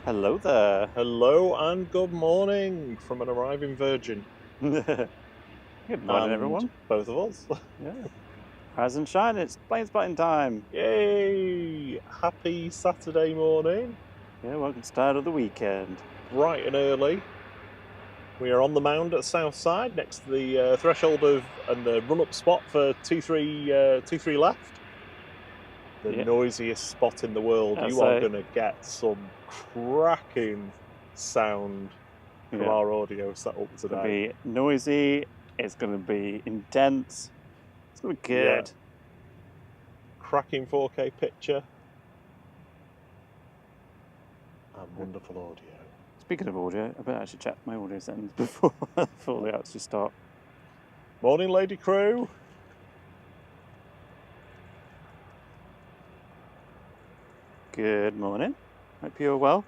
Hello there. Hello and good morning from an arriving virgin. Good morning, And everyone. both of us. Yeah. Rise and shine, it's plane spotting time. Yay! Happy Saturday morning. Yeah, welcome to start of the weekend. Bright and early. We are on the mound at Southside next to the threshold of and the run-up spot for 2-3 left. The noisiest spot in the world. You are going to get some cracking sound from our audio setup today. It's going to be noisy, it's going to be intense, it's going to be good. Yeah. Cracking 4K picture. And wonderful audio. Speaking of audio, I better actually check my audio settings before they actually start. Morning, lady crew. Good morning. Hope you're well.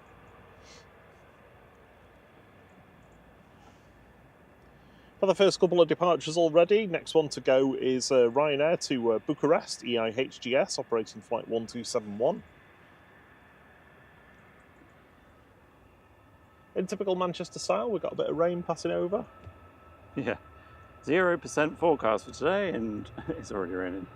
For the first couple of departures already, next one to go is Ryanair to Bucharest, EIHGS, operating flight 1271. In typical Manchester style, we've got a bit of rain passing over. Yeah, 0% forecast for today, and it's already raining.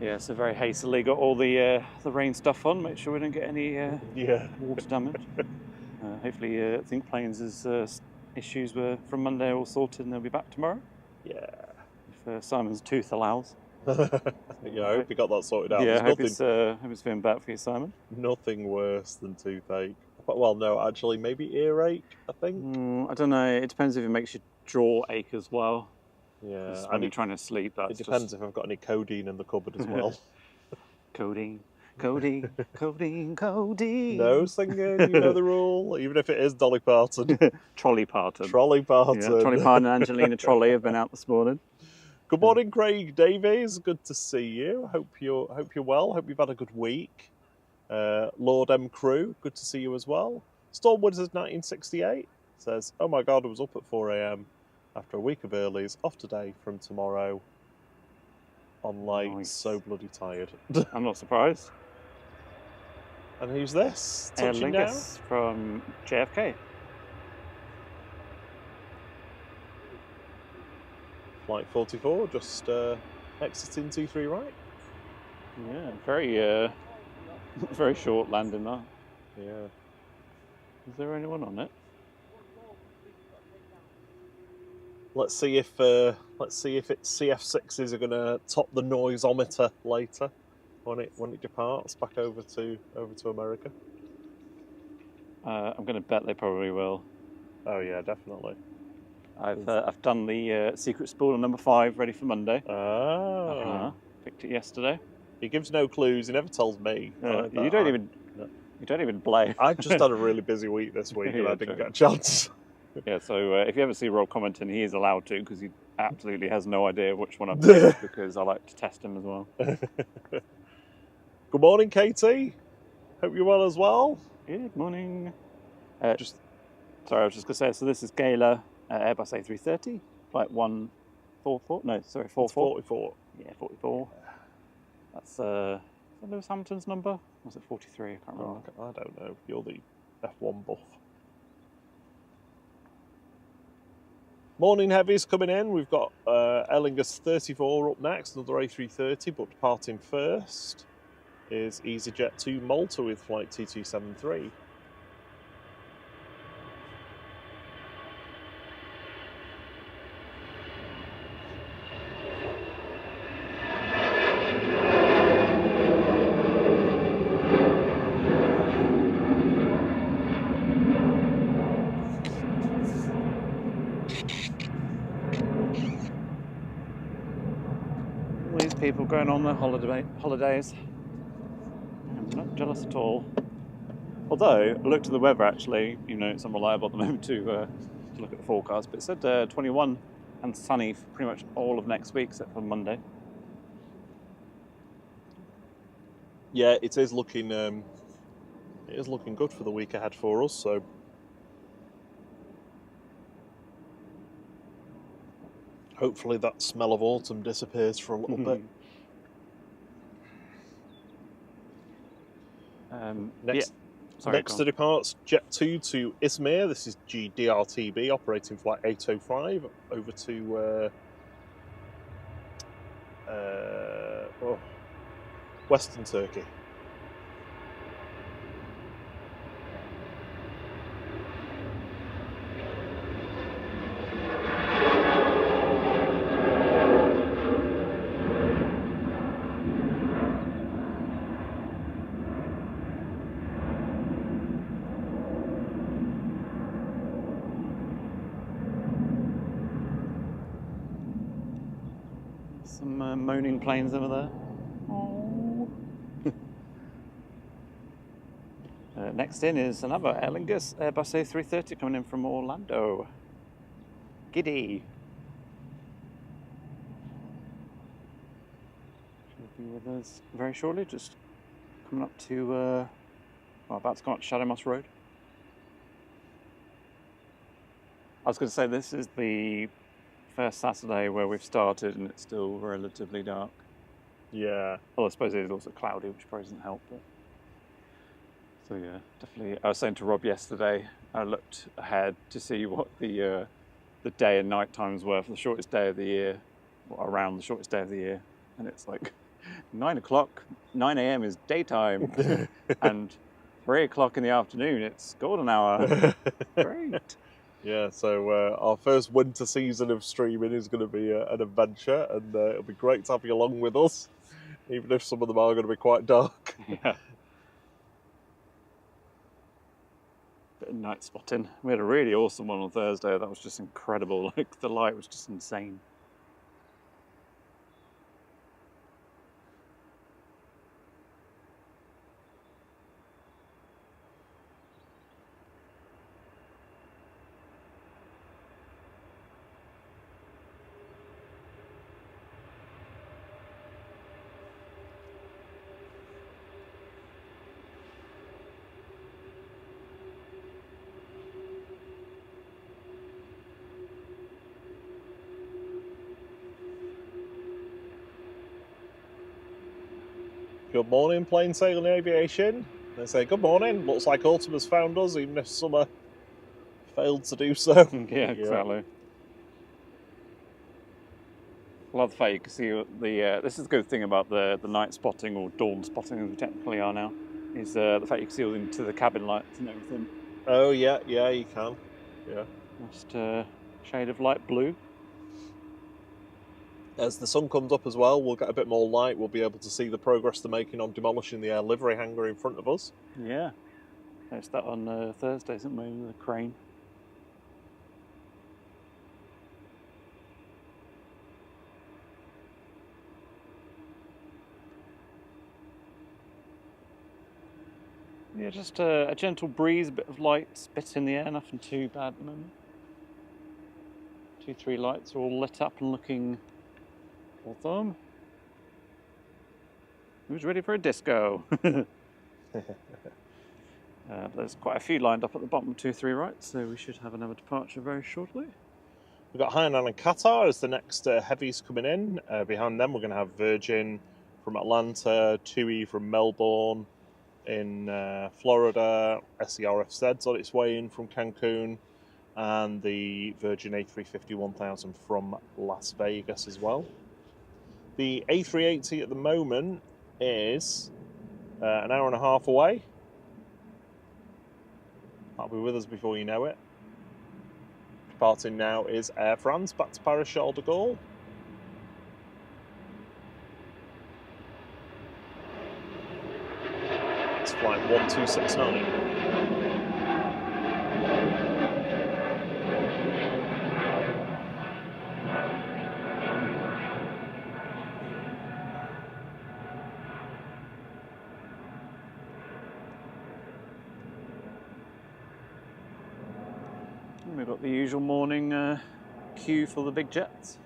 Yeah, so very hastily got all the rain stuff on. Make sure we don't get any water damage. Hopefully, I think planes' issues were from Monday all sorted, and they'll be back tomorrow. Yeah. If Simon's tooth allows. Yeah, I hope you got that sorted out. Yeah, I hope it's feeling better for you, Simon. Nothing worse than toothache. Well, no, actually, maybe earache, I think. I don't know. It depends if it makes your jaw ache as well. Yeah, when you're trying to sleep, it depends if I've got any codeine in the cupboard as well. Codeine. No singing, you know the rule. Even if it is Dolly Parton. Trolley Parton. Yeah, Trolley Parton and Angelina Trolley have been out this morning. Good morning, Craig Davies. Good to see you. Hope you're well. Hope you've had a good week. Lord M. Crew, good to see you as well. Storm Wizard 1968 says, "Oh my God, I was up at 4 a.m. after a week of earlies. Off today from tomorrow. On late, nice. So bloody tired." I'm not surprised. And who's this? Air Touching down from JFK. Flight 44, just exiting 23 right. Yeah, very short landing that. Yeah. Is there anyone on it? Let's see if its CF6s are going to top the noisometer later when it departs back over to America. I'm going to bet they probably will. Oh yeah, definitely. I've done the secret spool number 5 ready for Monday. Picked it yesterday. He gives no clues. He never tells me. You don't even blame. I just had a really busy week this week, and I didn't get a chance. Yeah, so if you ever see Rob commenting, he is allowed to, because he absolutely has no idea which one I've picked, because I like to test him as well. Good morning, Katie. Hope you're well as well. Good morning. I was just going to say, so this is Gala Airbus A380, flight 144. No, sorry, 44. Yeah, 44. That's Lewis Hamilton's number? Or was it 43? I can't remember. I don't know. You're the F1 buff. Morning heavies coming in. We've got Aer Lingus 34 up next, another A330, but departing first is EasyJet to Malta with flight 2273. People going on their holidays. I'm not jealous at all. Although, I looked at the weather actually, it's unreliable at the moment to look at the forecast, but it said 21 and sunny for pretty much all of next week except for Monday. Yeah, it is looking good for the week ahead for us. So hopefully that smell of autumn disappears for a little bit. Next to departs Jet2 to Izmir. This is GDRTB operating flight 805 over to Western Turkey. Some moaning planes over there. Oh. Next in is another Airline Airbus A380 coming in from Orlando. Giddy. Should be with us very shortly. Just coming up to, about to come up to Shadow Moss Road. I was going to say this is the first Saturday where we've started and it's still relatively dark. Yeah. Well, I suppose it is also cloudy, which probably doesn't help. But... So yeah, definitely. I was saying to Rob yesterday, I looked ahead to see what the day and night times were for the shortest day of the year, or around the shortest day of the year, and it's like 9 o'clock, 9 a.m. is daytime, and 3 o'clock in the afternoon it's golden hour. Great. Yeah, so our first winter season of streaming is going to be an adventure, and it'll be great to have you along with us, even if some of them are going to be quite dark. Yeah. Bit of night spotting. We had a really awesome one on Thursday. That was just incredible. Like, the light was just insane. Good morning, plain sailing aviation. They say, good morning, looks like autumn has found us, even if summer failed to do so. Yeah, exactly. I love the fact you can see the, this is a good thing about the night spotting, or dawn spotting as we technically are now, is the fact you can see all into the cabin lights and everything. Oh yeah, you can. Yeah. Just a shade of light blue. As the sun comes up as well, we'll get a bit more light. We'll be able to see the progress they're making on demolishing the air livery hangar in front of us. Yeah. Noticed that on Thursday, didn't we, with the crane. Yeah, just a gentle breeze, a bit of light, spit in the air, nothing too bad at the moment. 2-3 lights are all lit up and looking awesome. Who's ready for a disco? There's quite a few lined up at the bottom, 2-3 right, so we should have another departure very shortly. We've got Hainan and Qatar as the next heavies coming in. Behind them, we're going to have Virgin from Atlanta, TUI from Melbourne, in Florida, SERFZ's on its way in from Cancun, and the Virgin A350 1000 from Las Vegas as well. The A380 at the moment is an hour and a half away. That'll be with us before you know it. Departing now is Air France, back to Paris Charles de Gaulle. It's flight 1269. We've got the usual morning queue for the big jets.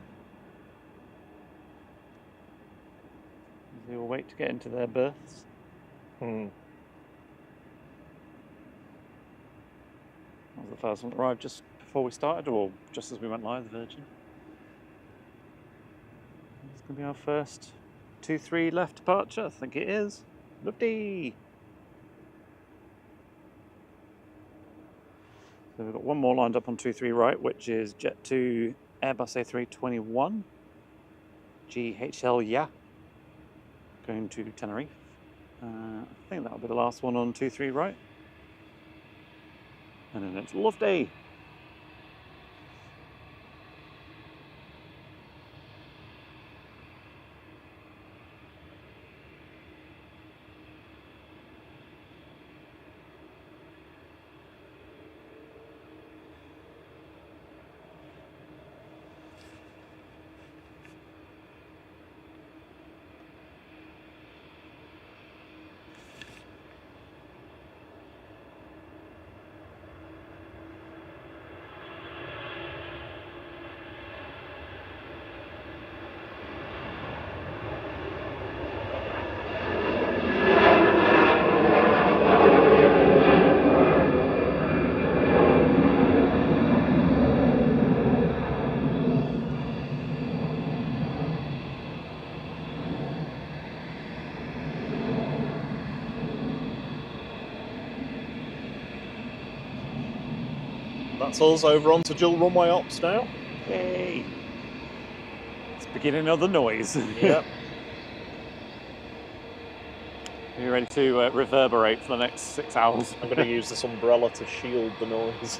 They all wait to get into their berths. Hmm. That was the first one that arrived just before we started, or just as we went live, the Virgin. It's going to be our first 2-3 left departure, I think it is. Lovely! So we've got one more lined up on 2-3 right, which is Jet 2 Airbus A321, GHL Yeah, going to Tenerife. I think that'll be the last one on 2-3 right. And then it's Lovely! That's us over onto dual runway ops now. Yay! It's beginning of the noise. Yep. Are you ready to reverberate for the next 6 hours? I'm going to use this umbrella to shield the noise. It's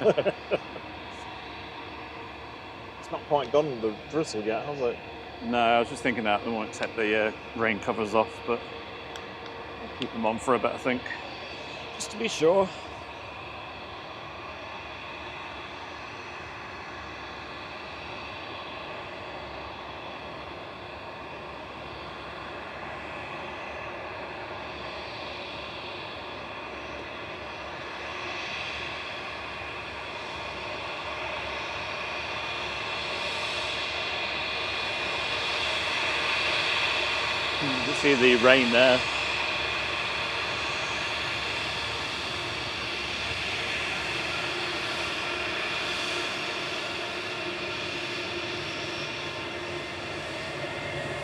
not quite gone the drizzle yet, has it? No, I was just thinking that we won't take the rain covers off, but I'll keep them on for a bit, I think, just to be sure. You can see the rain there.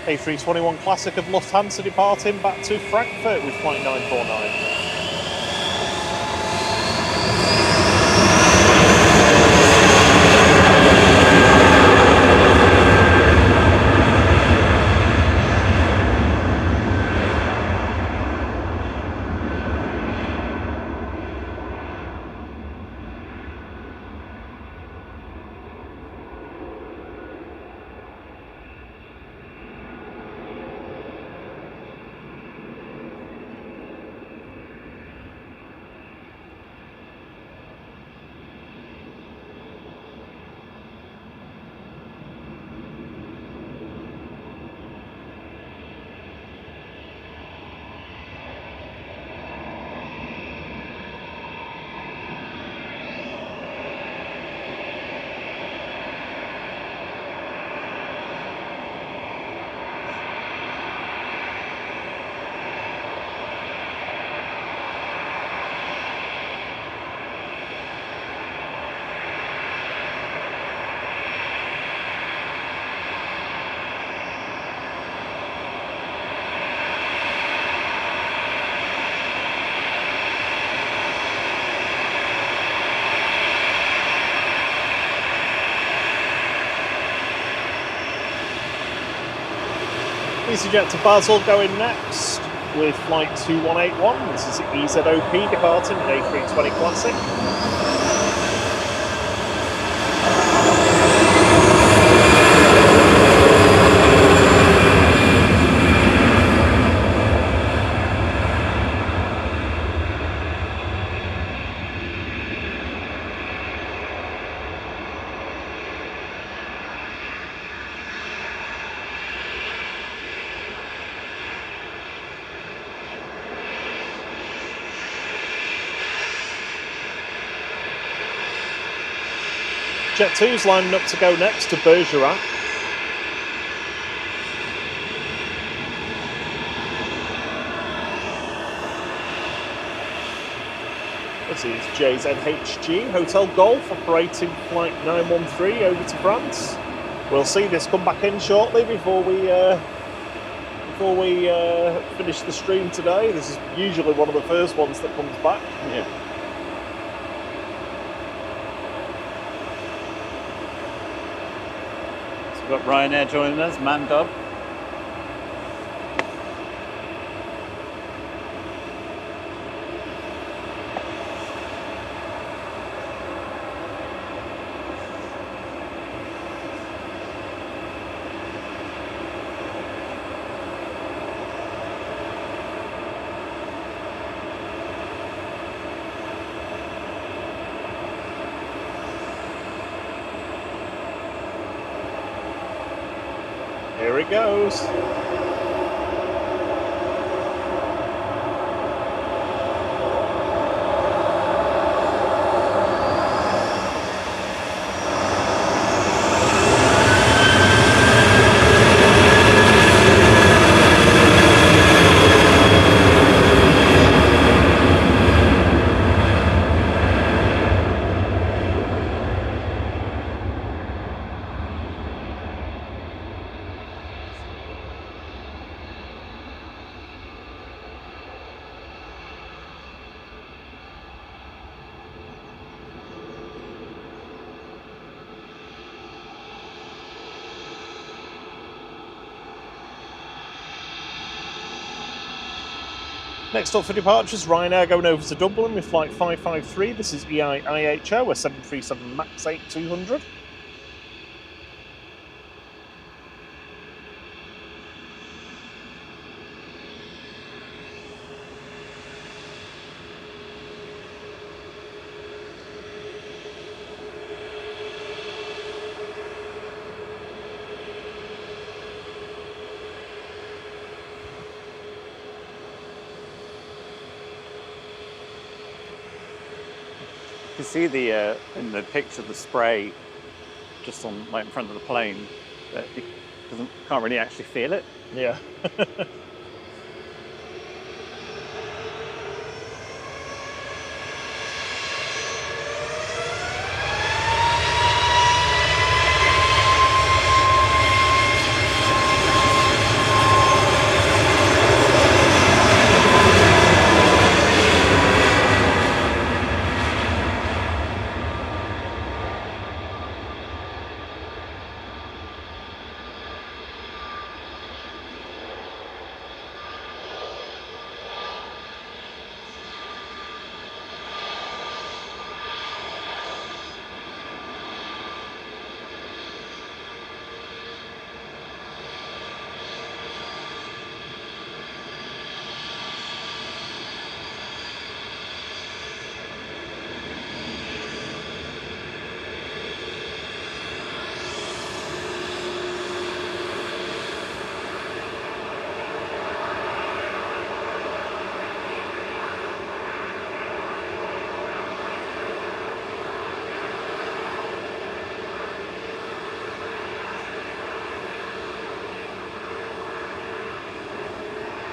A321 Classic of Lufthansa departing back to Frankfurt with flight 949. EasyJet to Basel going next with flight 2181. This is EZOP departing in A320 Classic. Jet 2's lining up to go next to Bergerac. This is JZHG Hotel Golf operating flight 913 over to France. We'll see this come back in shortly before we finish the stream today. This is usually one of the first ones that comes back. Yeah. So we've got Ryanair joining us, Mandub. Here it goes. Next up for departures, Ryanair going over to Dublin with flight 553. This is EIIHO, a 737 MAX 8-200. You can see the in the picture the spray just on like in front of the plane, but you can't really actually feel it. Yeah.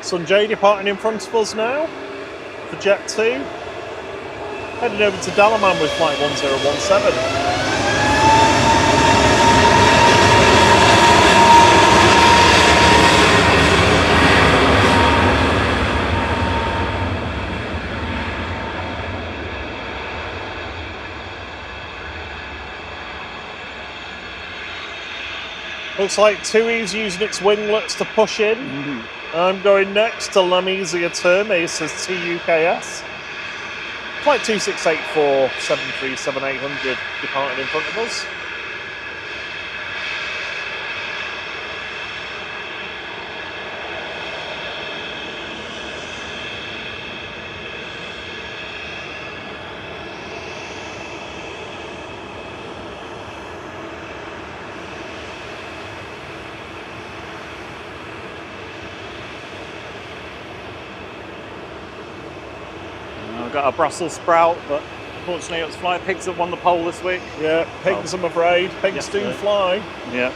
Sanjay departing in front of us now for Jet 2. Heading over to Dalaman with flight 1017. Looks like TUI's using its winglets to push in. I'm going next to Lamezia Terme, says TUKS. Flight 2684, 737-800 departing in front of us. I've got a Brussels sprout, but Unfortunately, it was Fly Pigs that won the poll this week. Yeah, pigs, I'm afraid. Pigs do fly. Yeah.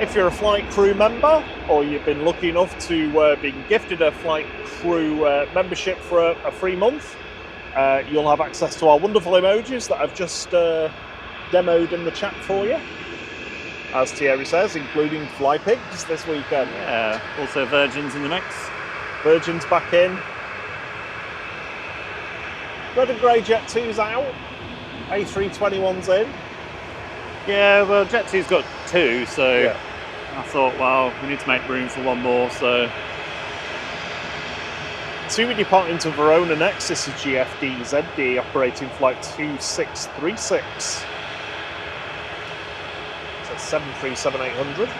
If you're a flight crew member, or you've been lucky enough to be gifted a flight crew membership for a free month, you'll have access to our wonderful emojis that I've just demoed in the chat for you. As Thierry says, including Fly Pigs this weekend. Yeah, also Virgin's in the mix. Virgin's back in. Red and Grey Jet 2's out. A321's in. Yeah, well, Jet 2's got 2, so Yeah. I thought, well, we need to make room for one more, so... So we're departing to Verona next. This is GFD-ZD operating flight 2636. So 737-800.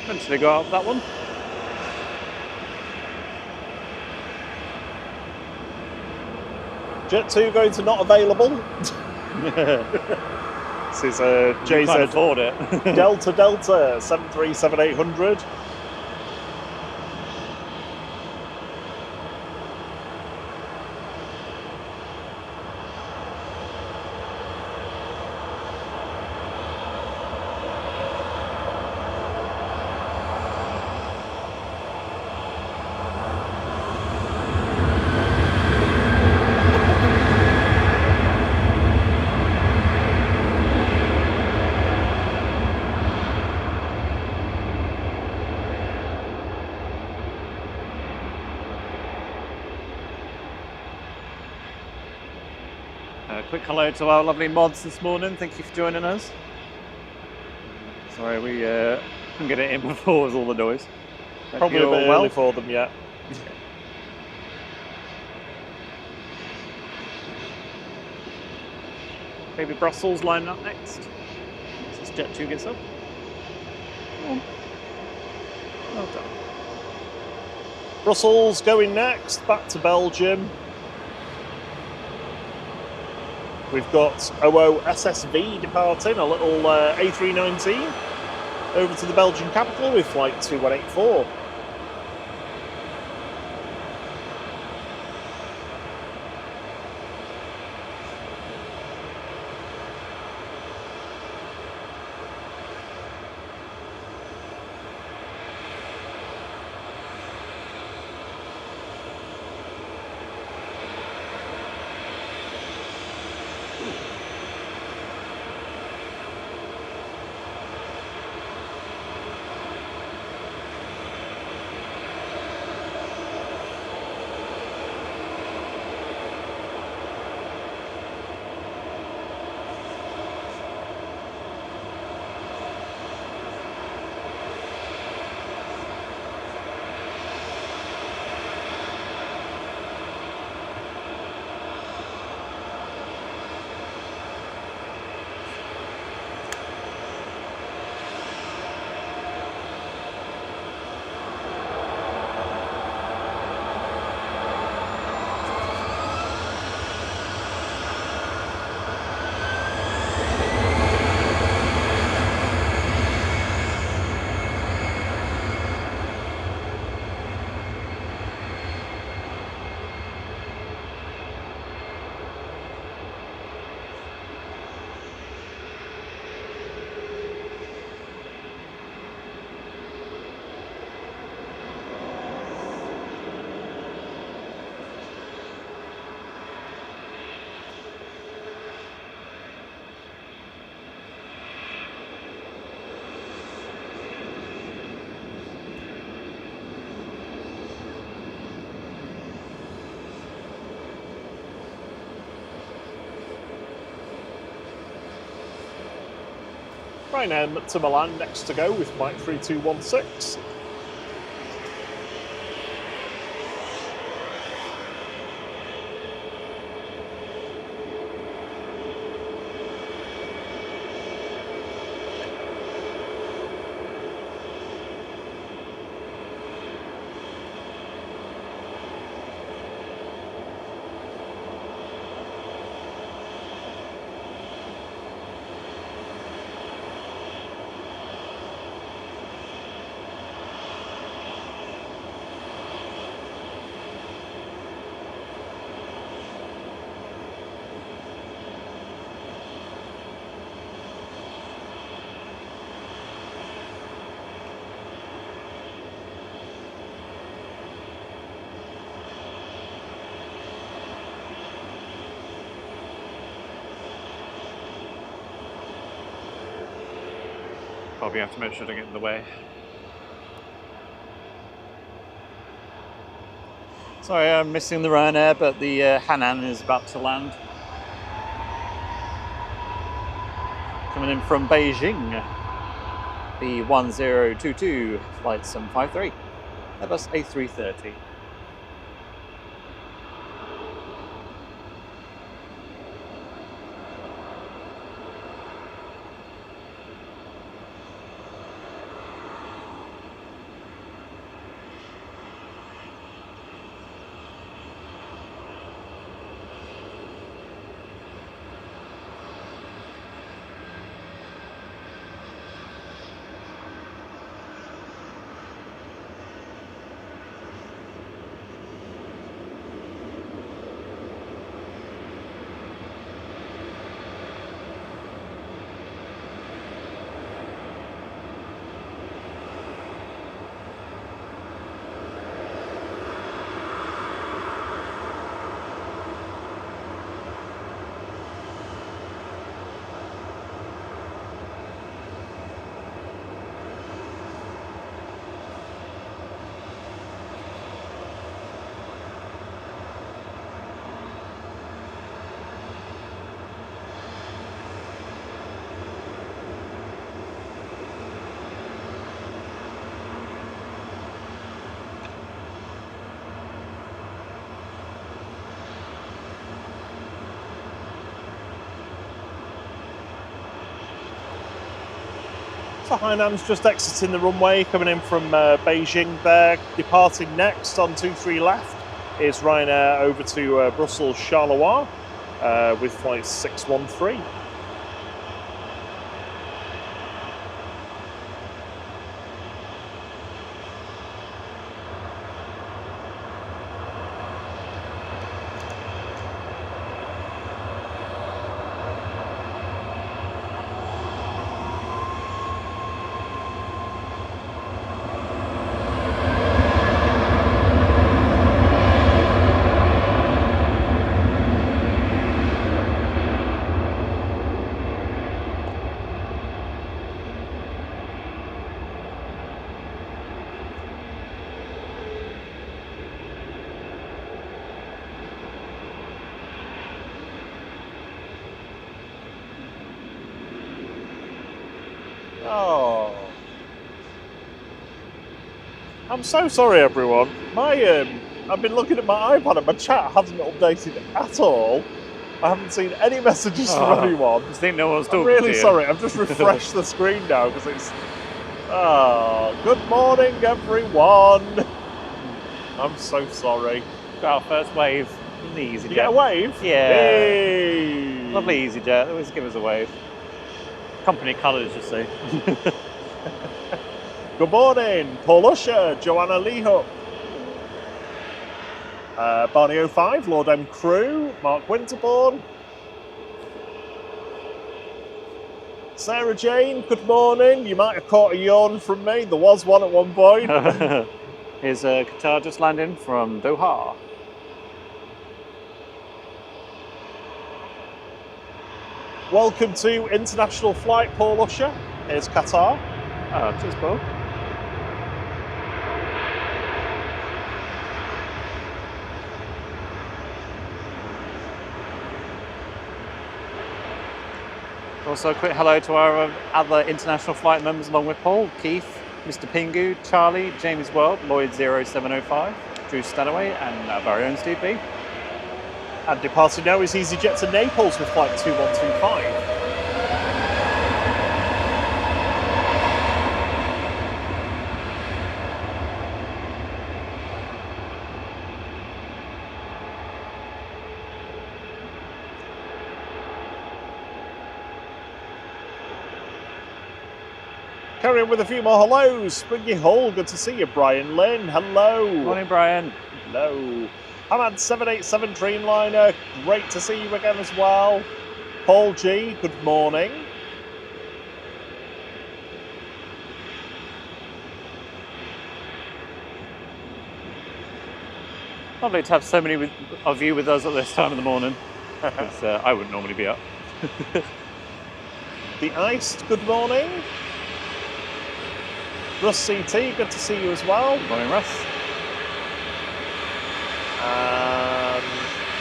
Eventually got up that one. Jet 2 going to not available. This is a You can't JZ afford it. Delta 737-800. Quick hello to our lovely mods this morning. Thank you for joining us. Sorry, we couldn't get it in before with all the noise. Hope Probably a you're bit early for them yet. Maybe Brussels lining up next. Since Jet 2 gets up. Well done. Brussels going next, back to Belgium. We've got OO-SSV departing, a little A319, over to the Belgian capital with flight 2184. Ryanair to Milan next to go with flight 3216. Probably have to make sure to get in the way. Sorry, I'm missing the Ryanair, but the Hanan is about to land. Coming in from Beijing, the 1022 flight 753, Airbus A380. So Hainan's just exiting the runway, coming in from Beijing there. Departing next on 23 left is Ryanair over to Brussels Charleroi with flight 613. Oh, I'm so sorry, everyone. I've been looking at my iPad and my chat hasn't updated at all. I haven't seen any messages from anyone. I think no one's talking I'm really to you. sorry. I've just refreshed the screen now because it's. Oh, good morning, everyone. I'm so sorry. Got our first wave in the EasyJet. You get a wave? Yeah. Hey. Lovely EasyJet. Always give us a wave. Company colours, you see. Good morning, Paul Usher, Joanna Leehook, Barney 05, Lord M Crew, Mark Winterbourne, Sarah Jane, good morning. You might have caught a yawn from me. There was one at one point. Here's Qatar just landing from Doha. Welcome to International Flight, Paul Usher. Here's Qatar. Cheers, Paul. Also, a quick hello to our other international flight members, along with Paul, Keith, Mr. Pingu, Charlie, Jamie's World, Lloyd 0705, Drew Stanaway, and our very own Steve B. And departing now is EasyJet to Naples with flight 2125. Carrying with a few more hellos. Springy Hall, good to see you. Brian Lynn, hello. Morning, Brian. Hello. Hamad 787 Dreamliner, great to see you again as well. Paul G, good morning. Lovely to have so many of you with us at this time of the morning, because I wouldn't normally be up. The Iced, good morning. Russ CT, good to see you as well. Morning, Russ. And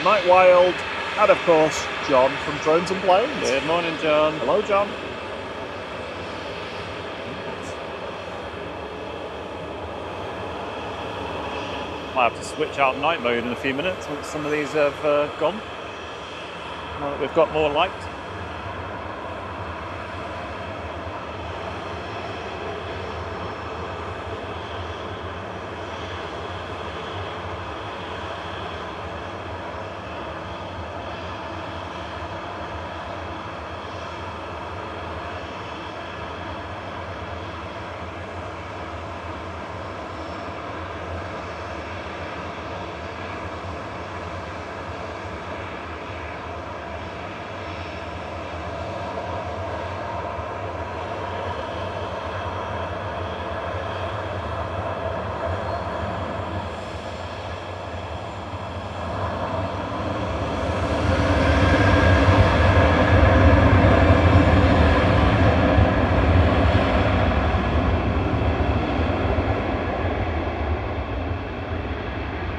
Night Wild, and of course, John from Drones and Planes. Good morning, John. Hello, John. Might have to switch out night mode in a few minutes once some of these have gone. Now that we've got more light.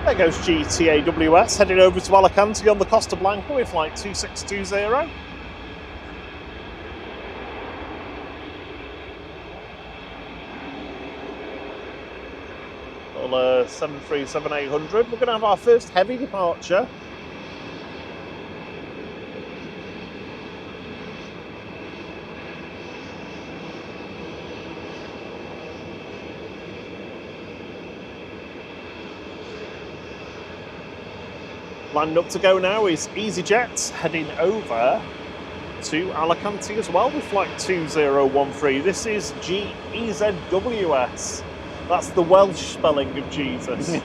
There goes GTAWS, heading over to Alicante on the Costa Blanca with flight 2620. Well, 737-800. We're going to have our first heavy departure. Lined up to go now is EasyJet, heading over to Alicante as well with flight 2013. This is GEZWS. That's the Welsh spelling of Jesus.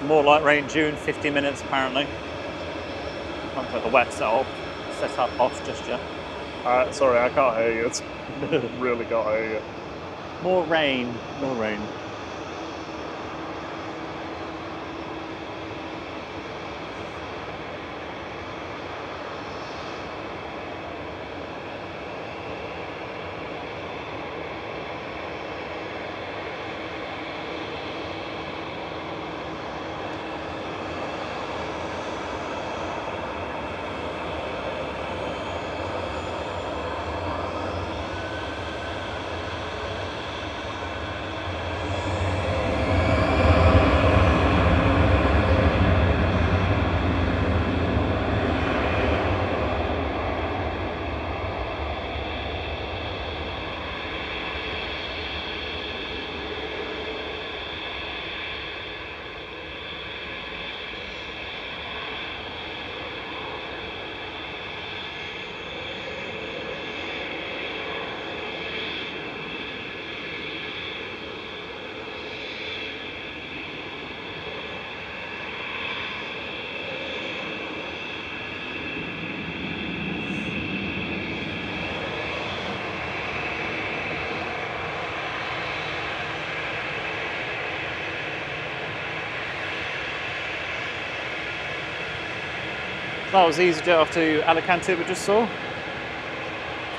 More light rain June, 50 minutes apparently. Might put the wet set up off just yet. Sorry, I can't hear you. It's really can't hear you. More rain. More rain. That was EasyJet off to Alicante we just saw.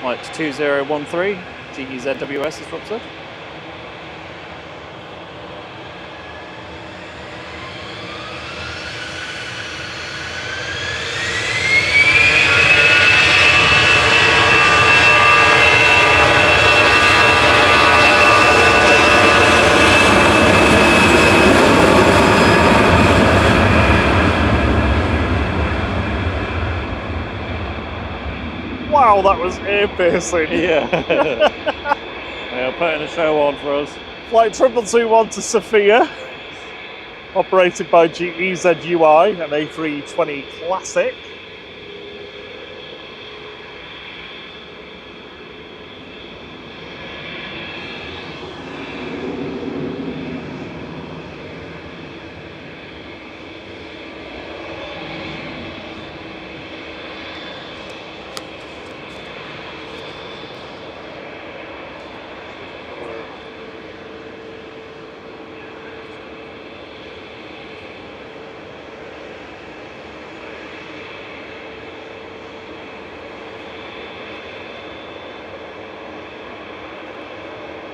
Flight 2013, GEZWS as Rob said. Wow, that was ear-piercing. Yeah. Yeah, putting a show on for us. Flight 2221 to Sofia, operated by GEZUI, an A320 Classic.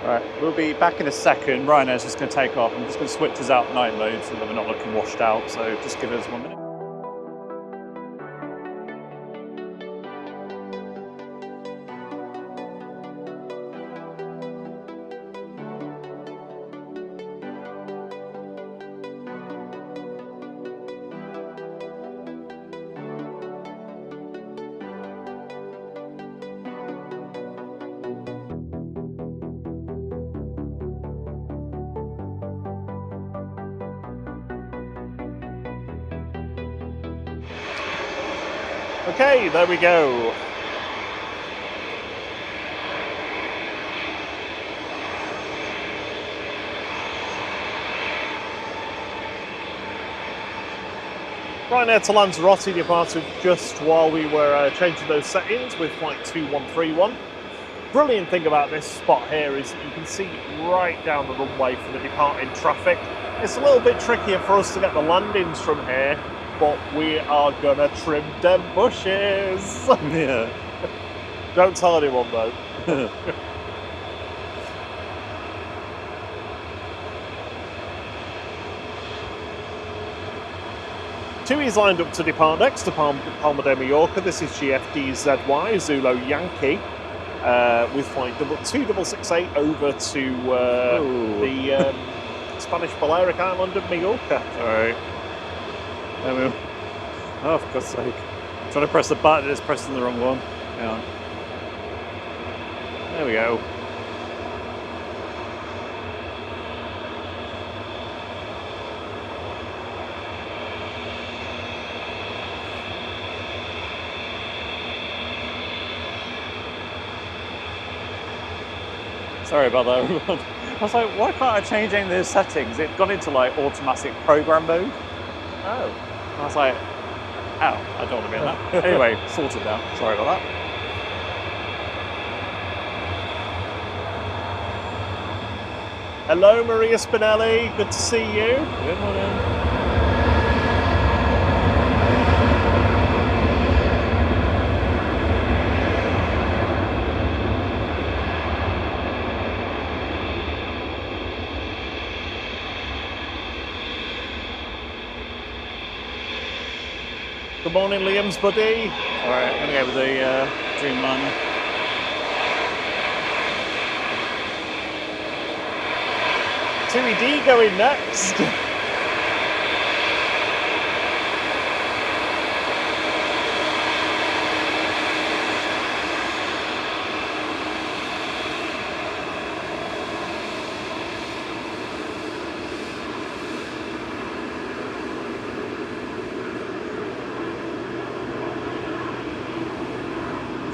Right, we'll be back in a second. Ryanair's just going to take off. I'm just going to switch us out night mode so that we're not looking washed out. So just give us 1 minute. Okay, there we go. Ryanair to Lanzarote departed just while we were changing those settings with flight 2131. Brilliant thing about this spot here is that you can see right down the runway for the departing traffic. It's a little bit trickier for us to get the landings from here, but we are gonna trim them bushes. Yeah. Don't tell anyone though. TUI's lined up to depart next to Palma de Mallorca. This is GFDZY, Zulu Yankee, with flight 2668 over to the Spanish Balearic Island of Mallorca. Alright. Oh, for God's sake. I'm trying to press the button, it's pressing the wrong one. Hang on. There we go. Sorry about that, everyone. I was like, why can't I change any of the settings? It got into like automatic program mode. Oh. I was like, ow, I don't want to be in that. Anyway, sorted now. Sorry about that. Hello, Maria Spinelli. Good to see you. Good morning. Good morning, Liam's buddy. Alright, I'm going to go with the Dreamliner. Timmy D going next.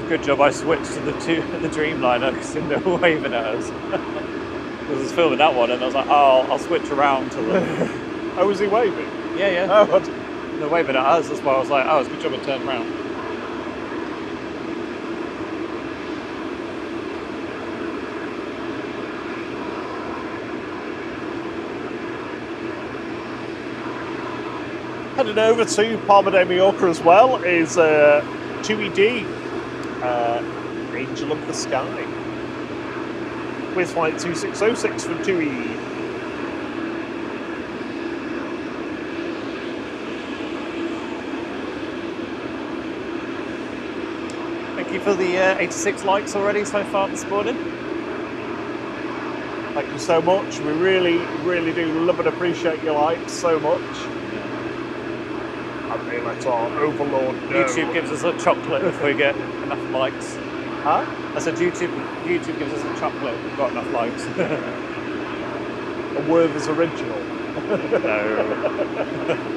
Good job I switched to the Dreamliner because they were waving at us. I was filming that one and I was like, oh, I'll switch around to the... Oh, was he waving? Yeah, yeah. Oh, they're waving at us, that's why I was like, oh, it's a good job I turned around. Heading over to Palma de Mallorca as well is 2ED, Angel of the Sky, with flight 2606 from 2E. Thank you for the 86 likes already so far this morning. Thank you so much. We really, really do love and appreciate your likes so much. And they let our overlord know. YouTube gives us a chocolate if we get enough likes. Huh? I said YouTube gives us a chocolate if we've got enough likes. A Werther's original. No.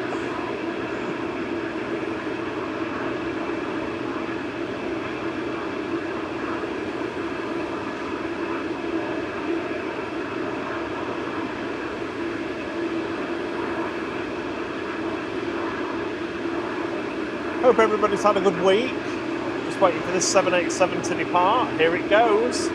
Hope everybody's had a good week. Just waiting for this 787 to depart. Here it goes.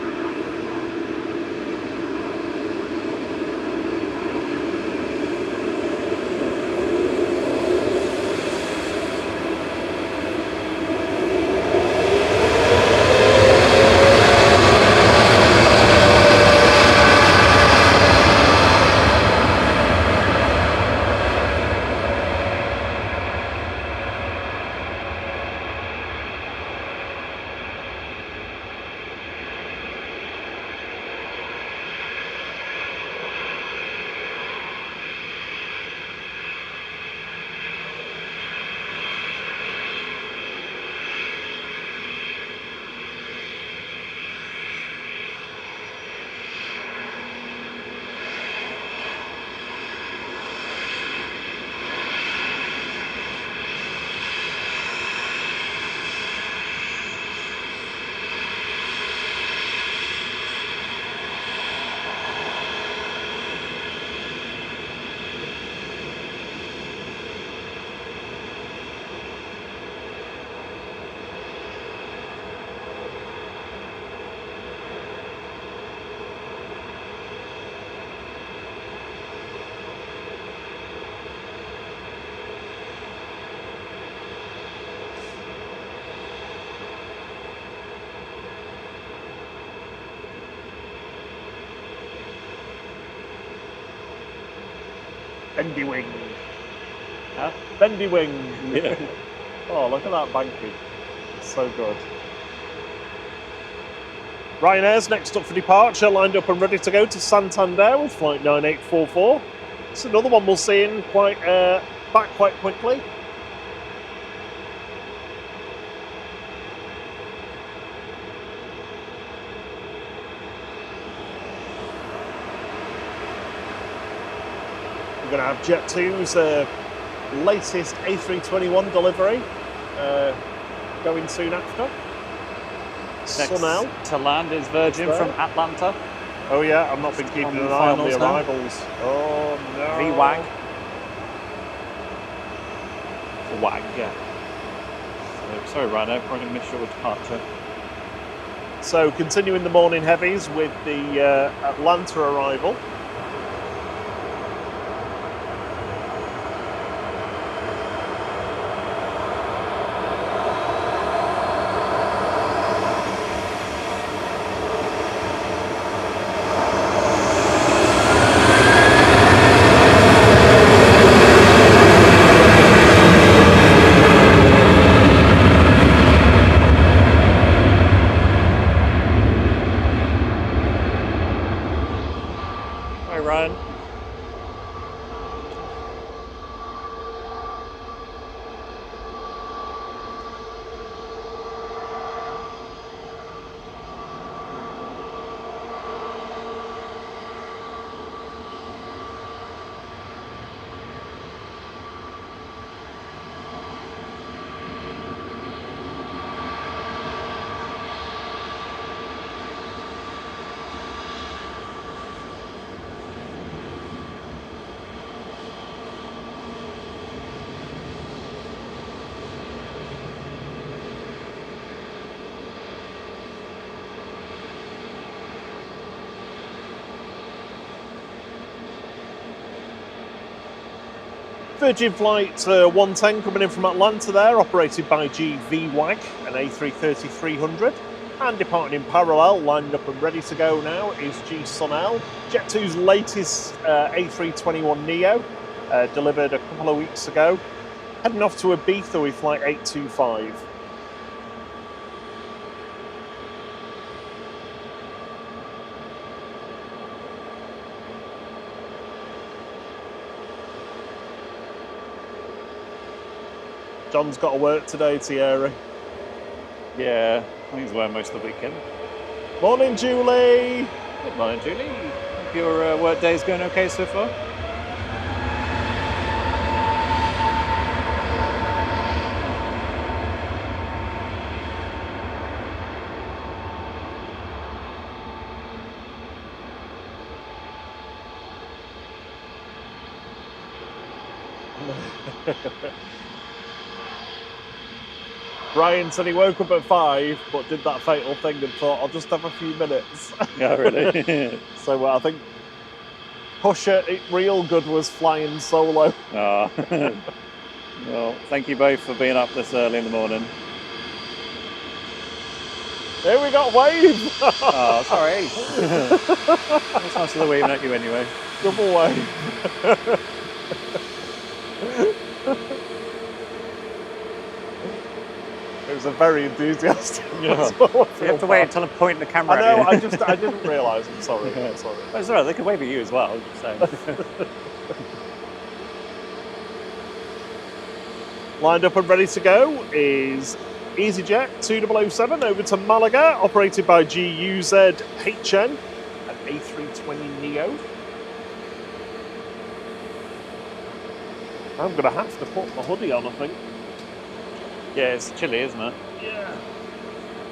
Bendy wing. Huh? Bendy wing. Yeah. Oh, look at that banking. It's so good. Ryanair's next up for departure, lined up and ready to go to Santander with flight 9844. It's another one we'll see in back quite quickly. We're going to have Jet2's latest A321 delivery going soon after. Sunel to land is Virgin from Atlanta. Oh yeah, I've not been keeping an eye on the arrivals. Oh no. VWAG. WAG, yeah. So, sorry, Ryanair, we're going to miss your departure. So continuing the morning heavies with the Atlanta arrival. Virgin Flight 110 coming in from Atlanta there, operated by GVWAG, an A330-300. And departing in parallel, lined up and ready to go now, is G-Sun-L, Jet2's latest A321neo, delivered a couple of weeks ago. Heading off to Ibiza with flight 825. John's got to work today, Thierry. Yeah, I think he's away most of the weekend. Morning, Julie. Good morning, Julie. Hope your work day's going okay so far. Brian said he woke up at 5, but did that fatal thing and thought, I'll just have a few minutes. Yeah, really? So I think Pusher, Real Good was flying solo. Oh. Well, thank you both for being up this early in the morning. Here we got Wave! Oh, sorry. It's nice that they're waving at you anyway. Double Wave. It was a very enthusiastic. Yeah. You have to wait until I point the camera I know. at you. I didn't realise. I'm sorry. Yeah. I'm sorry. Oh, it's alright. They can wave at you as well. Just saying. Lined up and ready to go is EasyJet 2007 over to Malaga, operated by GUZ-HN, an A320neo. I'm going to have to put my hoodie on, I think. Yeah, it's chilly, isn't it? Yeah.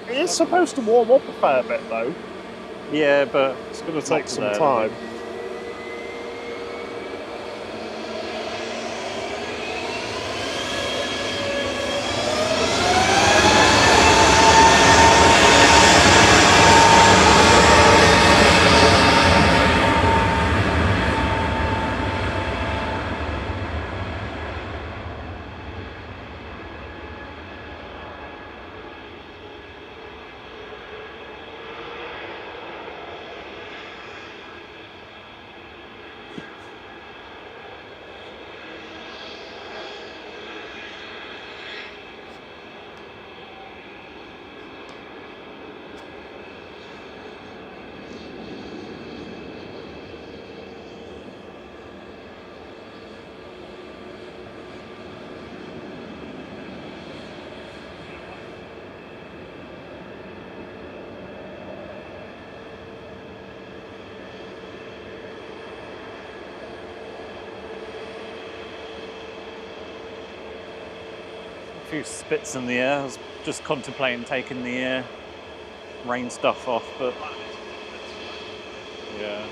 It is supposed to warm up a fair bit, though. Yeah, but It's going to take some time. a few spits in the air. I was just contemplating taking the rain stuff off, but yeah,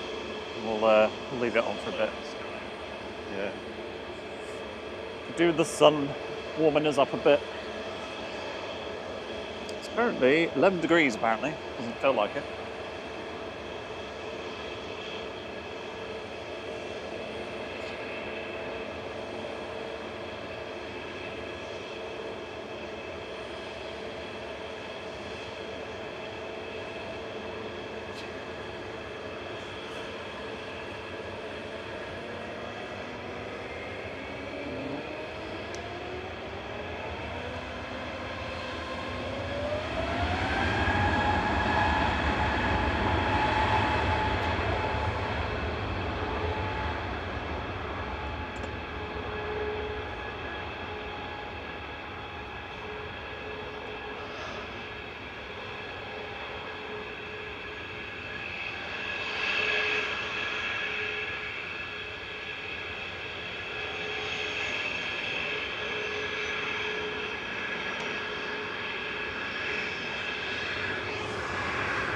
we'll leave it on for a bit. Yeah, could do with the sun warming us up a bit. It's currently 11 degrees apparently. Doesn't feel like it.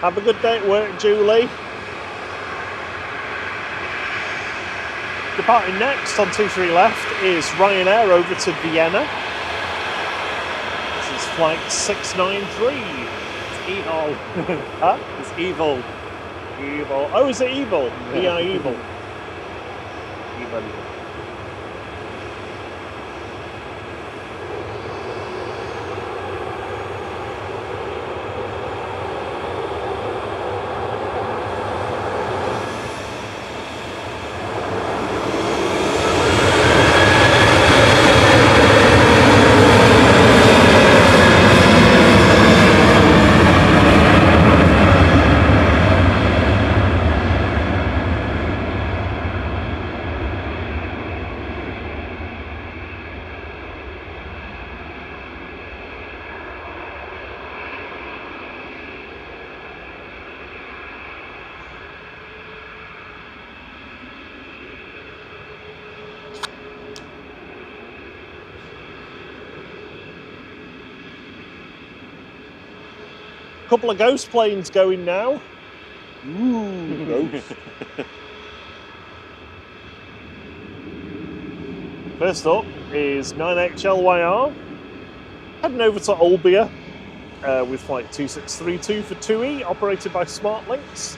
Have a good day at work, Julie. Departing next on 23 left is Ryanair over to Vienna. This is flight 693. It's evil. Huh? It's evil. Evil. Oh, is it evil? Yeah. Yeah, evil. Evil. Couple of ghost planes going now. Ooh, ghost. First up is 9HLYR, heading over to Olbia with flight 2632 for 2E, operated by SmartLynx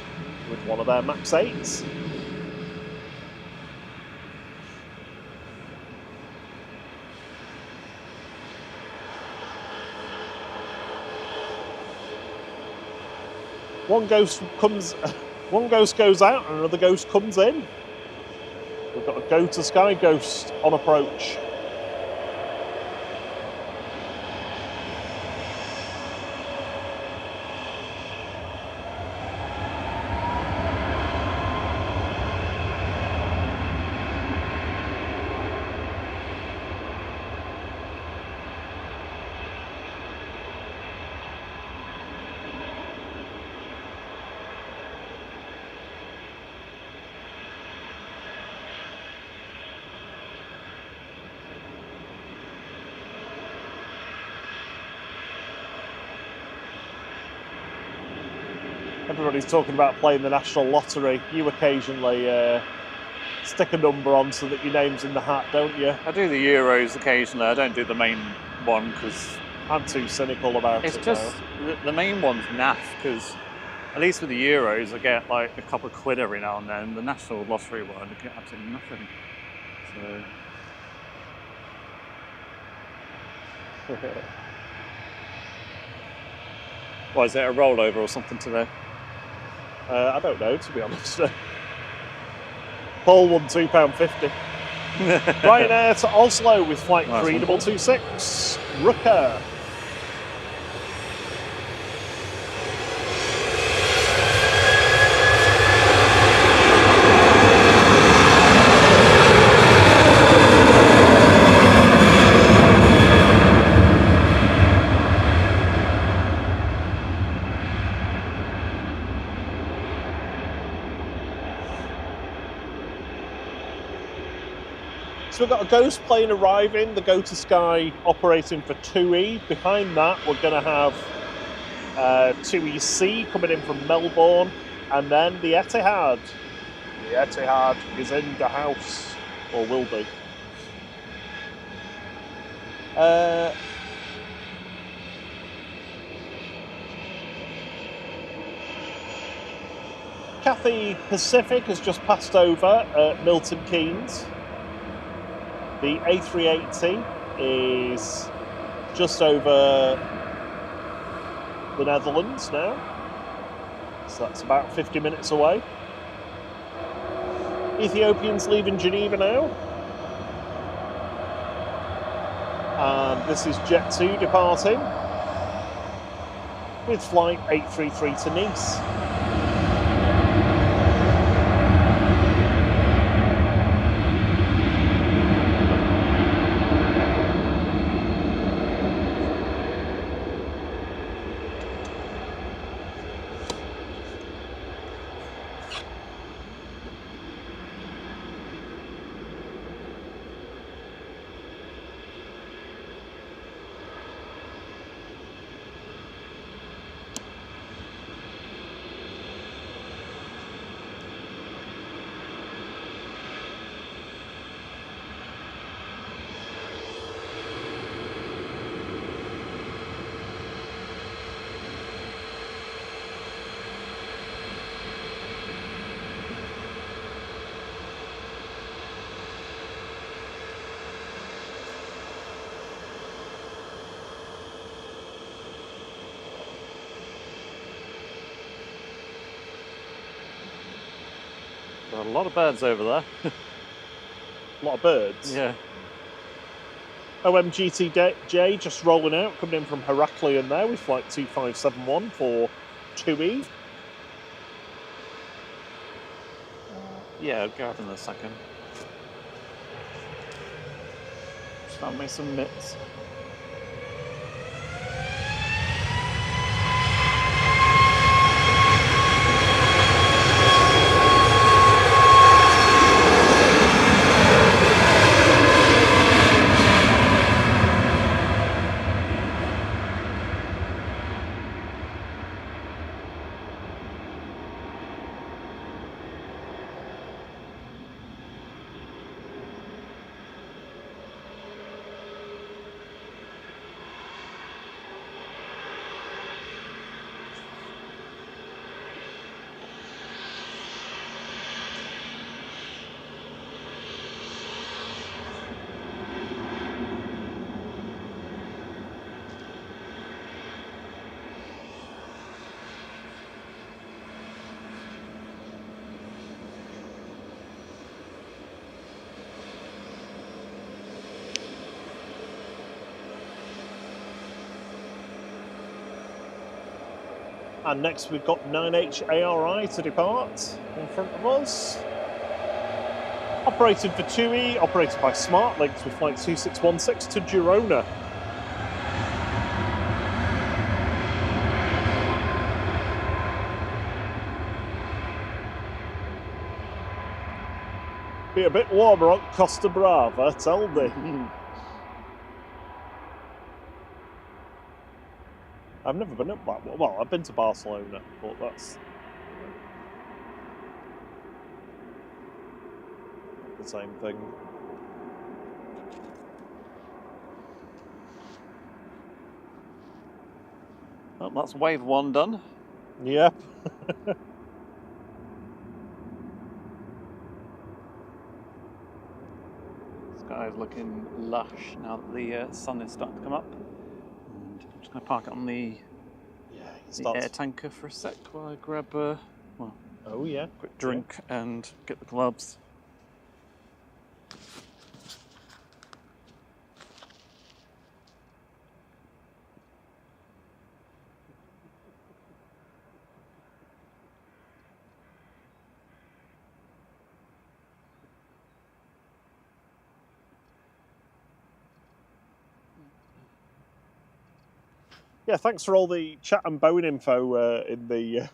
with one of their MAX 8s. One ghost goes out and another ghost comes in. We've got a Go to Sky ghost on approach. Everybody's talking about playing the National Lottery. You occasionally stick a number on so that your name's in the hat, don't you? I do the Euros occasionally. I don't do the main one because I'm too cynical about it. It's just the main one's naff because at least with the Euros I get like a couple of quid every now and then. The National Lottery one I get absolutely nothing. So. Why, is it a rollover or something today? I don't know, to be honest. Paul won £2.50. Ryanair to Oslo with flight 3226. Rooker. So we've got a ghost plane arriving, the Go to Sky operating for 2E. Behind that, we're going to have 2EC coming in from Melbourne, and then the Etihad. The Etihad is in the house, or will be. Cathay Pacific has just passed over at Milton Keynes. The A380 is just over the Netherlands now, so that's about 50 minutes away. Ethiopian's leaving Geneva now, and this is Jet2 departing with flight 833 to Nice. There are a lot of birds over there. A lot of birds? Yeah. OMGTJ just rolling out, coming in from Heraklion there with flight 2571 for 2E. Yeah, I'll go out in a second. Just found me some mitts. And next we've got 9HARI to depart in front of us. Operated for TUI, operated by Smart, linked with flight 2616 to Girona. Be a bit warmer on Costa Brava, tell me. I've never been up that. Well, I've been to Barcelona, but that's the same thing. Well, that's wave 1 done. Yep. Sky's looking lush now that the sun is starting to come up. And I'm just going to park it on the air tanker for a sec while I grab a quick drink and get the gloves. Yeah, thanks for all the chat and Boeing info in the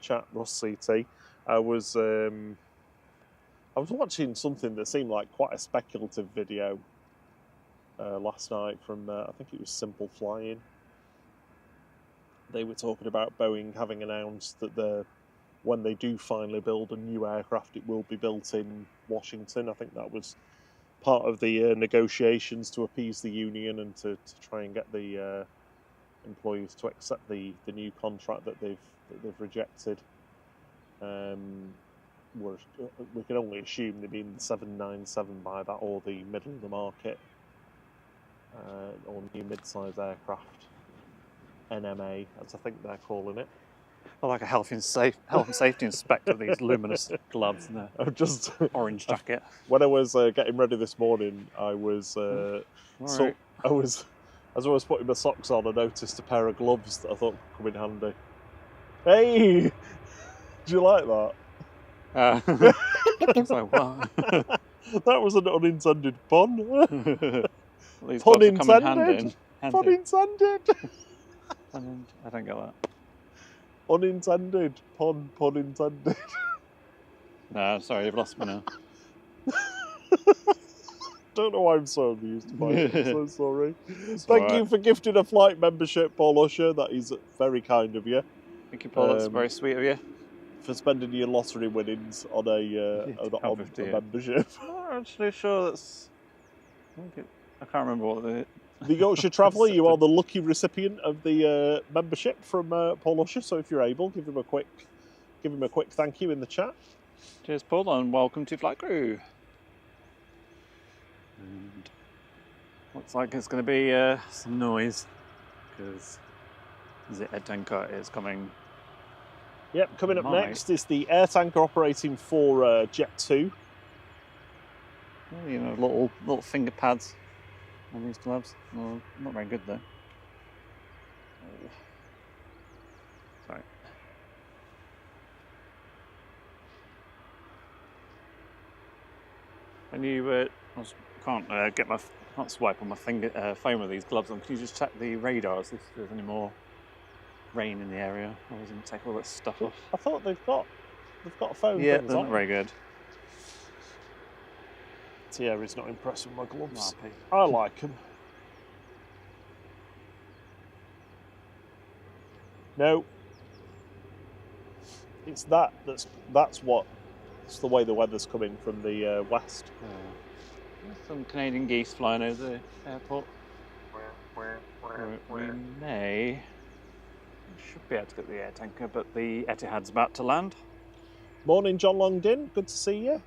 chat, Ross CT. I was watching something that seemed like quite a speculative video last night from I think it was Simple Flying. They were talking about Boeing having announced that when they do finally build a new aircraft, it will be built in Washington. I think that was part of the negotiations to appease the union and to try and get the employees to accept the new contract that they've rejected. We can only assume they mean the 797 by that, or the middle of the market, or new mid-size aircraft, NMA, as I think they're calling it. I like a health and safety inspector with these luminous gloves and the orange jacket. When I was getting ready this morning, I was as I was putting my socks on, I noticed a pair of gloves that I thought could come in handy. Hey, do you like that? It's like, what? That was an unintended pun. These Pun gloves come in intended. handy. Pun intended. I don't get that. Unintended. Pun intended. No, sorry, you've lost me now. Don't know why I'm so amused by it. I'm so sorry. It's Thank you for gifting a flight membership, Paul Usher. That is very kind of you. Thank you, Paul. That's very sweet of you. For spending your lottery winnings on a membership. I'm not actually sure that's... I can't remember what the... The Yorkshire Traveller, you are the lucky recipient of the membership from Paul Usher. So if you're able, give him a quick thank you in the chat. Cheers, Paul, and welcome to Flight Crew. And looks like it's going to be some noise because the air tanker is coming. Yep, coming up next is the air tanker operating for Jet 2. You know, little finger pads on these gloves. Well, not very good though. Oh. Sorry. When you can't swipe on my phone with these gloves on. Can you just check the radars if there's any more rain in the area? Or does it take all that stuff off? I thought they've got phone yeah, things they're on. not very good. Thierry's not impressed with my gloves. RP. I like them. No. It's that's the way the weather's coming from the west. There's some Canadian geese flying over the airport. We should be able to get the air tanker, but the Etihad's about to land. Morning, John Longdon. Good to see you.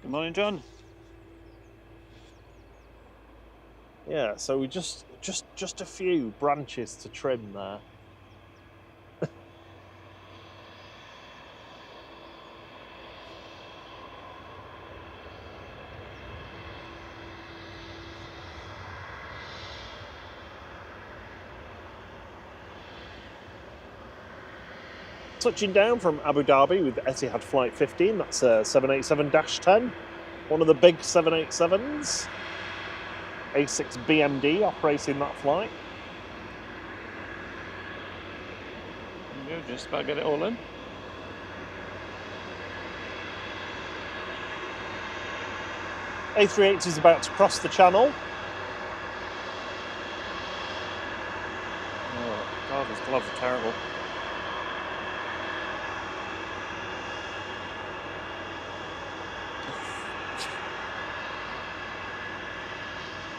Good morning, John. Yeah, so we just a few branches to trim there. Touching down from Abu Dhabi with Etihad Flight 15, that's a 787-10, one of the big 787s. A6BMD operating that flight. There you go, just about get it all in. A380 is about to cross the channel. Oh, God, these gloves are terrible.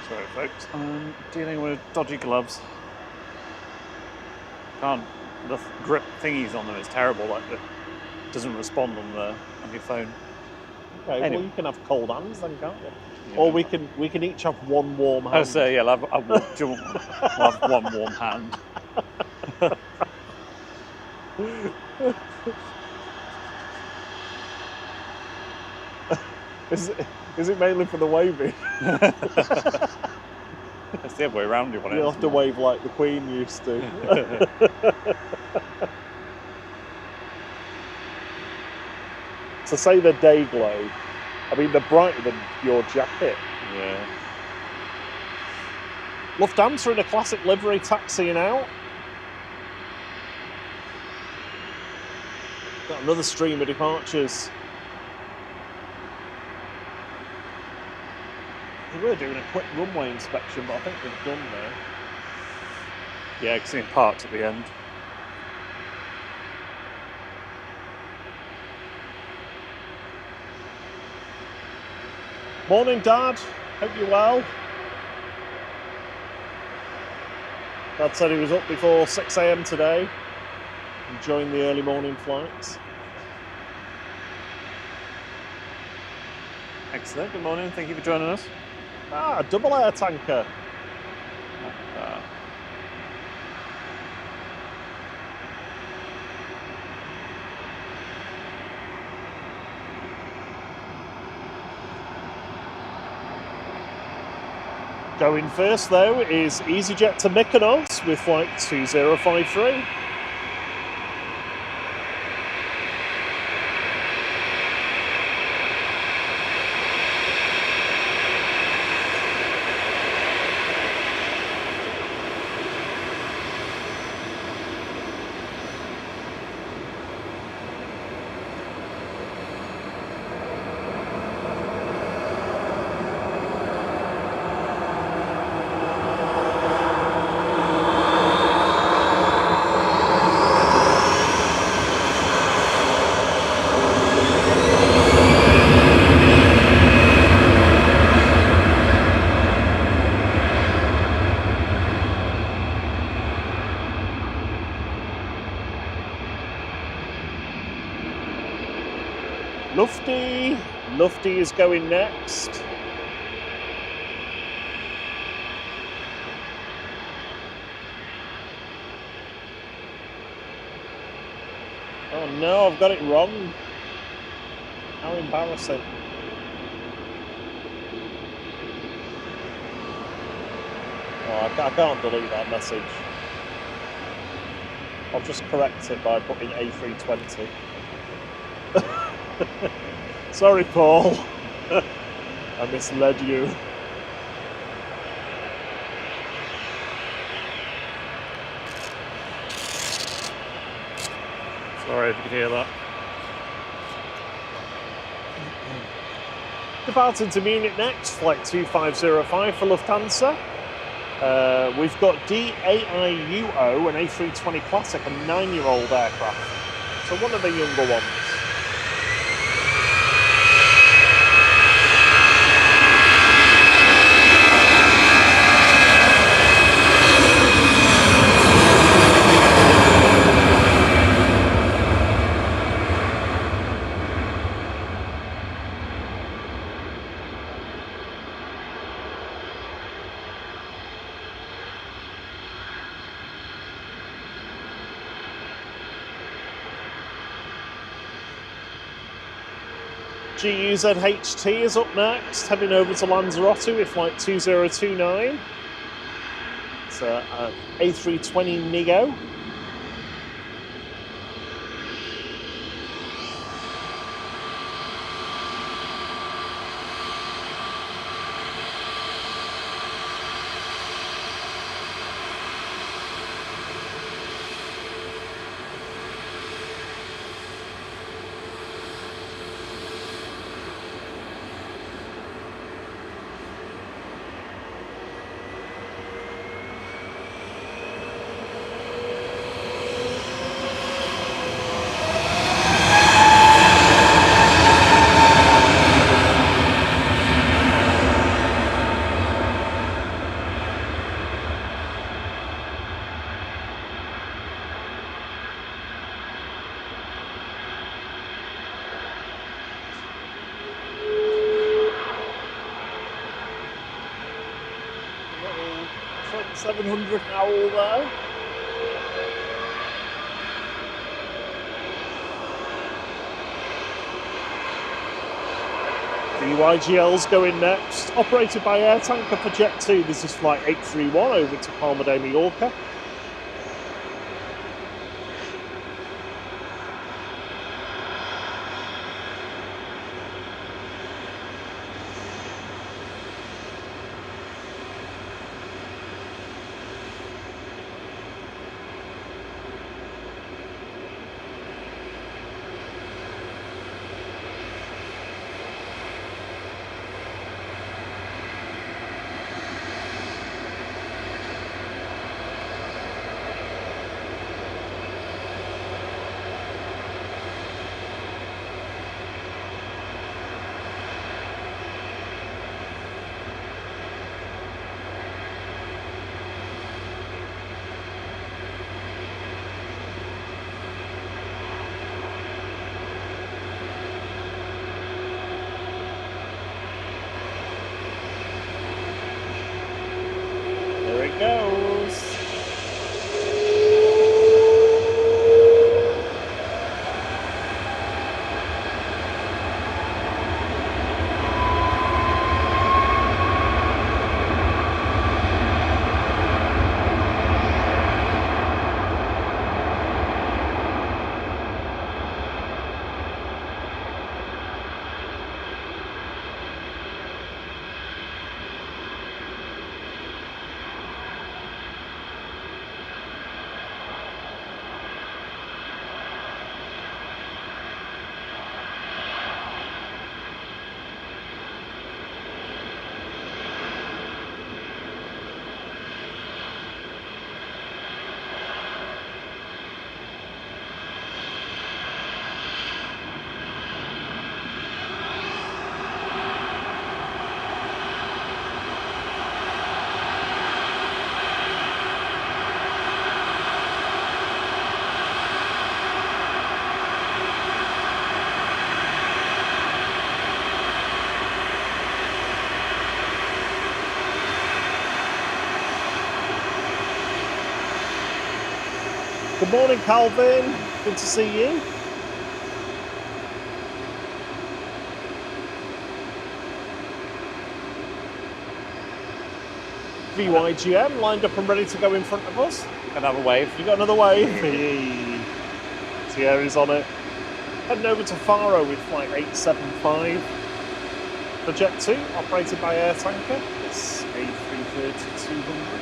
Sorry, folks. I'm dealing with dodgy gloves. The grip thingies on them is terrible. Like it doesn't respond on your phone. Okay, Anyway. well you can have cold hands then, can't you? Yeah. Or we can each have one warm hand. Oh, so yeah, I'll have one warm hand. Is it mainly for the waving? That's the other way around. You'll have to wave like the Queen used to. To say the day glow, I mean they're brighter than your jacket. Yeah. Lufthansa in a classic livery taxiing out. Got another stream of departures. They were doing a quick runway inspection, but I think they've done now. Yeah, because in parts at the end. Morning, Dad. Hope you're well. Dad said he was up before 6 AM today, enjoying the early morning flights. Excellent. Good morning. Thank you for joining us. Ah, double air tanker. Going first, though, is EasyJet to Mykonos with flight 2053. Lufty is going next. Oh no, I've got it wrong. How embarrassing. Oh, I can't delete that message. I'll just correct it by putting A320. Sorry, Paul. I misled you. Sorry if you could hear that. Departing to Munich next, flight 2505 for Lufthansa. We've got DAIUO, an A320 Classic, a 9-year-old aircraft. So one of the younger ones. GUZHT is up next, heading over to Lanzarote with flight 2029. It's a A320 Neo. 700 howl there. VYGL's going next, operated by Air Tanker for Jet 2. This is flight 831 over to Palma de Mallorca. Goes. Good morning, Calvin. Good to see you. VYGM lined up and ready to go in front of us. Got another wave. You got another wave? Thierry's on it. Heading over to Faro with flight 875. The Jet 2, operated by Air Tanker. It's A330-200.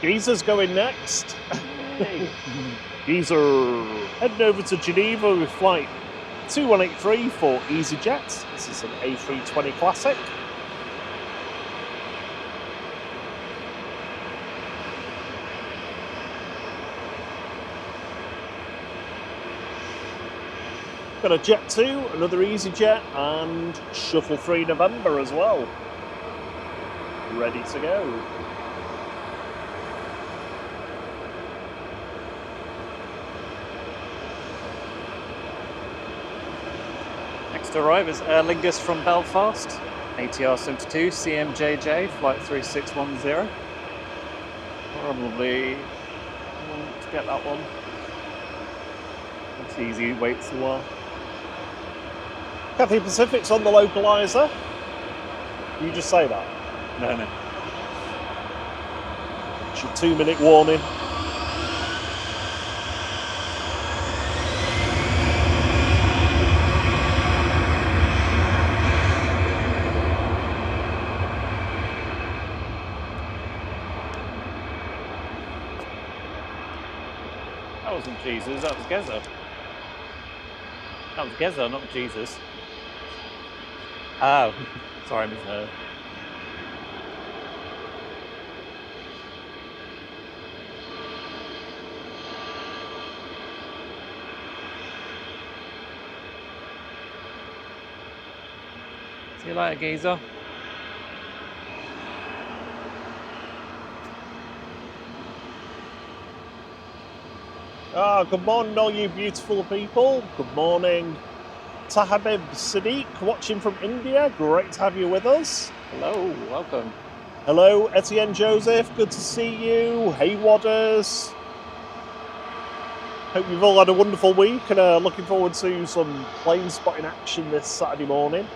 Geezer's going next. Hey. Geezer heading over to Geneva with flight 2183 for EasyJet. This is an A320 Classic. Got a Jet 2, another EasyJet, and Shuttle 3 November as well. Ready to go. Next to arrive is Aer Lingus from Belfast, ATR 72 CMJJ, flight 3610. Probably won't get that one. It's easy, waits a while. Cathay Pacific's on the localizer. You just say that. No. It's your 2-minute warning. That wasn't Jesus, that was Gezo. That was Gezo, not Jesus. Oh, sorry, I misheard. See you later, geezer. Good morning, all you beautiful people. Good morning, Tahabib Sadiq, watching from India. Great to have you with us. Hello, welcome. Hello, Etienne Joseph. Good to see you. Hey, Wadders. Hope you've all had a wonderful week and looking forward to some plane spotting action this Saturday morning.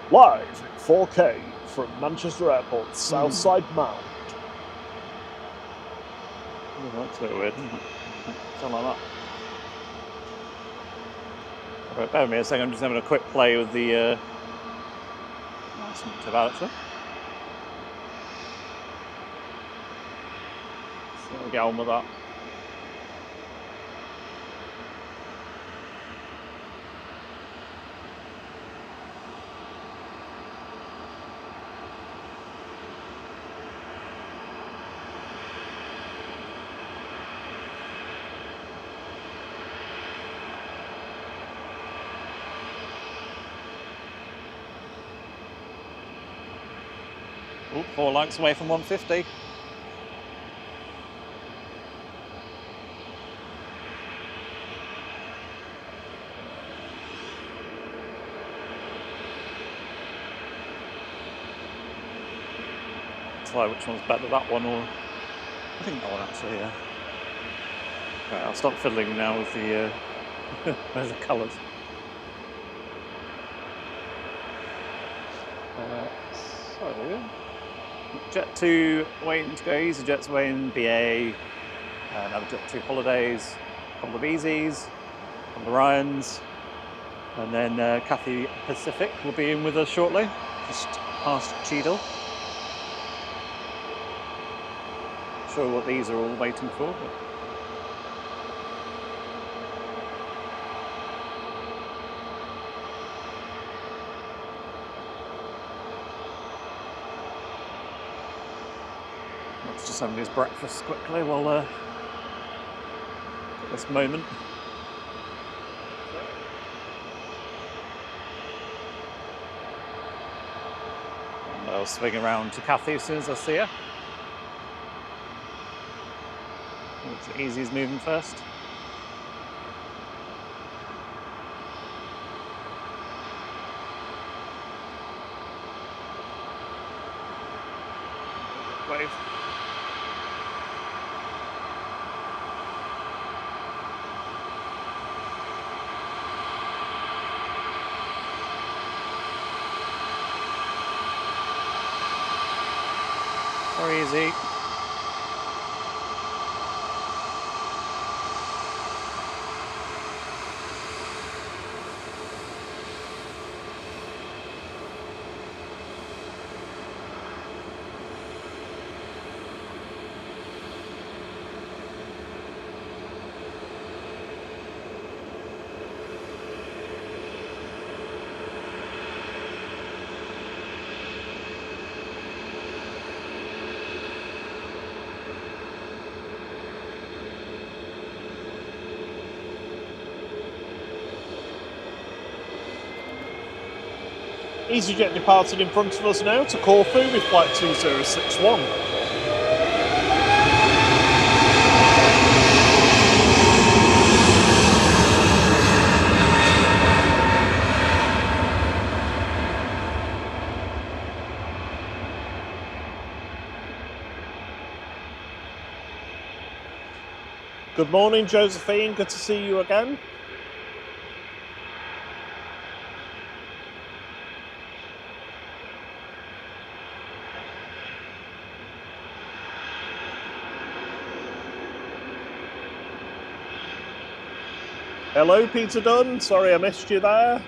Live in 4K from Manchester Airport, Southside Mount. Oh, that's a bit weird, isn't it? Something like that. Right, bear with me a second, I'm just having a quick play with the... That's not too bad, actually. So we'll get on with that. Oh, 4 likes away from 150. Try which one's better, that one or... I think that one actually, yeah. Right, I'll stop fiddling now with the, with the colours. So... Jet 2 waiting to go, EasyJet's waiting, BA, another Jet 2 holidays, a couple of Easies, a couple of Ryans, and then Cathay Pacific will be in with us shortly, just past Cheadle. Not sure what these are all waiting for. But... just having his breakfast quickly while at this moment. And I'll swing around to Cathay as soon as I see her. Looks easy as moving first. Wave. Very easy. EasyJet departed in front of us now to Corfu with flight 2061. Good morning, Josephine. Good to see you again. Hello, Peter Dunn. Sorry I missed you there.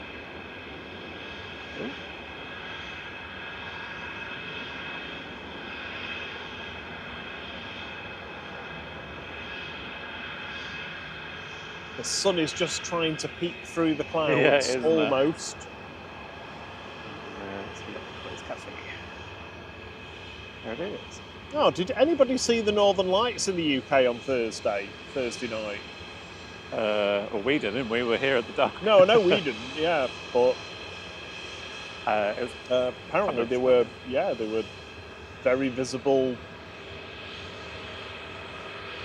The sun is just trying to peek through the clouds, almost. Where's Cafe? There it is. Oh, did anybody see the Northern Lights in the UK on Thursday night? Well, we didn't. We were here at the dock. No, we didn't. Yeah, but it was apparently they were very visible.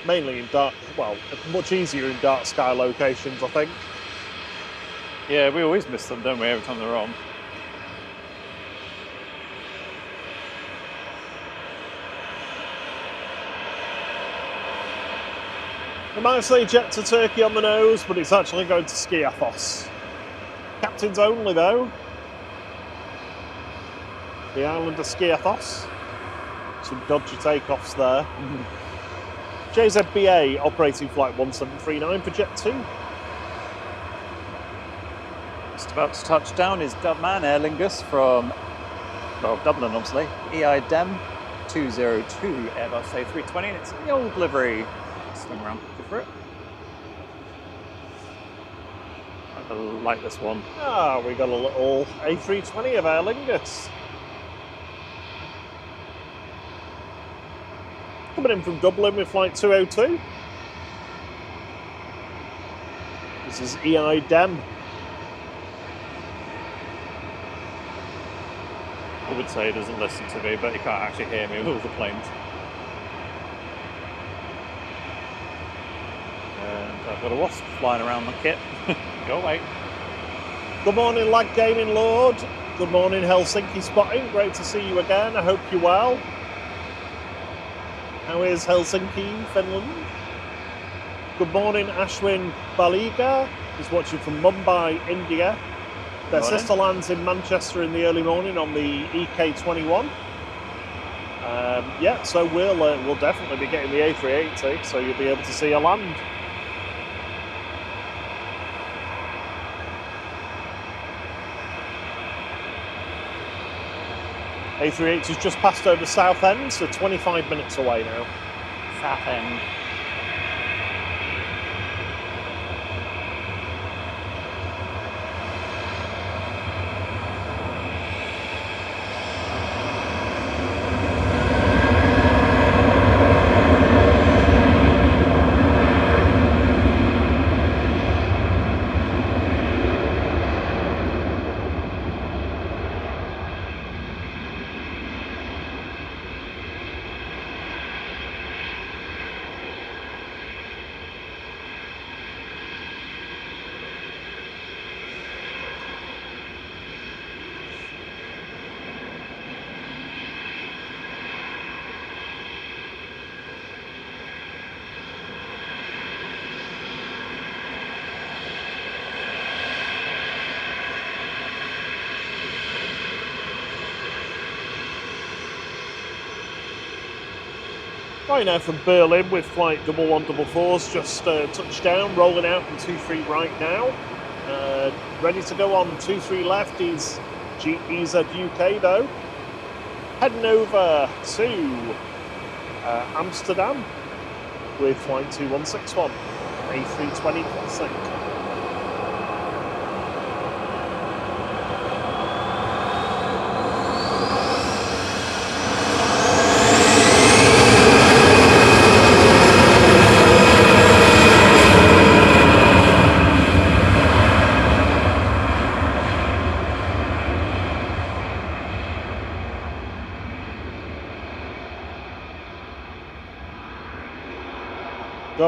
Mainly in dark, well, much easier in dark sky locations, I think. Yeah, we always miss them, don't we, every time they're on. They might say jet to Turkey on the nose, but it's actually going to Skiathos. Captains only, though. The island of Skiathos. Some dodgy takeoffs there. JZBA operating flight 1739 for Jet 2. Just about to touch down is Dubman Aer Lingus from, well, Dublin obviously. EIDEM 202 Airbus A380, and it's the old livery. Swing around, go for it. I like this one. Ah, we got a little A320 of Aer Lingus. Coming in from Dublin with flight 202. This is EIDEM. I would say he doesn't listen to me, but he can't actually hear me with all the planes. And I've got a wasp flying around the kit. Go away. Good morning, Lag Gaming Lord. Good morning, Helsinki Spotting. Great to see you again. I hope you're well. How is Helsinki, Finland? Good morning, Ashwin Baliga. He's watching from Mumbai, India. Their sister lands in Manchester in the early morning on the EK21. Yeah, so we'll definitely be getting the A380, so you'll be able to see a land. A380's just passed over Southend, so 25 minutes away now. Southend. Right now from Berlin with flight 1144's just touched down, rolling out from 23 right now. Ready to go on 23 left is EZ UK though. Heading over to Amsterdam with flight 2161, A320 Classic.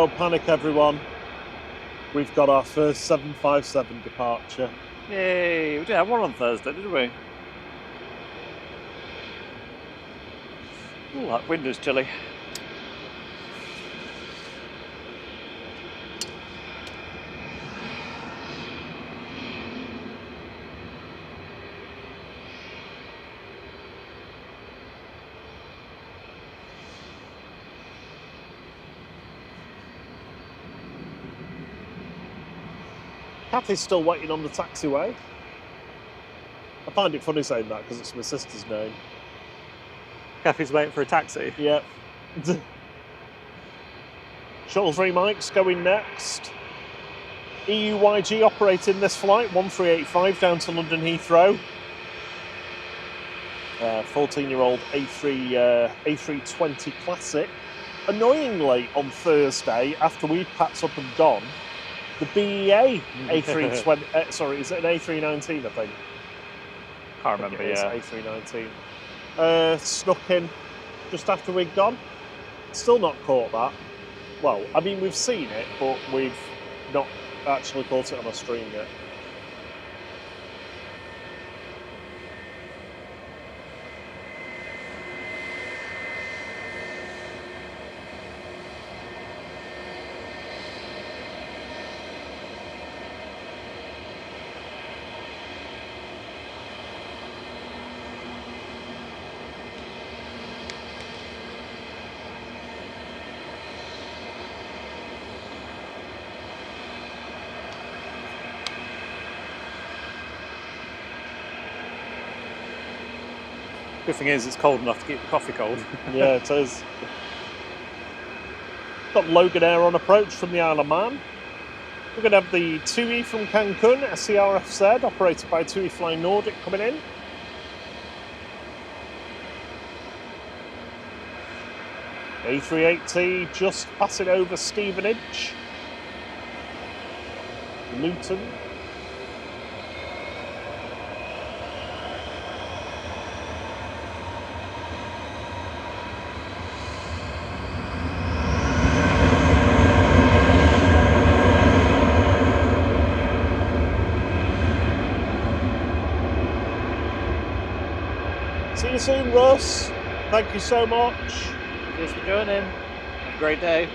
Don't panic, everyone. We've got our first 757 departure. Yay! We did have one on Thursday, didn't we? Ooh, that wind is chilly. Kathy's still waiting on the taxiway. I find it funny saying that because it's my sister's name. Kathy's waiting for a taxi. Yep. Shuttle 3 mics going next. EUYG operating this flight, 1385 down to London Heathrow. 14-year-old A320 Classic. Annoyingly, on Thursday, after we'd packed up and gone, the BEA A320, sorry, is it an A319, I think? Can't remember, yeah. A319. Snuck in just after we'd gone. Still not caught that. Well, I mean, we've seen it, but we've not actually caught it on a stream yet. Good thing is it's cold enough to keep the coffee cold. Yeah, it is. Got Logan Air on approach from the Isle of Man. We're going to have the TUI from Cancun, SCRFZ, operated by TUI Fly Nordic, coming in. A380 just passing over Stevenage. Luton. See you soon, Russ. Thank you so much. Cheers for joining. Have a great day.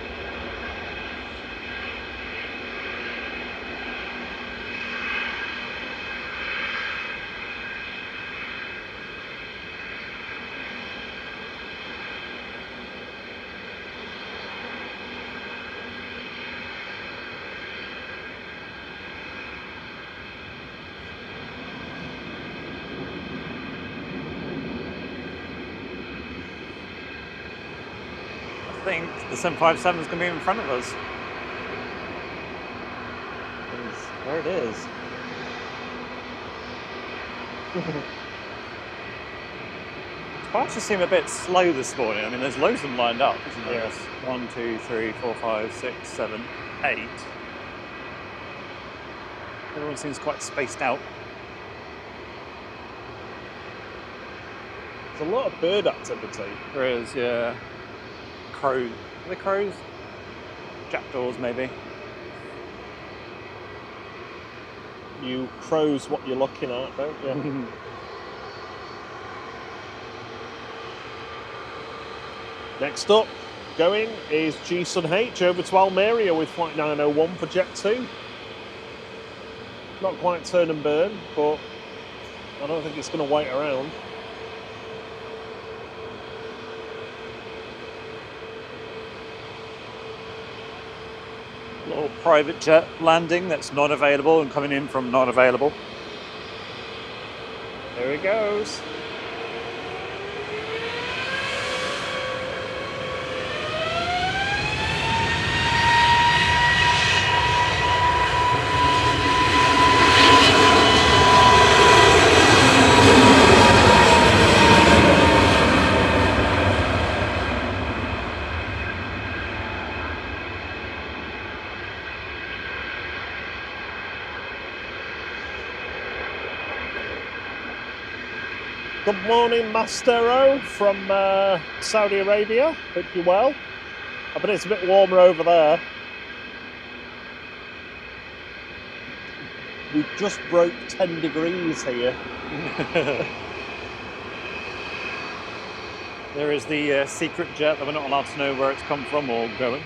I think the 757 is going to be in front of us. There it is. Departures seem a bit slow this morning. I mean, there's loads of them lined up, isn't there? Yes. 1, 2, 3, 4, 5, 6, 7, 8. Everyone seems quite spaced out. There's a lot of bird activity. There is, yeah. Crows. Are they crows? Jackdaws, maybe. You crows what you're looking at, don't you? Next up, going is G-Sun H over to Almeria with flight 901 for Jet 2. Not quite turn and burn, but I don't think it's going to wait around. Little private jet landing that's not available and coming in from not available. There he goes. Good morning, Mastero from Saudi Arabia. Hope you're well. I bet it's a bit warmer over there. We just broke 10 degrees here. There is the secret jet that we're not allowed to know where it's come from or going.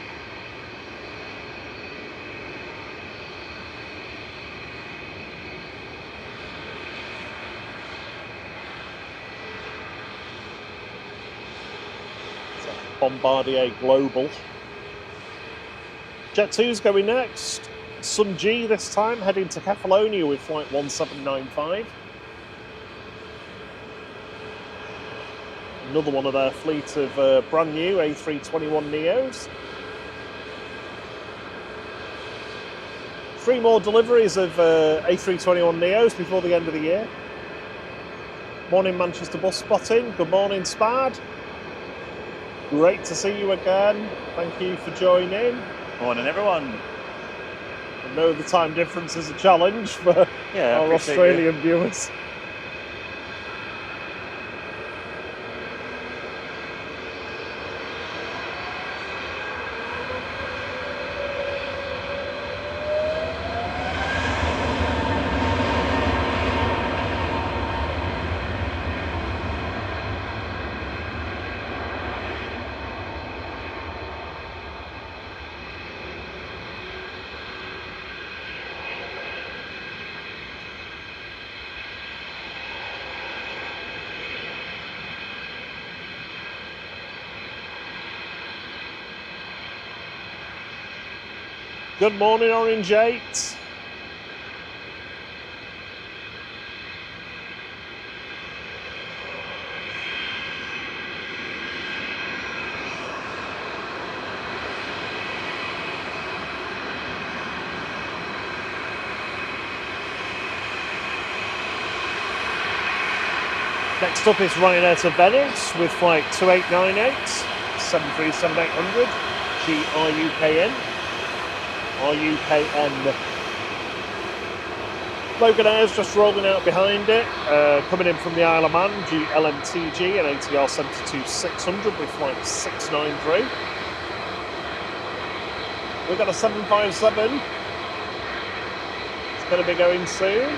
Bombardier Global. Jet 2's going next. Sun G this time, heading to Kefalonia with flight 1795. Another one of their fleet of brand new A321neos. 3 more deliveries of A321neos before the end of the year. Morning Manchester bus spotting. Good morning Spad. Great to see you again. Thank you for joining. Morning everyone. I know the time difference is a challenge for our Australian viewers. Good morning, Orange 8. Next up is Ryanair to Venice with flight 2898, 737-800, GRUKN. RUKN. Logan Air's just rolling out behind it, coming in from the Isle of Man, GLMTG and ATR 72-600 with flight 693. We've got a 757. It's going to be going soon.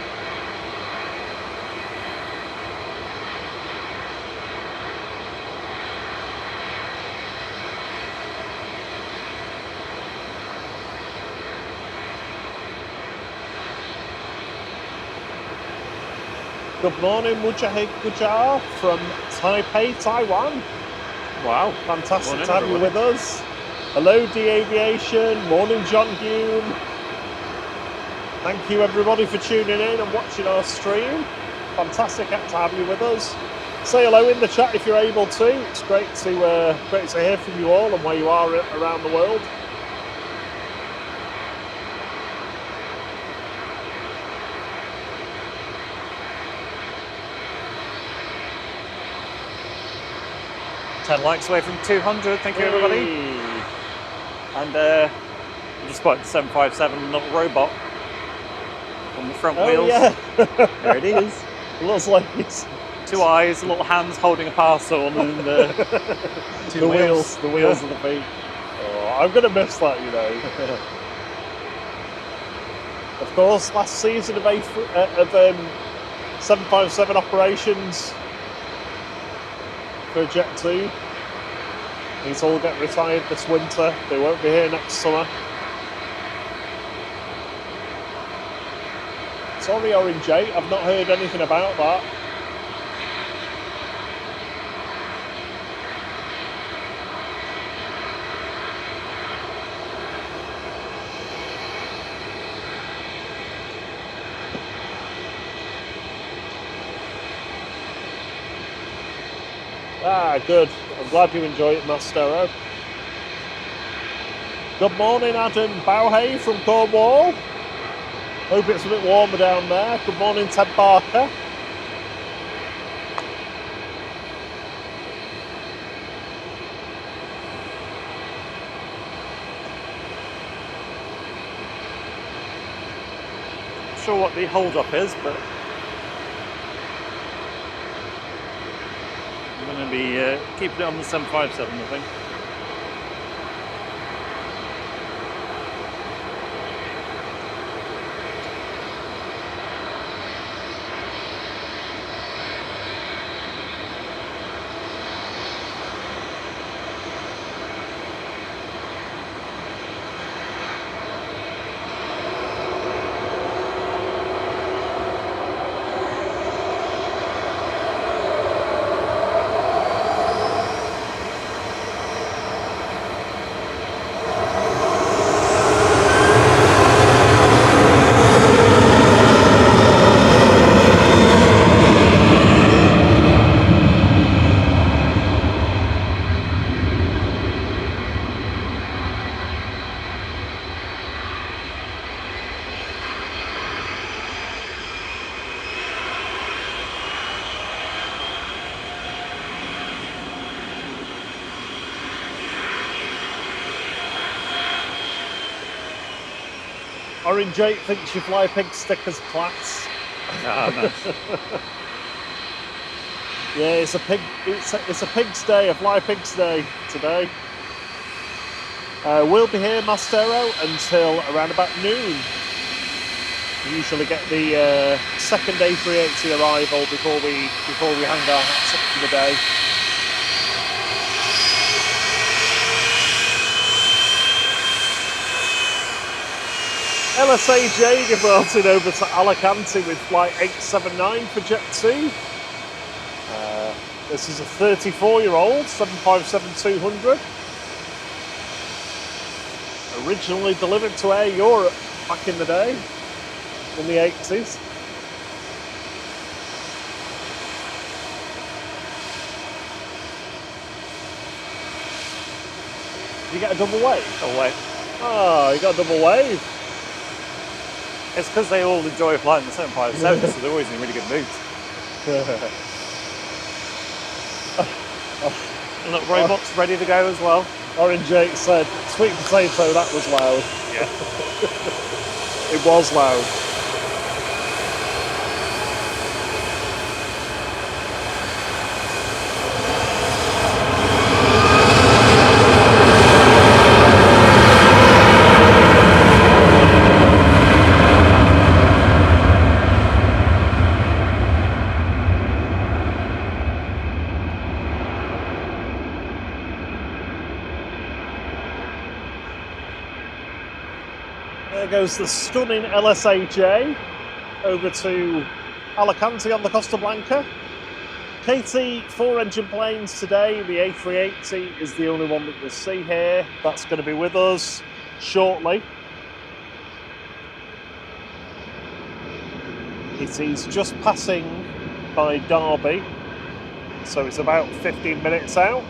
Good morning, Mujahid Gujar from Taipei, Taiwan. Wow, fantastic to have you with us. Hello, D Aviation. Morning, John Hume. Thank you, everybody, for tuning in and watching our stream. Fantastic to have you with us. Say hello in the chat if you're able to. It's great to hear from you all and where you are around the world. Ten likes away from 200. Thank you, everybody. And I just spotted the 757 little robot on the front wheels. Yeah. There it is. It looks like it's 2 eyes, little hands holding a parcel, and the wheels of the feet. Oh, I'm gonna miss that, you know. Of course, last season of 757 operations for Jet 2. These all get retired this winter. They won't be here next summer. Sorry, Orange 8, I've not heard anything about that. Ah, good. I'm glad you enjoy it, Mastero. Good morning, Adam Bauhay from Cornwall. Hope it's a bit warmer down there. Good morning, Ted Barker. Not sure what the hold-up is, but I'm going to be keeping it on the 757, I think. Orange 8 thinks you fly pig stickers class. Oh, no. Yeah, it's a pig's day, a fly pig's day today. We'll be here, Mastero, until around about noon. We usually get the second A380 arrival before we hang our hats up for the day. LSAJ departing over to Alicante with flight 879 for Jet 2. This is a 34-year-old 757-200. Originally delivered to Air Europe back in the day, in the 80s. Did you get a double wave? Double wave. Oh, you got a double wave. It's because they all enjoy flying the 757, so they're always in really good moods. And look, robots ready to go as well. Orange 8 said, sweet potato, that was loud. Yeah. It was loud. There goes the stunning LSAJ over to Alicante on the Costa Blanca. KT 4-engine planes today. The A380 is the only one that you'll see here. That's going to be with us shortly. It is just passing by Derby, so it's about 15 minutes out.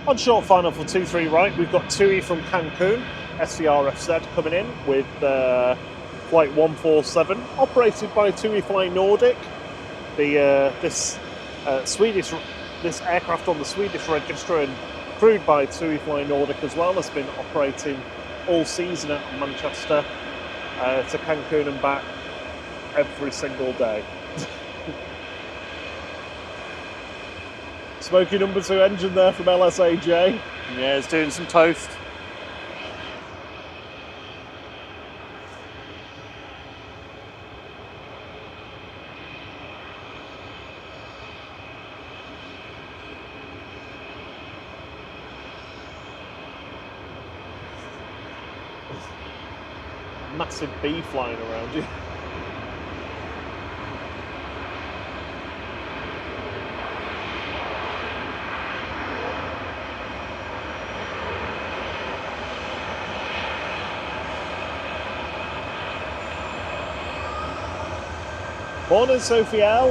On short final for 2-3 right, we've got TUI from Cancun, SCRFZ coming in with flight 147, operated by TUI Fly Nordic. This aircraft on the Swedish register and crewed by TUI Fly Nordic as well, has been operating all season out of Manchester to Cancun and back every single day. Smoky number 2 engine there from LSAJ. Yeah, it's doing some toast. Massive bee flying around you. Morning, Sophie L.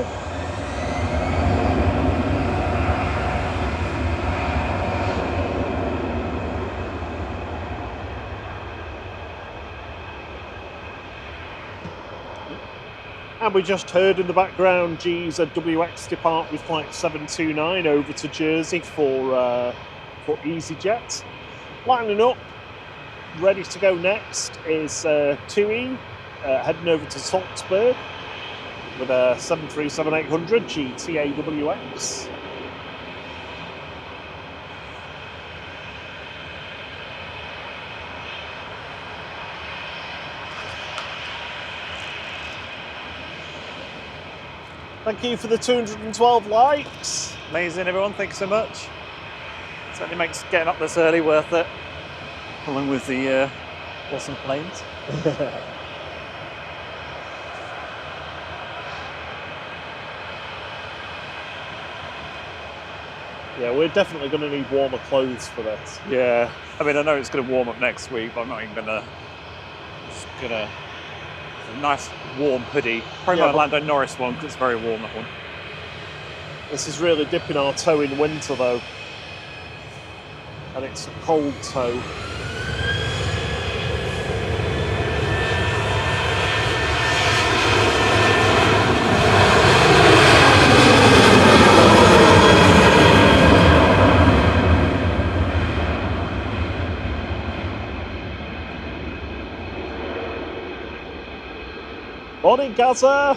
And we just heard in the background G's WX depart with flight 729 over to Jersey for EasyJet. Lining up, ready to go next is TUI heading over to Salzburg with a 737-800 GTAWX. Thank you for the 212 likes. Amazing, everyone. Thanks so much. Certainly makes getting up this early worth it, along with the awesome planes. Yeah, we're definitely going to need warmer clothes for this. Yeah, I mean, I know it's going to warm up next week, but I'm not even going to. Just gonna a nice warm hoodie. Probably my Lando Norris one because it's very warm, that one. This is really dipping our toe in winter though, and it's a cold toe. Morning, Gaza.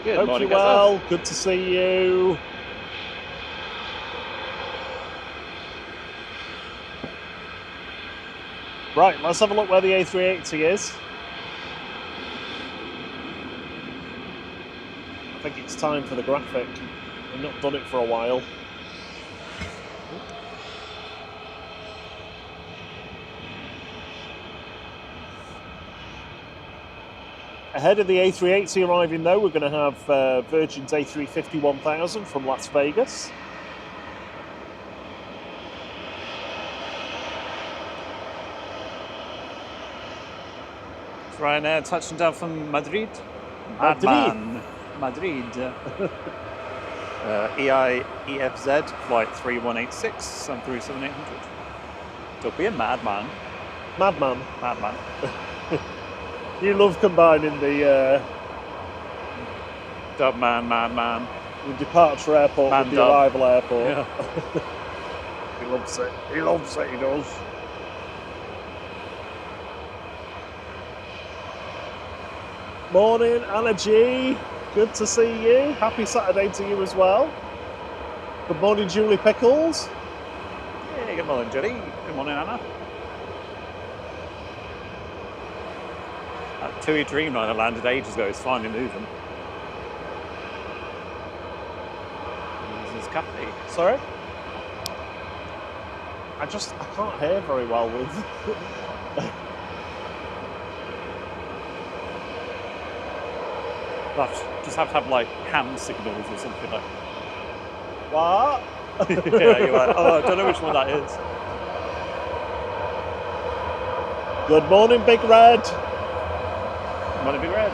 Good Hope morning, you're Gaza. well. Good to see you. Right, let's have a look where the A380 is. I think it's time for the graphic. We've not done it for a while. Ahead of the A380 arriving though, we're going to have Virgin's A350 1000 from Las Vegas. It's Ryanair touching down from Madrid. Madrid. EFZ, flight 3186, some 37800. Don't be a madman. Madman. Madman. You love combining the Dub man, madman. the departure airport Man with the dub. arrival airport. Yeah. He loves it. He loves it, he does. Morning, Anna G. Good to see you. Happy Saturday to you as well. Good morning, Julie Pickles. Hey, good morning, Judy. Good morning, Anna. That TUI Dreamliner landed ages ago. It's finally moving. This is Cafe. Sorry? I can't hear very well with... Just have to have like hand signals or something like. What? Yeah, you're like, oh, I don't know which one that is. Good morning, Big Red. Might be red.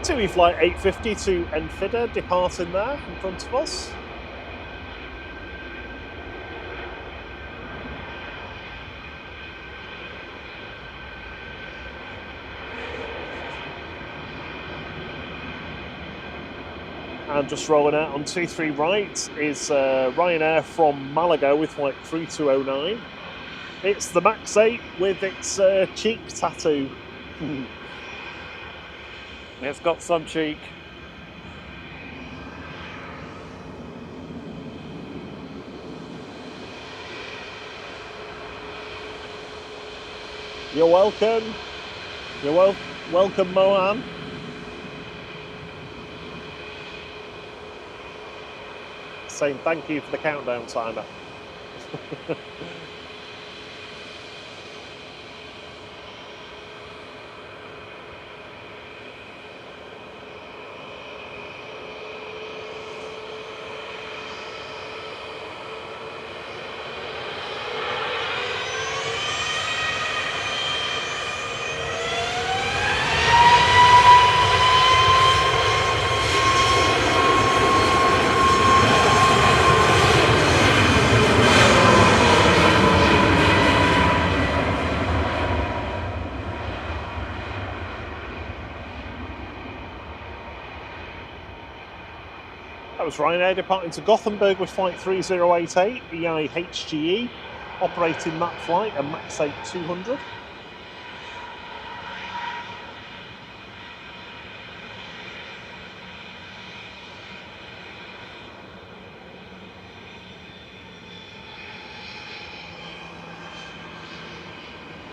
TUI Flight 850 to Enfida departing there in front of us. And just rolling out on 23 right is Ryanair from Malaga with flight 3209. It's the MAX 8 with its cheek tattoo. It's got some cheek. You're welcome. You're welcome, Mohan. Saying thank you for the countdown timer. That was Ryanair departing to Gothenburg with flight 3088, EIHGE, operating that flight, a MAX 8 200.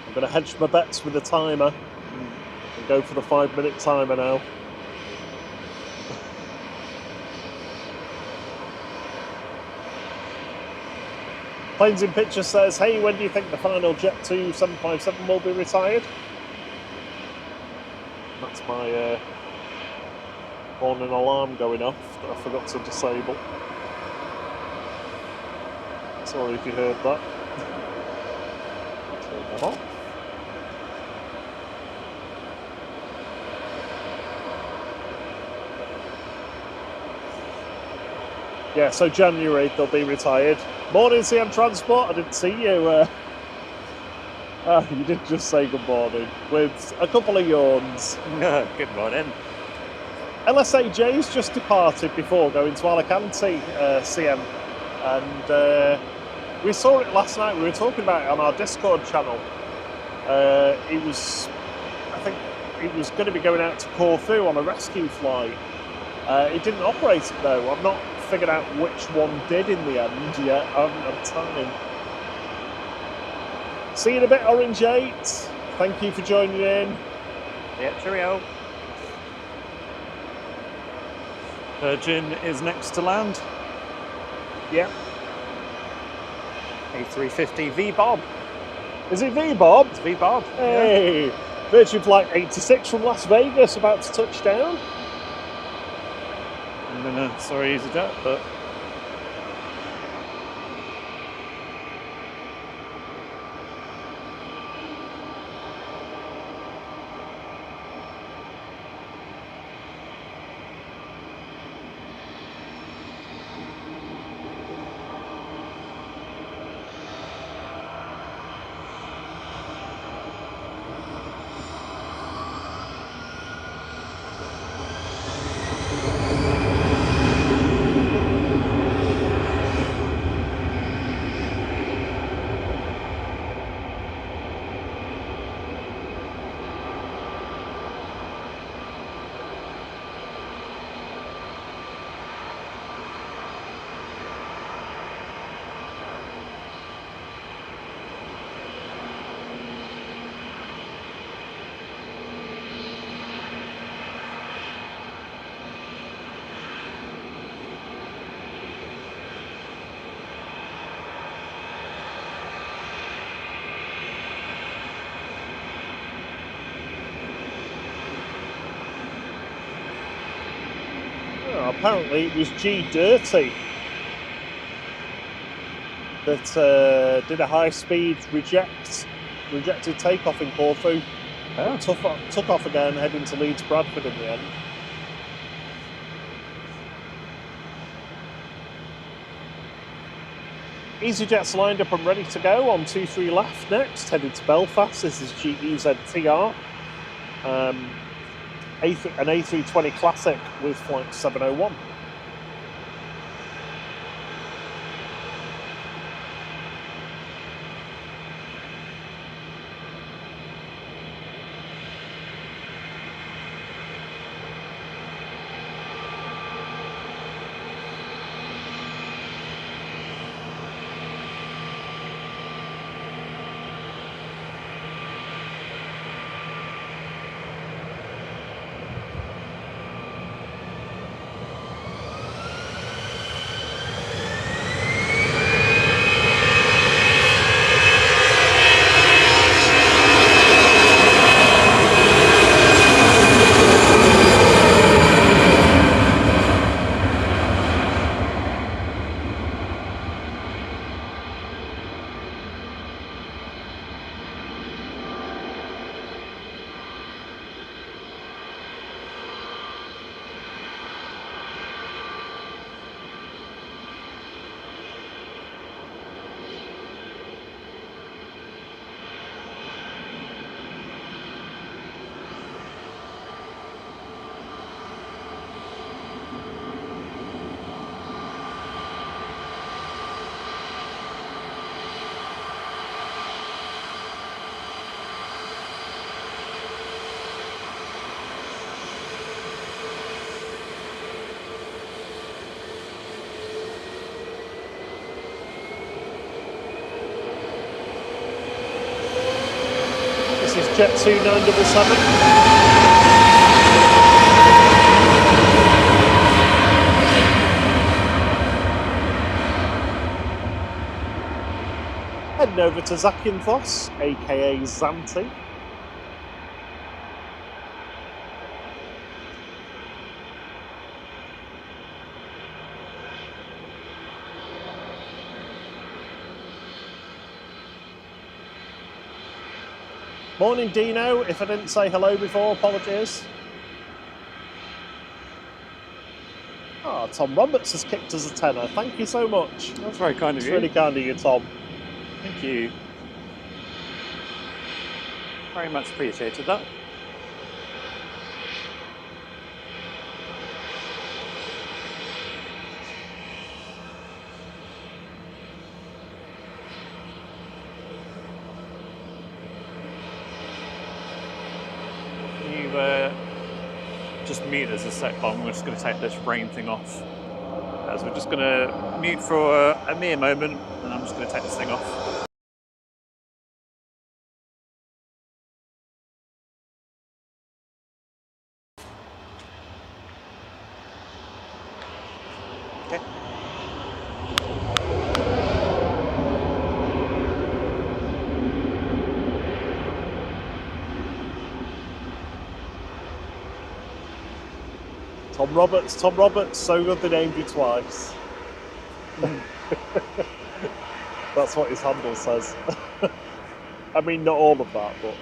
I'm going to hedge my bets with the timer and go for the 5-minute timer now. Planes in Picture says, hey, when do you think the final Jet 2 757 will be retired? That's my warning alarm going off that I forgot to disable. Sorry if you heard that. Turn that off. Yeah, so January they'll be retired. Morning, CM Transport. I didn't see you. You did just say good morning with a couple of yawns. Good morning. LSAJ's just departed before going to Alicante, CM, and we saw it last night. We were talking about it on our Discord channel. I think it was going to be going out to Corfu on a rescue flight. It didn't operate it though. I've not figured out which one did in the end yet. I haven't had time. See you in a bit, Orange 8. Thank you for joining in. Yeah, cheerio. Virgin is next to land. Yeah. A350 V-Bob. Is it V-Bob? It's V-Bob. Hey, yeah. Virgin Flight 86 from Las Vegas about to touch down. I'm gonna, sorry, use that, but Apparently it was G Dirty that did a high-speed rejected takeoff in Corfu. oh. Took off again, heading to Leeds Bradford in the end. EasyJet's lined up and ready to go on 23 left next, headed to Belfast. This is GEZTR. An A320 Classic with flight 701. This is Jet 2977. Heading over to Zakynthos, aka Zanti. Morning, Dino. If I didn't say hello before, apologies. Oh, Tom Roberts has kicked us a tenner. Thank you so much. That's very kind of you. It's really kind of you, Tom. Thank you. Very much appreciated that. Just mute us a sec long. We're just going to take this rain thing off. As we're just going to mute for a mere moment, and I'm just going to take this thing off. Okay. Tom Roberts, so good they named you twice. That's what his handle says. I mean, not all of that, but...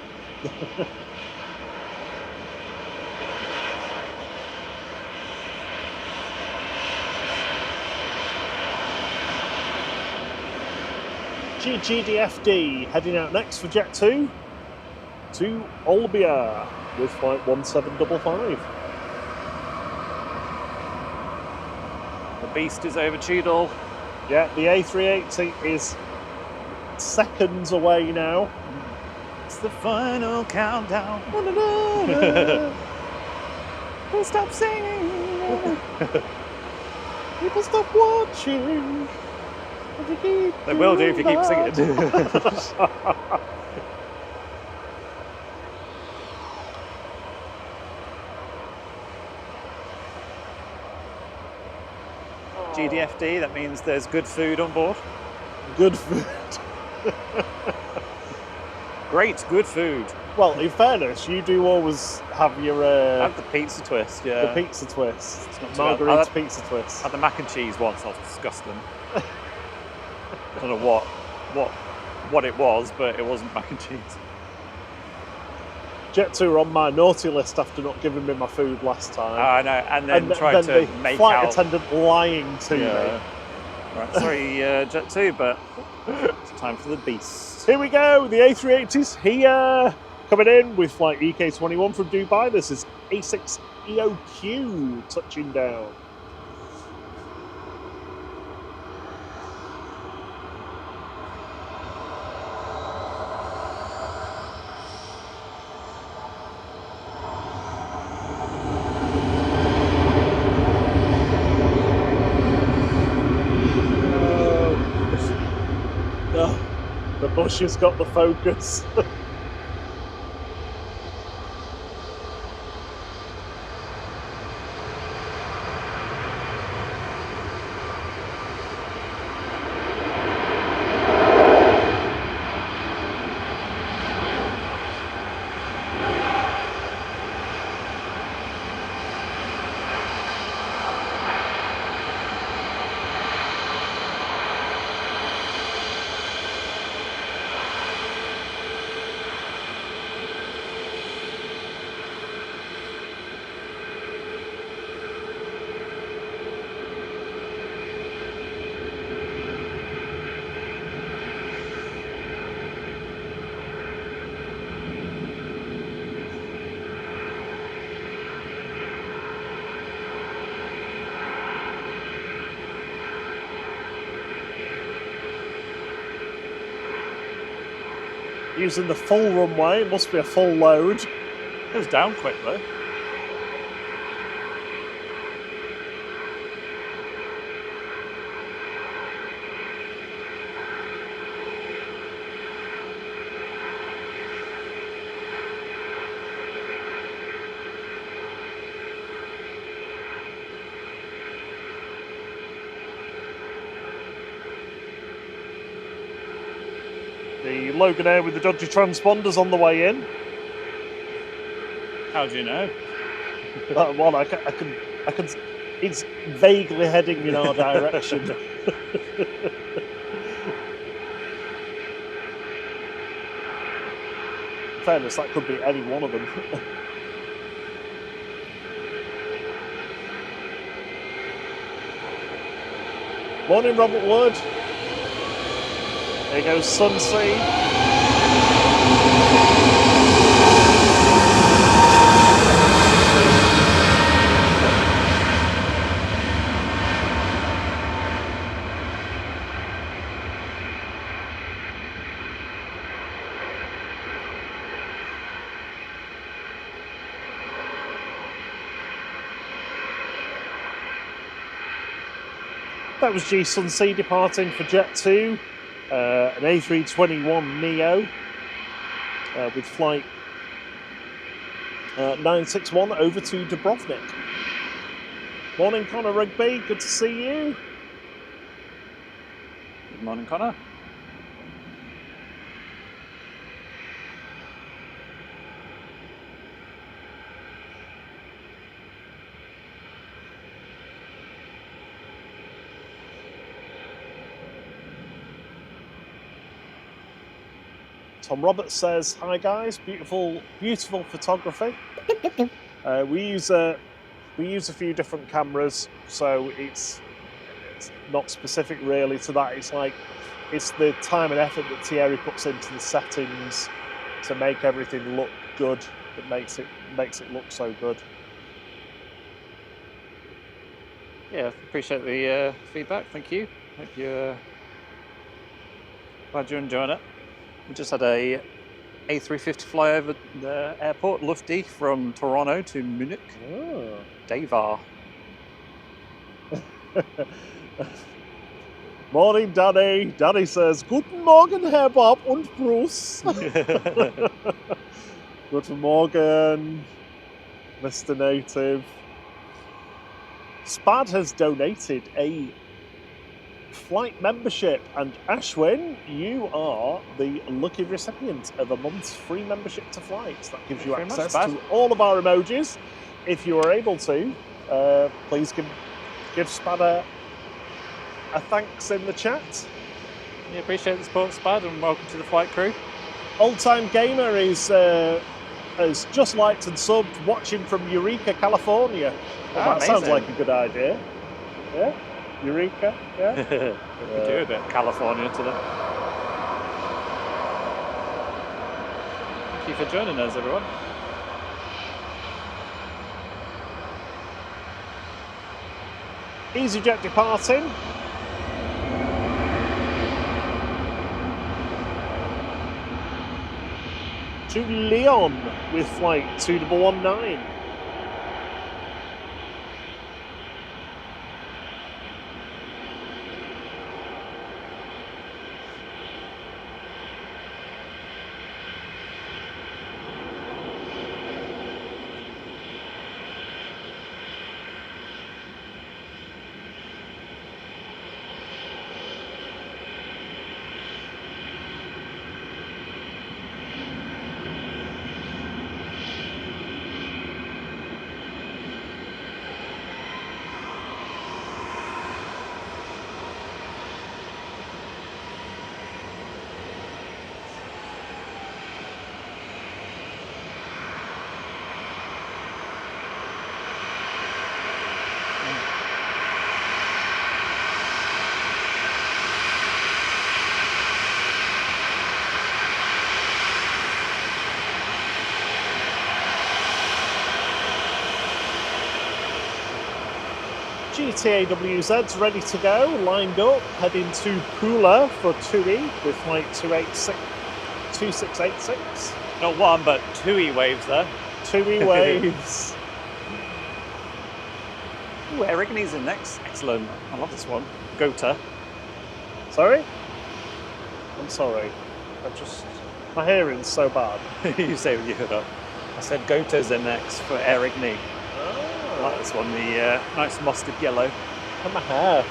GDFD heading out next for Jet 2 to Olbia with flight 1755. The beast is over Cheadle. Yeah, the A380 is seconds away now. It's the final countdown. We'll stop singing. People stop watching. They will do if you keep singing. GDFD, that means there's good food on board. Good food. Great, good food. Well, in fairness, you do always have your... I have the pizza twist, yeah. The pizza twist. It's not Margarita pizza twist. I had the mac and cheese once, that was disgusting. I don't know what it was, but it wasn't mac and cheese. Jet 2 are on my naughty list after not giving me my food last time. I know, and then tried to make flight out... attendant lying to me. Right, sorry, Jet 2, but it's time for the beast. Here we go, the A380's here. Coming in with flight EK21 from Dubai. This is A6EOQ touching down. The bush has got the focus. Using the full runway, it must be a full load. It was down quick though. The Logan Air with the dodgy transponders on the way in. How do you know? That one, I can. It's vaguely heading in our direction. In fairness, that could be any one of them. Morning, Robert Wood. There goes Sunsea. That was G Sun C departing for Jet 2, an A321 Neo with flight 961 over to Dubrovnik. Morning, Connor Rigby. Good to see you. Good morning, Connor. Tom Roberts says, "Hi guys, beautiful, beautiful photography." We use a few different cameras, so it's not specific really to that. It's the time and effort that Thierry puts into the settings to make everything look good that makes it look so good. Yeah, appreciate the feedback. Thank you. Hope you're glad you're enjoying it. We just had a A350 fly over the airport, Lufty, from Toronto to Munich. Oh. Davar. Morning, Danny. Danny says, "Guten Morgen, Herr Bob und Bruce." Guten Morgen, Mr. Native. Spad has donated a flight membership, and Ashwin, you are the lucky recipient of a month's free membership to flights. That gives you access to all of our emojis. If you are able to, please give Spad a thanks in the chat. Yeah, appreciate the support, Spad, and welcome to the flight crew. Old Time Gamer has just liked and subbed, watching from Eureka, California. Well, that sounds like a good idea. Yeah, Eureka. Yeah, we do a bit of California to them. Thank you for joining us, everyone. EasyJet departing. To Lyon with flight 2119. GTAWZ's ready to go, lined up, heading to Pula for TUI with flight 2686. Not one, but TUI waves there. TUI waves. Ooh, Erigny's in next. Excellent. I love this one. Gota. Sorry? I'm sorry. My hearing's so bad. You say with your hood up. I said Gota's in next for Erigny. I like this one, the nice mustard yellow. And my hair.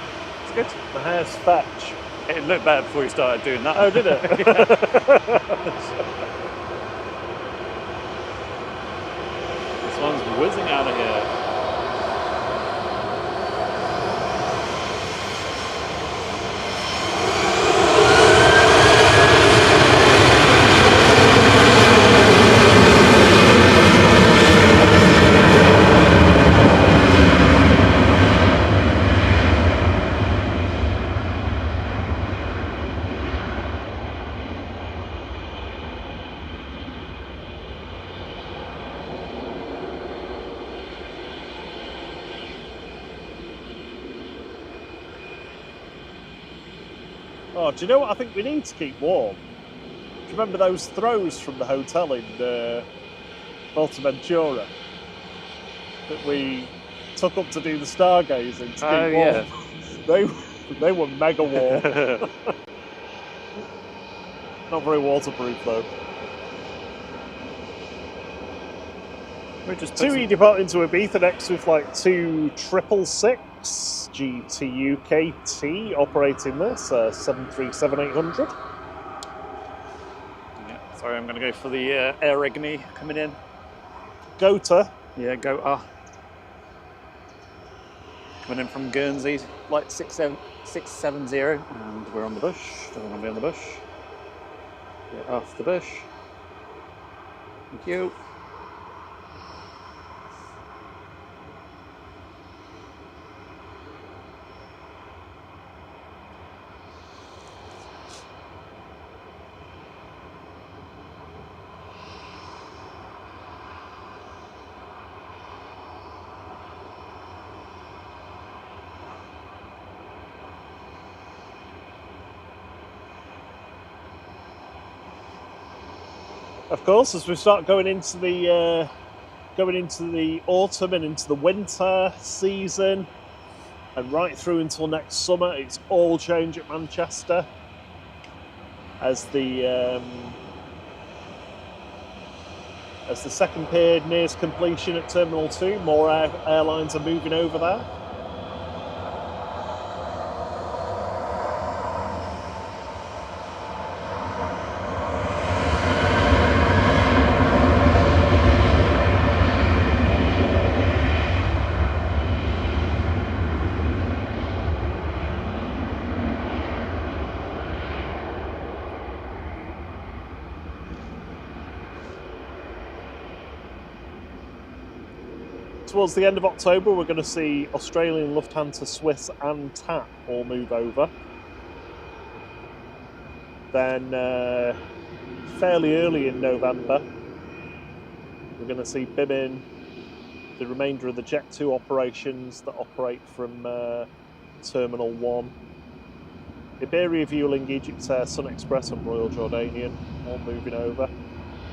It's good. My hair's fetch. It looked better before you started doing that. Oh, did it? This one's whizzing out of here. Oh, do you know what I think we need to keep warm? Do you remember those throws from the hotel in Fuerteventura that we took up to do the stargazing to keep warm? Yeah. They were mega warm. Not very waterproof though. We just 2E departing to Ibiza next with flight 2666 GTUKT operating this 737-800. Yeah, sorry, I'm going to go for the air igni coming in. Gota. Yeah, Gota. Coming in from Guernsey, flight 670, and we're on the bush. Don't want to be on the bush. Get off the bush. Thank you. Of course, as we start going into the autumn and into the winter season, and right through until next summer, it's all change at Manchester. As the second period nears completion at Terminal 2, more airlines are moving over there. Towards the end of October, we're going to see Australian, Lufthansa, Swiss and TAP all move over. Then fairly early in November, we're going to see BIMIN, the remainder of the Jet2 operations that operate from Terminal 1. Iberia, Vueling, EGCC, Sun Express and Royal Jordanian all moving over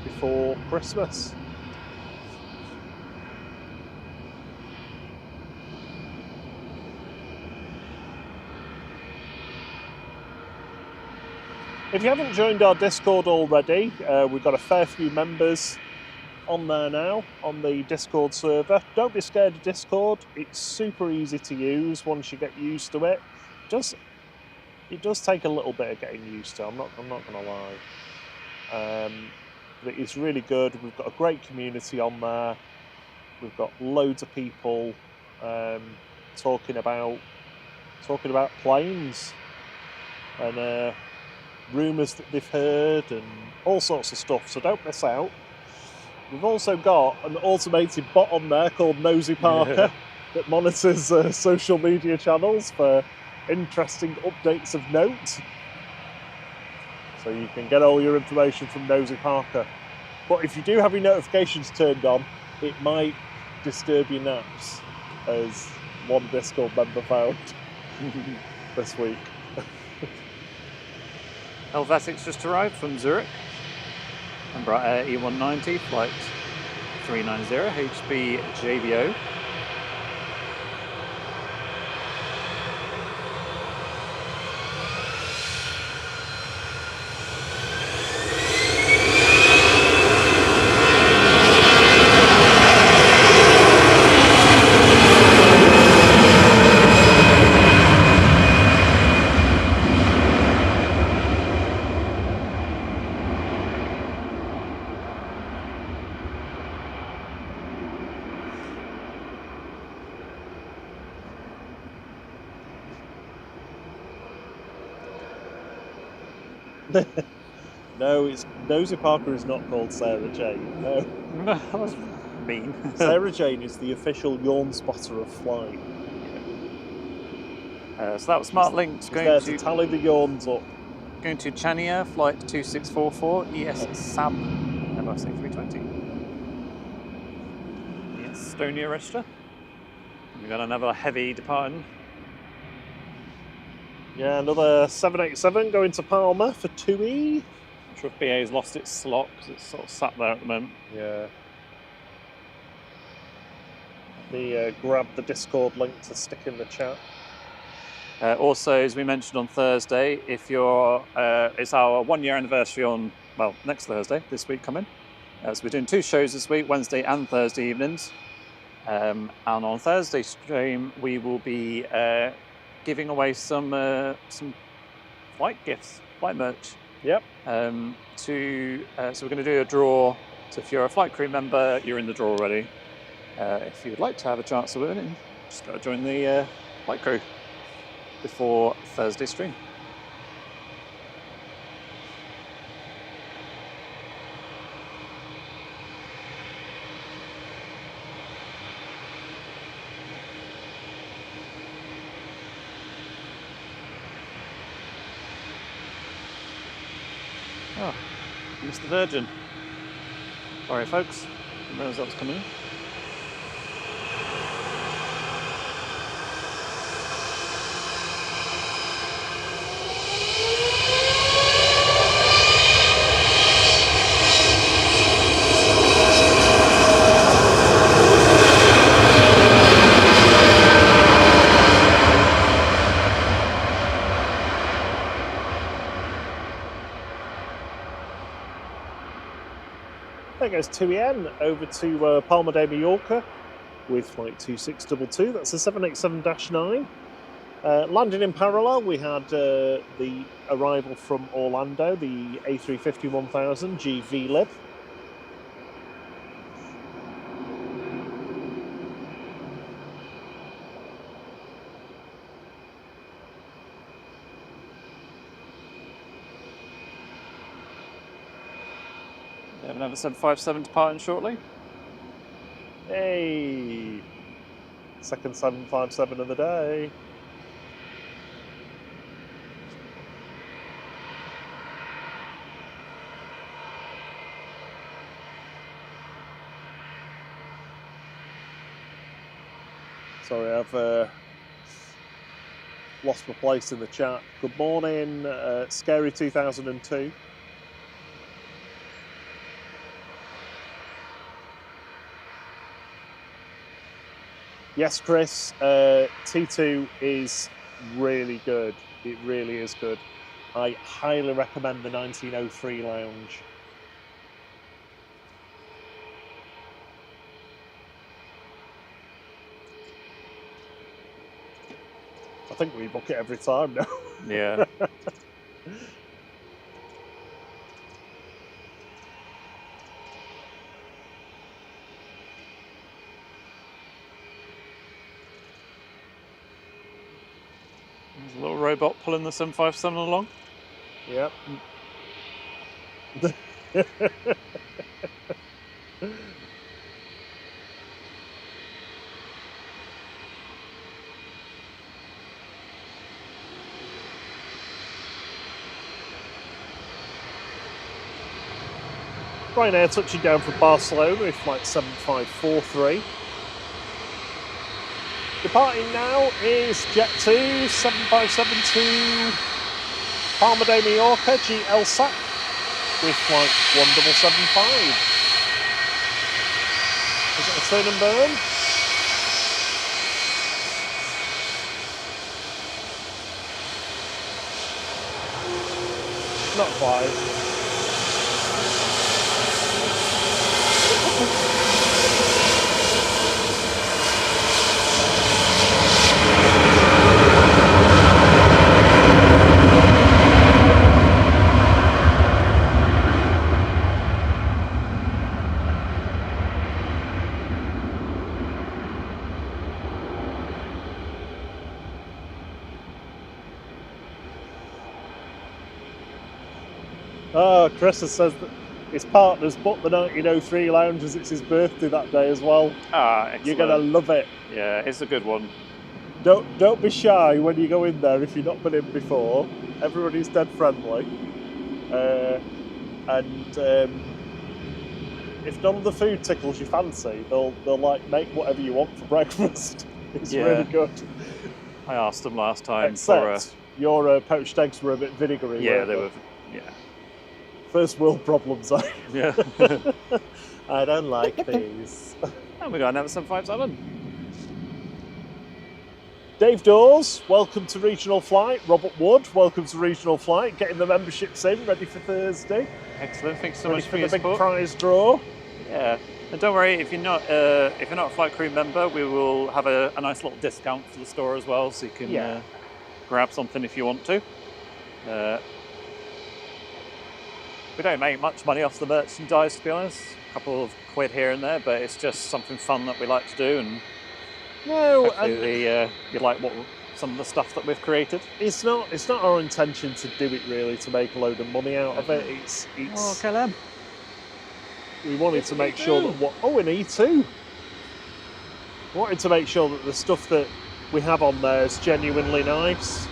before Christmas. If you haven't joined our Discord already, we've got a fair few members on there now, on the Discord server. Don't be scared of Discord. It's super easy to use once you get used to it. It does take a little bit of getting used to, I'm not going to lie. But it's really good. We've got a great community on there. We've got loads of people talking about planes and rumours that they've heard and all sorts of stuff, so don't miss out. We've also got an automated bot on there called Nosy Parker that monitors social media channels for interesting updates of note. So you can get all your information from Nosy Parker. But if you do have your notifications turned on, it might disturb your naps, as one Discord member found this week. Helvetic's just arrived from Zurich. Embraer Air E190, flight 390, HB JVO. No, Nosy Parker is not called Sarah Jane. No. That was mean. Sarah Jane is the official yawn spotter of flight. So that was Smart Links going to tally the yawns up. Going to Chania, flight 2644, ES SAB, Emirates A380. The Estonia register. We've got another heavy departing. Yeah, another 787 going to Palma for 2E. I'm sure if BA's lost its slot because it's sort of sat there at the moment. Yeah. Let me grab the Discord link to stick in the chat. Also, as we mentioned on Thursday, if you're, it's our 1 year anniversary on, well, next Thursday, this week coming. So we're doing 2 shows this week, Wednesday and Thursday evenings. And on Thursday stream, we will be giving away some flight gifts, flight merch. Yep. So we're going to do a draw. So if you're a flight crew member, you're in the draw already. If you would like to have a chance of winning, just got to join the flight crew before Thursday stream. Oh, missed the Virgin. Sorry, folks. Didn't realise that was coming in. There goes 2EN over to Palma de Mallorca with flight 2622. That's a 787-9. Landing in parallel, we had the arrival from Orlando, the A350-1000 GV Lib. Another 757 departing shortly. Hey! Second 757 of the day. Sorry, I've lost my place in the chat. Good morning, Scary 2002. Yes, Chris, T2 is really good. It really is good. I highly recommend the 1903 lounge. I think we book it every time now. Yeah. There's a little robot pulling the 757 along. Yep. Ryanair touching down from Barcelona with flight 7543. Departing now is Jet2 757 to Palma de Mallorca, GLSAT with flight 1775. Is it a turn and burn? Not quite. Oh, Chris says that his partner's booked the 1903 lounge as it's his birthday that day as well. Ah, excellent. You're going to love it. Yeah, it's a good one. Don't be shy when you go in there if you've not been in before. Everybody's dead friendly. If none of the food tickles your fancy, they'll like make whatever you want for breakfast. It's really good. I asked them last time. Except your poached eggs were a bit vinegary. Yeah, they were. Yeah. First world problems. Yeah. I don't like these. And we got another 757. Dave Dawes, welcome to Regional Flight. Robert Wood, welcome to Regional Flight. Getting the memberships in, ready for Thursday. Excellent. Thanks so ready much for your the big support. prize draw. Yeah, and don't worry if you're not a flight crew member, we will have a nice little discount for the store as well, so you can grab something if you want to. We don't make much money off the merchandise, to be honest. A couple of quid here and there, but it's just something fun that we like to do, and hopefully you like some of the stuff that we've created. It's not our intention to do it really to make a load of money out of it. It's okay then. We wanted to make sure that an E2. We wanted to make sure that the stuff that we have on there is genuinely nice.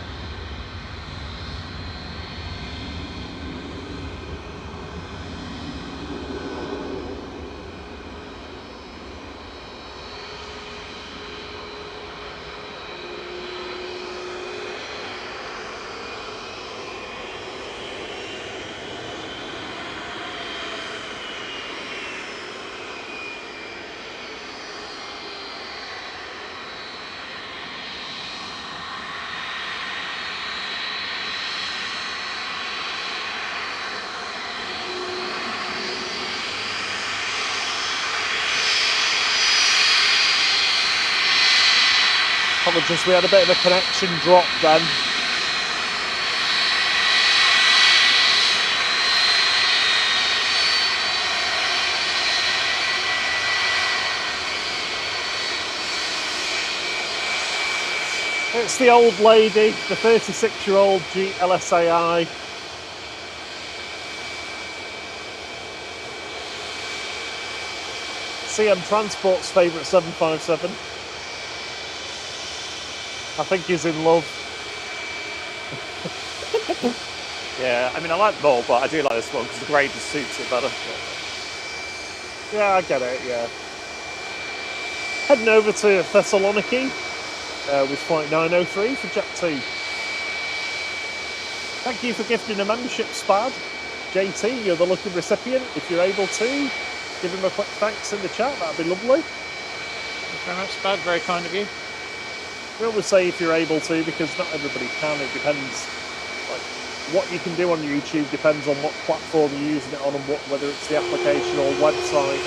Apologies, we had a bit of a connection drop then. It's the old lady, the 36-year-old GLSAI. CM Transport's favourite 757. I think he's in love. Yeah, I mean, I like them all, but I do like this one because the grey just suits it better. Yeah, I get it, yeah. Heading over to Thessaloniki with flight 903 for Jet 2. Thank you for gifting a membership, Spad. JT, you're the lucky recipient. If you're able to, give him a quick thanks in the chat, that'd be lovely. Thanks very much, Spad, very kind of you. We always say if you're able to, because not everybody can. It depends. Like, what you can do on YouTube depends on what platform you're using it on and whether it's the application or website.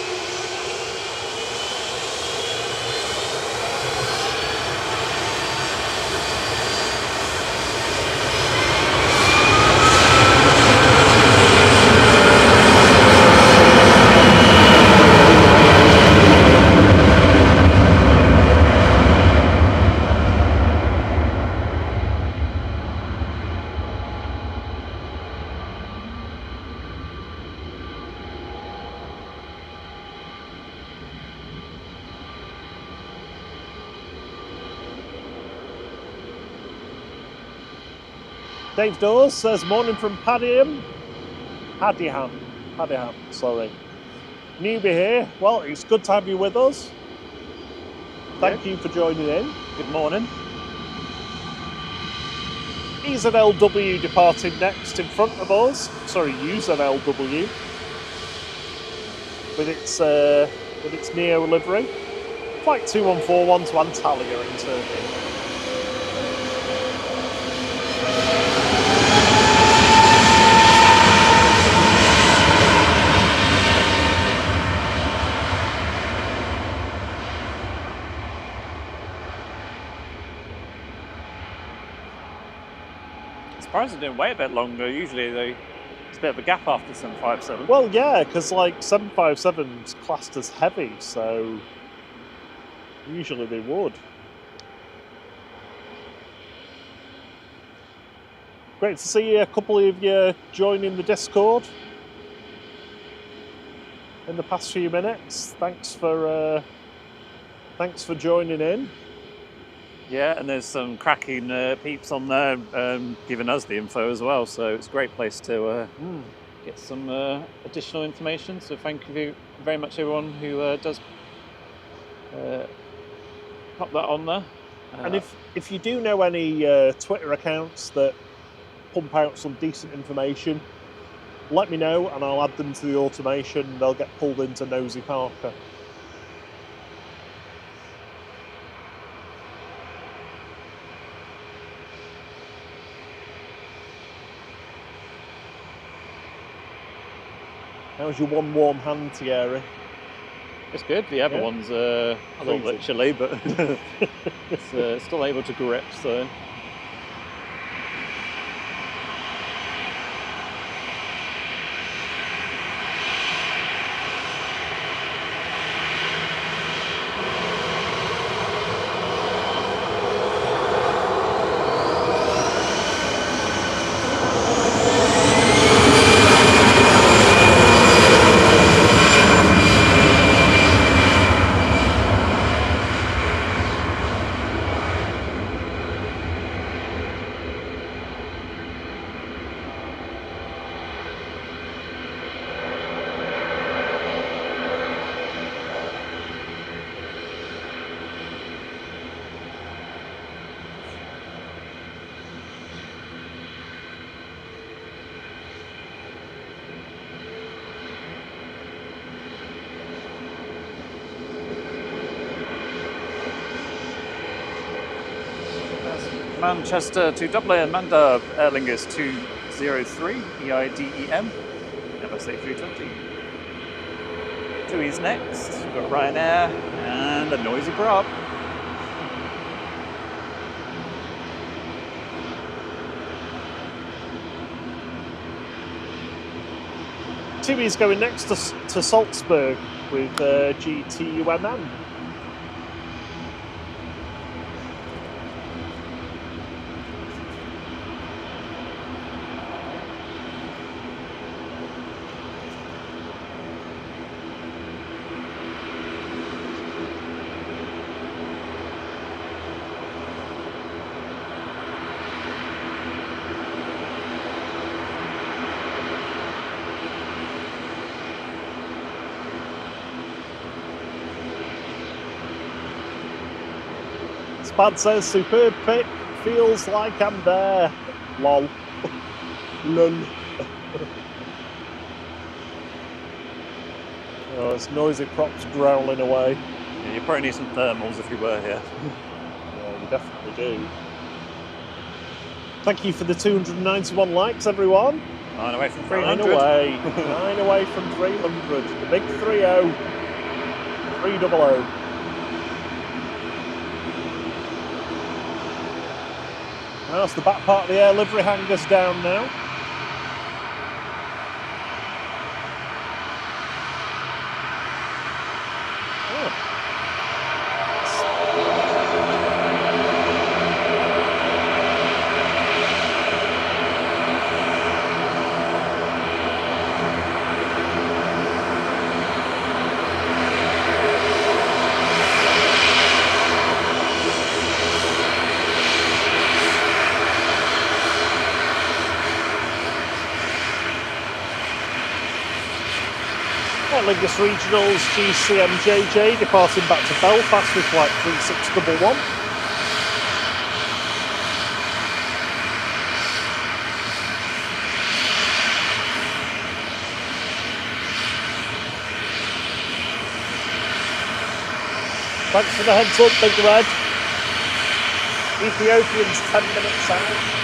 Dave Dawes says, morning from Paddingham, sorry. Newbie here. Well, it's good to have you with us. Thank you for joining in. Good morning. EZLW departing next in front of us. Sorry, UZLW. With its Neo livery. Flight 2141 to Antalya in Turkey. Surprised it didn't wait a bit longer. Usually there's a bit of a gap after 757. Well, yeah, because like 757's classed as heavy, so usually they would. Great to see a couple of you joining the Discord in the past few minutes. Thanks for joining in. Yeah, and there's some cracking peeps on there giving us the info as well, so it's a great place to get some additional information. So thank you very much everyone who does pop that on there. And if you do know any Twitter accounts that pump out some decent information, let me know and I'll add them to the automation. They'll get pulled into Nosy Parker. How's your one warm hand, Thierry? It's good. The other one's a little bit chilly, but it's still able to grip, so. Manchester to Dublin, Mandub, Aer Lingus 203, EIDEM, Emirates A380. TUI's next, we've got Ryanair and a noisy prop. TUI's going next to Salzburg with GTUMM. Spad says, superb pick, feels like I'm there. Lol. Lol. Oh, it's noisy props growling away. Yeah, you probably need some thermals if you were here. Yeah, you definitely do. Thank you for the 291 likes, everyone. 9 away from 300. 9 away. 9 away from 300. The big 3-0. 300. That's the back part of the air livery hangers down now. Aer Lingus Regionals GCMJJ departing back to Belfast with flight 3611. Thanks for the heads up, Big Red. Ethiopian's 10 minutes out.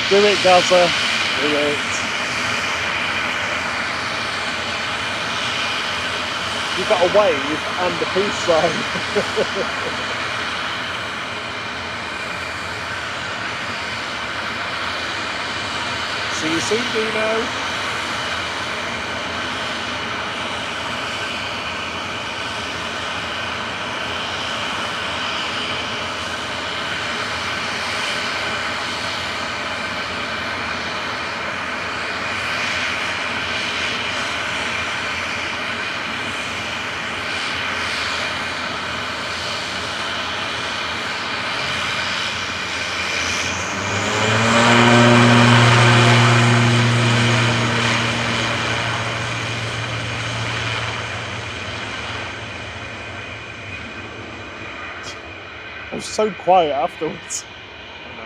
Do it, Gaza. Do it. You've got a wave and a peace sign. See you soon, Dino. so quiet afterwards. I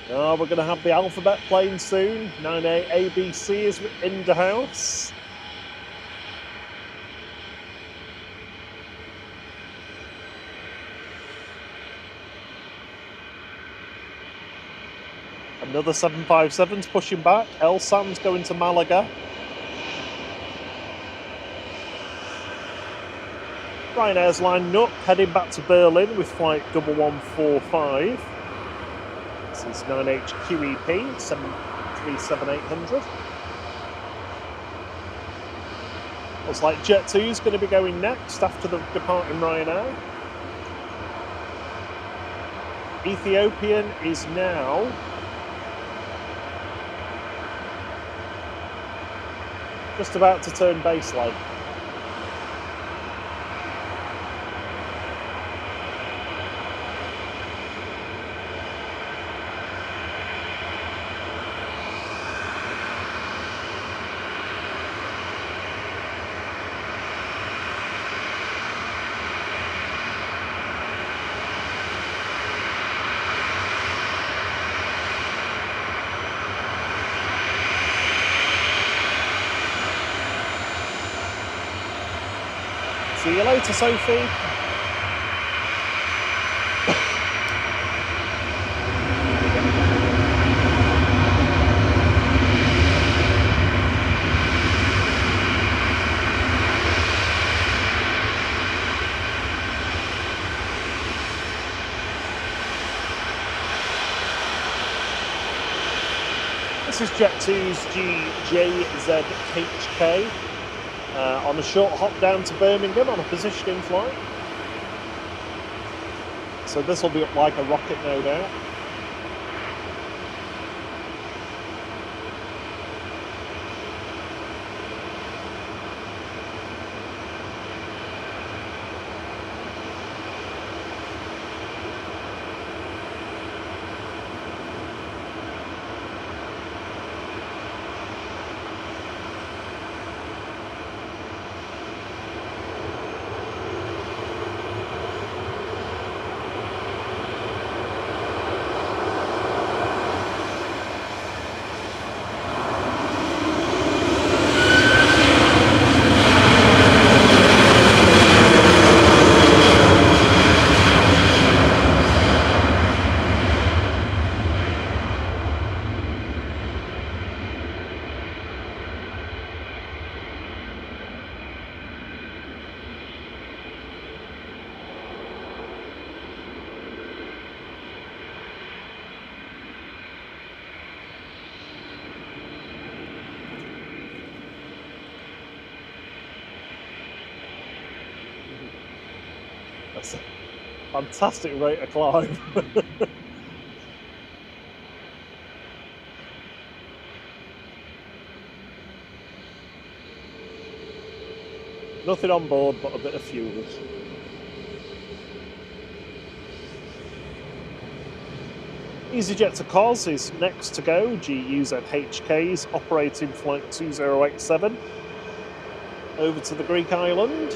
know. Oh, we're going to have the alphabet plane soon. 98 ABC is in the house. Another 757's pushing back. Elsam's going to Malaga. Ryanair's lining up, heading back to Berlin with flight 1145. This is 9HQEP, 737-800. Looks like Jet2 is going to be going next after the departing Ryanair. Ethiopian is now just about to turn baseline. See you later, Sophie. This is Jet2's GJZHK. On a short hop down to Birmingham on a positioning flight. So this will be up like a rocket, no doubt. That's a fantastic rate of climb. Nothing on board but a bit of fuel. EasyJet to Cos is next to go. GUZHK's operating flight 2087 over to the Greek island.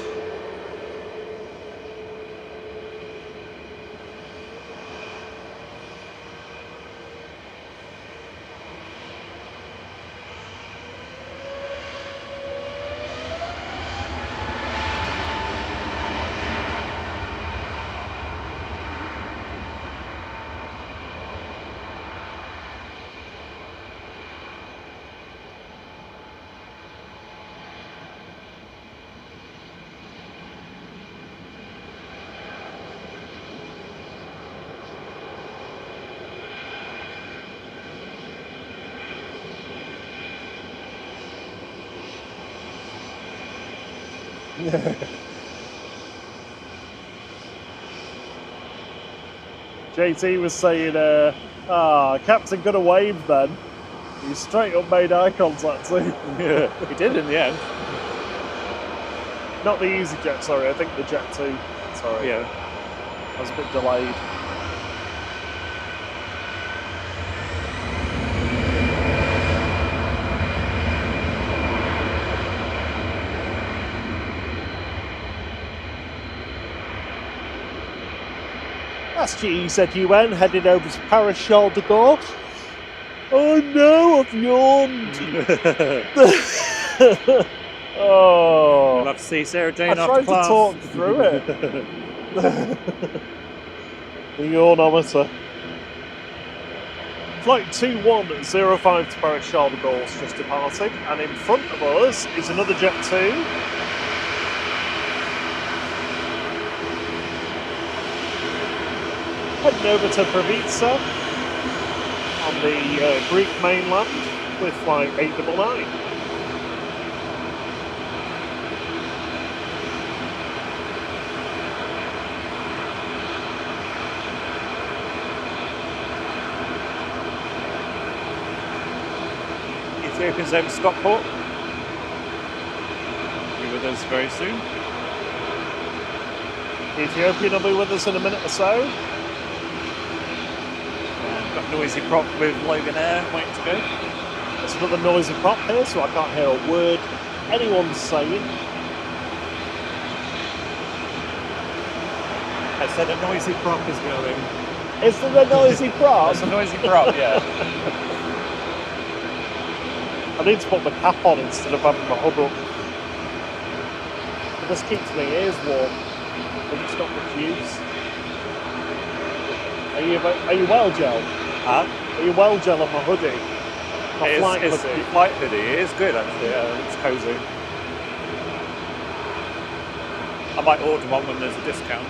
JT was saying, Captain could have waved then. He straight up made eye contact too. Yeah, he did in the end. Not the EasyJet, sorry, I think the Jet2. Sorry. Yeah. I was a bit delayed. That's GEZUN heading over to Paris Charles de Gaulle. Oh no, I've yawned. Oh. We'll have to see Sarah Jane I after tried class. to talk through it. The yawnometer. Flight 2105 to Paris Charles de Gaulle's just departed, and in front of us is another Jet 2. Heading over to Previtsa on the Greek mainland with flight 899. Ethiopians over Stockport. Be with us very soon. Ethiopian will be with us in a minute or so. Got noisy prop with Logan Air waiting to go. There's another noisy prop here, so I can't hear a word anyone's saying. I said a noisy prop is going. Is there a noisy prop? That's a noisy prop, yeah. I need to put my cap on instead of having my hood up. This keeps my ears warm, but it's not much use. Are you well, Joe? Huh? Are you well, Joe, on my hoodie? My flight It's hoodie. flight hoodie. It is good actually. It's cozy. I might order one when there's a discount.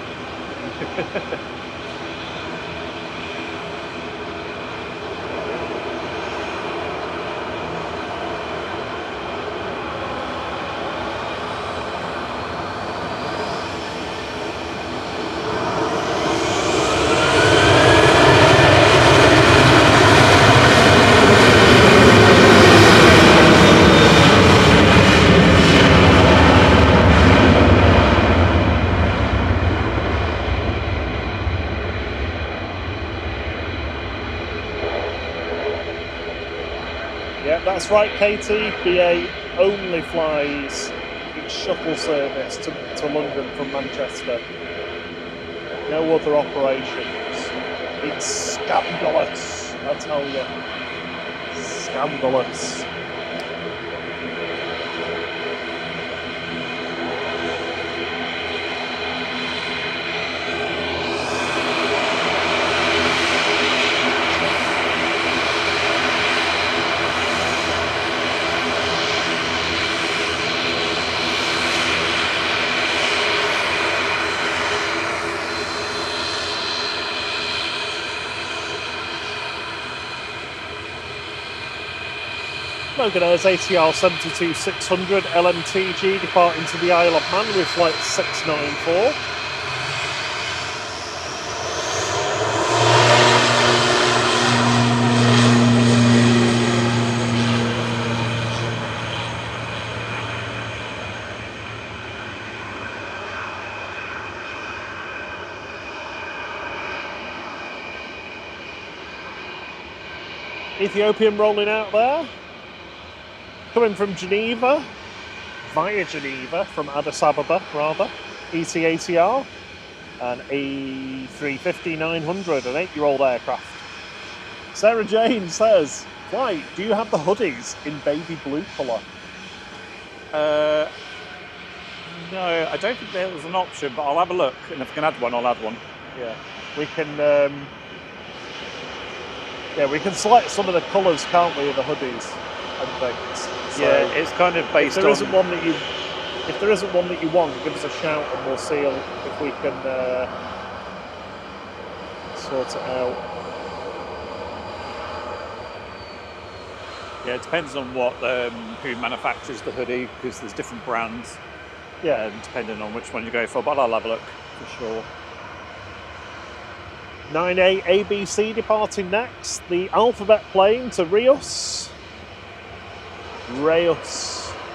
That's right, Katie. BA only flies its shuttle service to London from Manchester. No other operations. It's scandalous, I tell you. Scandalous. Logan Air's ATR 72600 LMTG departing to the Isle of Man with flight 694. Ethiopian rolling out there. Coming from Geneva, via Geneva, from Addis Ababa, rather, ETATR, an A350-900, an 8-year-old aircraft. Sarah Jane says, "Flight, do you have the hoodies in baby blue colour?" No, I don't think there was an option, but I'll have a look, and if I can add one, I'll add one. Yeah, we can. We can select some of the colours, can't we, of the hoodies and things. So yeah, it's kind of based if on. If there isn't one that you want, give us a shout and we'll see if we can sort it out. Yeah, it depends on what who manufactures the hoodie, because there's different brands. Yeah, depending on which one you go for, but I'll have a look for sure. 9A ABC departing next. The alphabet plane to Reus,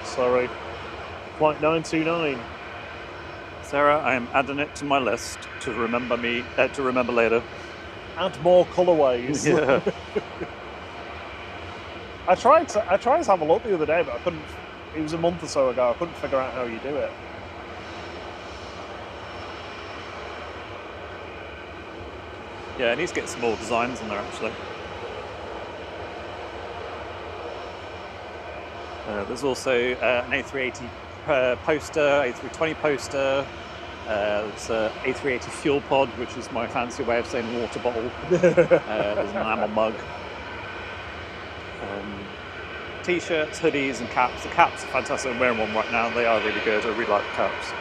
sorry. Flight 929. Sarah, I am adding it to my list to remember later. Add more colourways. Yeah. I tried to have a look the other day, but I couldn't. It was a month or so ago. I couldn't figure out how you do it. Yeah, it needs to get some more designs on there actually. There's also an A380 poster, A320 poster. There's an A380 fuel pod, which is my fancy way of saying water bottle. There's an enamel mug. T-shirts, hoodies and caps. The caps are fantastic. I'm wearing one right now. They are really good. I really like the caps.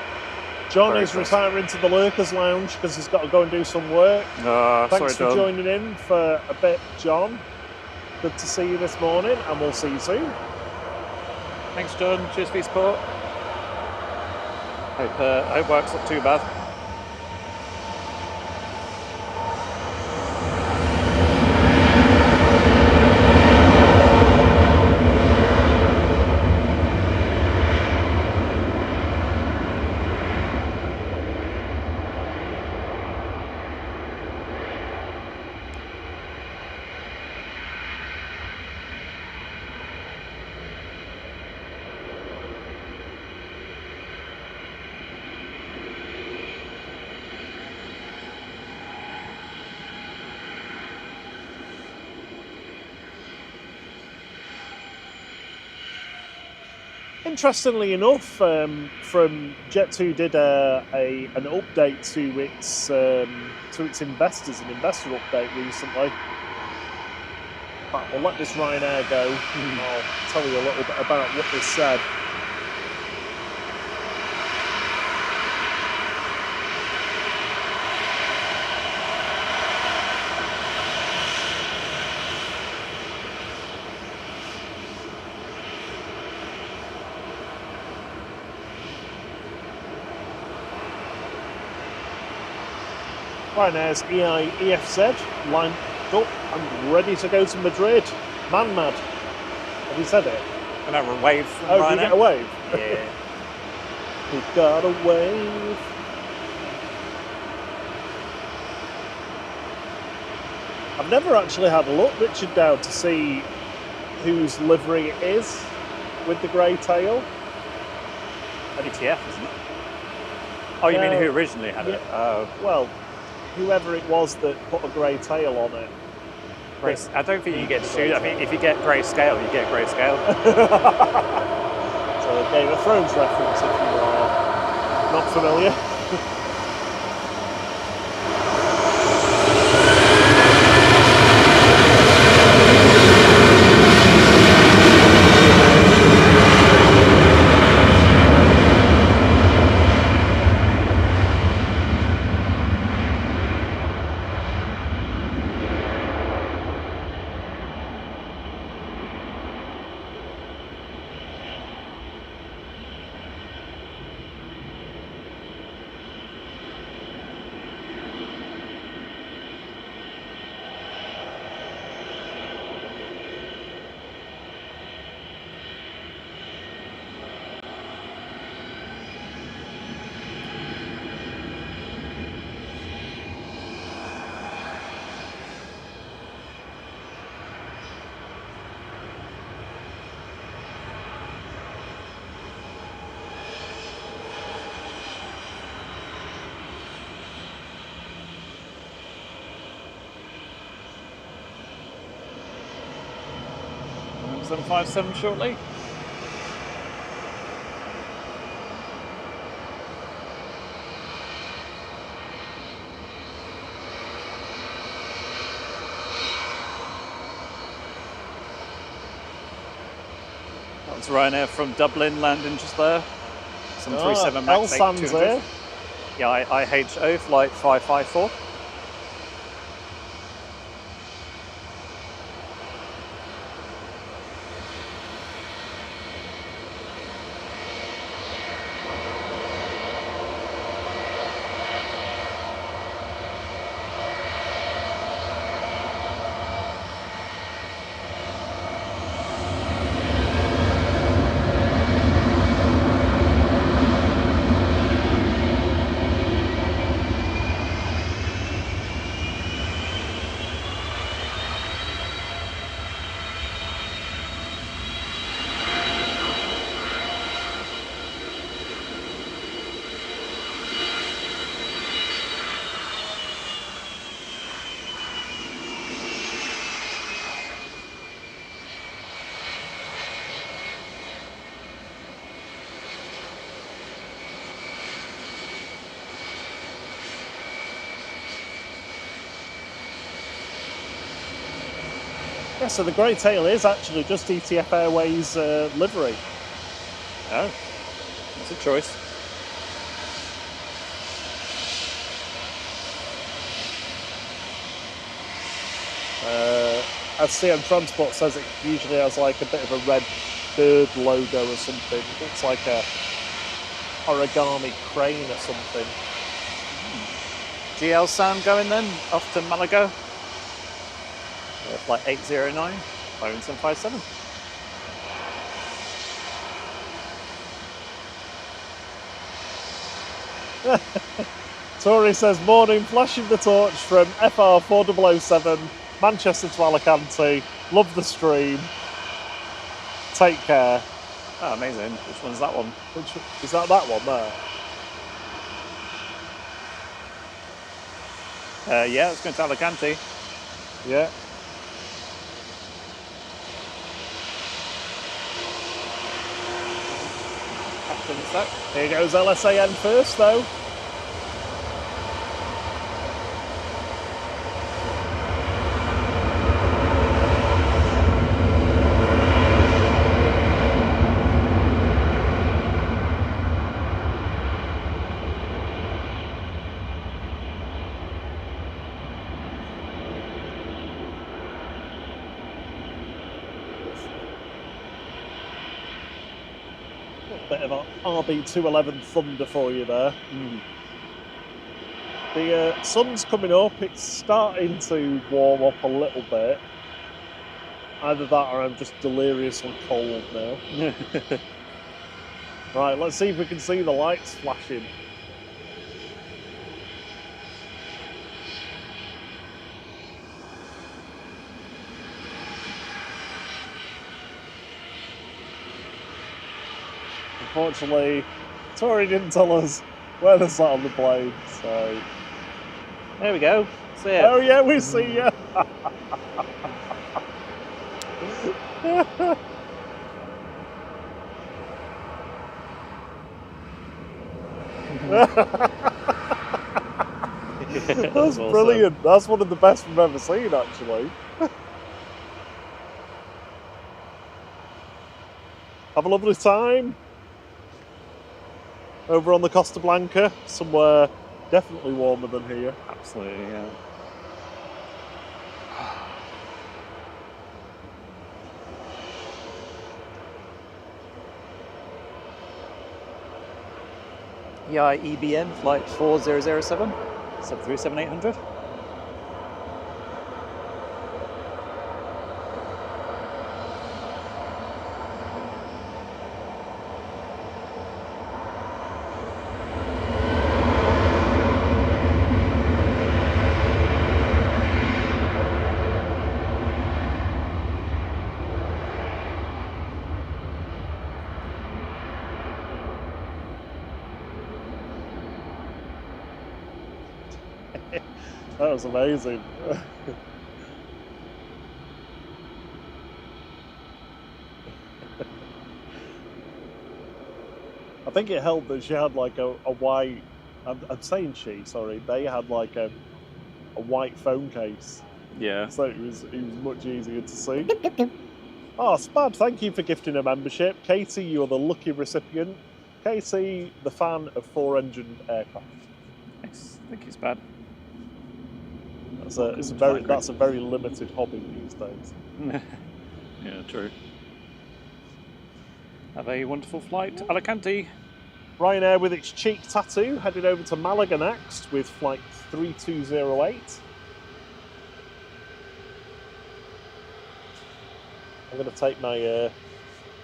John is retiring to the Lurkers Lounge because he's got to go and do some work. Thanks for joining in for a bit, John. Good to see you this morning, and we'll see you soon. Thanks, John. Cheers for your support. Hope work's not too bad. Interestingly enough, from Jet2 did an update to its investors, an investor update recently. But we'll let this Ryanair go, and I'll tell you a little bit about what they said. Ryanair's EFZ lined up and ready to go to Madrid. Man-mad. Have you said it? Can I have a wave from Ryanair? Ryanair? Did you get a wave? Yeah. We got a wave. I've never actually had a look, Richard, down to see whose livery it is with the grey tail. ETF, isn't it? Oh, you mean who originally had it? Oh. Well, whoever it was that put a grey tail on it. I don't think you get to choose. I mean, if you get grey scale, you get grey scale. So a Game of Thrones reference if you are not familiar. $757 shortly. That's Ryanair from Dublin landing just there. 737 MAX 8200. there. Yeah, IHO flight 554. Yeah, so the grey tail is actually just ETF Airways livery. Oh, that's a choice. As CM Transport says, it usually has like a bit of a red bird logo or something. It looks like a origami crane or something. GL sound going then, off to Malaga. Flight 809, Boeing 757. Tori says, morning, flashing the torch from FR 4007, Manchester to Alicante. Love the stream. Take care. Oh, amazing. Which one's that one? Which, is that one there? Yeah, it's going to Alicante. Yeah. Here goes LSAN first, though. Bit of an RB211 Thunder for you there. The sun's coming up, it's starting to warm up a little bit. Either that or I'm just deliriously cold now. Right, let's see if we can see the lights flashing. Unfortunately, Tori didn't tell us where they're sat on the plane, so... There we go. See ya. Oh yeah, we see ya! That's brilliant. Awesome. That's one of the best we've ever seen, actually. Have a lovely time over on the Costa Blanca, somewhere definitely warmer than here. Absolutely, yeah. EIEBN flight 4007, 737-800. That was amazing. I think it helped that she had like a white, I'm saying she, sorry, they had like a white phone case. Yeah. So it was much easier to see. Oh, Spad, thank you for gifting a membership. Katie, you're the lucky recipient. Katie, the fan of 4-engine aircraft. Thanks. Thank you, Spad. That's a very limited hobby these days. Yeah, true. Have a wonderful flight to Alicante. Ryanair with its cheek tattoo headed over to Malaga next with flight 3208. I'm going to take my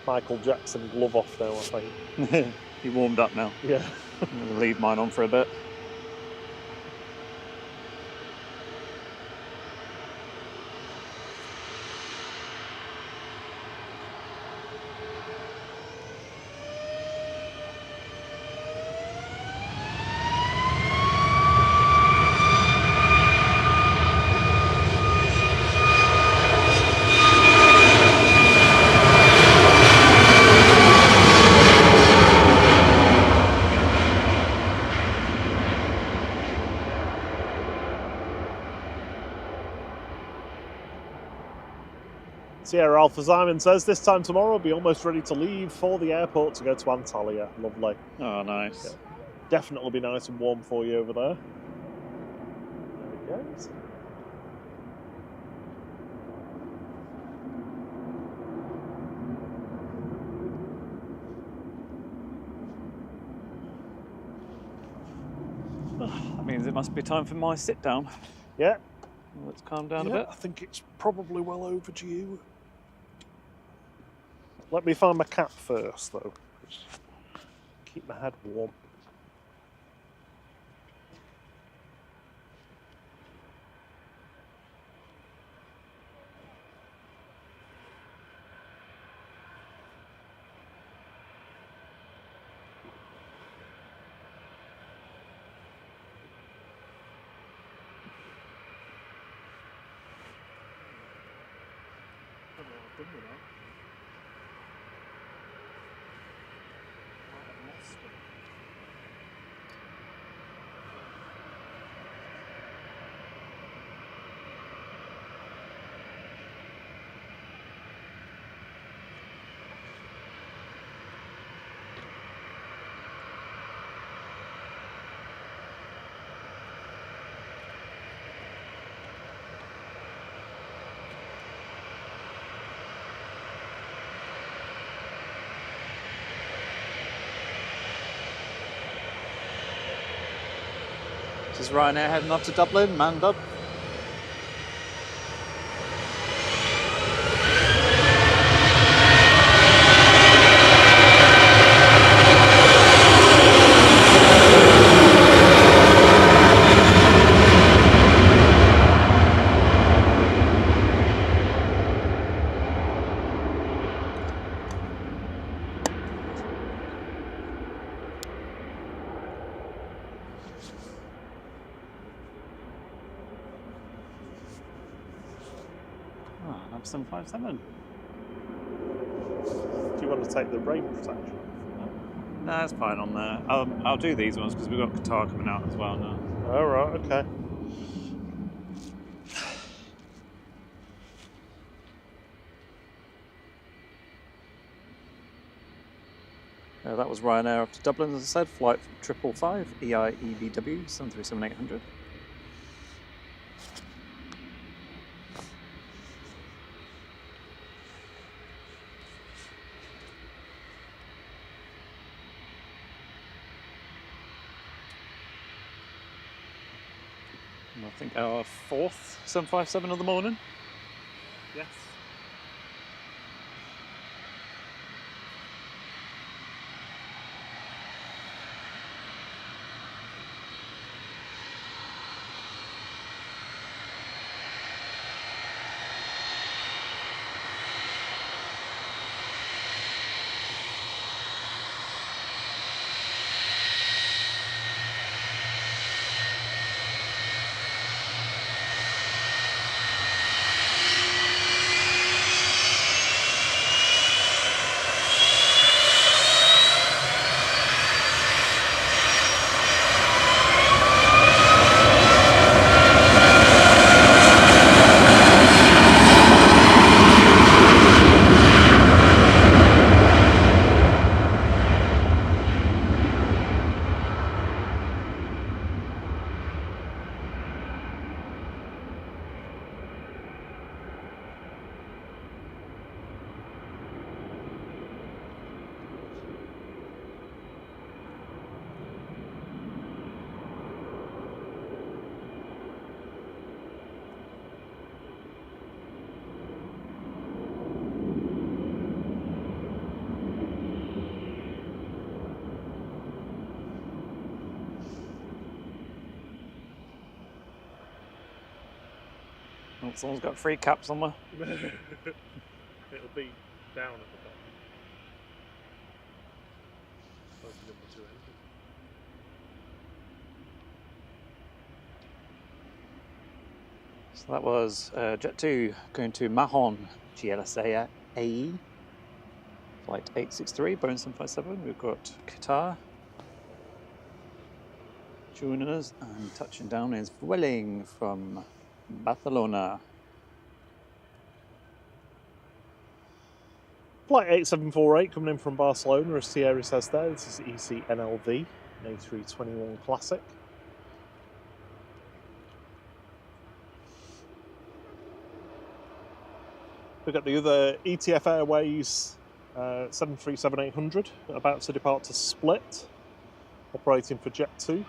Michael Jackson glove off now, I think. You warmed up now. Yeah. I'm going to leave mine on for a bit. Sierra Alpha Simon says, this time tomorrow I'll be almost ready to leave for the airport to go to Antalya. Lovely. Oh, nice. Yeah. Definitely be nice and warm for you over there. There it goes. That means it must be time for my sit down. Yeah. Let's calm down a bit. I think it's probably well overdue. Let me find my cap first, though. Keep my head warm. This is Ryanair heading off to Dublin, manned up. Oh, number 757. Do you want to take the rain protection? No, it's fine on there. I'll do these ones because we've got Qatar coming out as well now. All right, okay. That was Ryanair up to Dublin, as I said, flight 555, EIEBW 737-800. And I think our fourth 757 of the morning. Yes. Oh, someone's got free cap somewhere. It'll be down at the bottom. Number 2 engine. So that was Jet 2 going to Mahon, GLSA AE, flight 863, Boeing 757. We've got Qatar joining us, and touching down is Vueling from Barcelona. Flight 8748 coming in from Barcelona, as Thierry says there. This is ECNLV, an A321 Classic. We've got the other ETF Airways 737-800 about to depart to Split, operating for Jet2.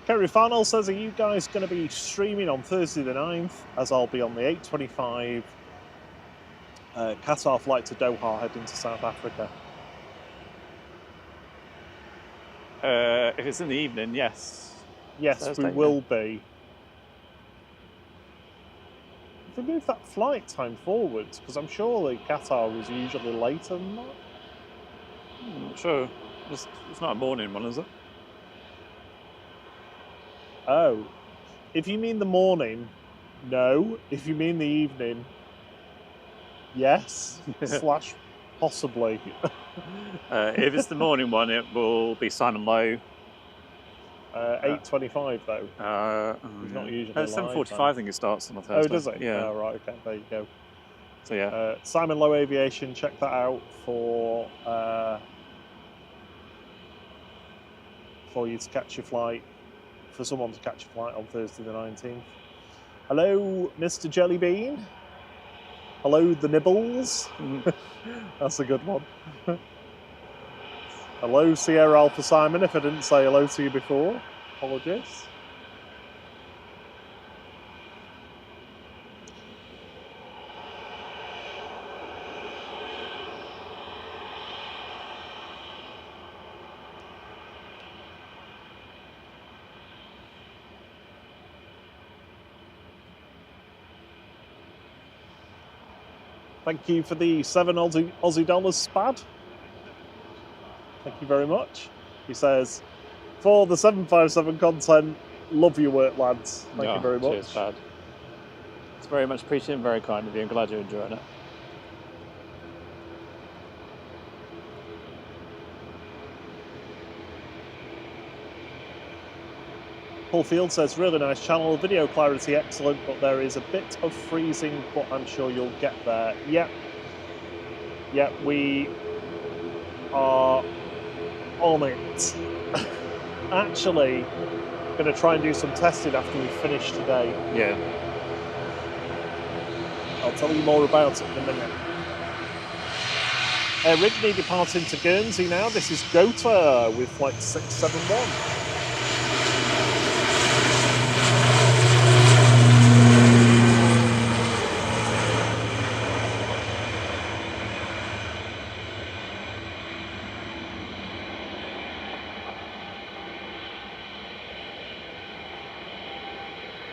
Kerry Farnell says, are you guys going to be streaming on Thursday the 9th, as I'll be on the 8:25 Qatar flight to Doha heading to South Africa? If it's in the evening, yes. Yes, Thursday, we will be. If we move that flight time forwards, because I'm sure the Qatar was usually later than that. I'm not sure. It's not a morning one, is it? Oh, if you mean the morning, no. If you mean the evening, yes, slash possibly. If it's the morning one, it will be Simon Lowe. 8:25 though. It's not usually. 7:45. I think it starts on a Thursday. Oh, does it? Yeah. Oh, right. Okay. There you go. So yeah. Simon Lowe Aviation. Check that out for you to catch your flight. For someone to catch a flight on Thursday the 19th. Hello, Mr. Jellybean. Hello, the Nibbles. That's a good one. Hello, Sierra Alpha Simon, if I didn't say hello to you before. Apologies. Thank you for the 7 Aussie dollars, Spad. Thank you very much. He says, for the 757 content, love your work, lads. Thank you very much. Cheers, Spad. It's very much appreciated and very kind of you. I'm glad you're enjoying it. Paul Field says, really nice channel, video clarity excellent, but there is a bit of freezing, but I'm sure you'll get there. Yep, we are on it. Actually, going to try and do some testing after we finish today. Yeah. I'll tell you more about it in a minute. Ridley departing to Guernsey now. This is Gota with flight 671.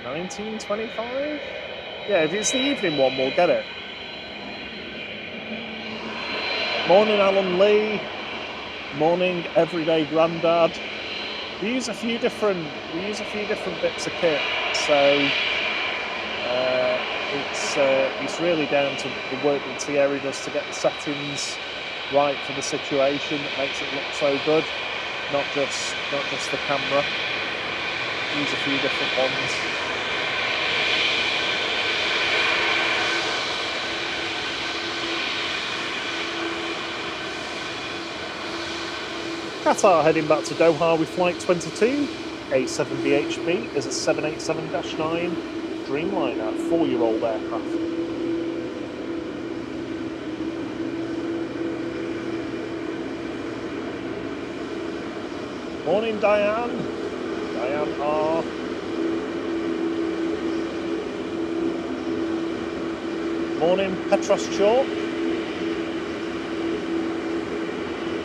$19.25? Yeah, if it's the evening one, we'll get it. Morning, Alan Lee. Morning, Everyday Grandad. We use a few different bits of kit, so it's really down to the work that Thierry does to get the settings right for the situation that makes it look so good. Not just the camera. Use a few different ones. Qatar heading back to Doha with flight 22. A7BHP is a 787-9 Dreamliner, 4-year-old aircraft. Morning, Diane. Diane R. Morning, Petros Chalk.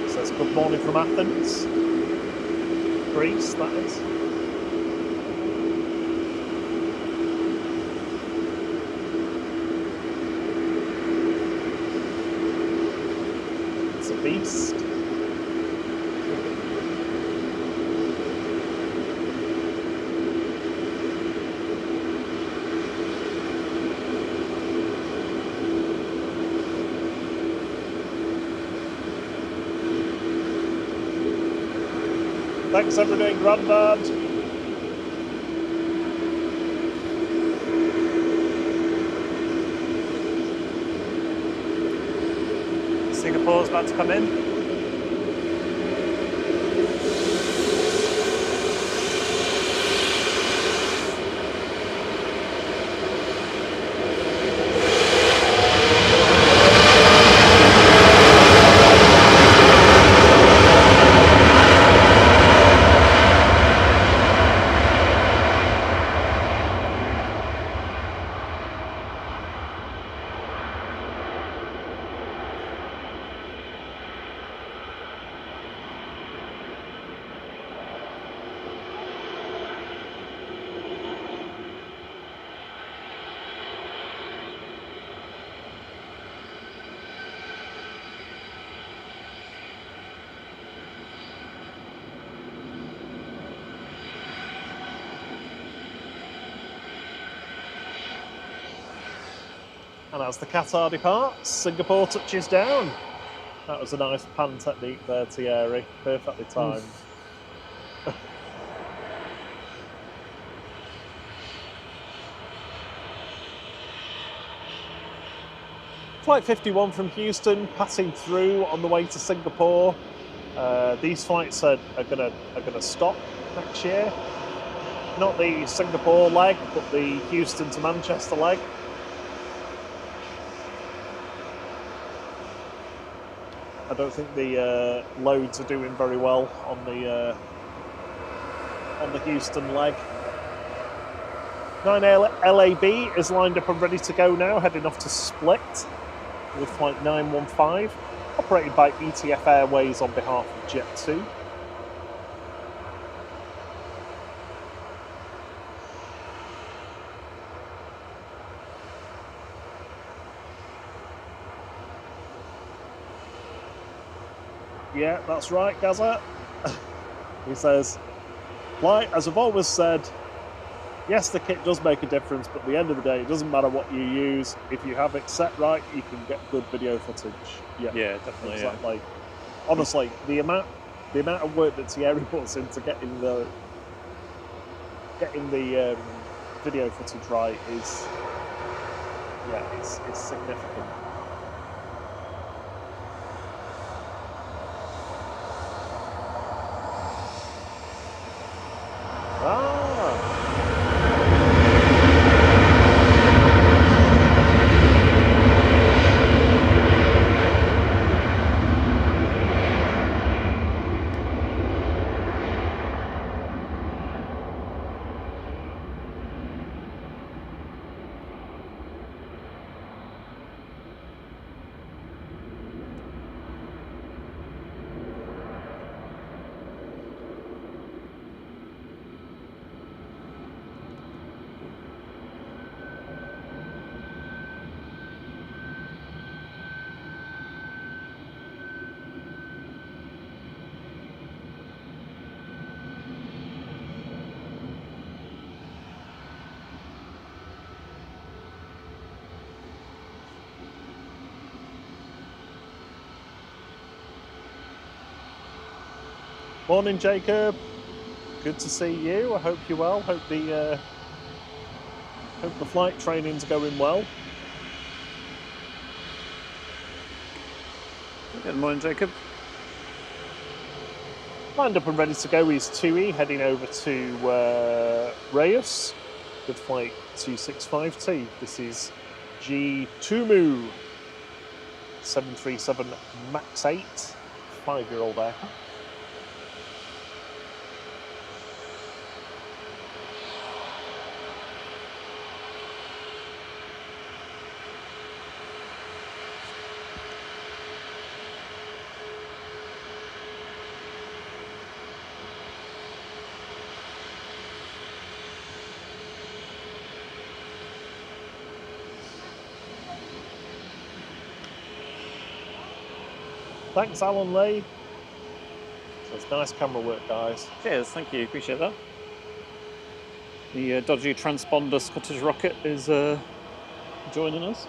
Says good morning from Athens. Greece, that is. It's a beast. Thanks everybody, Grandad. Singapore's about to come in. And as the Qatar departs, Singapore touches down. That was a nice pan technique there, Thierry. Perfectly timed. Flight 51 from Houston, passing through on the way to Singapore. These flights are gonna stop next year. Not the Singapore leg, but the Houston to Manchester leg. I don't think the loads are doing very well on the Houston leg. 9 LAB is lined up and ready to go now, heading off to Split with flight 915, operated by ETF Airways on behalf of Jet2. Yeah, that's right, Gaza. He says, flight, as I've always said, yes, the kit does make a difference, but at the end of the day, it doesn't matter what you use. If you have it set right, you can get good video footage. Yeah, definitely. Exactly. Yeah. Honestly, the amount of work that Thierry puts into getting the video footage right is, it's significant. Morning, Jacob. Good to see you. I hope you're well. Hope the flight training's going well. Good morning, Jacob. Lined up and ready to go is Tui, heading over to Reyes with flight 265T. This is G2MU 737 MAX 8, 5-year-old aircraft. Thanks, Alan Lee. So it's nice camera work, guys. Cheers, thank you, appreciate that. The dodgy transponder Scottish Rocket is joining us.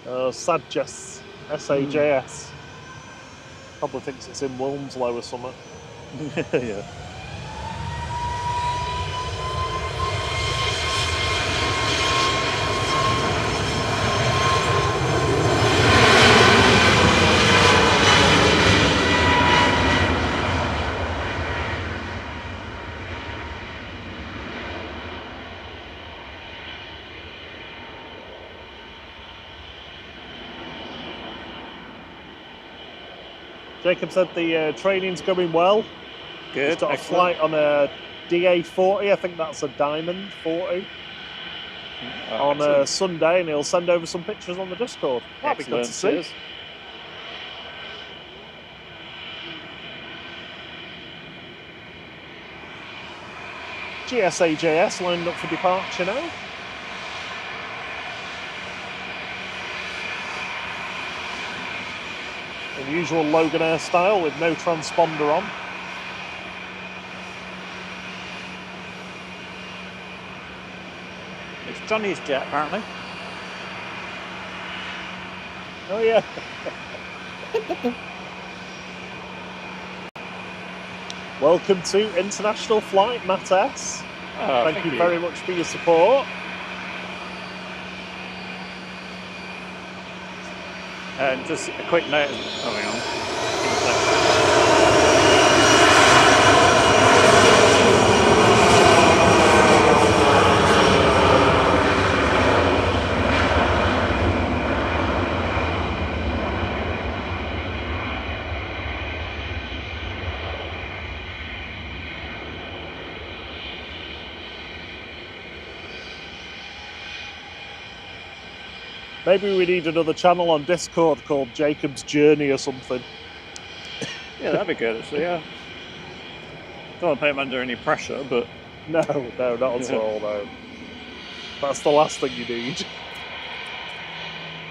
SAJS, SAJS. Probably thinks it's in Wilmslow or something. Yeah. Jacob said the training's going well. Good. He's got excellent. a flight on a DA40, I think that's a Diamond 40, on a Sunday, and he'll send over some pictures on the Discord. That'd be good to see. Cheers. GSAJS lined up for departure now. In usual Loganair style with no transponder on. It's Johnny's jet, apparently. Oh yeah. Welcome to International Flight, Matt S. Thank you very much for your support. And just a quick note. Oh, hang on. Maybe we need another channel on Discord called Jacob's Journey or something. Yeah, that'd be good, actually, yeah. Don't want to put him under any pressure, but... No, not at all, no. That's the last thing you need.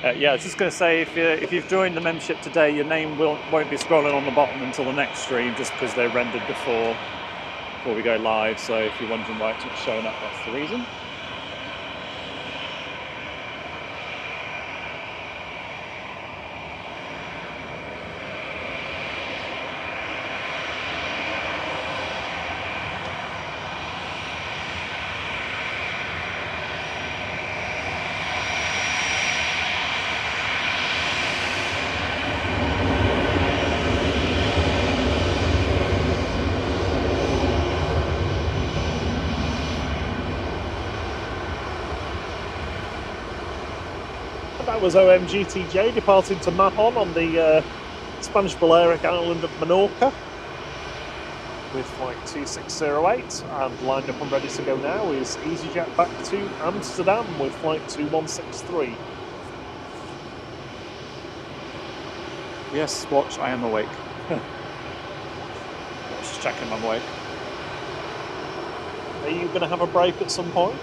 Yeah, I was just going to say, if you've joined the membership today, your name won't be scrolling on the bottom until the next stream, just because they're rendered before we go live. So if you're wondering why it's not showing up, that's the reason. That was OMGTJ departing to Mahon on the Spanish Balearic island of Menorca with flight 2608, and lined up and ready to go now is EasyJet back to Amsterdam with flight 2163. Yes, watch, I am awake. Just checking I'm awake. Are you going to have a break at some point?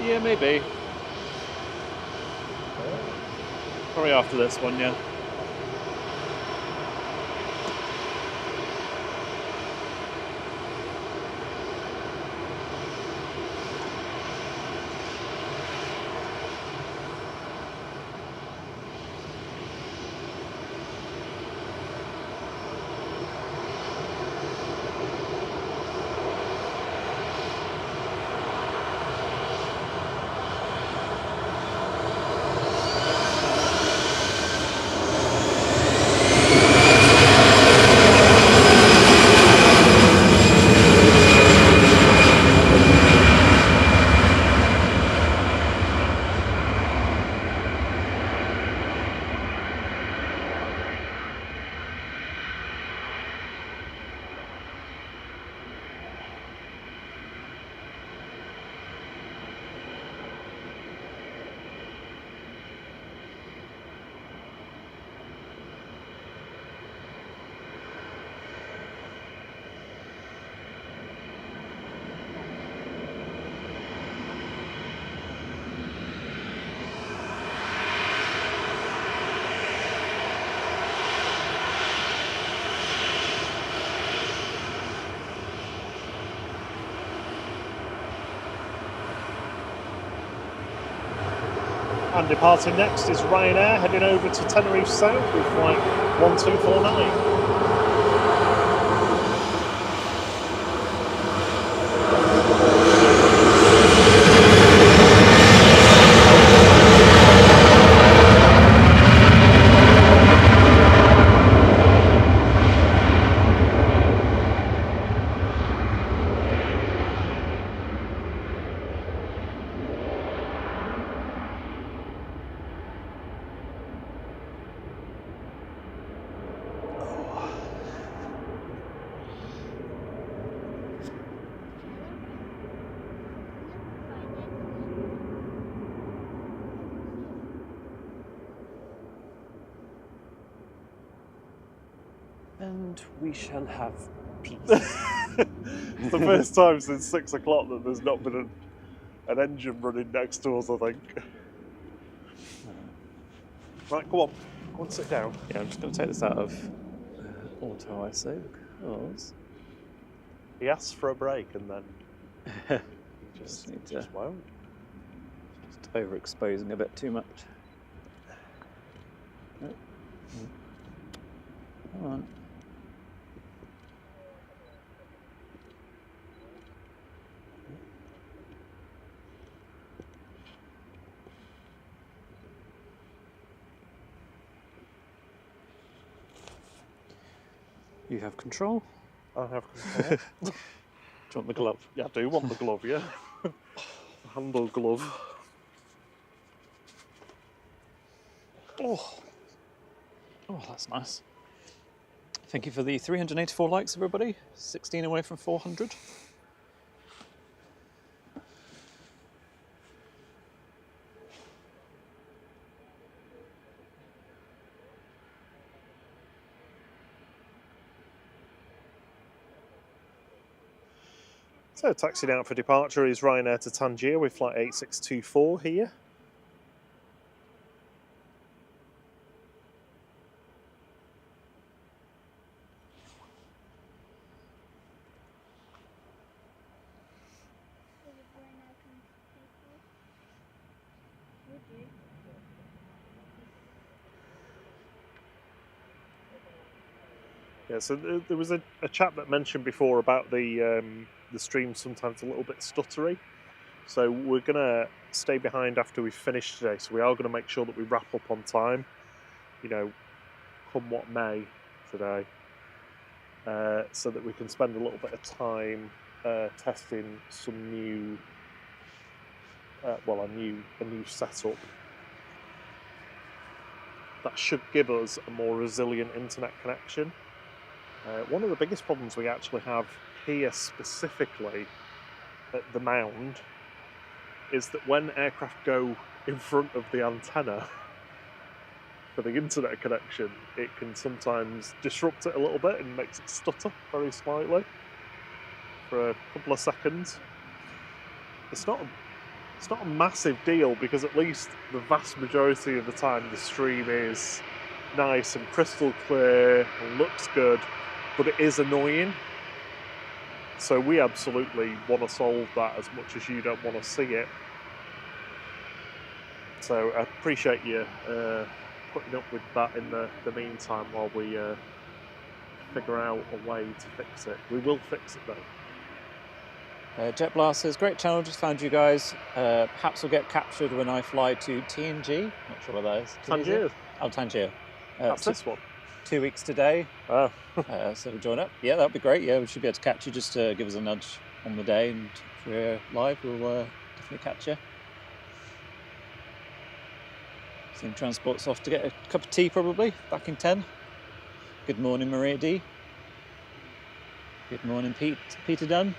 Yeah, maybe. Probably after this one, yeah. And departing next is Ryanair, heading over to Tenerife South with flight 1249. And we shall have peace. It's the first time since 6 o'clock that there's not been an engine running next to us, I think. Right, go on, sit down. Yeah, I'm just going to take this out of auto ISO because he asks for a break and then he just won't. Just overexposing a bit too much. Oh. Come on. You have control. I have control. Do you want the glove? Yeah, I do want the glove, yeah. The handle glove. Oh, that's nice. Thank you for the 384 likes, everybody. 16 away from 400. So, taxiing out for departure is Ryanair to Tangier with flight 8624 here. Yeah, so there was a chap that mentioned before about the stream sometimes a little bit stuttery. So we're going to stay behind after we've finished today. So we are going to make sure that we wrap up on time, you know, come what may today, so that we can spend a little bit of time testing some new, a new setup that should give us a more resilient internet connection. One of the biggest problems we actually have here specifically at the Mound is that when aircraft go in front of the antenna for the internet connection, it can sometimes disrupt it a little bit and makes it stutter very slightly for a couple of seconds. It's not a massive deal because at least the vast majority of the time the stream is nice and crystal clear and looks good. But it is annoying, so we absolutely want to solve that as much as you don't want to see it. So I appreciate you putting up with that in the meantime while we figure out a way to fix it. We will fix it though. Jet Blast says, great channel, just found you guys. Perhaps we'll get captured when I fly to TNG. Not sure what that is. Tangier. Oh, Tangier. That's this one. 2 weeks today. Oh. So we'll join up. Yeah, that'd be great. Yeah, we should be able to catch you. Just give us a nudge on the day, and if we're live, we'll definitely catch you. Team Transport's off to get a cup of tea, probably, back in 10. Good morning, Maria D. Good morning, Peter Dunn.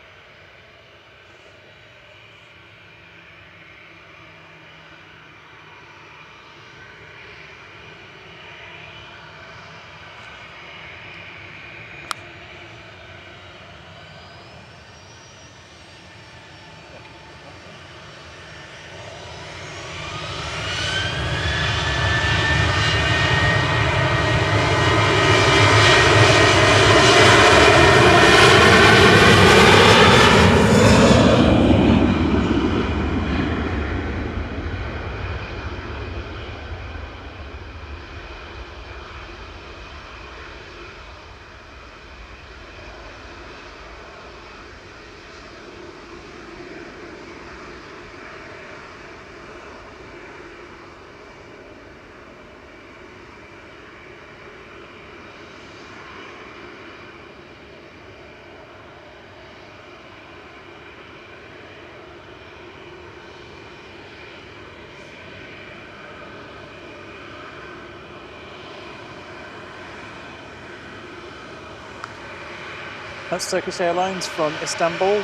That's Turkish Airlines from Istanbul,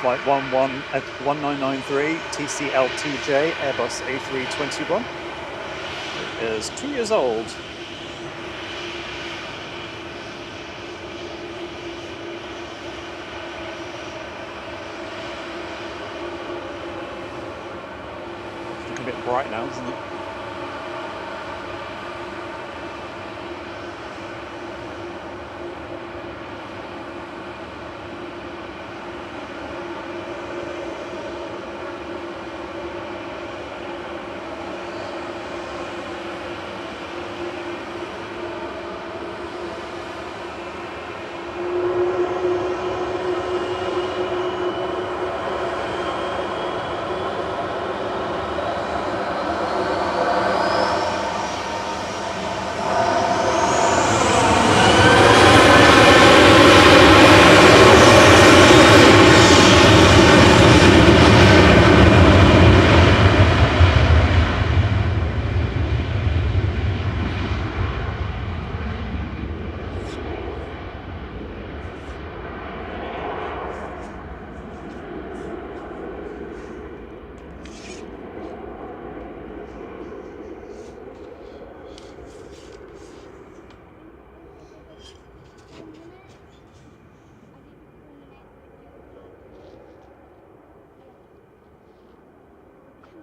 flight 1993, TCL2J, Airbus A321. It is 2 years old. It's looking a bit bright now, isn't it?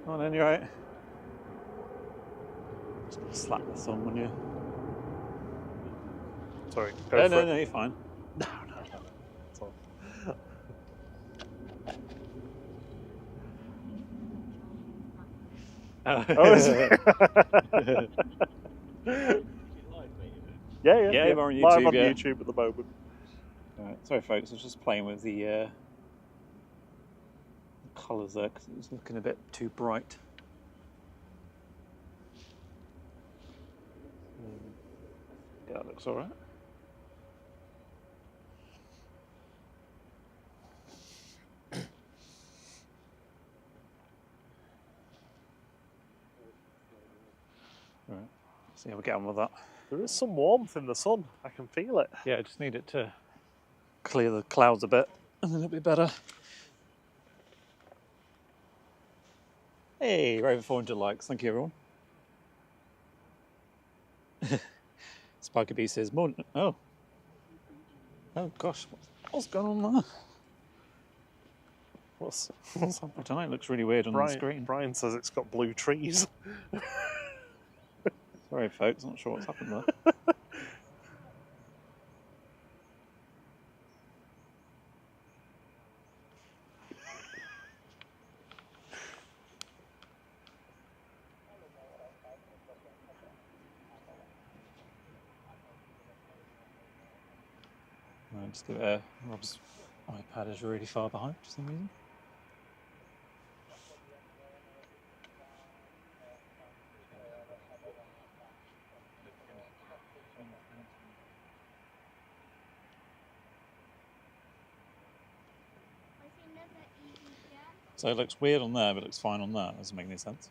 Oh, then you're right. Just gonna slap this on when you. Sorry. No, you're fine. No. It's all. Oh, is it? Yeah, we're on YouTube. Live on YouTube at the moment. Sorry, folks. I was just playing with the colours there because it was looking a bit too bright. Yeah, that looks all right. Right. See how we get on with that. There is some warmth in the sun. I can feel it. Yeah, I just need it to clear the clouds a bit, and then it'll be better. Hey, we're over 400 likes. Thank you, everyone. Spiker B says, "Morning." Oh gosh, what's going on there? What's happening tonight? It looks really weird on the screen. Brian says it's got blue trees. Sorry, folks. Not sure what's happened there. Just give it Rob's iPad is really far behind for some reason. So it looks weird on there, but it looks fine on that. Doesn't make any sense.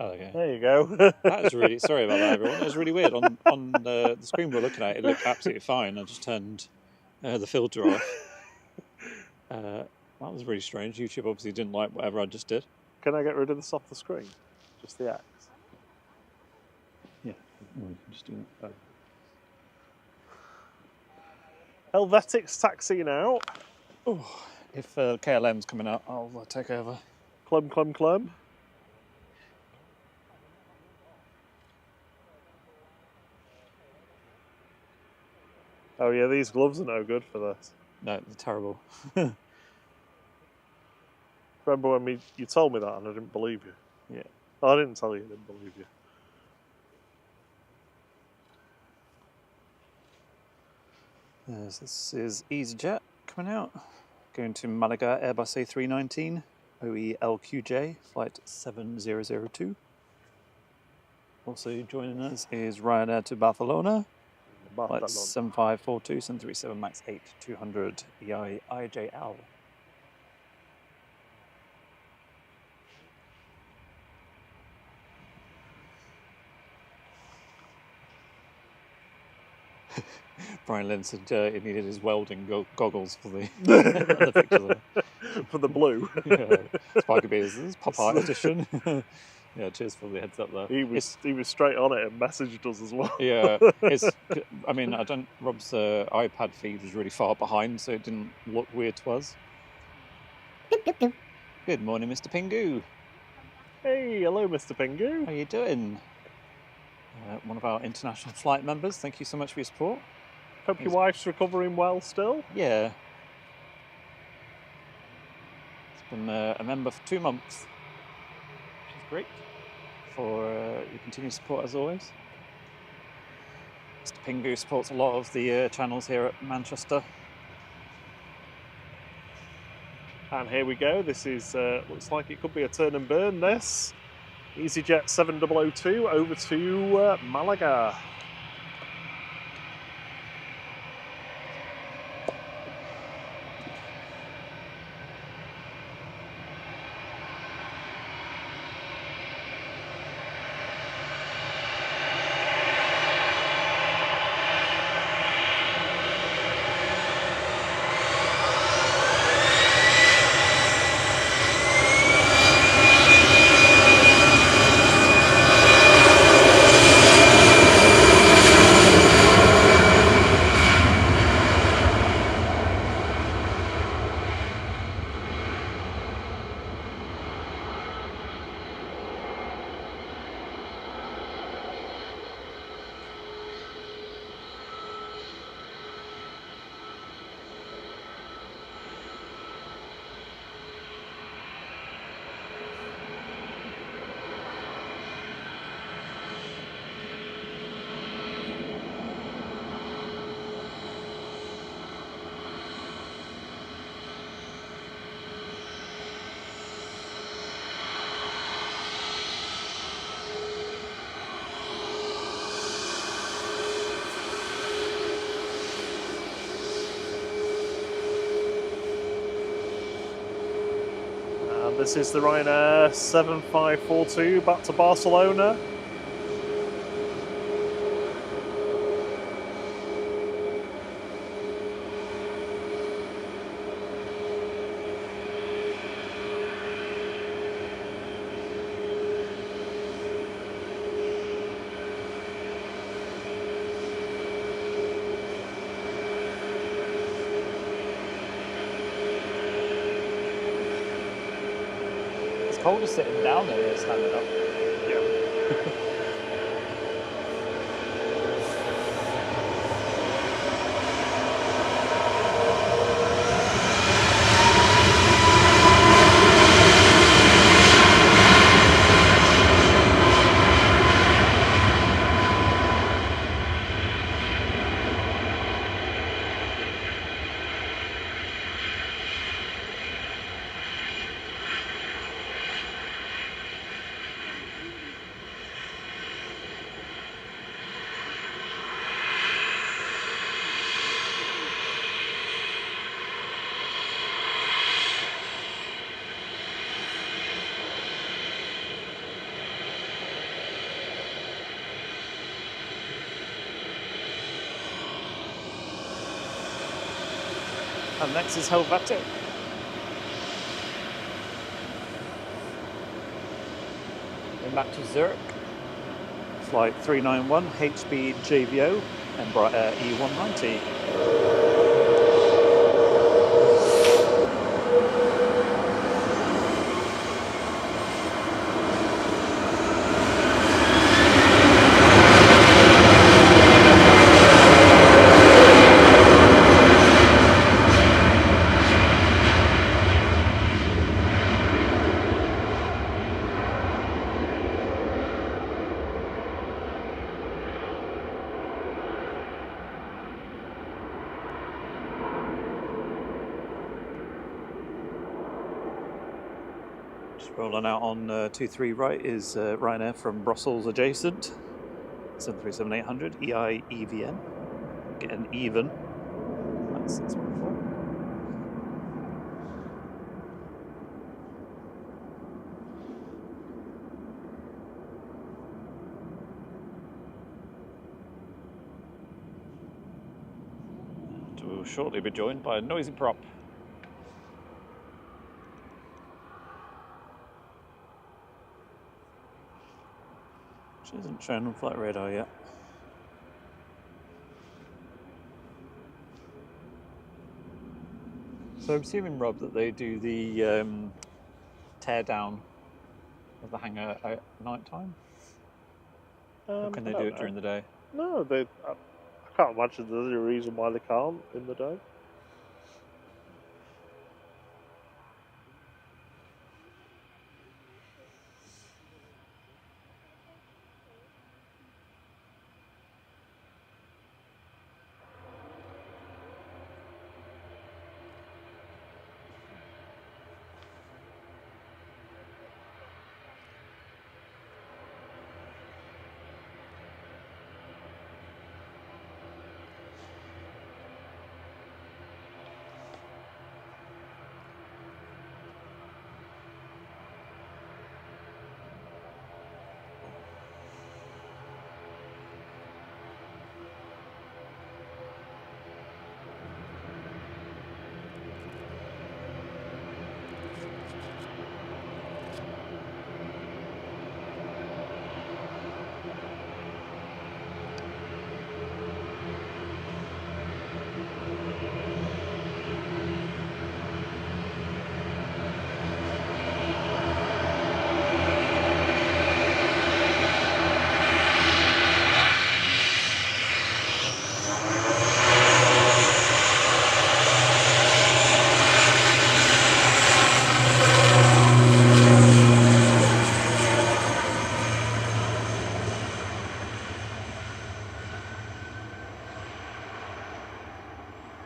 Oh, okay. There you go. That was really, sorry about that, everyone. It was really weird. On the screen we're looking at, it looked absolutely fine. I just turned the filter off. That was really strange. YouTube obviously didn't like whatever I just did. Can I get rid of this off the screen? Just the X? Yeah, we can just do that. Helvetic's taxiing out. Oh, if KLM's coming out, I'll take over. Clum. Oh yeah, these gloves are no good for this. No, they're terrible. Remember when you told me that and I didn't believe you? Yeah. Oh, I didn't tell you, I didn't believe you. Yes, this is EasyJet coming out. Going to Malaga, Airbus A319, OE-LQJ, flight 7002. Also joining us is Ryanair to Barcelona. Flight 7542, 737 MAX 8, 200 IJL. Brian Lynn said he needed his welding goggles for the, the picture there. For the blue. Yeah. Spiker Beers, this is pop art edition. Yeah, cheers for the heads up there. He was straight on it and messaged us as well. Yeah, I mean, Rob's iPad feed was really far behind, so it didn't look weird to us. Good morning, Mr. Pingu. Hey, hello, Mr. Pingu. How you doing? One of our international flight members. Thank you so much for your support. Hope your wife's recovering well still. Yeah. It's been a member for 2 months. Which is great. For your continued support as always. Mr. Pingu supports a lot of the channels here at Manchester. And here we go. This is looks like it could be a turn and burn. This EasyJet 7002 over to Malaga. This is the Ryanair 7542 back to Barcelona. It's colder sitting down than it is standing up. Yeah. And next is Helvetic. Then back to Zurich. Flight 391, HB JVO, Emirates E190. Rolling out on 23 right is Ryanair from Brussels adjacent, 737-800 EI EVN, getting even. That's 614. We'll shortly be joined by a noisy prop. Which isn't shown on flight radar yet. So I'm assuming, Rob, that they do the tear down of the hangar at night time? Or can they do it during the day? No, I can't imagine there's any reason why they can't in the day.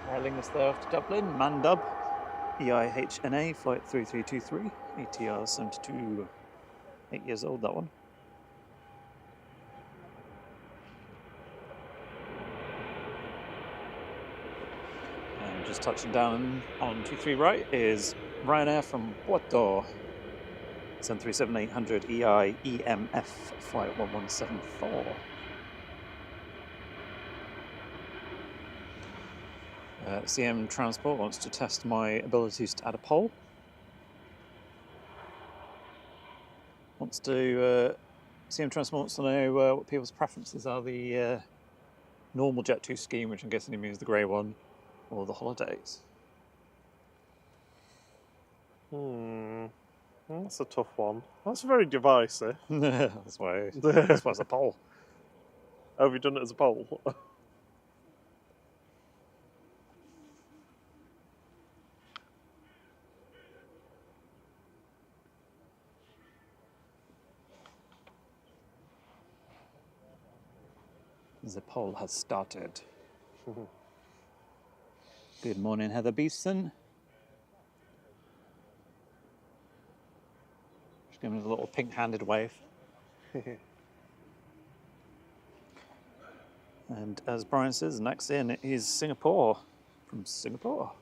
Rallying us there off to Dublin, Mandub, EIHNA, flight 3323, ATR 72, 8 years old, that one. And just touching down on 23 right is Ryanair from Porto, 737-800 EI EMF, flight 1174. CM Transport wants to test my abilities to add a poll. CM Transport wants to know what people's preferences are, the normal Jet2 scheme, which I'm guessing he means the grey one, or the holidays. That's a tough one. That's very divisive. That's why it's a poll. Have you done it as a poll? The poll has started. Good morning, Heather Beeson. Just giving us a little pink-handed wave. And as Brian says, next in is Singapore. From Singapore.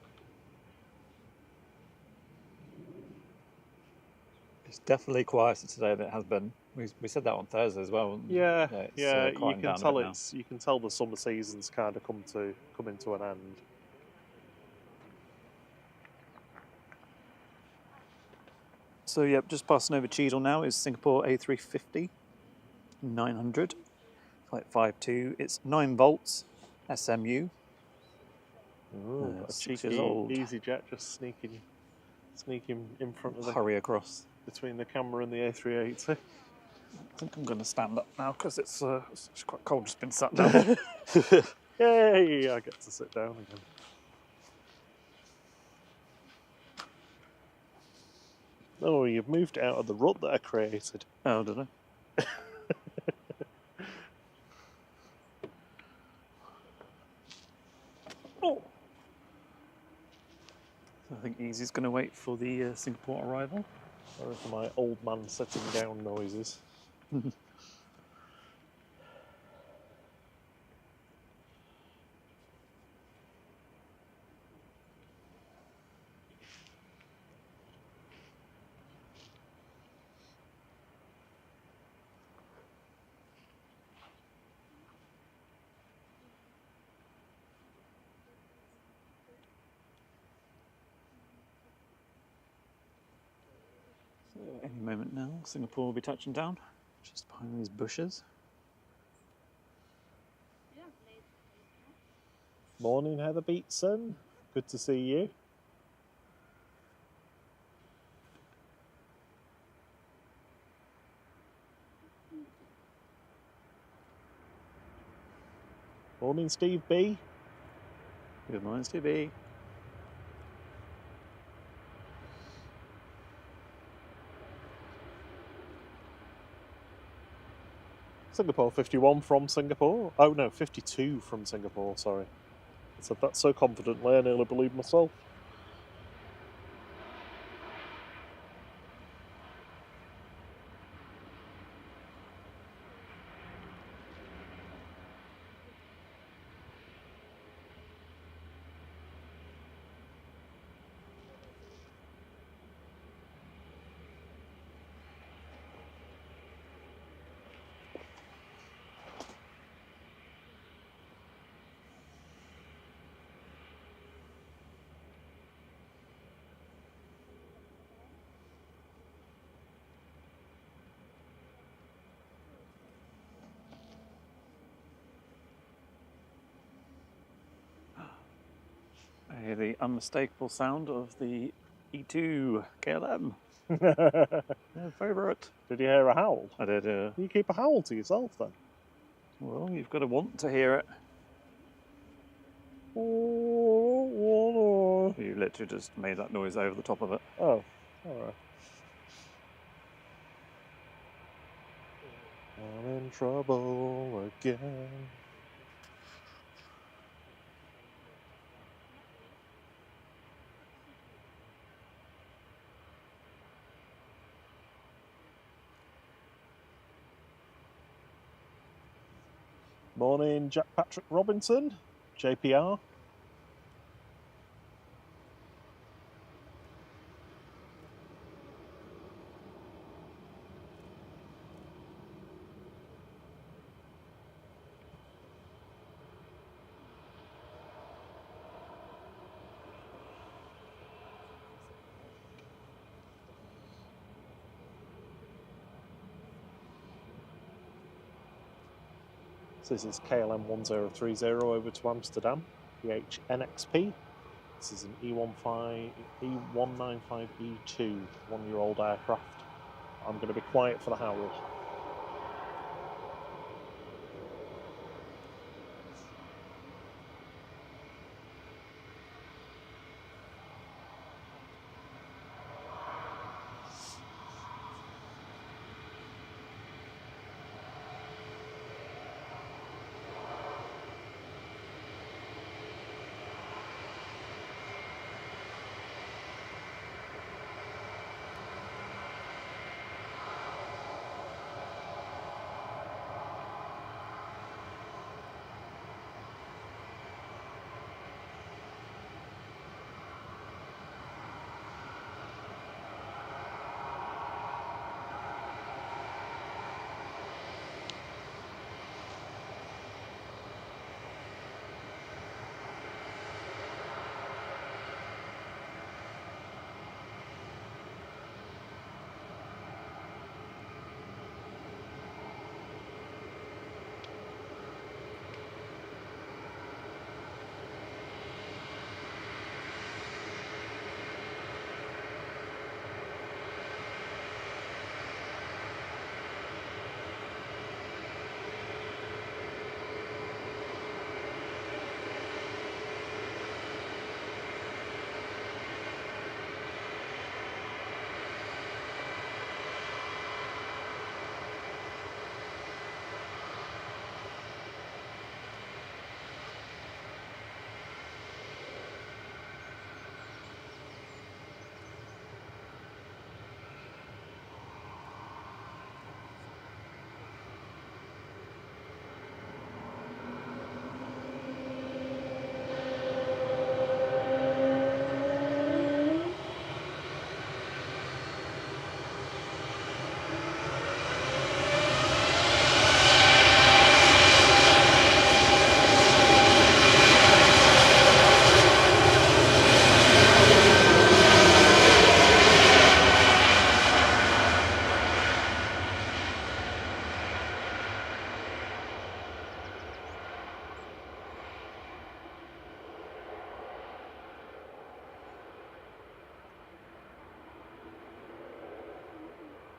It's definitely quieter today than it has been. We said that on Thursday as well. Yeah. You can tell the summer season's kind of come into an end. So yep, just passing over Cheadle now is Singapore A350 900, flight 52. It's 9 volts, SMU. Ooh, a 6 cheeky years old. EasyJet just sneaking in front of Hurry across between the camera and the A380. I think I'm going to stand up now because it's quite cold. Just been sat down. Yay! I get to sit down again. Oh, you've moved out of the rut that I created. Oh, did I? Oh! I think Easy's going to wait for the Singapore arrival. Sorry for my old man sitting down noises. Any moment now, Singapore will be touching down, just behind these bushes. Morning, Heather Beatson. Good to see you. Morning, Steve B. Good morning, Steve B. Singapore 51 from Singapore. Oh no, 52 from Singapore, sorry. I said that so confidently, I nearly believed myself. I hear the unmistakable sound of the E2 KLM. My favourite. Did you hear a howl? I did. You keep a howl to yourself then? Well, you've got to want to hear it. Oh, You literally just made that noise over the top of it. oh, alright. I'm in trouble again. Morning, Jack Patrick Robinson, JPR. So this is KLM 1030 over to Amsterdam, PHNXP. This is an E195E2 one-year-old aircraft. I'm going to be quiet for the howl.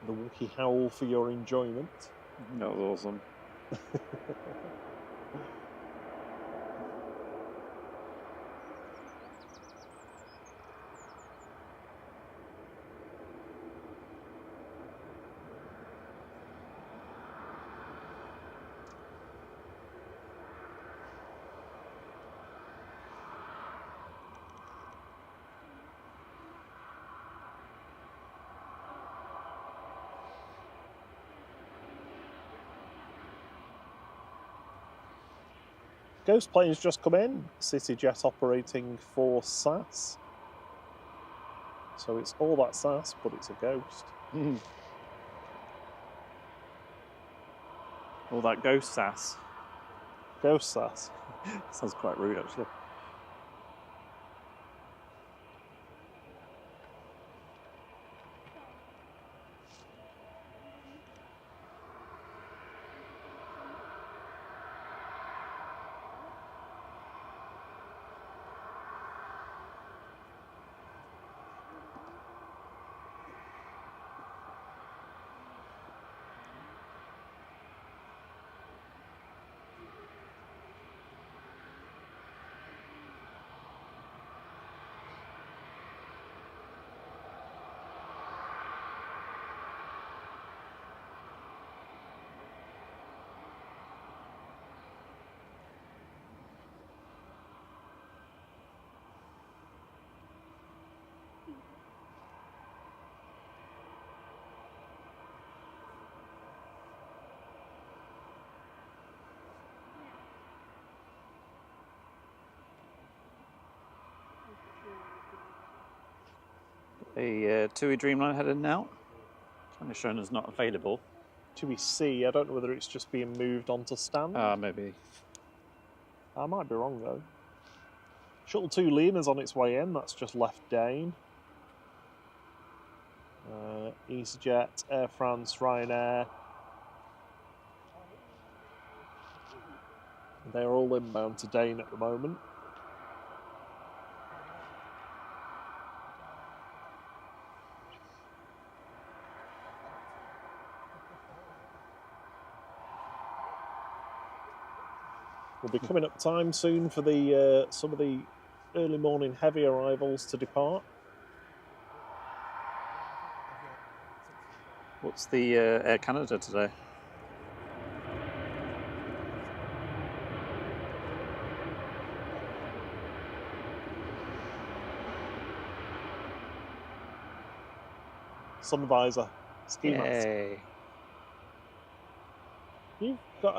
The Wookiee howl for your enjoyment. That was awesome. Ghost plane's just come in. CityJet operating for SAS. So it's all that SAS, but it's a ghost. All that ghost sass. Ghost SAS. Sounds quite rude, actually. The TUI Dreamliner headed now. It's only shown as not available. TUI C, I don't know whether it's just being moved onto stand. Maybe. I might be wrong though. Shuttle 2 Lena's on its way in, that's just left Dane. EasyJet, Air France, Ryanair. They're all inbound to Dane at the moment. We'll be coming up time soon for the some of the early morning heavy arrivals to depart. What's the Air Canada today? Sun visor, ski mask. Yay. You've got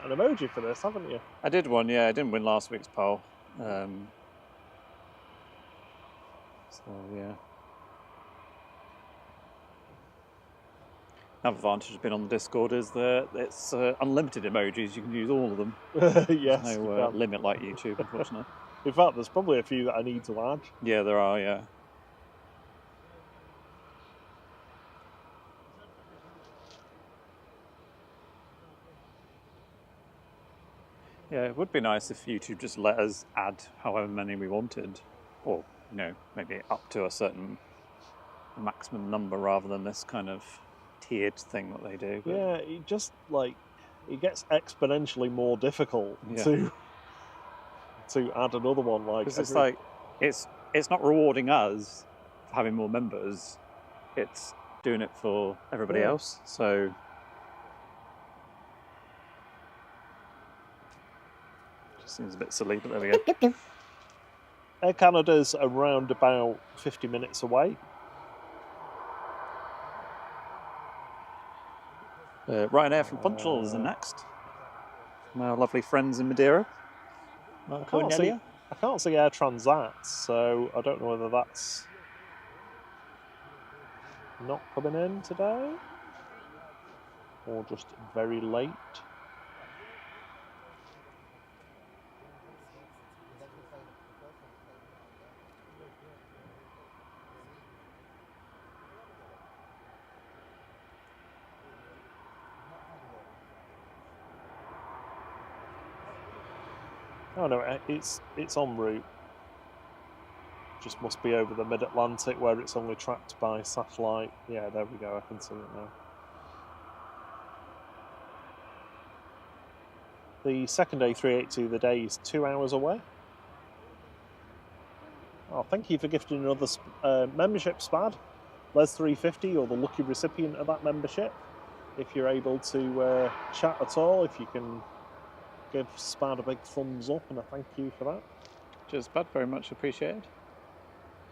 an emoji for this, haven't you? I did one, yeah. I didn't win last week's poll. So, yeah. Another advantage of being on the Discord is that it's unlimited emojis. You can use all of them. Yes. There's no limit like YouTube, unfortunately. In fact, there's probably a few that I need to add. Yeah, there are, yeah. Yeah, it would be nice if YouTube just let us add however many we wanted. Or, you know, maybe up to a certain maximum number rather than this kind of tiered thing that they do. But yeah, it just like it gets exponentially more difficult to add another one. Like, because it's like it's not rewarding us for having more members; it's doing it for everybody else. So just seems a bit silly, but there we go. Air Canada's around about 50 minutes away. Ryanair from Funchal is the next. My lovely friends in Madeira. I can't see Air Transat, so I don't know whether that's not coming in today or just very late. Oh no, it's en route. Just must be over the mid-Atlantic where it's only tracked by satellite. Yeah, there we go, I can see it now. The second A380 of the day is 2 hours away. Oh, thank you for gifting another membership, Spad. Les 350, you're the lucky recipient of that membership. If you're able to chat at all, if you can give Spad a big thumbs up, and a thank you for that. Cheers, Spad, very much appreciated.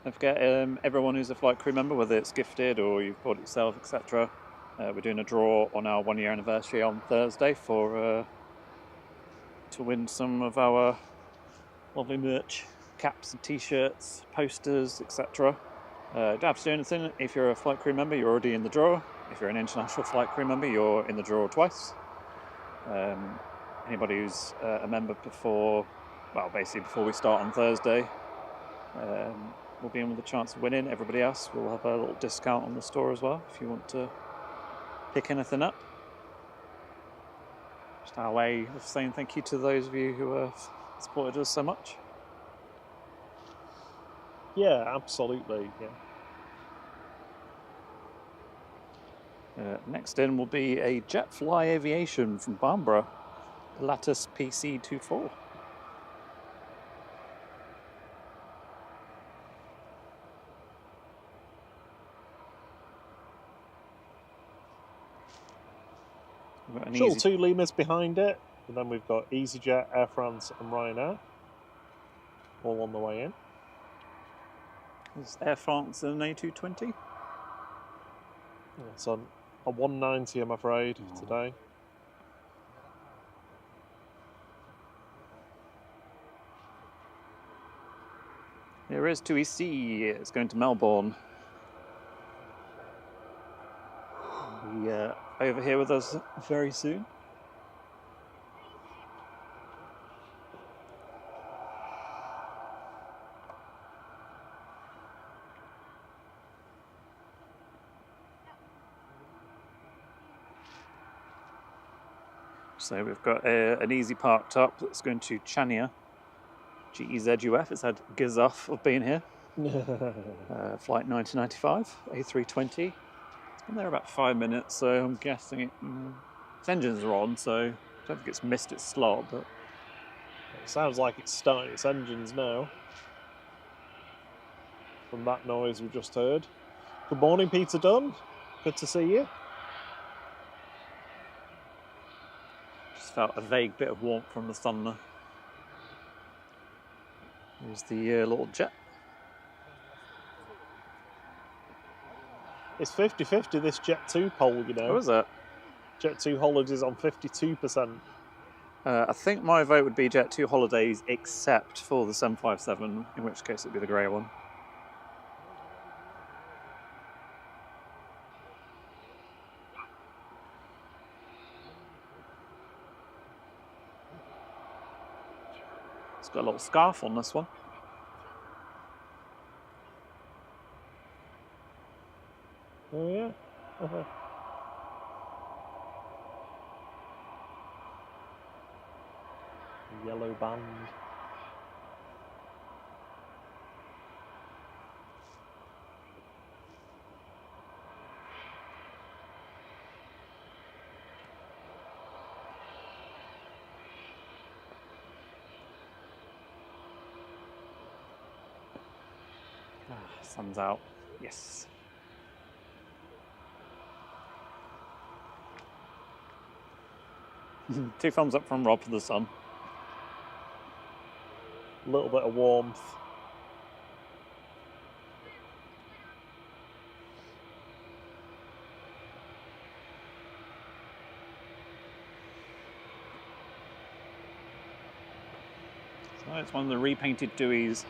Don't forget, everyone who's a flight crew member, whether it's gifted or you've bought it yourself, etc., we're doing a draw on our 1 year anniversary on Thursday for to win some of our lovely merch, caps and t-shirts, posters, etc. Don't have to do anything. If you're a flight crew member, you're already in the draw. If you're an international flight crew member, you're in the draw twice. Anybody who's a member before, well, basically before we start on Thursday, will be in with a chance of winning. Everybody else will have a little discount on the store as well if you want to pick anything up. Just our way of saying thank you to those of you who have supported us so much. Yeah, absolutely. Yeah. Next in will be a Jetfly Aviation from Bamborough, Lattice PC24. Shuttle 2 Lima's behind it, and then we've got EasyJet, Air France and Ryanair all on the way in. Is Air France an A220? It's on a 190, I'm afraid, today. Here is 2EC, it's going to Melbourne. Be over here with us very soon. So we've got an easy parked up that's going to Chania, GEZUF. It's had Gizuf of being here. Flight 1995, A320. It's been there about 5 minutes, so I'm guessing its engines are on, so I don't think it's missed its slot, but it sounds like it's starting its engines now. From that noise we just heard. Good morning, Peter Dunn. Good to see you. Just felt a vague bit of warmth from the sun there. Here's the little jet. It's 50-50 this Jet 2 poll, you know. Oh, is it? Jet 2 holidays on 52%. I think my vote would be Jet 2 holidays except for the 757, in which case it'd be the grey one. It's got a little scarf on this one. Oh yeah. Yellow band. Sun's out. Yes. Two thumbs up from Rob for the sun. A little bit of warmth. So it's one of the repainted Deweys.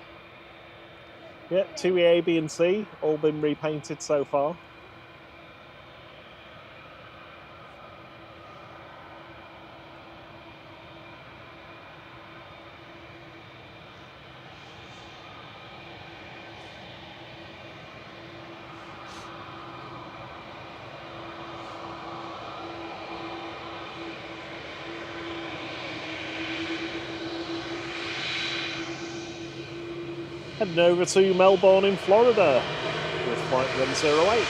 Yeah, 2A, B and C, all been repainted so far. Heading over to Melbourne in Florida with flight 108.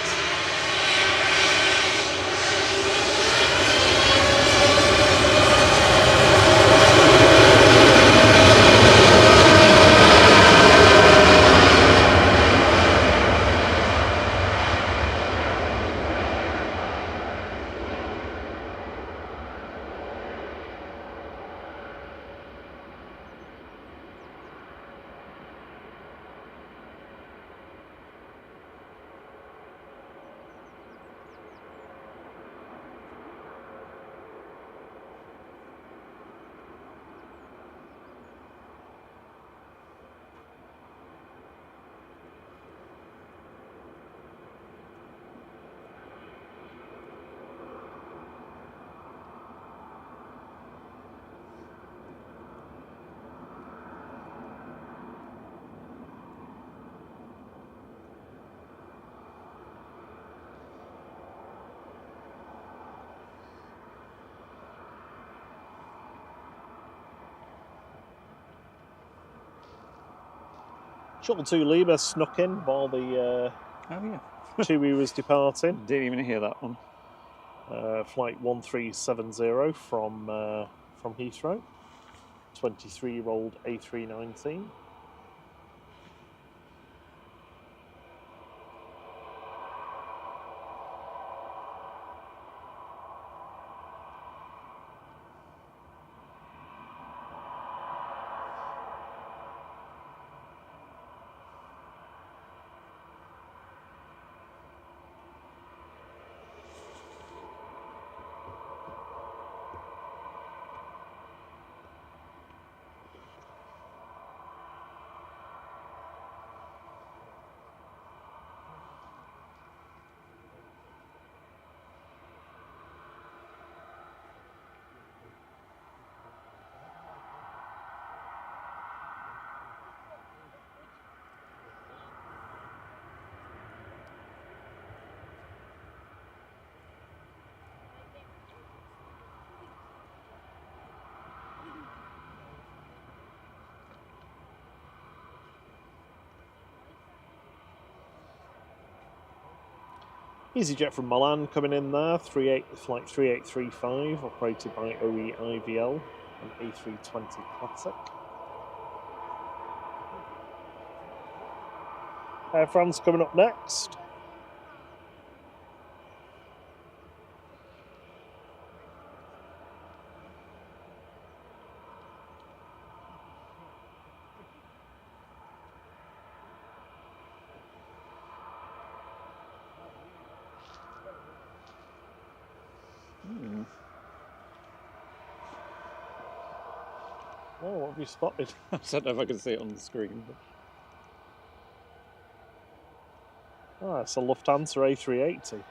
Shuttle 2 Lima snuck in while the Chewie was departing. Didn't even hear that one. Flight 1370 from Heathrow. 23-year-old A319. EasyJet from Milan coming in there, flight 3835, operated by OE IVL, an A320 Classic. Air France coming up next. Oh, what have you spotted? I don't know if I can see it on the screen. But... Ah, it's a Lufthansa A380.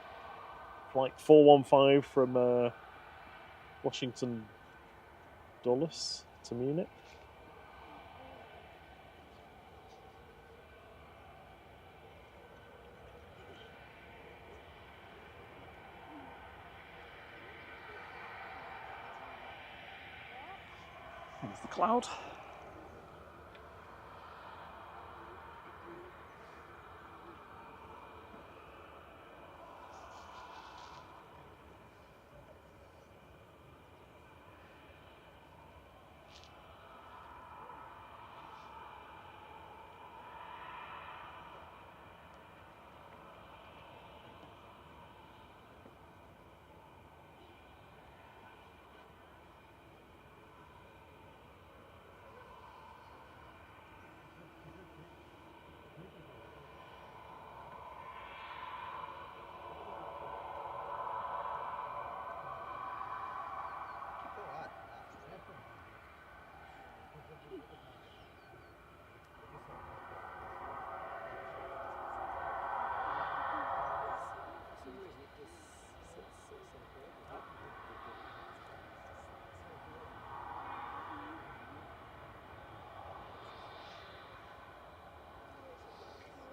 Flight 415 from Washington Dulles to Munich. There's the cloud.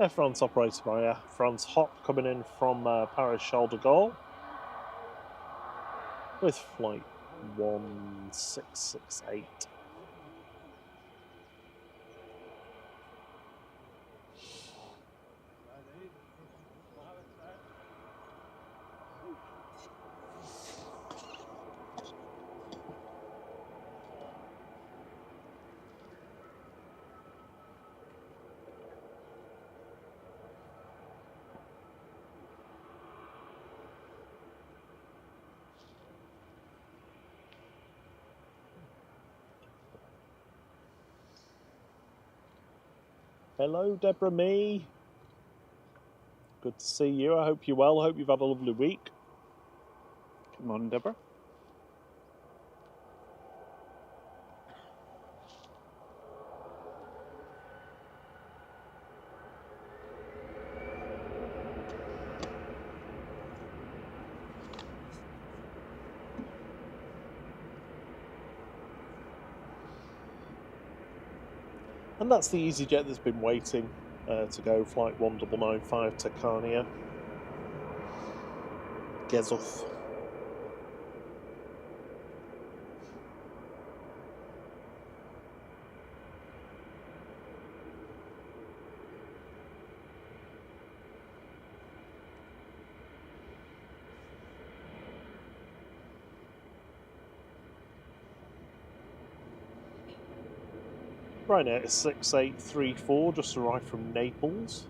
Air France operated by Air France Hop coming in from Paris Charles de Gaulle with flight 1668. Hello, Deborah Me. Good to see you. I hope you're well. I hope you've had a lovely week. Good morning, Deborah. And that's the EasyJet that's been waiting to go, flight 1995 to Carnia. Gezuf. Ryanair 6834 just arrived from Naples.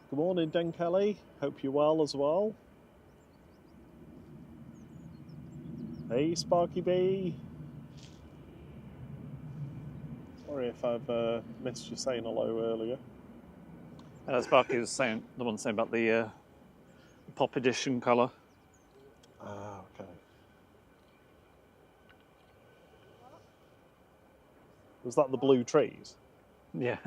Good morning, Den Kelly. Hope you're well as well. Hey, Sparky B. Sorry if I've missed you saying hello earlier. Sparky was saying, the one saying about the pop edition colour. Ah, okay. Was that the blue trees? Yeah.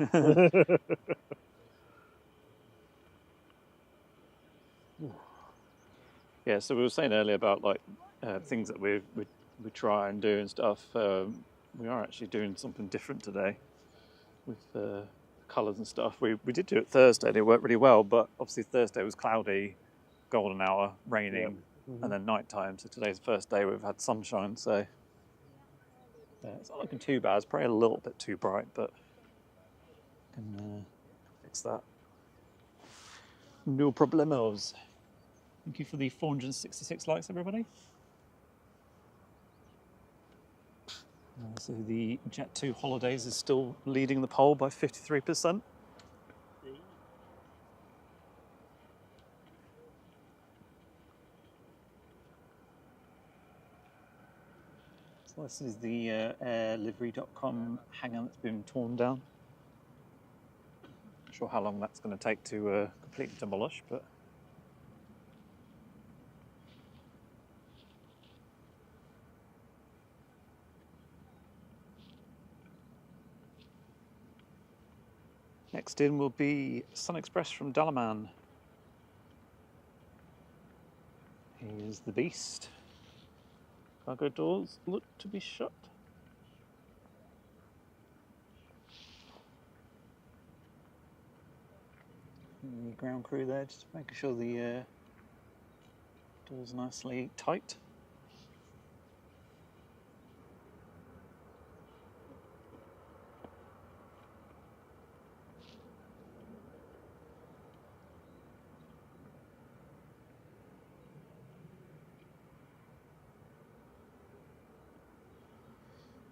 Yeah, so we were saying earlier about like things that we try and do and stuff. We are actually doing something different today with colours and stuff. We did do it Thursday and it worked really well, but obviously Thursday was cloudy, golden hour, raining, and then night time. So today's the first day we've had sunshine, so it's not looking too bad. It's probably a little bit too bright, but can fix that. No problemos. Thank you for the 466 likes, everybody. So the Jet2 Holidays is still leading the poll by 53%. So this is the airlivery.com hangar that's been torn down. Not sure how long that's going to take to completely demolish, but next in will be Sun Express from Dalaman. Here's the beast. Cargo doors look to be shut. The ground crew there, just making sure the door's nicely tight.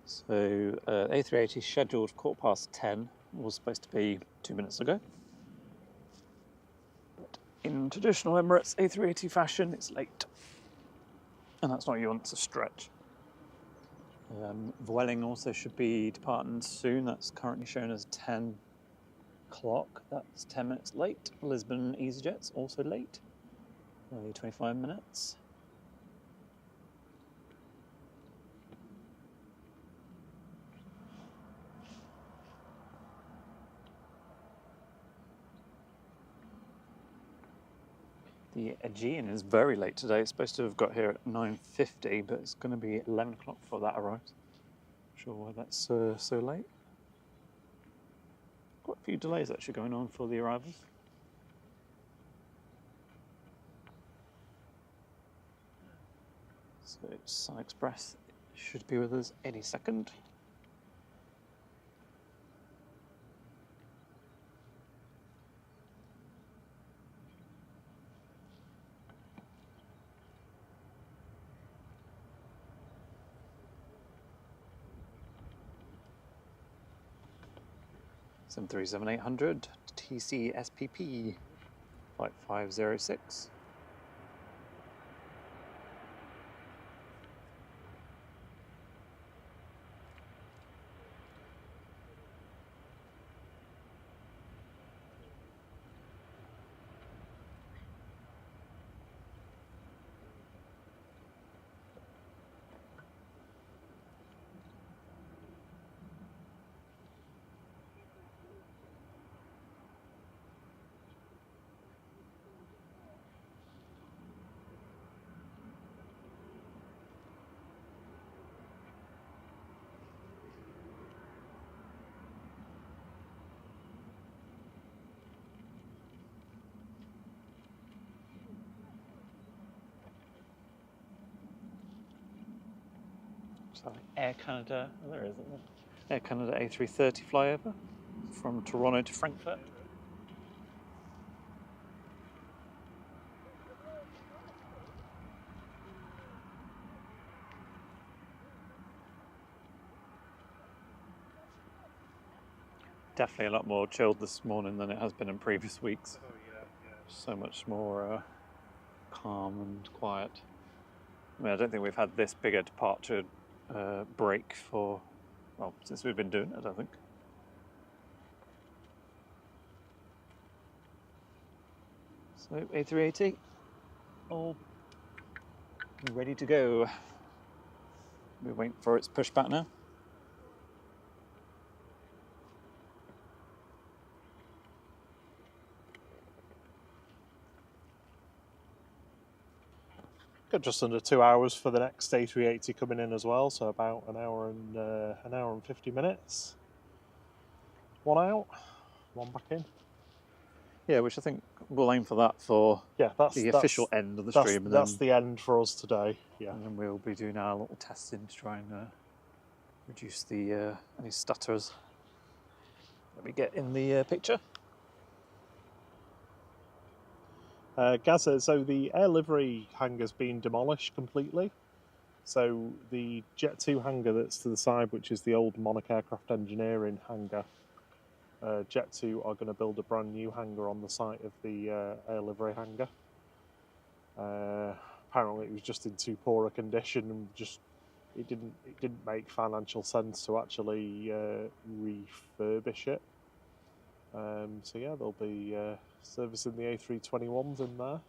So A380 scheduled 10:15, was supposed to be 2 minutes ago. But in traditional Emirates A380 fashion, it's late. And that's not you want, it's a stretch. Vueling also should be departing soon. That's currently shown as 10 o'clock. That's 10 minutes late. Lisbon EasyJet's also late. Only 25 minutes. The Aegean is very late today. It's supposed to have got here at 9:50, but it's going to be 11 o'clock before that arrives. Not sure why that's so late. Quite a few delays actually going on for the arrivals. So Sun Express should be with us any second. Seven 737-800 TC SPP flight 506. Sorry, Air Canada, oh, there is, isn't it? Air Canada A380 flyover from Toronto to Frankfurt. Definitely a lot more chilled this morning than it has been in previous weeks. Oh yeah, yeah. So much more calm and quiet. I mean, I don't think we've had this big a departure break for, well, since we've been doing it, I don't think. So A380, all ready to go. We're waiting for its pushback now. Got just under 2 hours for the next A380 coming in as well, so about an hour and 50 minutes. One out, one back in. Yeah, which I think we'll aim for that for that's the official end of the stream. And that's the end for us today. Yeah, and then we'll be doing our little testing to try and reduce the any stutters that we get in the picture. Gaza, so the air livery hangar's been demolished completely. So the Jet 2 hangar that's to the side, which is the old Monarch Aircraft Engineering hangar, Jet 2 are going to build a brand new hangar on the site of the air livery hangar. Apparently it was just in too poor a condition and it didn't make financial sense to actually refurbish it. So yeah, they'll be servicing the A321s in there.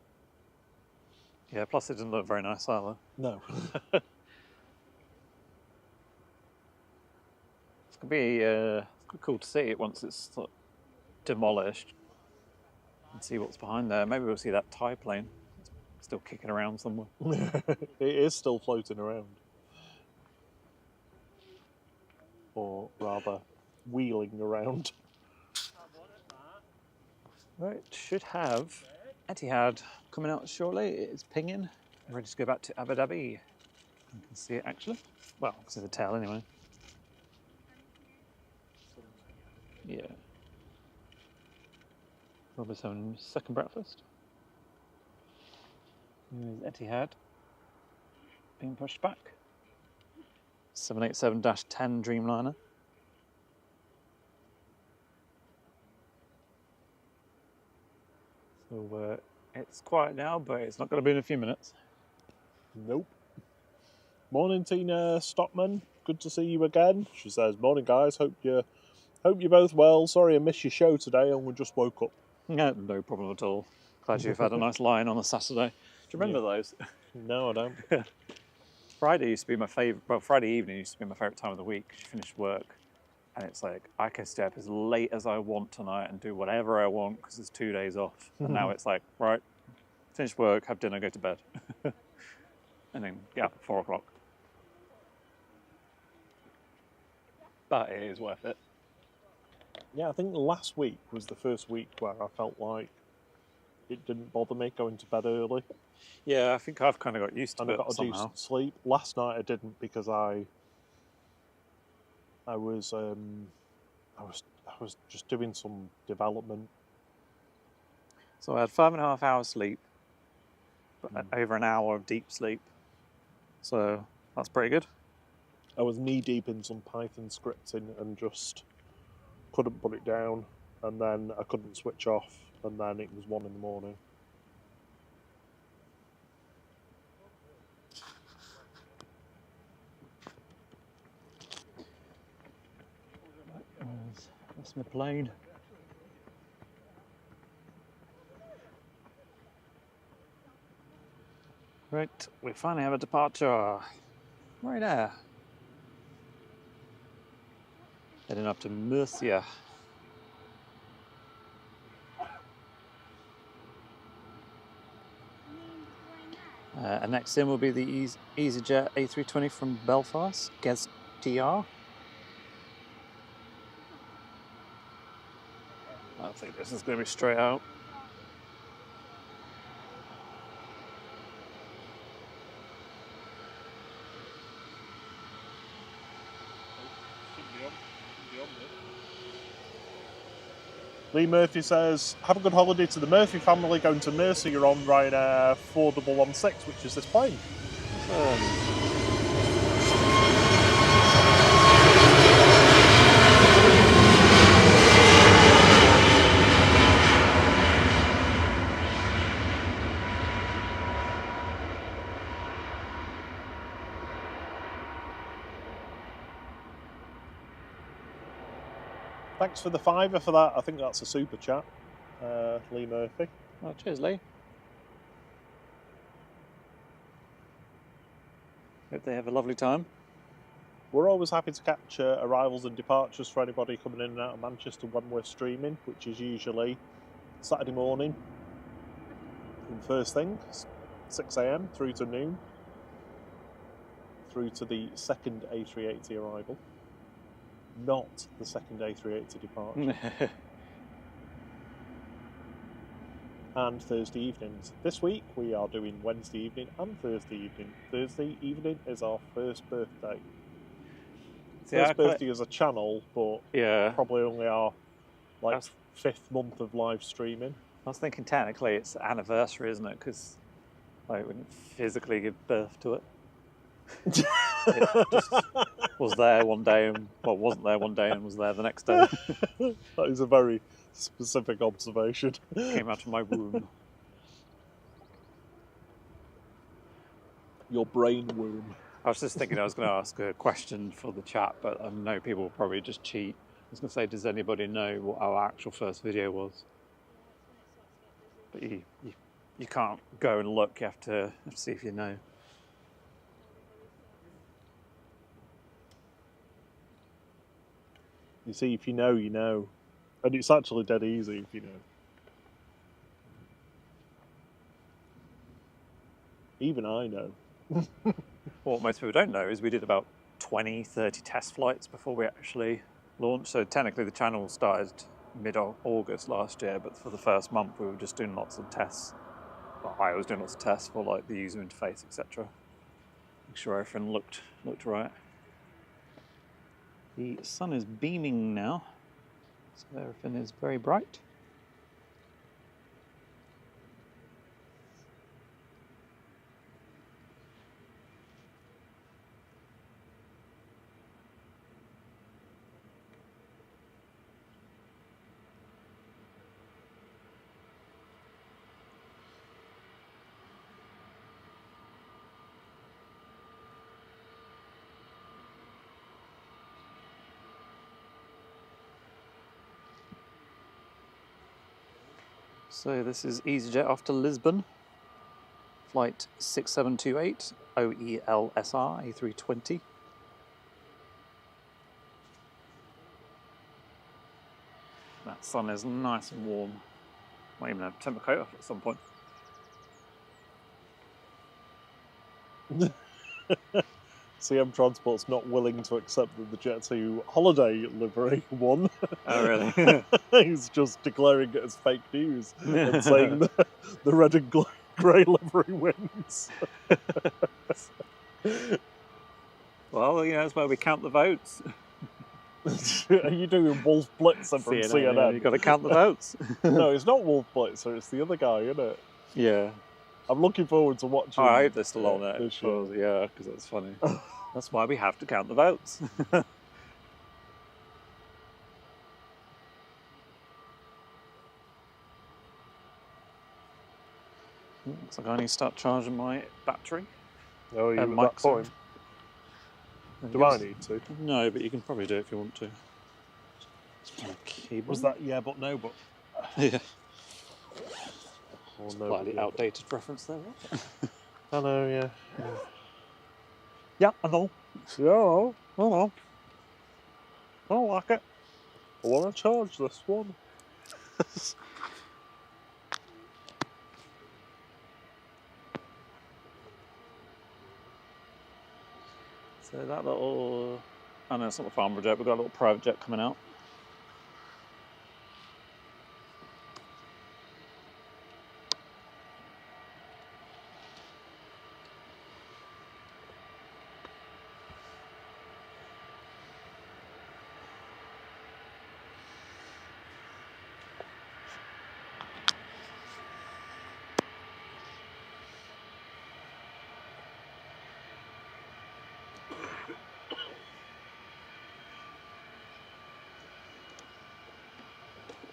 Yeah, plus it didn't look very nice either. No. It's going to be cool to see it once it's sort of demolished and see what's behind there. Maybe we'll see that Thai plane still kicking around somewhere. It is still floating around. Or rather, wheeling around. Right, should have Etihad coming out shortly. It's pinging. I'm ready to go back to Abu Dhabi. You can see it actually. Well, I can see the tail anyway. Yeah. Robert's having second breakfast. Here's Etihad being pushed back. 787-10 Dreamliner. So it's quiet now, but it's not going to be in a few minutes. Nope. Morning, Tina Stockman. Good to see you again. She says, "Morning, guys. Hope you're both well. Sorry I missed your show today, and we just woke up." No problem at all. Glad you've had a nice line on a Saturday. Do you remember those? No, I don't. Friday used to be my favourite. Well, Friday evening used to be my favourite time of the week. You finish work, and it's like I can stay up as late as I want tonight and do whatever I want because it's 2 days off. And now it's like, right, finish work, have dinner, go to bed. And then get up at 4 o'clock. But it is worth it. Yeah, I think last week was the first week where I felt like it didn't bother me going to bed early. Yeah, I think I've kind of got used to and it I got a somehow. decent sleep. Last night I didn't because I was just doing some development. So I had 5.5 hours sleep, but over an hour of deep sleep. So that's pretty good. I was knee deep in some Python scripting and just couldn't put it down, and then I couldn't switch off, and then it was 1 in the morning. That's my plane. Right, we finally have a departure. Right there. Heading up to Murcia. And next in will be the EasyJet A320 from Belfast, GEZ-TR. I think this is going to be straight out. Lee Murphy says, have a good holiday to the Murphy family going to Mercia. You're on Ryanair 4116, which is this plane. Thanks for the £5 for that. I think that's a super chat, Lee Murphy. Oh, cheers, Lee. Hope they have a lovely time. We're always happy to capture arrivals and departures for anybody coming in and out of Manchester when we're streaming, which is usually Saturday morning. And first thing, 6 AM through to noon, through to the second A380 arrival. Not the second A380 departure. And Thursday evenings. This week we are doing Wednesday evening and Thursday evening. Thursday evening is our first birthday. First birthday as a channel, but yeah, probably only our fifth month of live streaming. I was thinking technically it's anniversary, isn't it? Because like we didn't physically give birth to it. It just was there one day and wasn't there one day and was there the next day. That is a very specific observation. Came out of my womb. Your brain womb. I was just thinking I was going to ask a question for the chat, but I know people will probably just cheat. I was going to say, does anybody know what our actual first video was? But you can't go and look. You have to see if you know. You see, if you know, you know. And it's actually dead easy if you know. Even I know. What most people don't know is we did about 20, 30 test flights before we actually launched. So technically the channel started mid-August last year, but for the first month we were just doing lots of tests. Well, I was doing lots of tests for like the user interface, etc. Make sure everything looked right. The sun is beaming now, so everything is very bright. So this is EasyJet off to Lisbon, flight 6728, OELSR A320. That sun is nice and warm. Might even have to take my coat off at some point. CM Transport's not willing to accept that the Jet2 holiday livery won. Oh, really? He's just declaring it as fake news and saying the red and grey livery wins. Well, that's where we count the votes. Are you doing Wolf Blitzer from CNN? Yeah, you've got to count the votes. No, it's not Wolf Blitzer, it's the other guy, isn't it? Yeah. I'm looking forward to watching. I hope they're still on there. This year. Yeah, because that's funny. That's why we have to count the votes. Looks like I need to start charging my battery. Oh, you at mic that point? Do I need to? No, but you can probably do it if you want to. Keyboard. Was that yeah, but no, but... Yeah. Oh, no, Slightly outdated reference there. I know, yeah. Yeah, I know. Yeah, I know. I don't like it. I want to charge this one. So that little... Oh no, it's not the farmer jet, we've got a little private jet coming out.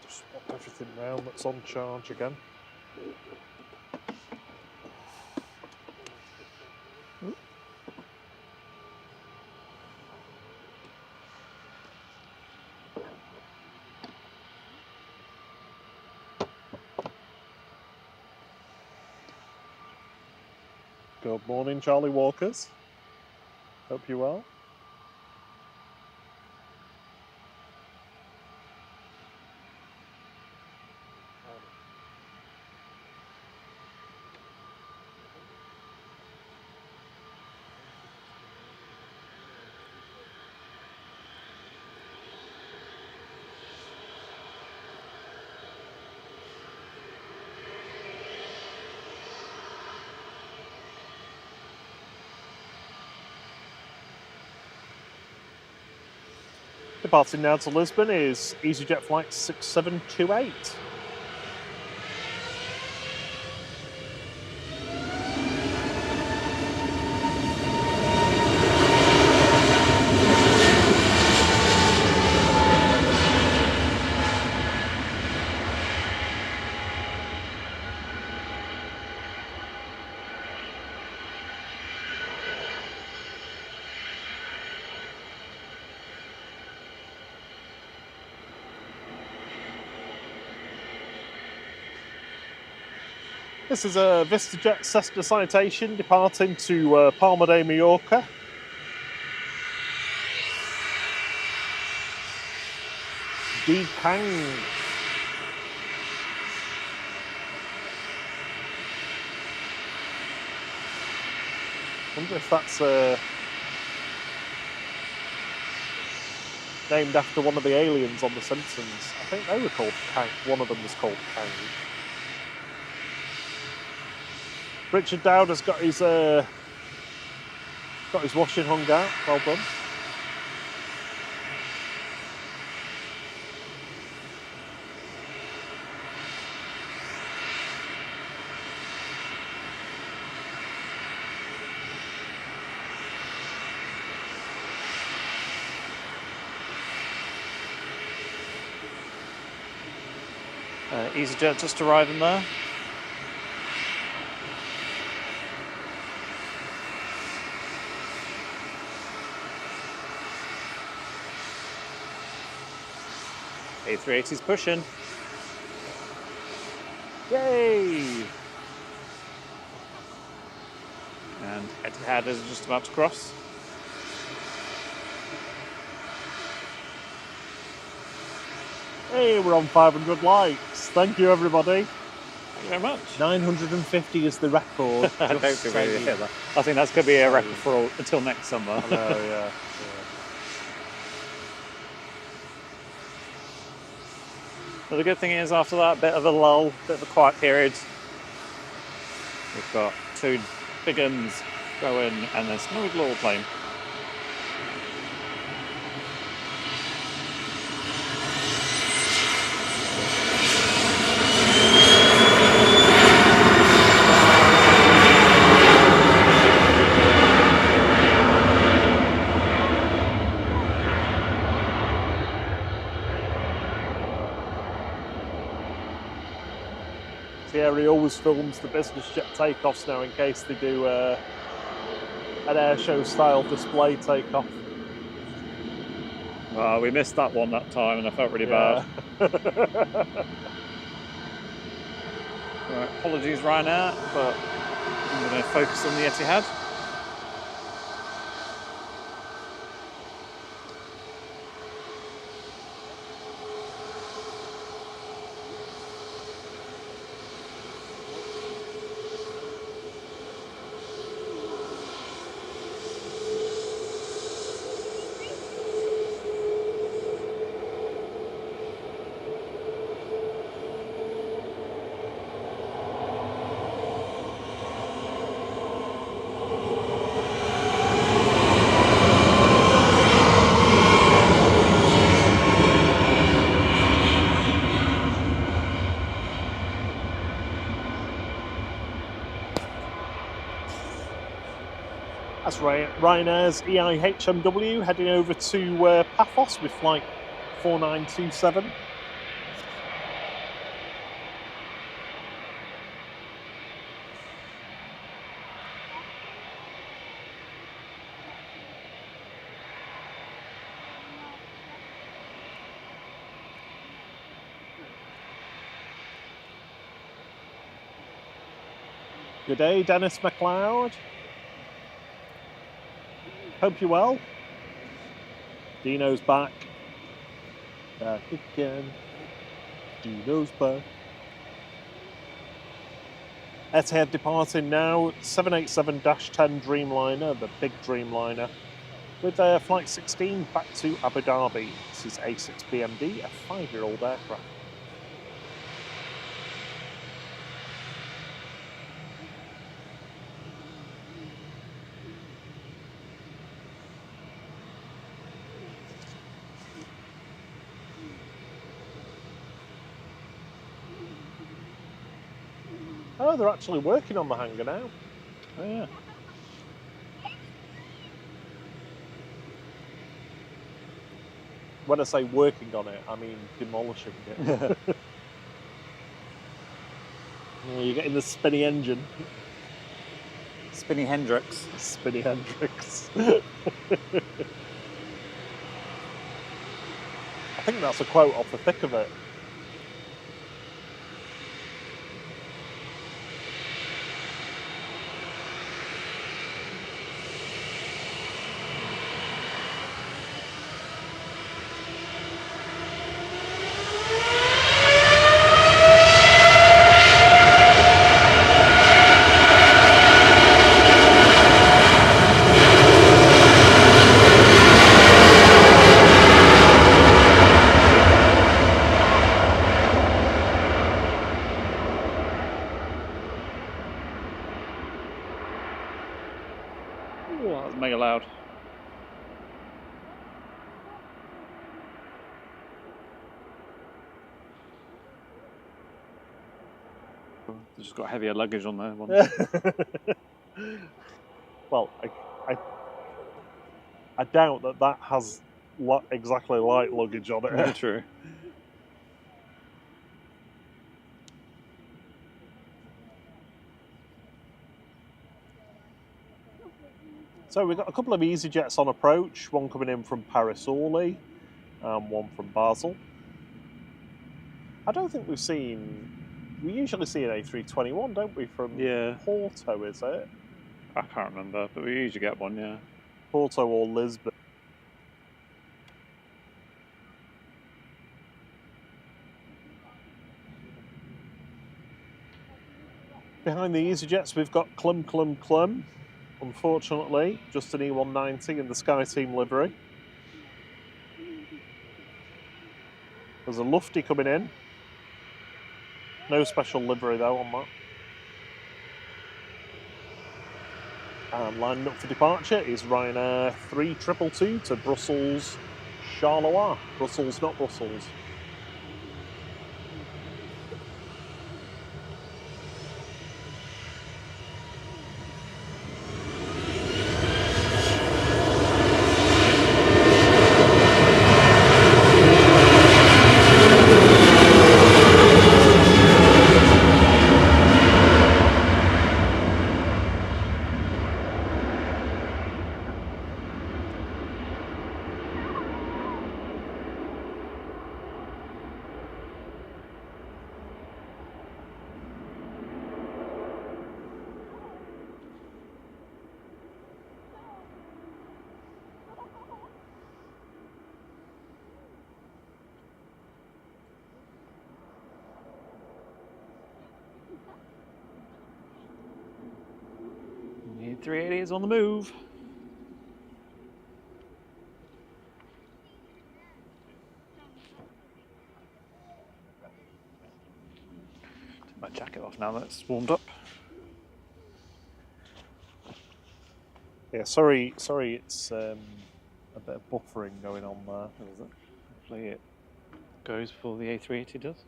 Swap everything round that's on charge again. Good morning, Charlie Walkers. Hope you're well. Departing now to Lisbon is EasyJet flight 6728. This is a VistaJet Cessna Citation departing to Palma de Mallorca. Dekang. Wonder if that's named after one of the aliens on The Simpsons. I think they were called Kang. One of them was called Kang. Richard Dowd has got his washing hung out. Well done. EasyJet just arriving there. A380's pushing. Yay! And Etihad is just about to cross. Hey, we're on 500 likes. Thank you, everybody. Thank you very much. 950 is the record. I don't think we're going to hit that. I think that's going to be a record for all, until next summer. I know, yeah. But the good thing is, after that bit of a lull, bit of a quiet period, we've got 2 big uns going and a smooth little plane. He always films the business jet takeoffs now in case they do an air show style display takeoff. Well, we missed that one that time and I felt really bad. Right, apologies Ryanair, but I'm going to focus on the Etihad. That's right, Ryanair's EIHMW heading over to Paphos with flight 4927. Good day, Dennis McLeod. Hope you're well. Dino's back. Back again. Dino's back. Etihad departing now. 787-10 Dreamliner, the big Dreamliner, with flight 16 back to Abu Dhabi. This is A6BMD, a 5-year-old aircraft. Oh, they're actually working on the hangar now. Oh, yeah. When I say working on it, I mean demolishing it. Yeah, you're getting the spinny engine. Spinny Hendrix. Spinny Hendrix. I think that's a quote off the thick of it. Ooh, that was mega loud. Just got heavier luggage on there. One. Well, I doubt that has exactly light luggage on it. Yeah, true. So we've got a couple of EasyJets on approach, one coming in from Paris Orly and one from Basel. I don't think we've seen... We usually see an A321, don't we, from Porto, is it? I can't remember, but we usually get one, yeah. Porto or Lisbon. Behind the EasyJets, we've got Clum. Unfortunately, just an E190 in the Sky Team livery. There's a Lufty coming in. No special livery though on that. And lining up for departure is Ryanair 322 to Brussels Charleroi. Brussels, not Brussels. The 380 is on the move. Take my jacket off now that it's warmed up. Yeah, sorry, it's a bit of buffering going on there. Hopefully it goes before the A380 does.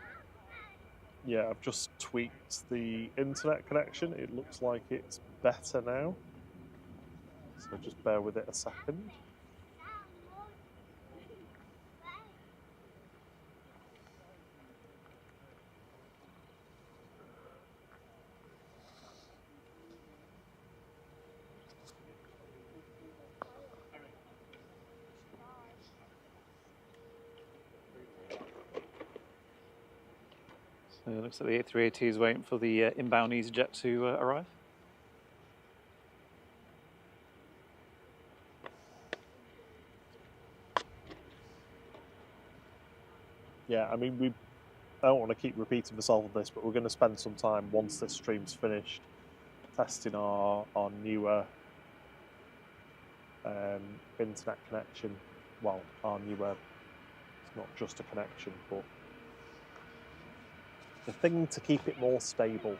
Yeah, I've just tweaked the internet connection. It looks like it's better now. So just bear with it a second. So it looks like the A380 is waiting for the inbound EasyJet to arrive. Yeah, I mean, I don't want to keep repeating myself on this, but we're going to spend some time once this stream's finished testing our newer internet connection. Well, our newer, it's not just a connection, but the thing to keep it more stable.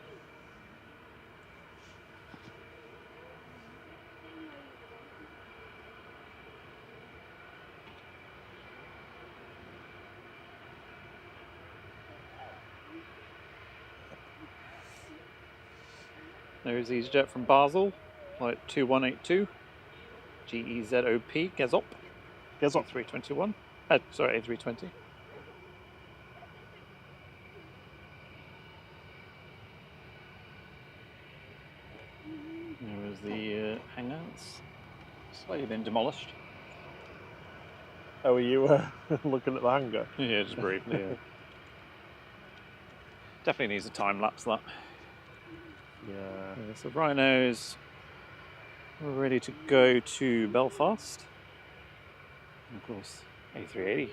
There's EasyJet from Basel, flight 2182, GEZOP, Gezop. Gezop. A321. Sorry, A320. There was the hangar. It's slightly been demolished. Oh, are you looking at the hangar? Yeah, just briefly. Yeah. Definitely needs a time lapse, that. Yeah. So Rhinos are ready to go to Belfast. And of course, A380.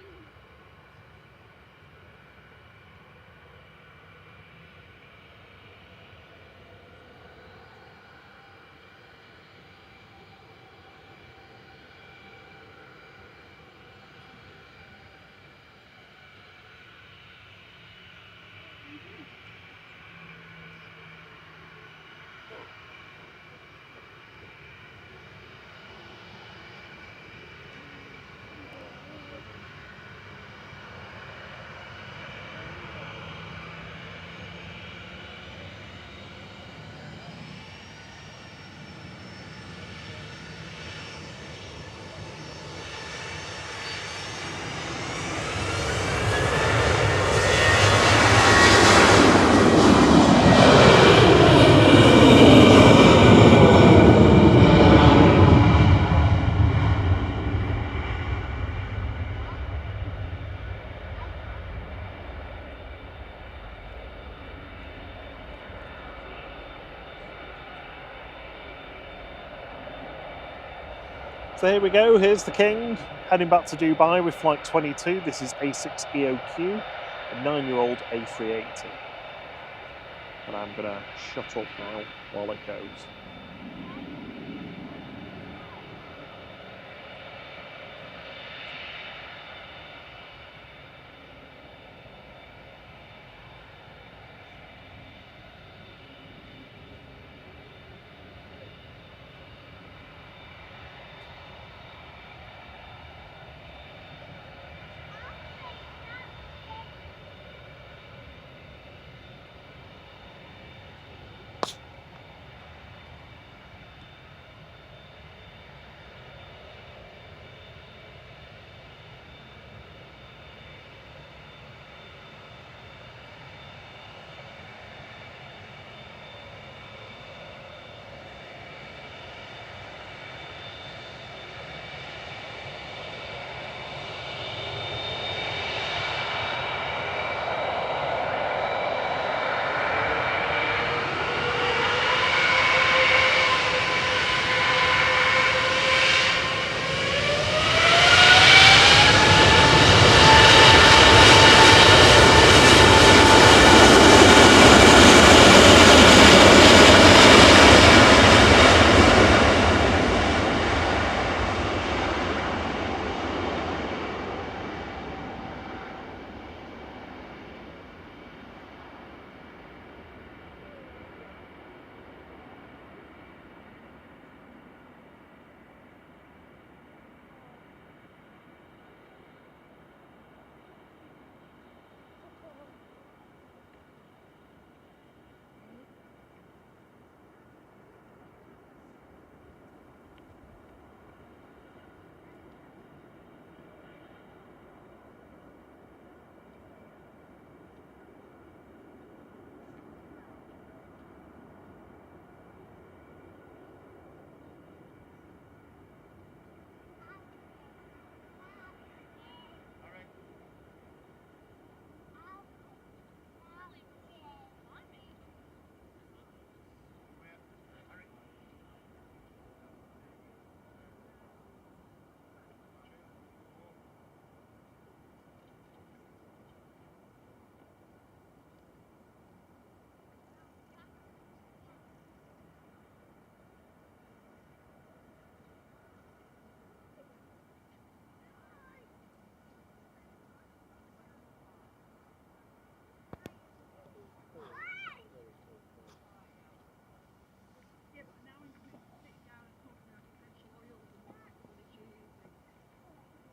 So here we go, here's the King, heading back to Dubai with flight 22. This is A6EOQ, a 9-year-old A380. And I'm going to shut up now while it goes.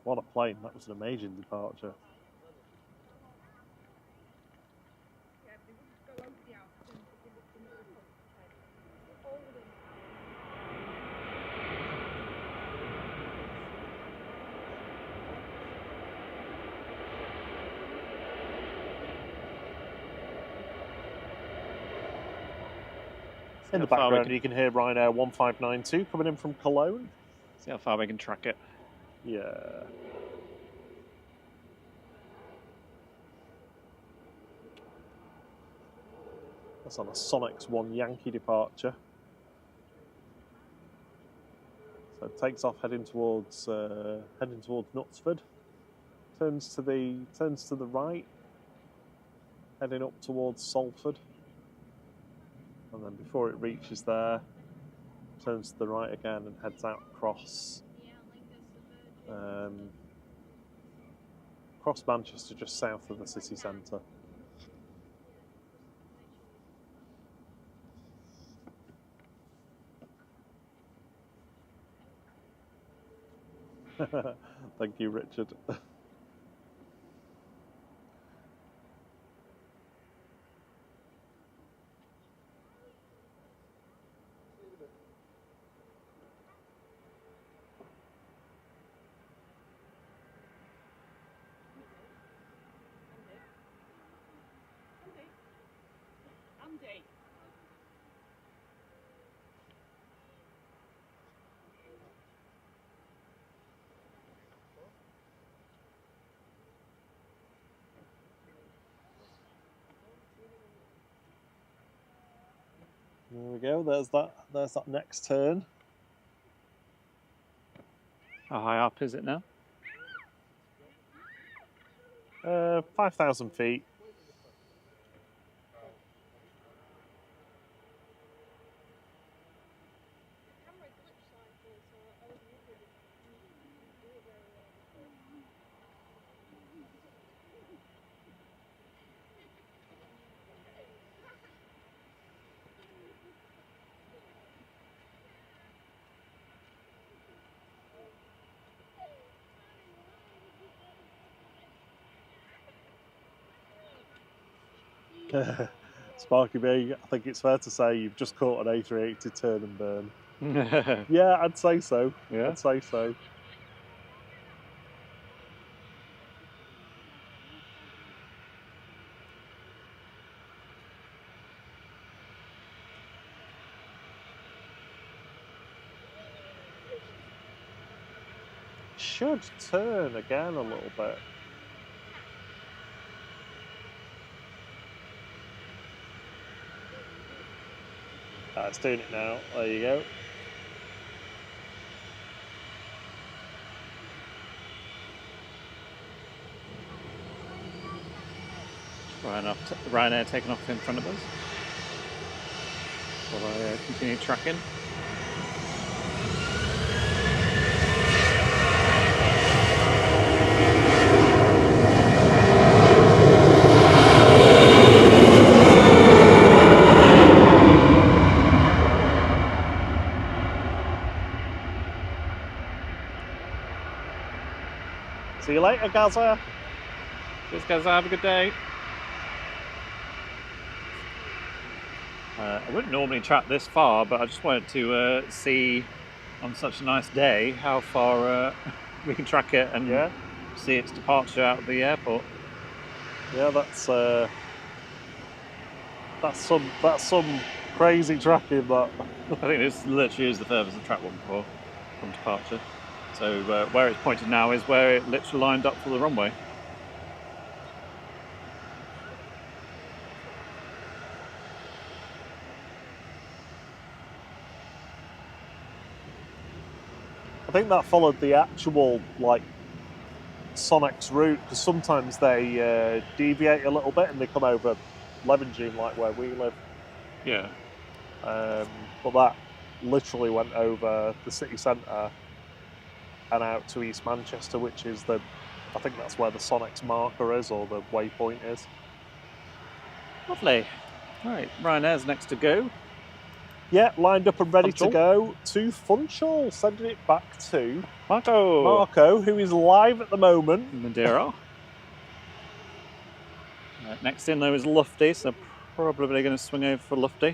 What a plane. That was an amazing departure. In the background, you can hear Ryanair 1592 coming in from Cologne. See how far we can track it. Yeah. That's on a Sonics 1 Yankee departure. So it takes off heading towards Knutsford. Turns to the right, heading up towards Salford. And then before it reaches there, turns to the right again and heads out across Manchester, just south of the city centre. Thank you, Richard. There we go. There's that next turn. How high up is it now? 5,000 feet. Sparky B, I think it's fair to say you've just caught an A380 turn and burn. Yeah, I'd say so. Yeah. I'd say so. Should turn again a little bit. It's doing it now. There you go. Ryanair taking off in front of us. While I continue tracking. See you later, Gaza. Cheers, Gaza. Have a good day. I wouldn't normally track this far, but I just wanted to see on such a nice day how far we can track it and see its departure out of the airport. Yeah, that's some crazy tracking. That I think this literally is the furthest I've tracked one before from departure. So where it's pointed now is where it literally lined up for the runway. I think that followed the actual Sonic's route, because sometimes they deviate a little bit and they come over Levenshulme, like where we live. Yeah. But that literally went over the city centre and out to East Manchester, which is I think that's where the Sonic's marker is, or the waypoint is. Lovely. Right, Ryanair's next to go. Yeah, lined up and ready Funchal. to go to Funchal, sending it back to Marco, who is live at the moment. Madeira. Next in though is Lufty, so probably going to swing over for Lufty.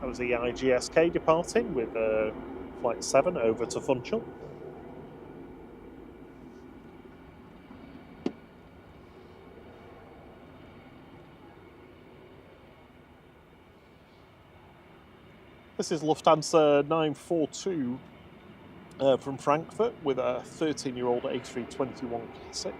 That was the IGSK departing with Flight 7 over to Funchal. This is Lufthansa 942 from Frankfurt with a 13-year-old A321 Classic.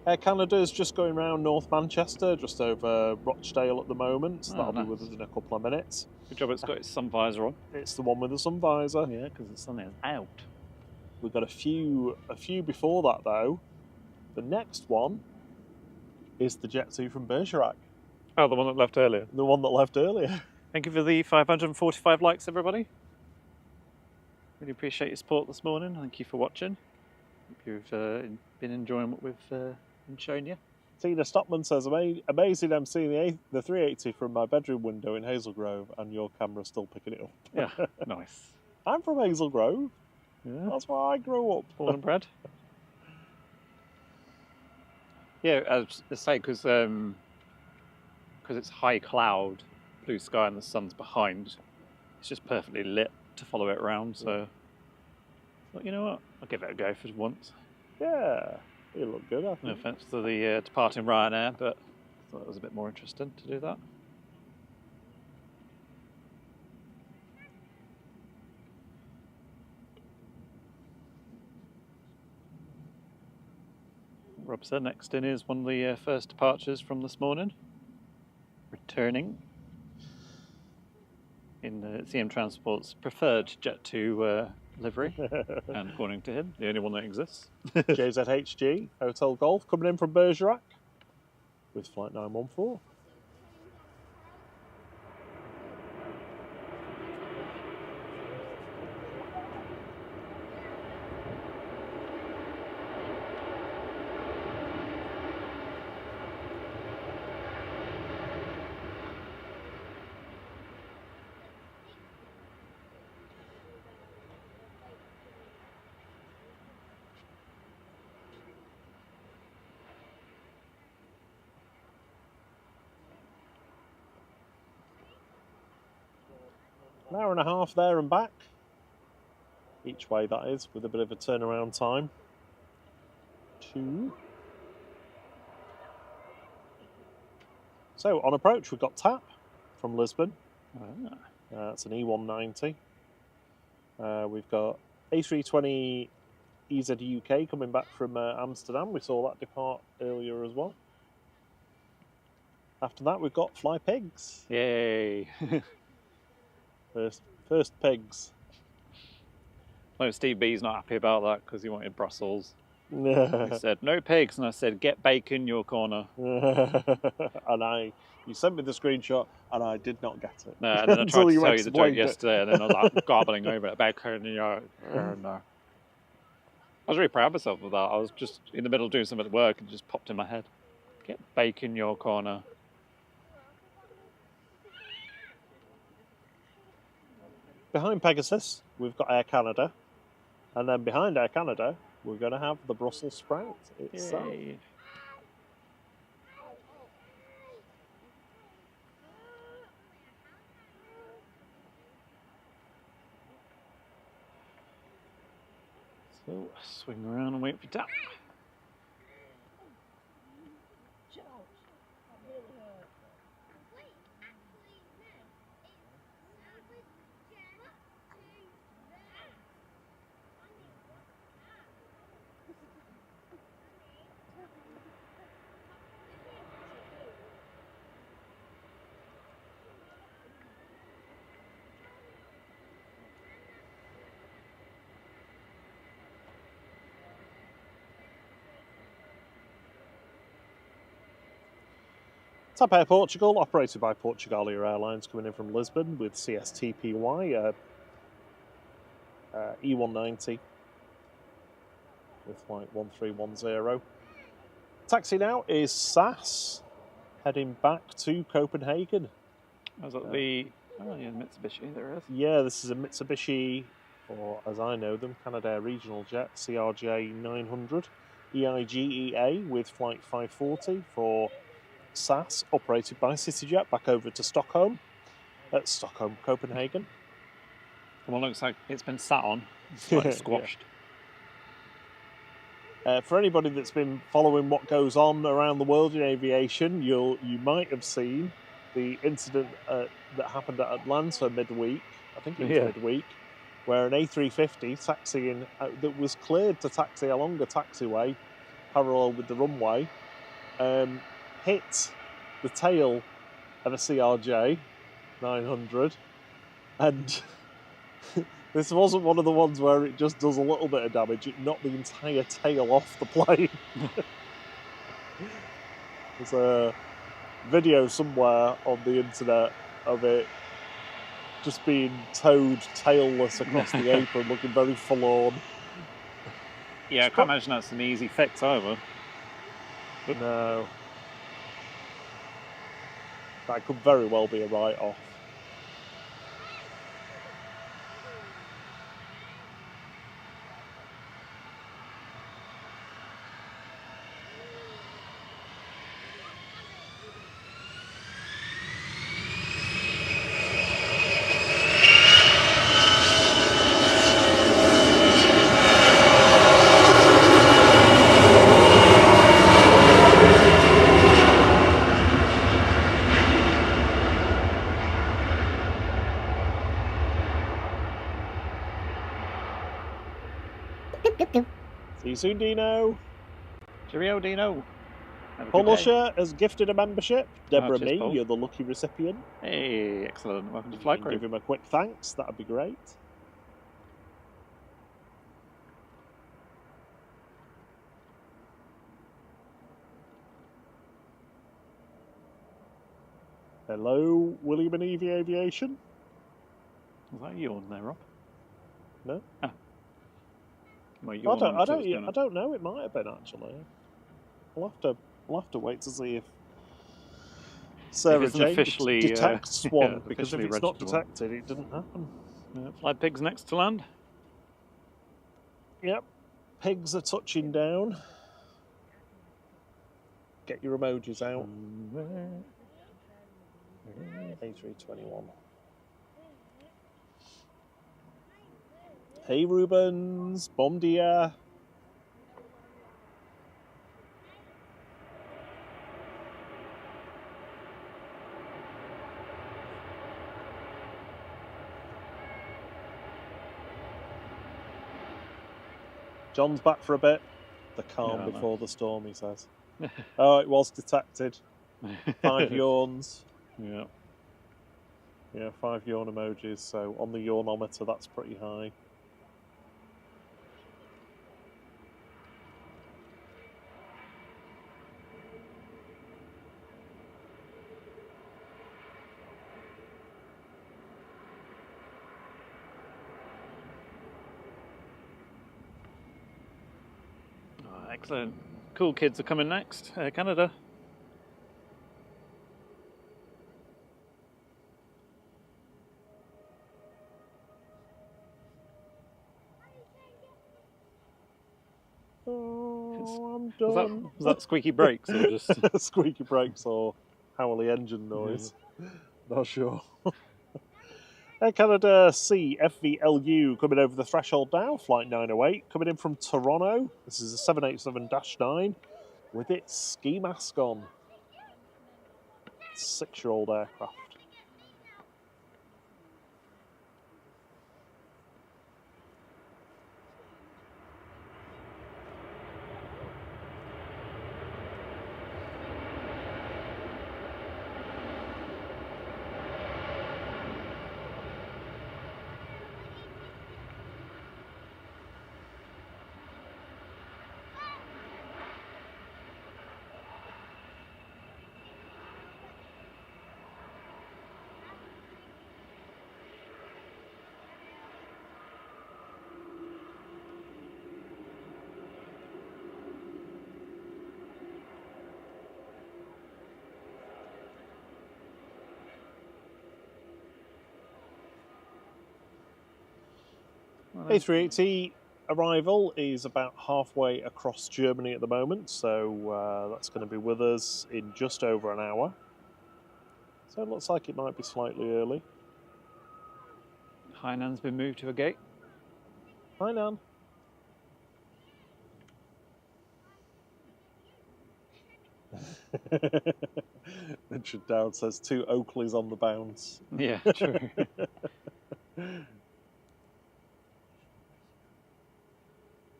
Air Canada is just going around North Manchester, just over Rochdale at the moment. So that'll be with us in a couple of minutes. Good job it's got its sun visor on. It's the one with the sun visor. Yeah, because the sun is out. We've got a few before that though. The next one is the Jet 2 from Bergerac. Oh, the one that left earlier. The one that left earlier. Thank you for the 545 likes, everybody. Really appreciate your support this morning. Thank you for watching. Hope you've been enjoying what we've been showing you. Tina Stockman says, amazing, I'm seeing the 380 from my bedroom window in Hazel Grove and your camera's still picking it up. Yeah, nice. I'm from Hazel Grove. Yeah. That's where I grew up. Born and bred. Yeah, as I say, because it's high cloud, blue sky, and the sun's behind, it's just perfectly lit to follow it around. So, but you know what? I'll give it a go for once. Yeah, it looked good. I think. No offence to the departing Ryanair, but I thought it was a bit more interesting to do that. Rob said next in is one of the first departures from this morning. Returning in CM Transport's preferred Jet 2 livery, and according to him, the only one that exists. JZHG, Hotel Golf, coming in from Bergerac with flight 914. An hour and a half there and back. Each way, that is, with a bit of a turnaround time. 2. So, on approach, we've got TAP from Lisbon. That's an E190. We've got A320 EZUK coming back from Amsterdam. We saw that depart earlier as well. After that, we've got Fly Pigs. Yay! First pigs. No, Steve B's not happy about that because he wanted Brussels. He And said, no pigs, and I said, get bacon your corner. you sent me the screenshot, and I did not get it. No, and then I tried to tell you the joke yesterday, and then I was like gobbling over it. Bacon, I was really proud of myself with that. I was just in the middle of doing something at work, and it just popped in my head. Get bacon your corner. Behind Pegasus, we've got Air Canada. And then behind Air Canada, we're going to have the Brussels Sprout itself. Yay. So, swing around and wait for TAP. TAP Air Portugal, operated by Portugalia Airlines, coming in from Lisbon with CSTPY, E190 with flight 1310. Taxi now is SAS, heading back to Copenhagen. Was that the Mitsubishi? There it is. Yeah, this is a Mitsubishi, or as I know them, Canadair regional jet, CRJ 900, EIGEA with flight 540 for SAS, operated by CityJet, back over to Stockholm, Copenhagen. Well, looks like it's been sat on. It's like squashed. For anybody that's been following what goes on around the world in aviation, you might have seen the incident that happened at Atlanta midweek. I think it was midweek, where an A350 taxiing that was cleared to taxi along a taxiway parallel with the runway hit the tail of a CRJ 900, and this wasn't one of the ones where it just does a little bit of damage. It knocked the entire tail off the plane. There's a video somewhere on the internet of it just being towed tailless across the apron, looking very forlorn. Yeah, I can't imagine that's an easy fix either. No. That could very well be a write-off. See you soon, Dino. Cheerio, Dino. Polisher has gifted a membership. Deborah cheers, Mee, Paul. you're the lucky recipient. Hey, excellent. Welcome to You Flight can Crew. give him a quick thanks, that'd be great. Hello, William and Evie Aviation. Was that you on there, Rob? No. Ah. Well, I don't know. It might have been actually. We'll have to wait to see if Sarah Jane detects one, because if it's not detected, it didn't happen. Fly pigs next to land. Yep, pigs are touching down. Get your emojis out. A321. Hey Rubens, bom dia. John's back for a bit. The calm before the storm, he says. Oh, it was detected. 5 yawns. Yeah. Yeah, 5 yawn emojis. So on the yawnometer, that's pretty high. Excellent. Cool kids are coming next. Canada. Oh, I'm done. Was that squeaky brakes or just squeaky brakes or howly engine noise? Yeah. Not sure. Air Canada C FVLU coming over the threshold now, flight 908, coming in from Toronto. This is a 787-9 with its ski mask on. 6-year-old aircraft. A380 arrival is about halfway across Germany at the moment, so that's going to be with us in just over an hour. So it looks like it might be slightly early. Hainan's been moved to a gate. Hainan. Richard Dowd says 2 Oakleys on the bounce. Yeah, true.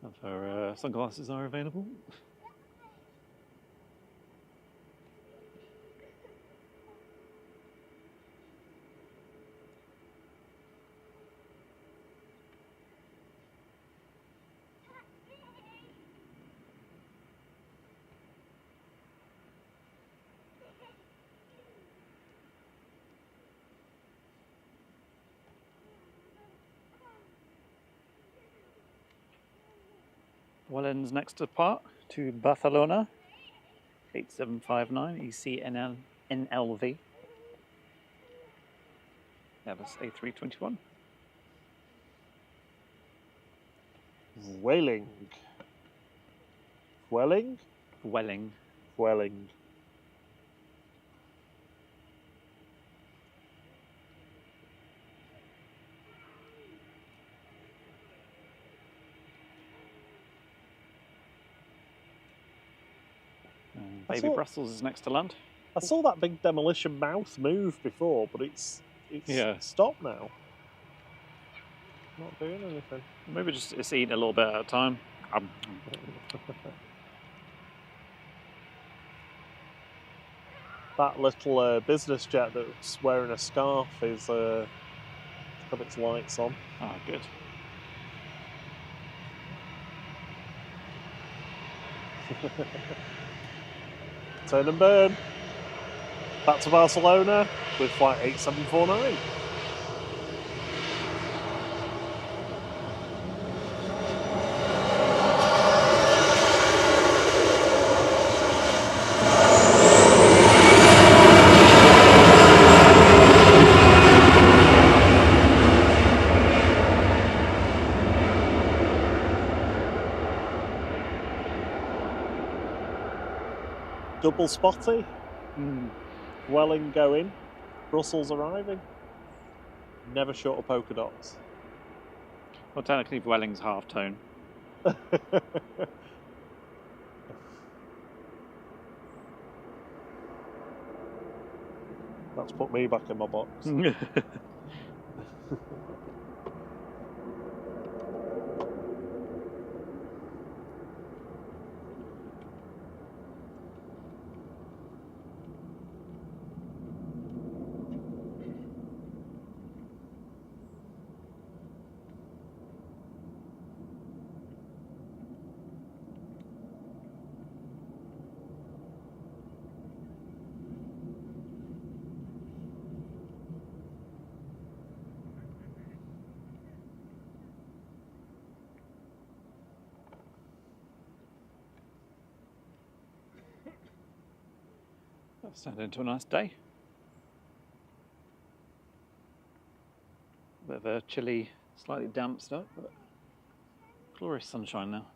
If our sunglasses are available. Wellens next to depart to Barcelona, 8759 ECNLV. Airbus A321. Welling. Welling? Welling. Welling. Baby Brussels is next to land. I saw that big demolition mouth move before, but it's stopped now. Not doing anything. Maybe just it's eating a little bit at a time. That little business jet that's wearing a scarf is got its lights on. Oh, good. Turn and burn. Back to Barcelona with flight 8749. Double spotty. Welling going. Brussels arriving. Never short of polka dots. Well, technically, Welling's half tone. That's put me back in my box. That's turned into a nice day. Bit of a chilly, slightly damp start, but glorious sunshine now.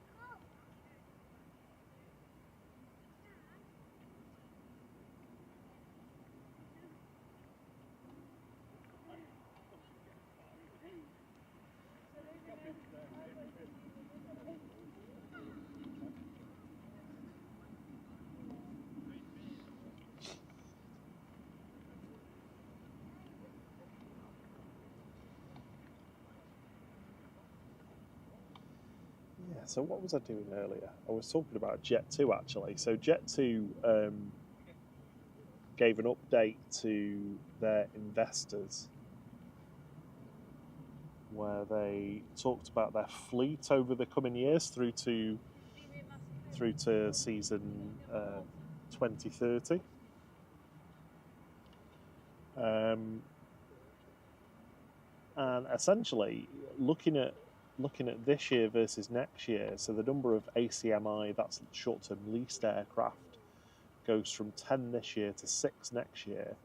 So what was I doing earlier? I was talking about Jet2 actually. So Jet2 gave an update to their investors where they talked about their fleet over the coming years through to season 2030. And essentially looking at this year versus next year, so the number of ACMI, that's short-term leased aircraft, goes from 10 this year to 6 next year,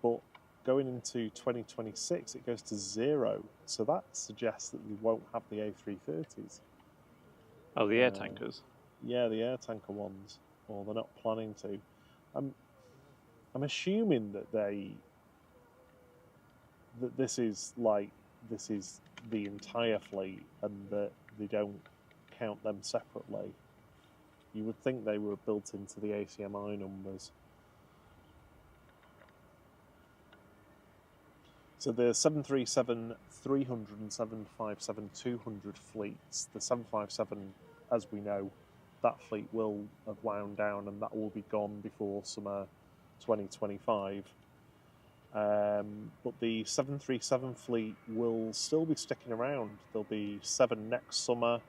but going into 2026 it goes to 0, so that suggests that we won't have the A330s. Oh, the air tankers? Yeah, the air tanker ones, or they're not planning to. I'm assuming that this is the entire fleet and that they don't count them separately. You would think they were built into the ACMI numbers. So the 737-300 and 757-200 fleets, the 757, as we know, that fleet will have wound down and that will be gone before summer 2025. But the 737 fleet will still be sticking around. There'll be 7 next summer,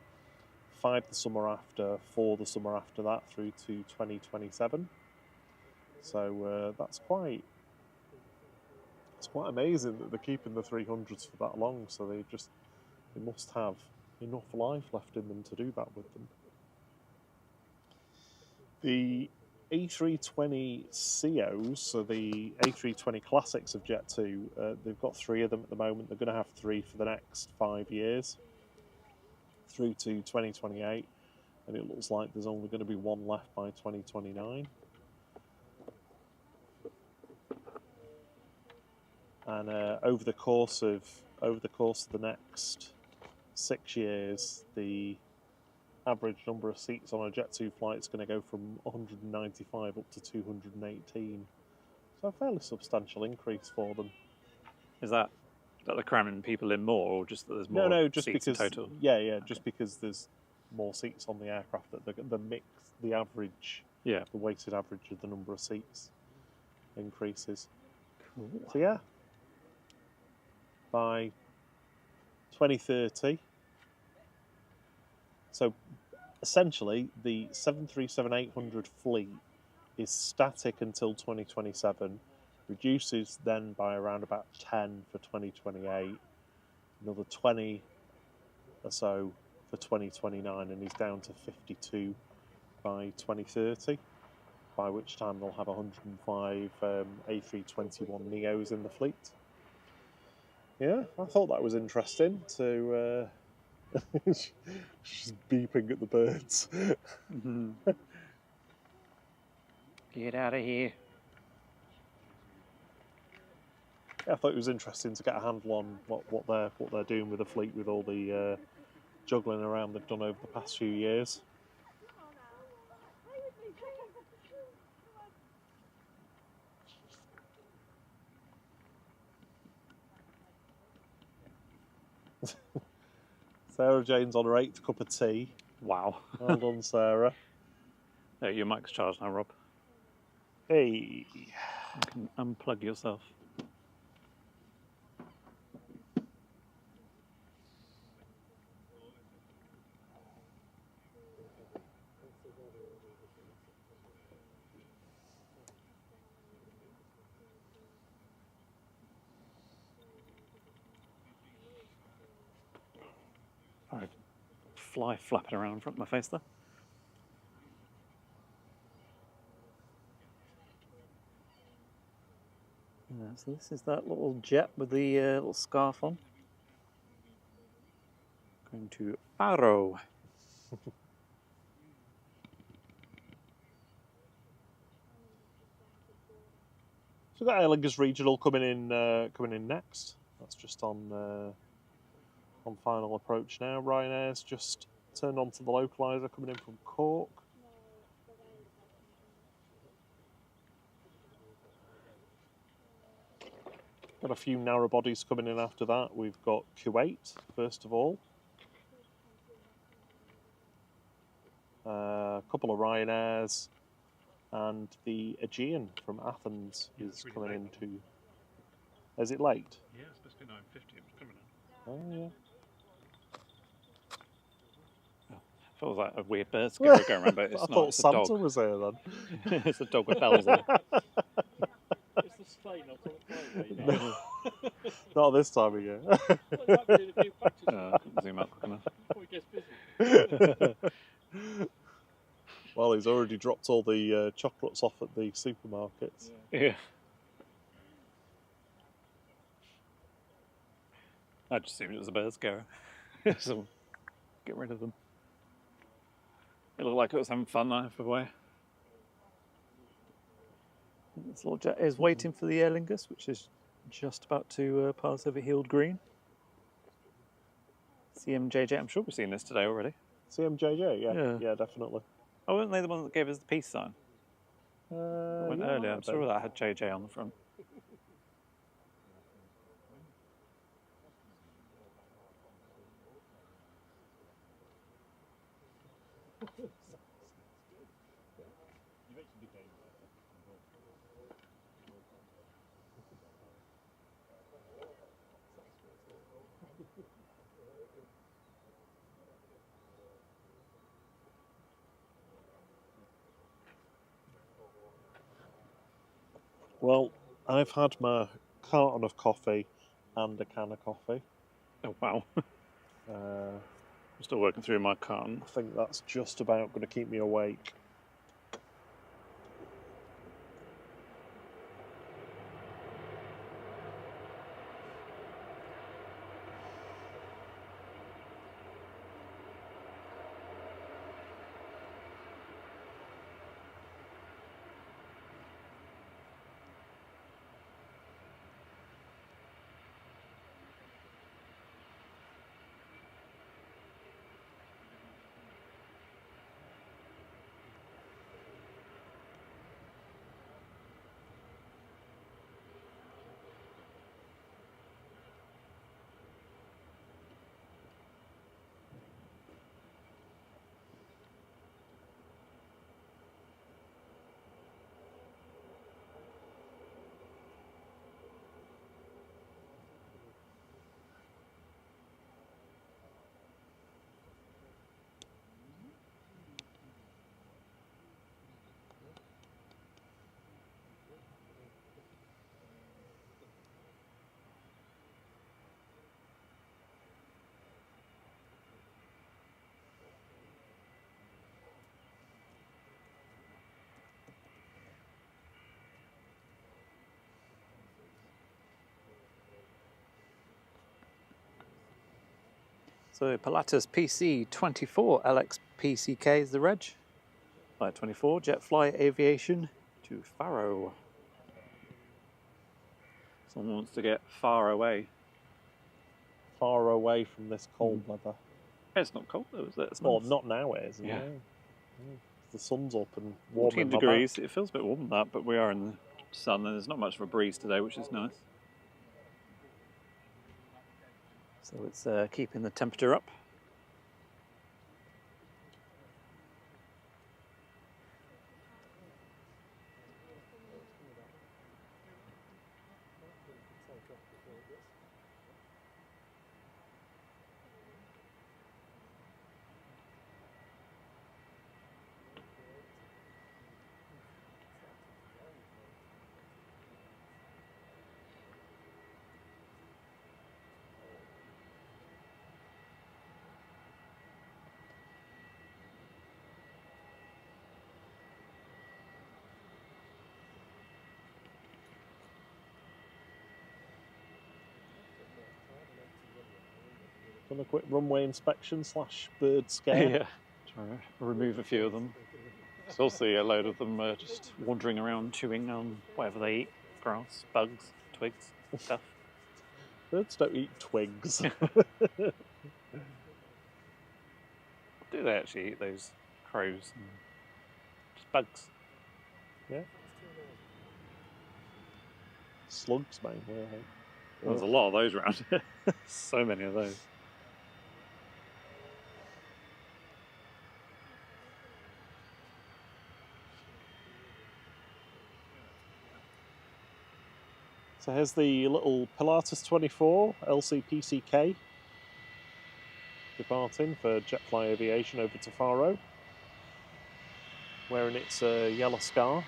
5 the summer after, 4 the summer after that through to 2027. So that's quite amazing that they're keeping the 300s for that long. So they must have enough life left in them to do that with them. The A320 COs, so the A320 classics of Jet2, they've got 3 of them at the moment. They're going to have 3 for the next 5 years through to 2028, and it looks like there's only going to be 1 left by 2029. And over the course of the next 6 years, the average number of seats on a Jet2 flight is going to go from 195 up to 218. So a fairly substantial increase for them. Is that they're cramming people in more, or just that there's more just seats because, in total? Yeah, just because there's more seats on the aircraft, that the mix, the average, the weighted average of the number of seats increases. Cool. So yeah, by 2030, so essentially the 737-800 fleet is static until 2027, reduces then by around about 10 for 2028, another 20 or so for 2029, and is down to 52 by 2030, by which time they'll have 105 A321neos in the fleet. Yeah, I thought that was interesting to... She's beeping at the birds. Mm-hmm. Get out of here. Yeah, I thought it was interesting to get a handle on what they're doing with the fleet, with all the juggling around they've done over the past few years. Sarah Jane's on her 8th cup of tea. Wow. Well done, Sarah. There, your mic's charged now, Rob. Hey. You can unplug yourself. Alright. Fly flapping around in front of my face there. Yeah, so this is that little jet with the little scarf on. Going to Faro. So we've got Aer Lingus Regional coming in next. That's just on final approach now. Ryanair's just turned onto the localizer coming in from Cork. Got a few narrow bodies coming in after that. We've got Kuwait, first of all. A couple of Ryanairs. And the Aegean from Athens is coming into... Is it late? Yeah, it's supposed to be 9:50. It was coming in. Oh, yeah. Feels like a weird bird scare going around, but it's I not. thought It's Santa a dog. was there then. It's a dog with bells on. It's the sleigh, not on the plane, No. Not this time of year. Well, it might be doing a few practices I couldn't zoom out quick enough. before he gets busy. Well, he's already dropped all the chocolates off at the supermarkets. Yeah. I just assumed it was a bird scarer. So get rid of them. It looked like it was having fun either way. This little jet is waiting for the Aer Lingus, which is just about to pass over Heald Green. CMJJ, I'm sure we've seen this today already. CMJJ, Yeah. yeah, definitely. Oh, weren't they the ones that gave us the peace sign? I went Yeah, earlier, I'm sure that had JJ on the front. Well, I've had my carton of coffee and a can of coffee. Oh, wow. I'm still working through my carton. I think that's just about going to keep me awake. So Pilatus PC24 LXPCK is the reg. Flight 24, Jetfly Aviation to Faro. Someone wants to get far away. Far away from this cold weather. It's not cold though, is it? It's Well, nice. not now it isn't. Yeah. The sun's up and 14 warming my degrees. back. It feels a bit warm than that, but we are in the sun and there's not much of a breeze today, which is nice. So it's keeping the temperature up. Done a quick runway inspection / bird scare. Yeah, trying to remove a few of them. There's also a load of them just wandering around chewing on whatever they eat. Grass, bugs, twigs, stuff. Birds don't eat twigs. Do they actually eat those crows? And just bugs. Yeah. Slugs, mate. Yeah. There's a lot of those around. So many of those. So here's the little Pilatus 24 LCPCK departing for Jetfly Aviation over to Faro, wearing its yellow scarf.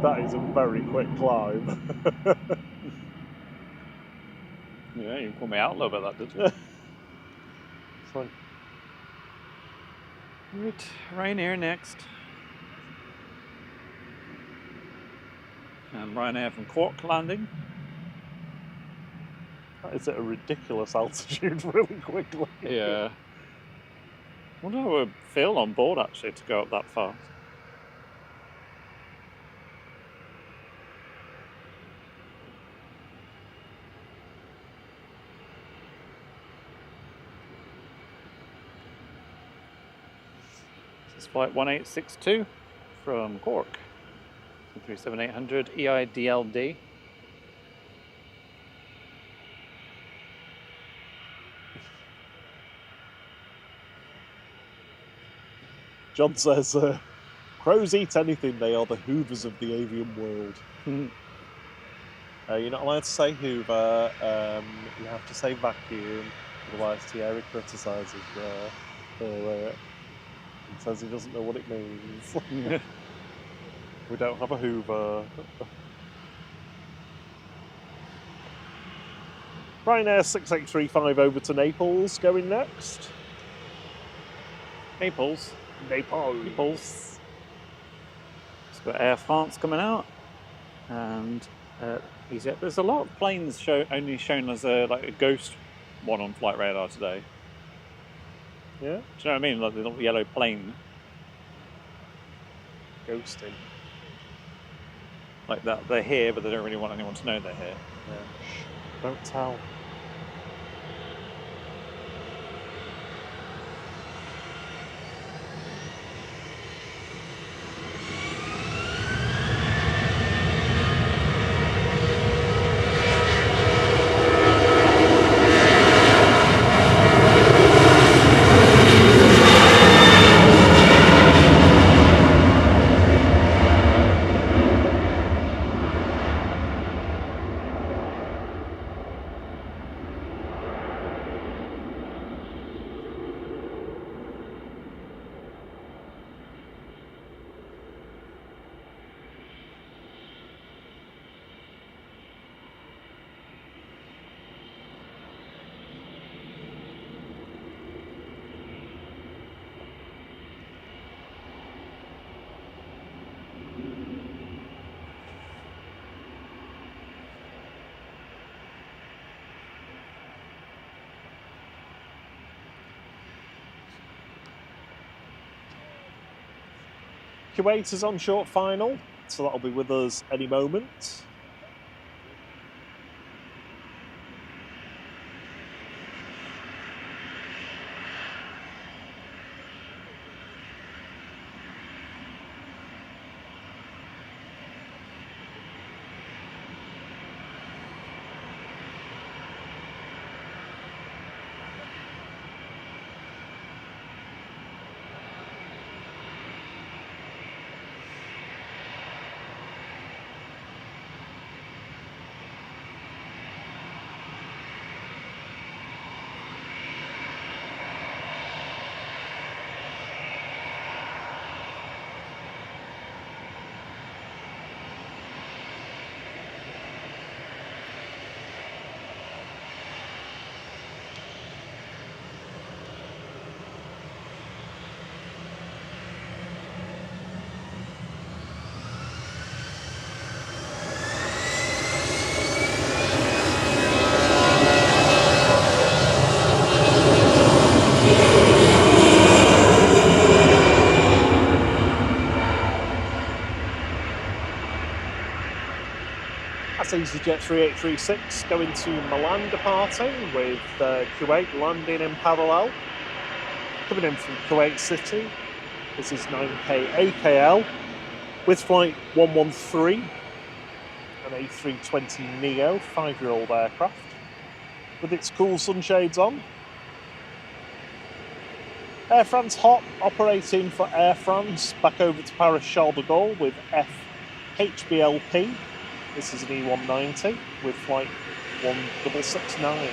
That is a very quick climb. Yeah, you called me out a little bit, that did you? It's like, Right, Ryanair next. And Ryanair from Cork landing. that is at a ridiculous altitude really quickly. Yeah. I wonder how it would feel on board actually to go up that fast. This is flight 1862 from Cork. 37800 EIDLD. John says, crows eat anything, they are the hoovers of the avian world. You're not allowed to say hoover, you have to say vacuum, otherwise Thierry criticises and says he doesn't know what it means. We don't have a hoover. Ryanair 6835 over to Naples, going next. Naples. Naples. It's got Air France coming out, and there's a lot of planes only shown as like a ghost one on flight radar today. Yeah? Do you know what I mean? Like the little yellow plane. Ghosting. Like that, they're here, but they don't really want anyone to know they're here. Yeah. Shh. Don't tell. Kuwait is on short final, so that'll be with us any moment. That's EasyJet 3836 going to Milan departing with Kuwait landing in parallel. Coming in from Kuwait City, this is 9K AKL with flight 113, an A320neo 5-year-old aircraft with its cool sunshades on. Air France hop operating for Air France back over to Paris Charles de Gaulle with FHBLP. This is an E190 with flight 1669.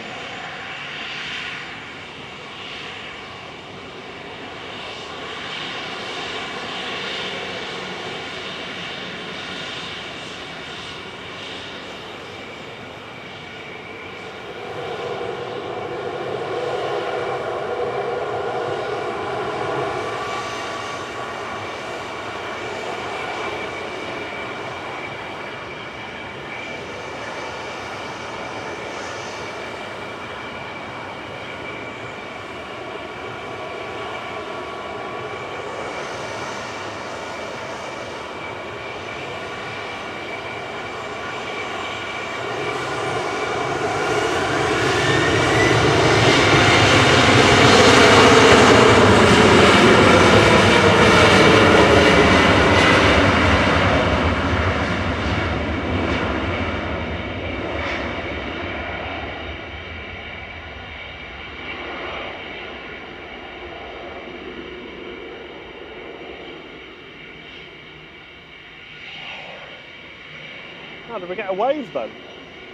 How did we get a wave then?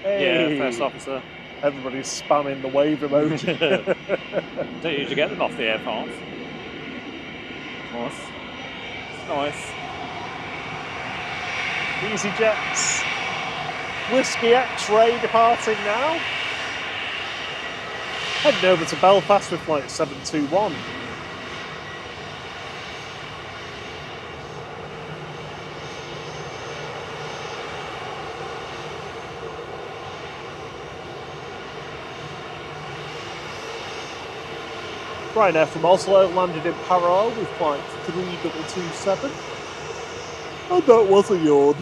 Hey. Yeah, first officer. Everybody's spamming the wave emoji. Don't usually get them off the Air France. Nice. Nice. EasyJet's Whiskey X-Ray departing now. Heading over to Belfast with flight 721. Ryanair from Oslo landed in parallel with flight 3227. And that was a yawn.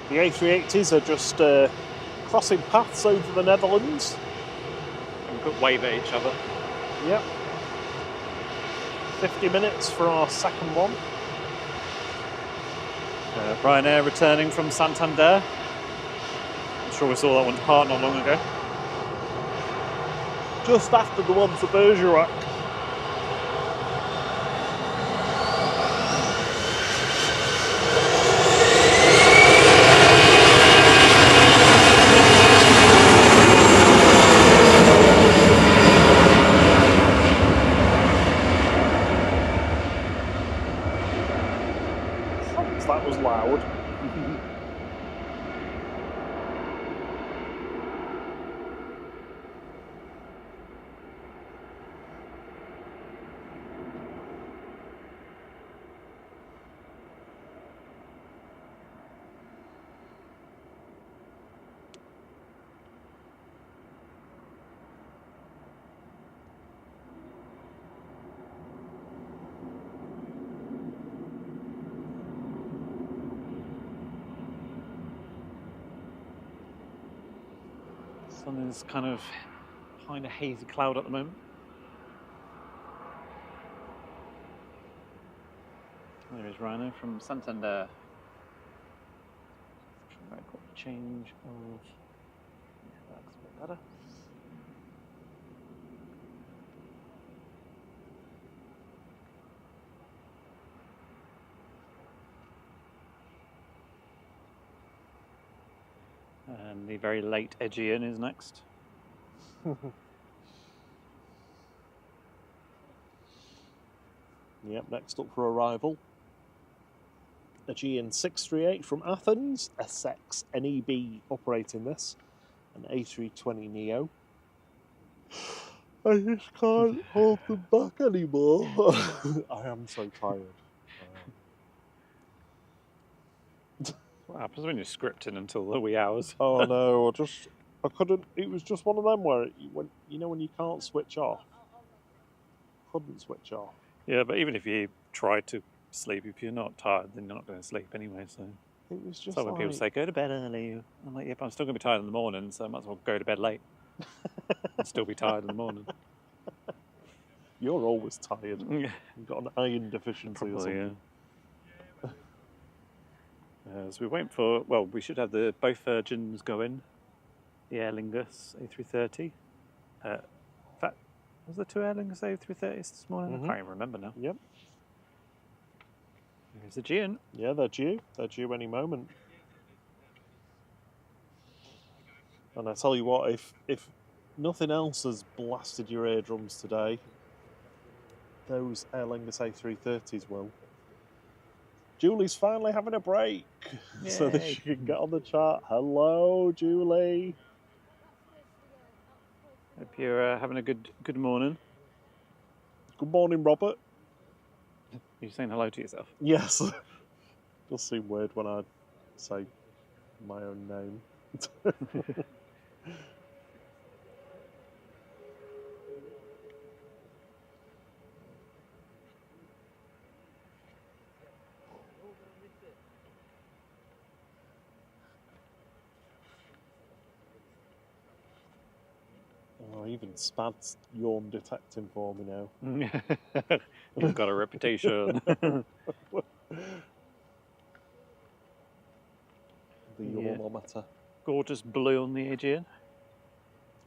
The A380s are just crossing paths over the Netherlands. And we could wave at each other. Yep. 50 minutes for our second one. Ryanair returning from Santander. I'm sure we saw that one depart not long ago. Just after the one to Bergerac. That was loud. Sun is kind of behind a hazy cloud at the moment. There is Ryanair from Santander. Try a quick change of. Yeah, that's a bit better. And the very late Aegean is next. Yep, next up for arrival. Aegean 638 from Athens, SX NEB operating this, an A320neo. I just can't hold them back anymore. I am so tired. What happens when you're scripting until the wee hours? Oh no, I couldn't. It was just one of them where, when you can't switch off. Couldn't switch off. Yeah, but even if you try to sleep, if you're not tired, then you're not going to sleep anyway. So It was just so when like, people say go to bed early, I'm like, yeah, but I'm still going to be tired in the morning, so I might as well go to bed late and still be tired in the morning. you're always tired. Yeah, You've got an iron deficiency or probably. something. Yeah. So we're waiting for. Well, we should have both Virgins going. The Aer Lingus A330. In fact, was there two Aer Lingus A330s this morning? I can't even remember now. Yep. There's the Aegean. Yeah, they're due. They're due any moment. And I tell you what, if nothing else has blasted your eardrums today, those Aer Lingus A330s will. Julie's finally having a break, so that she can get on the chart. Hello, Julie. Hope you're having a good morning. Good morning, Robert. You're saying hello to yourself. Yes. Does seem weird when I say my own name. Oh, even Spad's yawn detecting for me now. You've got a reputation. The yawnometer. Gorgeous blue on the Aegean.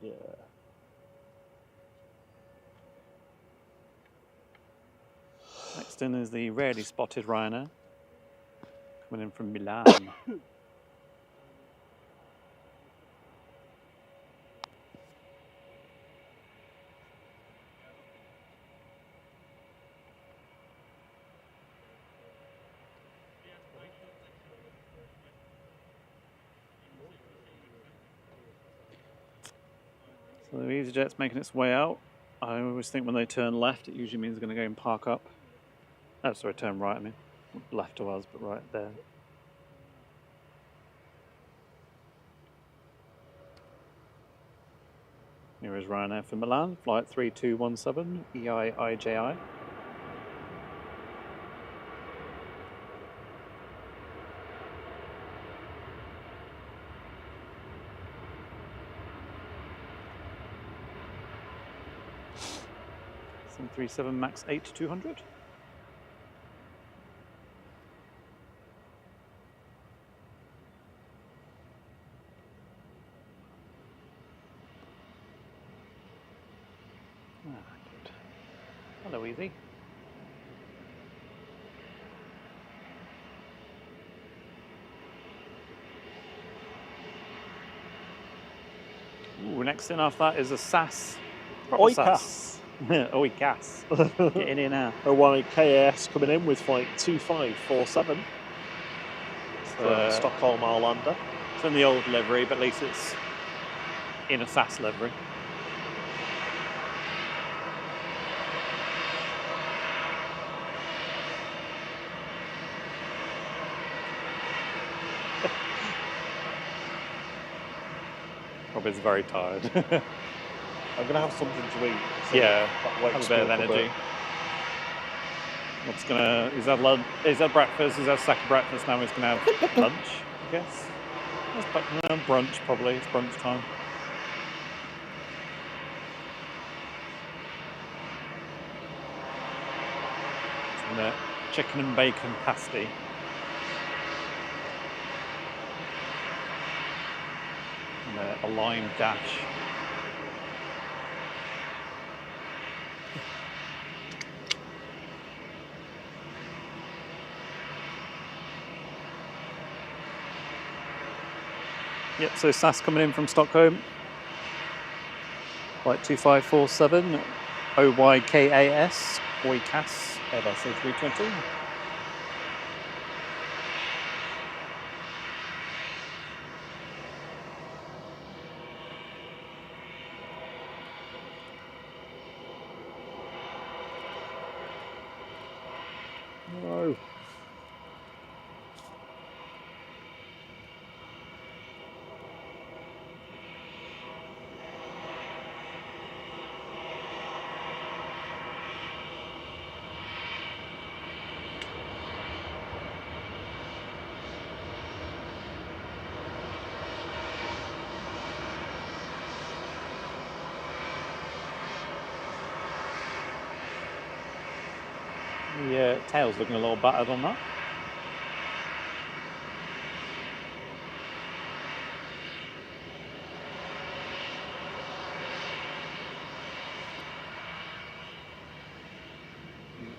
Yeah. Next in is the rarely spotted Ryanair, coming in from Milan. So the EasyJet's making its way out. I always think when they turn left, it usually means they're going to go and park up. Oh, sorry, turn right, I mean. Left to us, but right there. Here is Ryanair for Milan, flight 3217, EIIJI. Some 37 max 8-200. Good. Hello, Easy. Ooh, next in after that is a SAS. Oikas. Oikas. Getting in now. OYKAS coming in with flight 2547 from Stockholm Arlanda. It's in the old livery, but at least it's in a SAS livery. Robert's very tired. I'm going to have something to eat. So yeah, have a bit of energy. What's gonna? He's had breakfast. He's had second breakfast. Now he's gonna have lunch, I guess. Brunch probably. It's brunch time. Some chicken and bacon pasty. And a lime dash. Yep, so SAS coming in from Stockholm. Flight 2547, OYKAS, Oikas, Airbus A380. No. The tail's looking a little battered on that.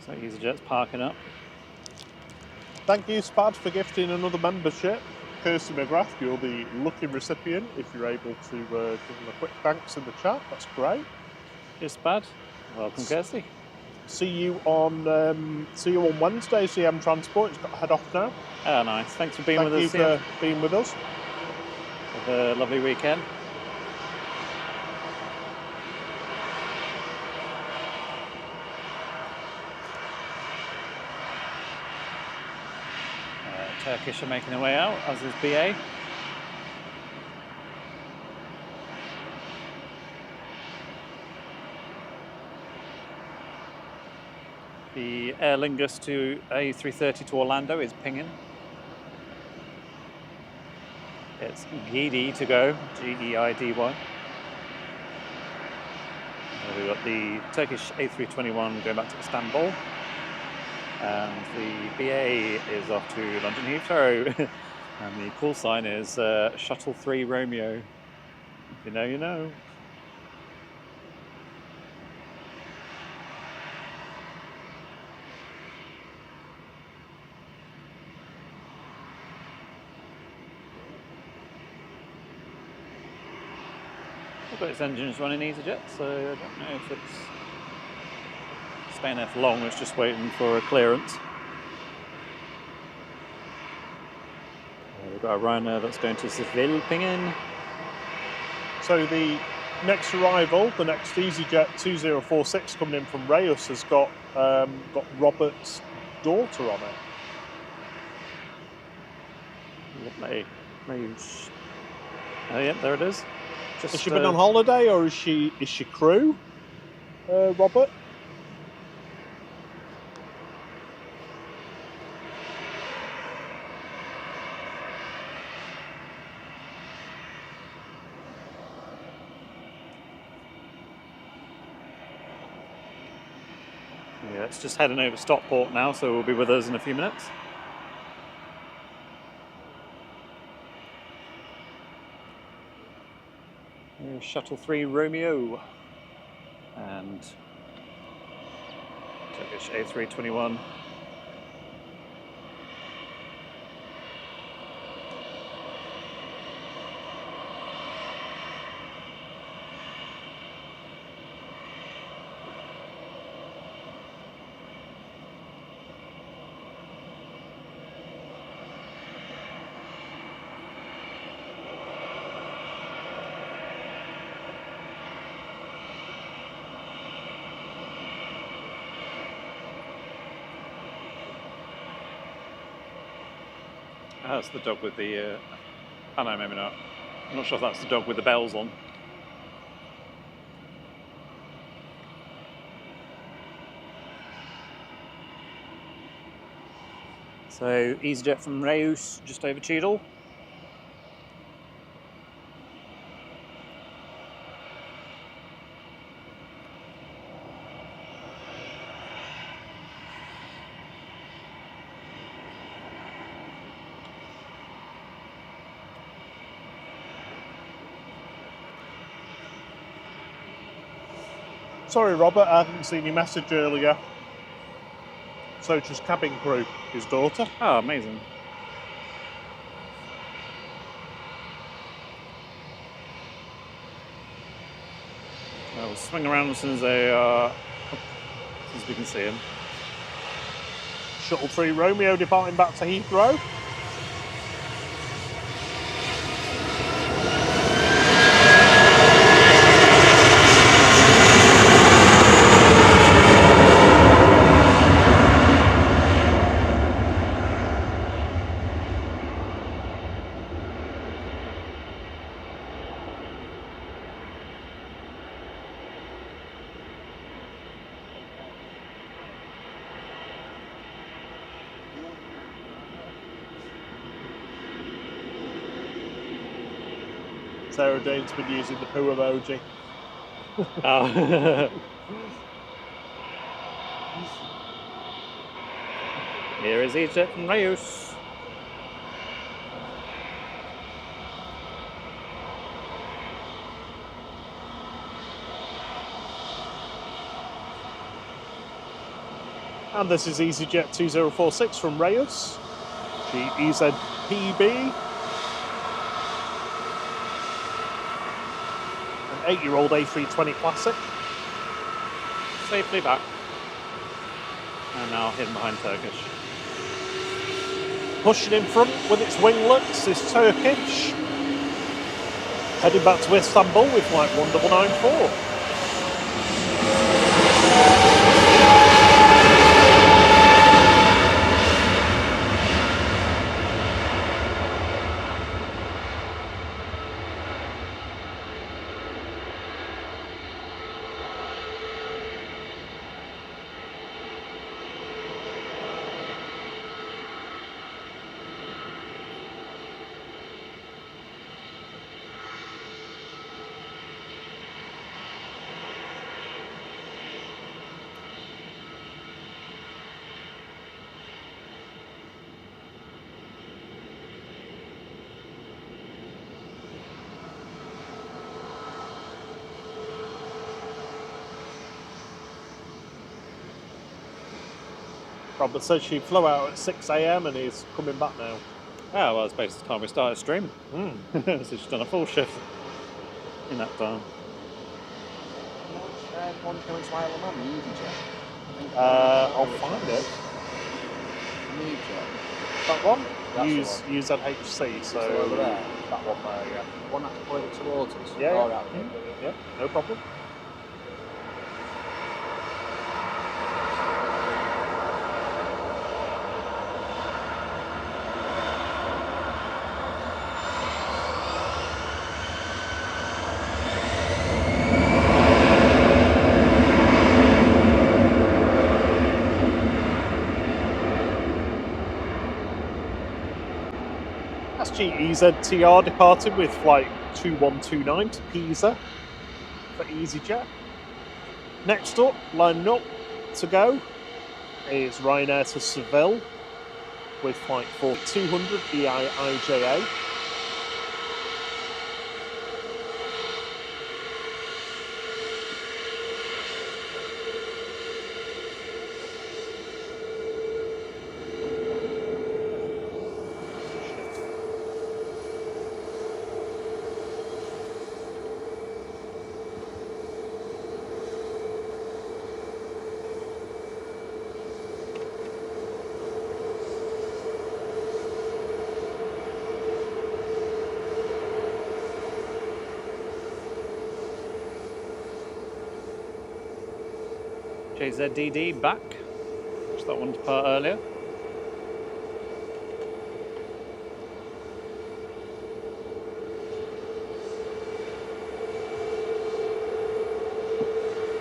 So EasyJet's parking up. Thank you, Spad, for gifting another membership. Kirsty McGrath, you're the lucky recipient. If you're able to give them a quick thanks in the chat, that's great. Just bad. Welcome, Kirsty. See you on Wednesday, CM Transport. It's got to head off now. Oh, nice. Thanks for being with us. Thank you for being with us. Have a lovely weekend. Turkish are making their way out, as is BA. The Aer Lingus to A330 to Orlando is pinging. It's Gidi to go, G-E-I-D-Y. We've got the Turkish A321 going back to Istanbul. And the BA is off to London Heathrow. And the call sign is Shuttle 3 Romeo. If you know, you know. I've got its engines running EasyJet, so I don't know if it's staying there for long. It's just waiting for a clearance. We've got a Ryanair that's going to Seville pinging. So the Next arrival, the next EasyJet 2046 coming in from Reus has got Robert's daughter on it. Lovely. Reus. Oh yeah, there it is. Has she been on holiday or is she crew, Robert? Yeah, it's just heading over Stockport now, so we'll be with us in a few minutes. Here's Shuttle 3 Romeo and Turkish A321. Oh, that's the dog with the... oh no, maybe not. I'm not sure if that's the dog with the bells on. So, EasyJet from Reus, just over Cheadle. Sorry, Robert, I hadn't seen your message earlier. So just cabin crew, his daughter. Oh, amazing. I'll swing around as soon as we can see him. Shuttle 3 Romeo departing back to Heathrow. Sarah Jane's been using the poo emoji. Oh. Here is EasyJet from Reus. And this is EasyJet 2046 from Reus. GEZPB. An 8-year-old A320 Classic. Safely back. And now hidden behind Turkish. Pushing in front with its winglets is Turkish. Heading back to Istanbul with flight 1994. Robert says she flew out at 6 AM and he's coming back now. Oh, well, it's basically the time we started streaming. So she's done a full shift in that time. One coming to Ireland on the EasyJet. I'll find it. EasyJet. That one? That's Use ZHC, so... over there. that one there, yeah. One I can point it towards us. Yeah, All yeah. right, okay. Yeah, no problem. SGEZTR departed with flight 2129 to Pisa for EasyJet. Next up, lining up to go, is Ryanair to Seville with flight 4200 EIIJA. JZDD back. Just that one to part earlier.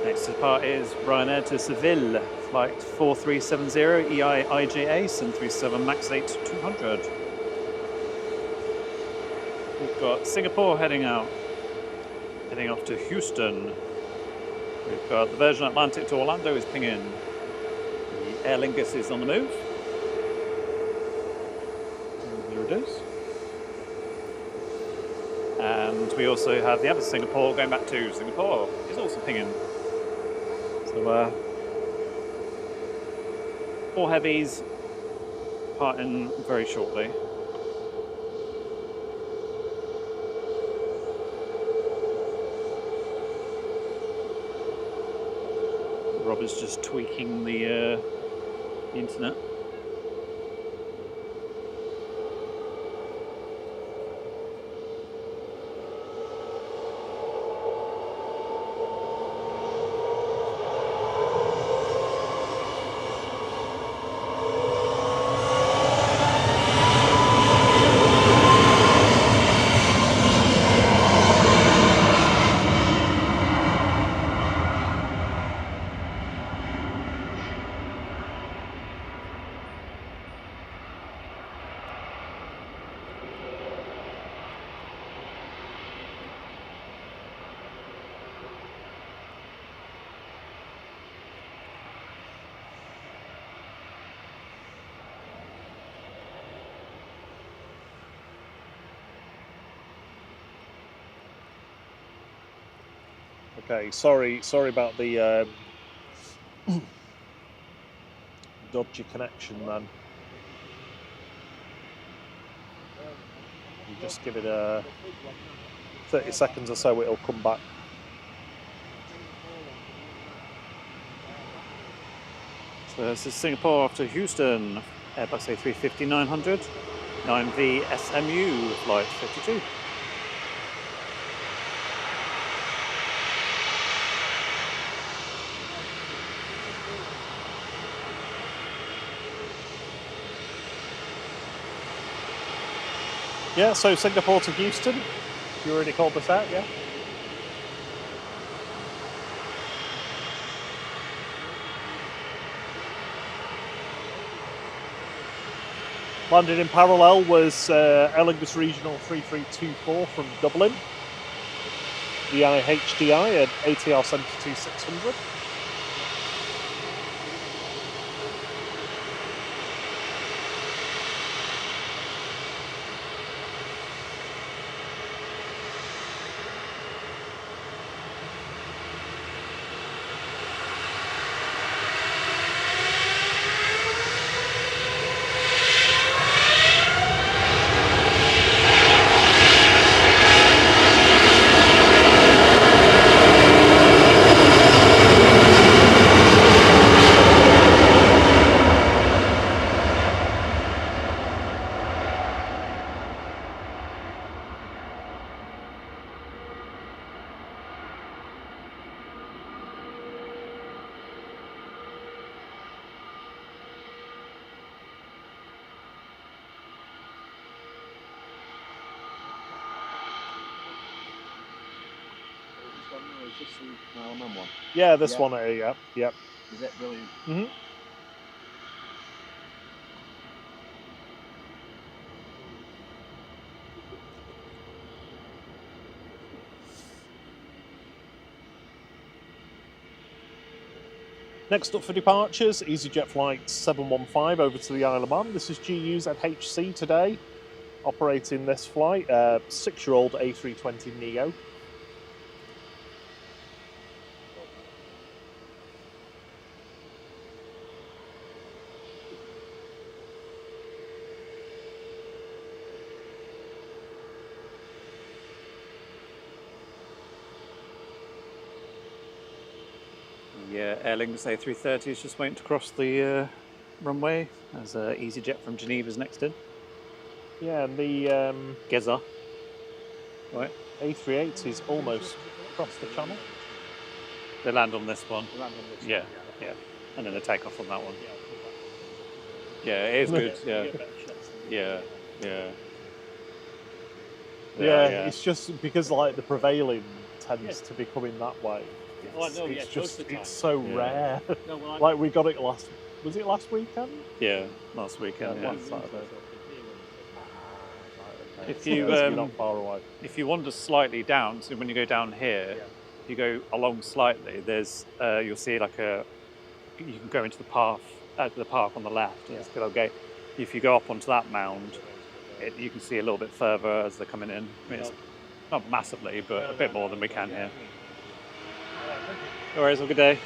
Next to part is Ryanair to Seville, flight 4370 EIIJA 737 MAX 8 200. We've got Singapore heading out, heading off to Houston. We've got the Virgin Atlantic to Orlando is pinging. The Aer Lingus is on the move. And there it is. And we also have the other Singapore going back to Singapore. Is also pinging. So 4 heavies parting very shortly. Rob is just tweaking the internet. Okay, sorry about the dodgy connection then. You just give it 30 seconds or so, it'll come back. So this is Singapore off to Houston, Airbus A350-900, 9V SMU, flight 52. Yeah, so Singapore to Houston. You already called this out, yeah? Landed in parallel was Aer Lingus Regional 3324 from Dublin. EIHDI at ATR 72600. this the Ironman one? Yeah, this Yeah. one here, yeah. Yep. Is it brilliant? Mm-hmm. Next up for departures, EasyJet Flight 715 over to the Isle of Man. This is GU's at HC today, operating this flight, 6-year-old A320 Neo. Yeah, Airline's A380 is just waiting to cross the runway as EasyJet from Geneva's next in. Yeah, and the Geza. Right. A380 is almost across the channel. They land on this one. Land on this Yeah, one, yeah. And then they take off on that one. Yeah, it is good. Yeah, yeah, yeah. Yeah, it's just because like the prevailing tends to be coming that way. Oh, I know, It's yeah, just most of the it's time. so Yeah. rare. No, well, Like we got it last weekend? Yeah, last weekend. Yeah. Last Saturday. If you You're not far away. if you wander slightly down, so when you go down here, you go along slightly. There's you'll see like you can go into the park on the left. There's a little gate. If you go up onto that mound, you can see a little bit further as they're coming in. I mean, it's not massively, but a bit more than we can here. No worries, have a good day.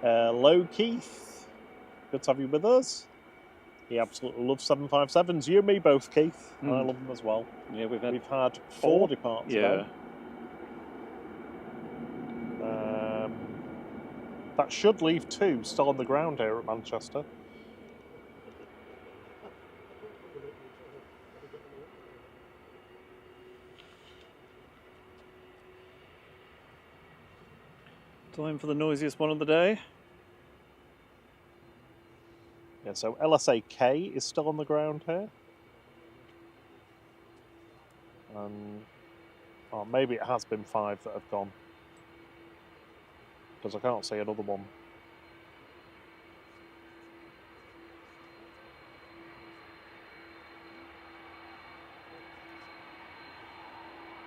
Hello, Keith. Good to have you with us. He absolutely loves 757s. You and me both, Keith. I love them as well. Yeah, we've We've had 4 departs Yeah. today. That should leave 2 still on the ground here at Manchester. Time for the noisiest one of the day. Yeah, so LSA-K is still on the ground here. Or maybe it has been 5 that have gone. Because I can't see another one.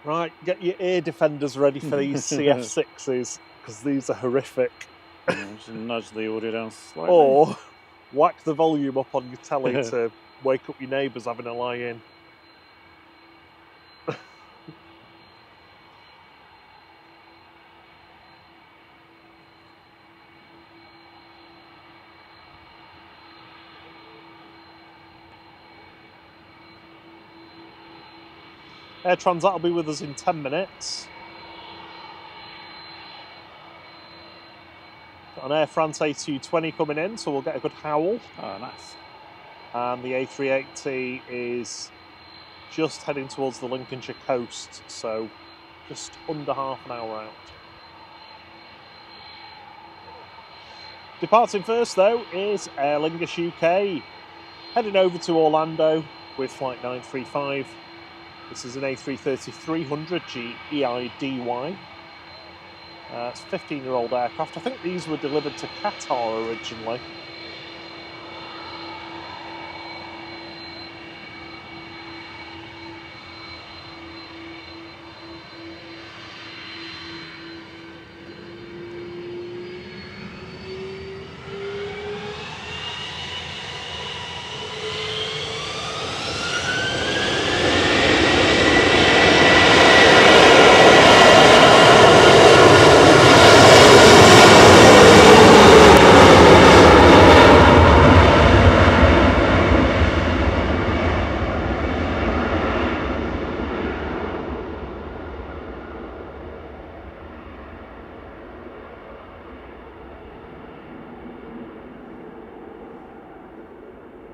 Right, get your ear defenders ready for these CF6s, because these are horrific. Just nudge the audio down slightly. Or whack the volume up on your telly to wake up your neighbours having a lie in. Air Transat will be with us in 10 minutes. Got an Air France A220 coming in, so we'll get a good howl. Oh, nice. And the A380 is just heading towards the Lincolnshire coast, so just under half an hour out. Departing first, though, is Aer Lingus UK, heading over to Orlando with flight 935. This is an A330-300 GEIDY. It's a 15-year-old aircraft. I think these were delivered to Qatar originally.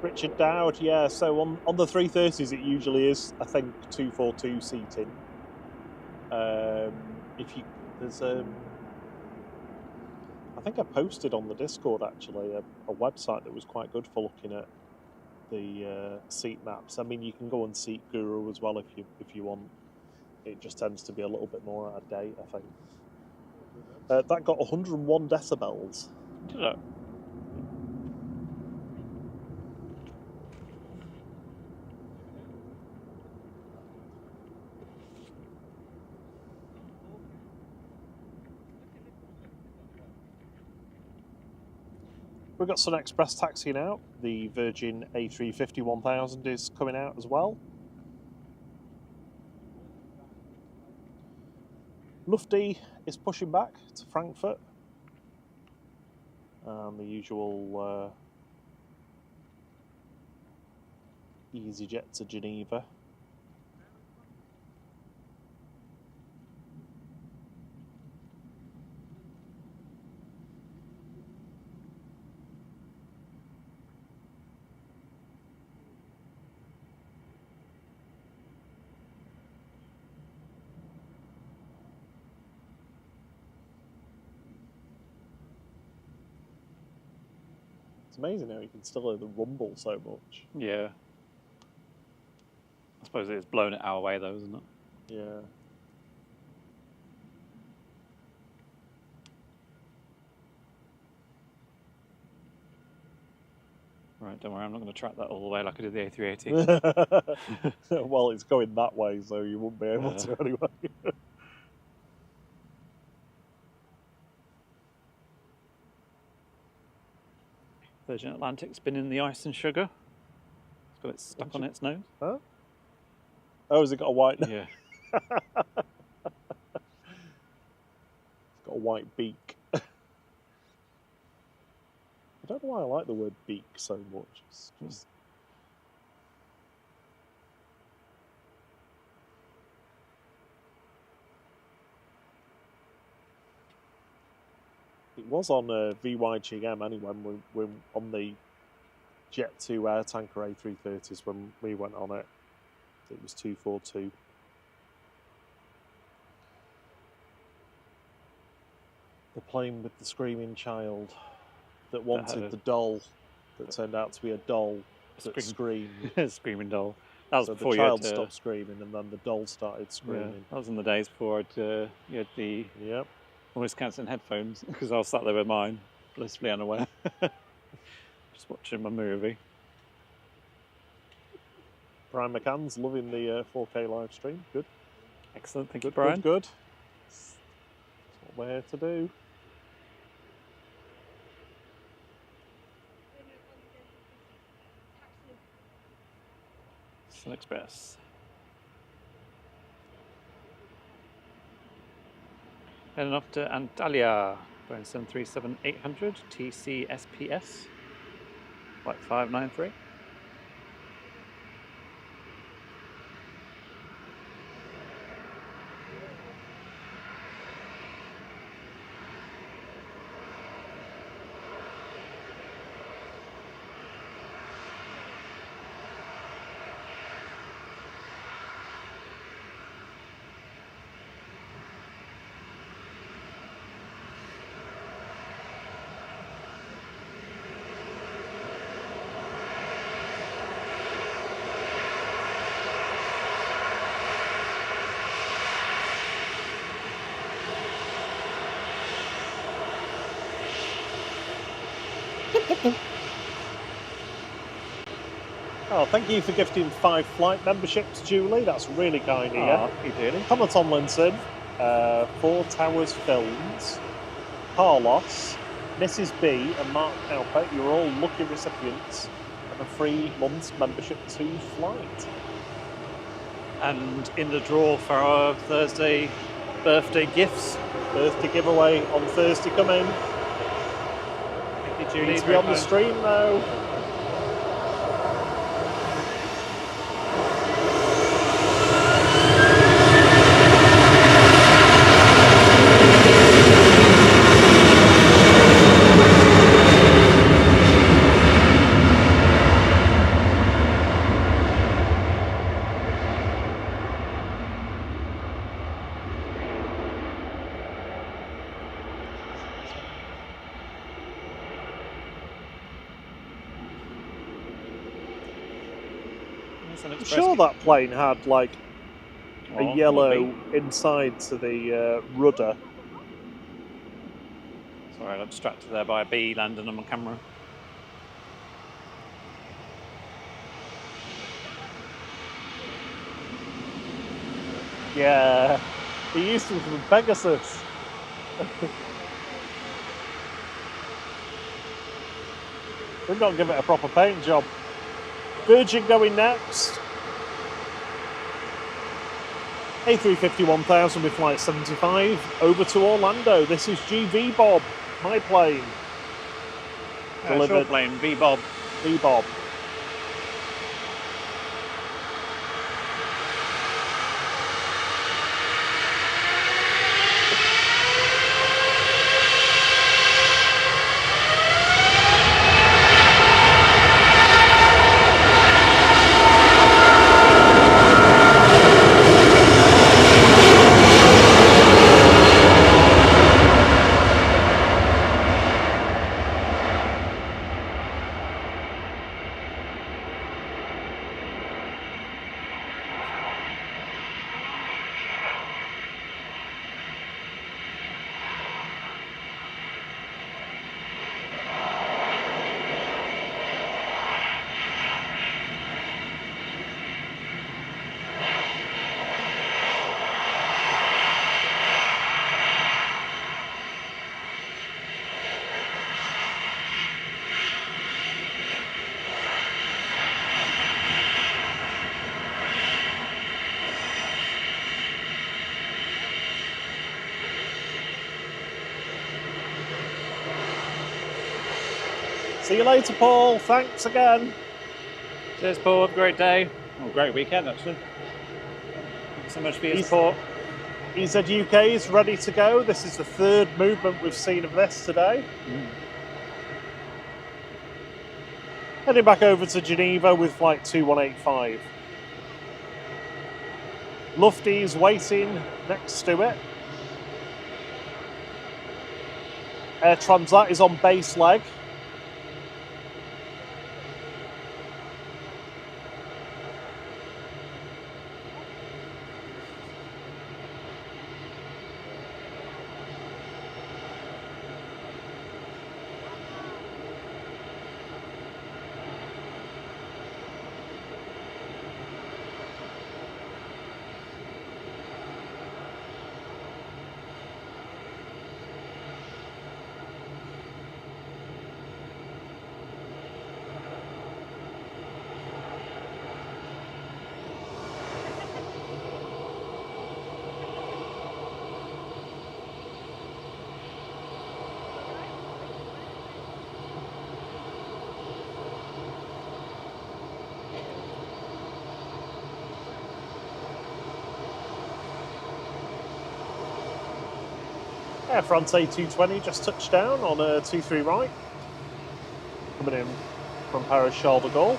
Richard Dowd, yeah. So on the 330s, it usually is, I think, 242 seating. If you there's I think I posted on the Discord actually a website that was quite good for looking at the seat maps. I mean, you can go on Seat Guru as well if you want. It just tends to be a little bit more out of date, I think. That got 101 decibels. Did it? We've got Sun Express taxiing out. The Virgin A350 1000 is coming out as well. Lufty is pushing back to Frankfurt. And the usual EasyJet to Geneva. It's amazing how you can still hear the rumble so much. Yeah. I suppose it's blown it our way though, isn't it? Yeah. Right, don't worry, I'm not going to track that all the way like I did the A380. Well, it's going that way, so you wouldn't be able to anyway. Virgin Atlantic's been in the ice and sugar. It's got it stuck on its nose. Huh? Oh, has it got a white nose? Yeah. It's got a white beak. I don't know why I like the word beak so much. It's just... It was on VYGM anyway, when on the Jet 2 air tanker A330s when we went on it. It was 242. The plane with the screaming child that wanted the doll that turned out to be a doll that screamed. Screaming doll. That was So before the you had child stopped screaming and then the doll started screaming. Yeah, that was in the days before you had the noise cancelling headphones, because I was sat there with mine, blissfully unaware, just watching my movie. Brian McCann's loving the 4K live stream. Good. Excellent, thank you, Brian. Good. That's what we're here to do. Sun Express. Heading off to Antalya, Boeing 737-800 TC-SPS, flight 593. Oh, thank you for gifting 5 flight memberships, Julie. That's really kind of you. Oh, you did. Connor Tomlinson, 4 Towers Films, Carlos, Mrs. B and Mark Cowper, you're all lucky recipients of a 3 months membership to Flight. And in the draw for our Thursday birthday gifts. Birthday giveaway on Thursday, come in. Thank you, Julie. Needs to be on the stream though. That's an I'm express. sure that plane had like Oh, a yellow will be. inside to the rudder. Sorry, I got distracted there by a bee landing on my camera. Yeah, he used to from Pegasus. We've got to give it a proper paint job. Virgin going next. A350-1000 with flight 75 over to Orlando. This is GV Bob, my plane. Short plane, V-Bob. V-Bob. See you later, Paul. Thanks again. Cheers, Paul. Have a great day. Oh, great weekend, actually. Thanks so much for your support. EZ UK is ready to go. This is the third movement we've seen of this today. Heading back over to Geneva with flight 2185. Lufty's waiting next to it. Air Transat is on base leg. Air France A220 just touched down on a 23 right. Coming in from Paris Charles de Gaulle.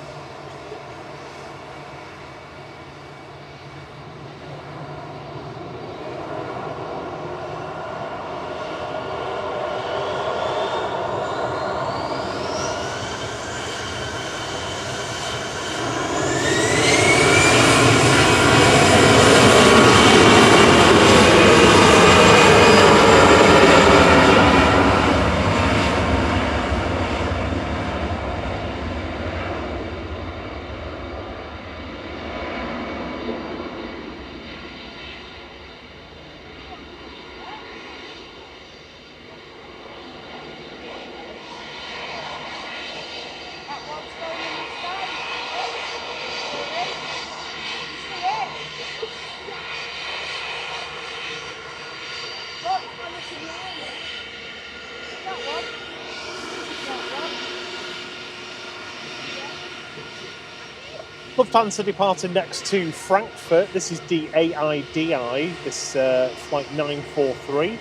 Lufthansa departing next to Frankfurt. This is DAIDI, this flight 943,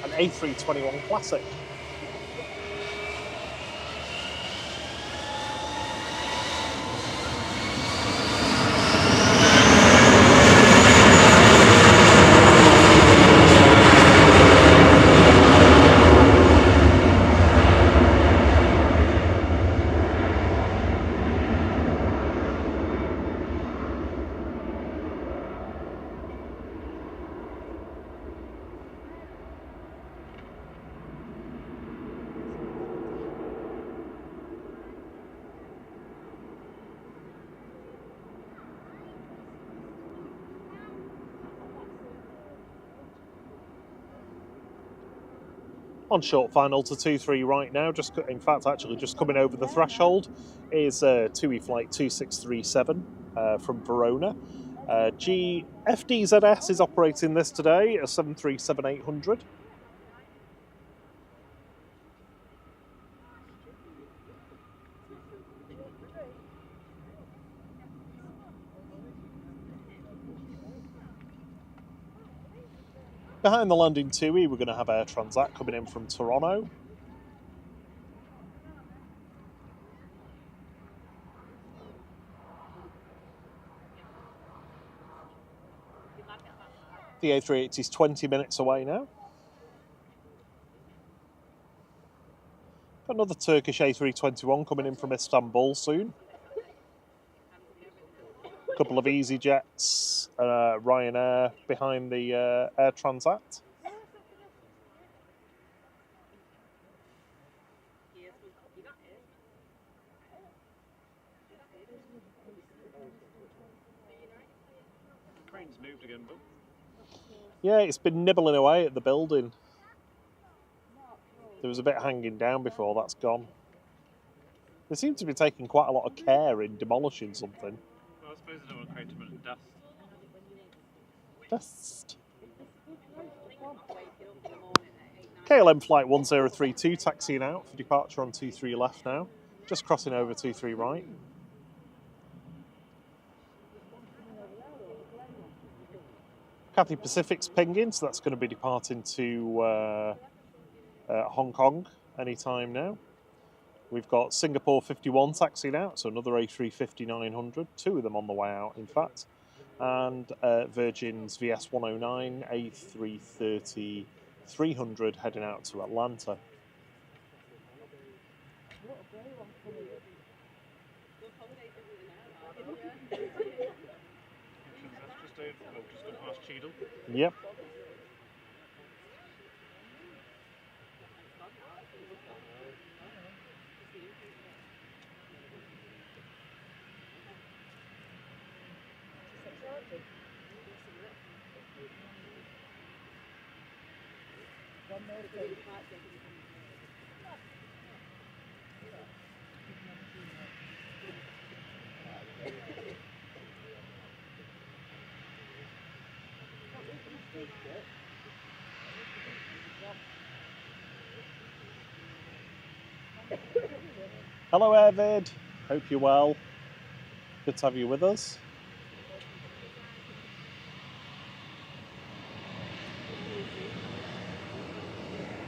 an A321 Classic. On short final to 23 right now, in fact actually just coming over the threshold is TUI flight 2637 from Verona. FDZS is operating this today, a 737-800. Behind the landing TUI, we're going to have Air Transat coming in from Toronto. The A380 is 20 minutes away now. Got another Turkish A321 coming in from Istanbul soon. A couple of EasyJets, Ryanair behind the Air Transat. Crane's moved again, but Yeah, it's been nibbling away at the building. There was a bit hanging down before, that's gone. They seem to be taking quite a lot of care in demolishing something. well, I suppose I don't want to create too much dust. Dust. KLM flight 1032 taxiing out for departure on 23 left now. Just crossing over 23 right. Cathay Pacific's pinging, so that's going to be departing to Hong Kong anytime now. We've got Singapore 51 taxiing out, so another A350-900, two of them on the way out, in fact. And Virgin's VS 109, A330-300 heading out to Atlanta. Just gone past Cheadle. Yep. Hello, Arvid. Hope you're well. Good to have you with us.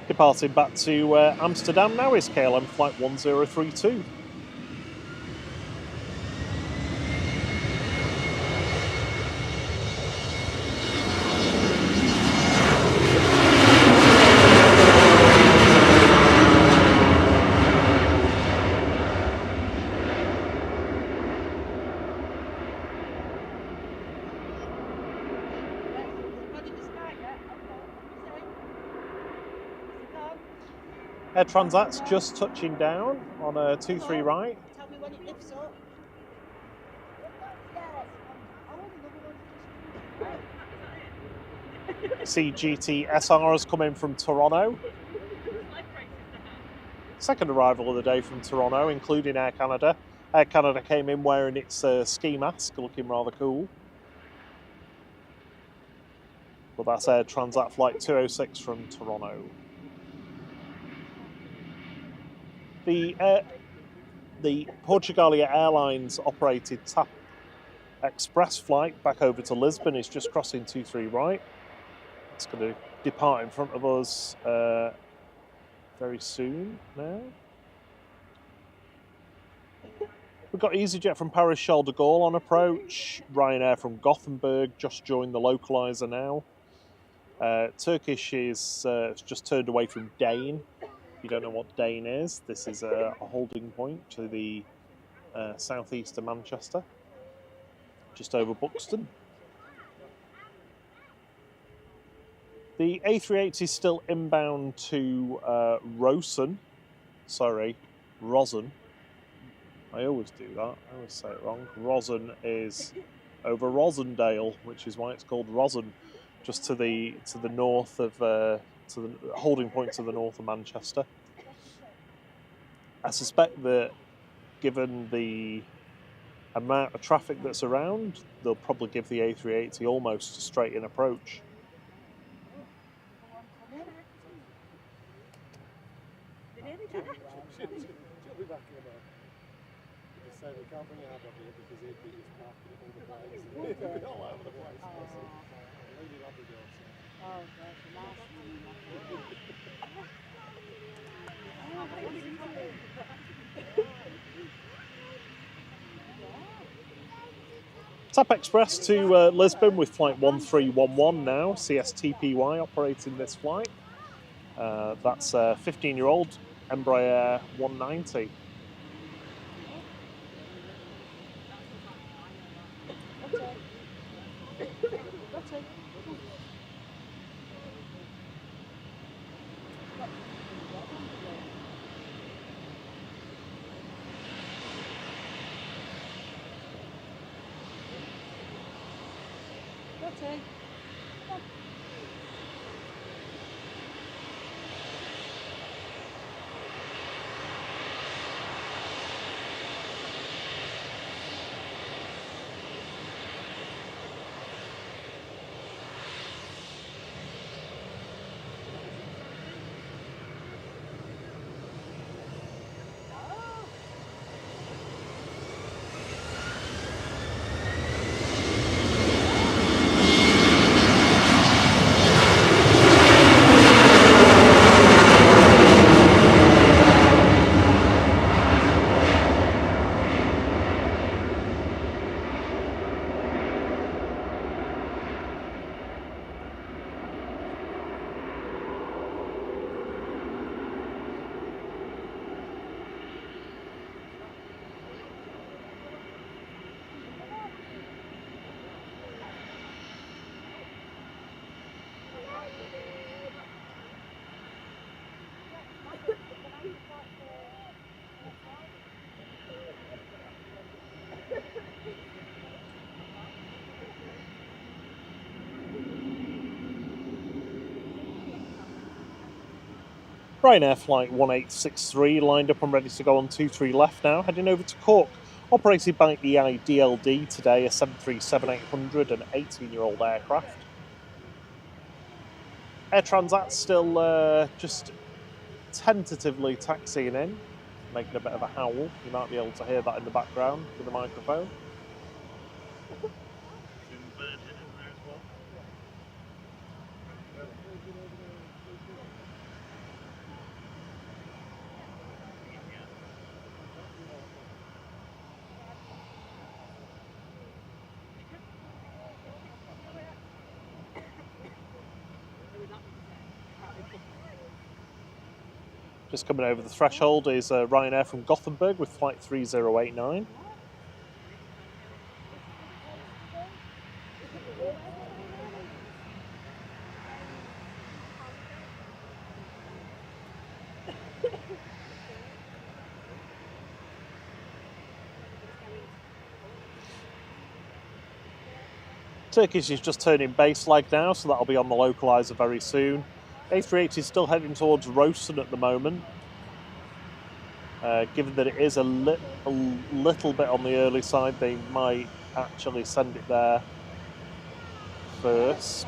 Departing back to Amsterdam now is KLM flight 1032. Air Transat's just touching down on a 23 right. Tell me when it lifts up. CGT SR has come in from Toronto. Second arrival of the day from Toronto, including Air Canada. Air Canada came in wearing its ski mask, looking rather cool. But that's Air Transat flight 206 from Toronto. The Portugalia Airlines operated TAP Express flight back over to Lisbon is just crossing 23 right. It's going to depart in front of us very soon now. We've got EasyJet from Paris Charles de Gaulle on approach. Ryanair from Gothenburg just joined the localizer now. Turkish is just turned away from Dane. If you don't know what Dane is, this is a holding point to the southeast of Manchester, just over Buxton. The A380 is still inbound to Rosen. Sorry, Rosen. I always do that. I always say it wrong. Rosen is over Rosendale, which is why it's called Rosen, just to the north of to the holding point to the north of Manchester. I suspect that given the amount of traffic that's around, they'll probably give the A380 almost a straight-in approach. TAP Express to Lisbon with flight 1311 now, CSTPY operating this flight. That's a 15-year-old Embraer 190. Ryanair flight 1863 lined up and ready to go on 23 left now, heading over to Cork. Operated by EIDLD today, a 737-800, an 18-year-old aircraft. Air Transat still just tentatively taxiing in, making a bit of a howl. You might be able to hear that in the background with the microphone. Just coming over the threshold is Ryanair from Gothenburg with flight 3089. Turkish is just turning base leg now, so that'll be on the localizer very soon. A380 is still heading towards Rosen at the moment. Given that it is a little bit on the early side, they might actually send it there first.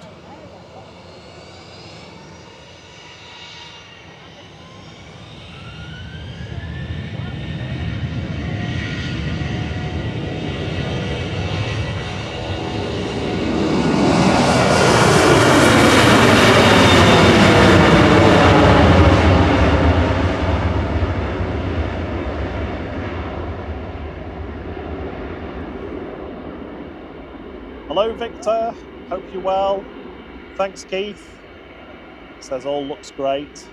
Hello Victor, hope you're well. Thanks Keith. Says all looks great.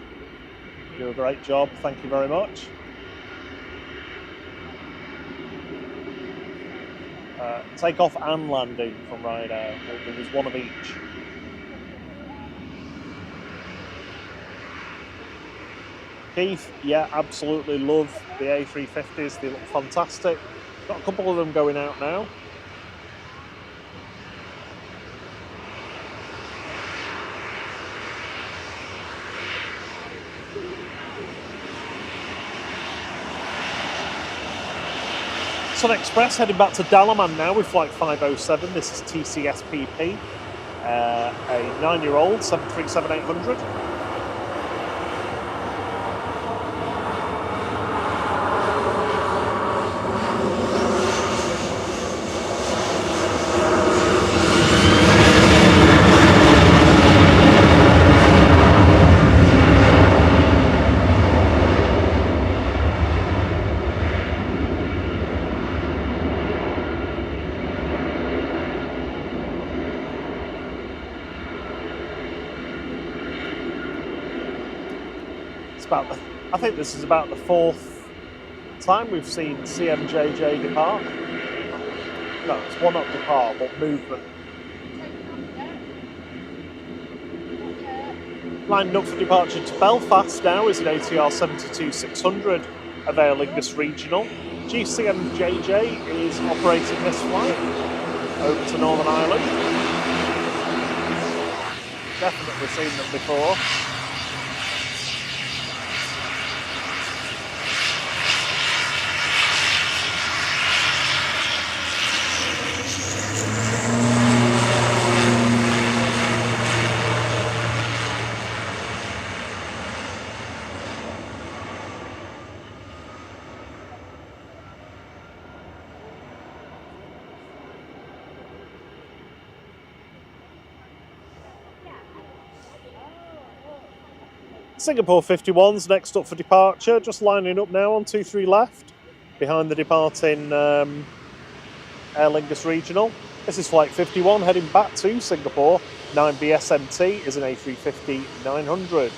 You do a great job, thank you very much. Takeoff and landing from Ryanair, there was one of each. Keith, yeah, absolutely love the A350s, they look fantastic. Got a couple of them going out now. Sun Express heading back to Dalaman now with flight 507. This is TCSPP, a 9-year-old 737-800. I think this is about the 4th time we've seen CMJJ depart. No, it's one not depart, but movement. Lining up for departure to Belfast now is an ATR 72-600 of Aer Lingus Regional. GCMJJ is operating this flight over to Northern Ireland. Definitely seen them before. Singapore 51's next up for departure, just lining up now on 23 left, behind the departing Aer Lingus Regional. This is flight 51 heading back to Singapore. 9BSMT is an A350-900.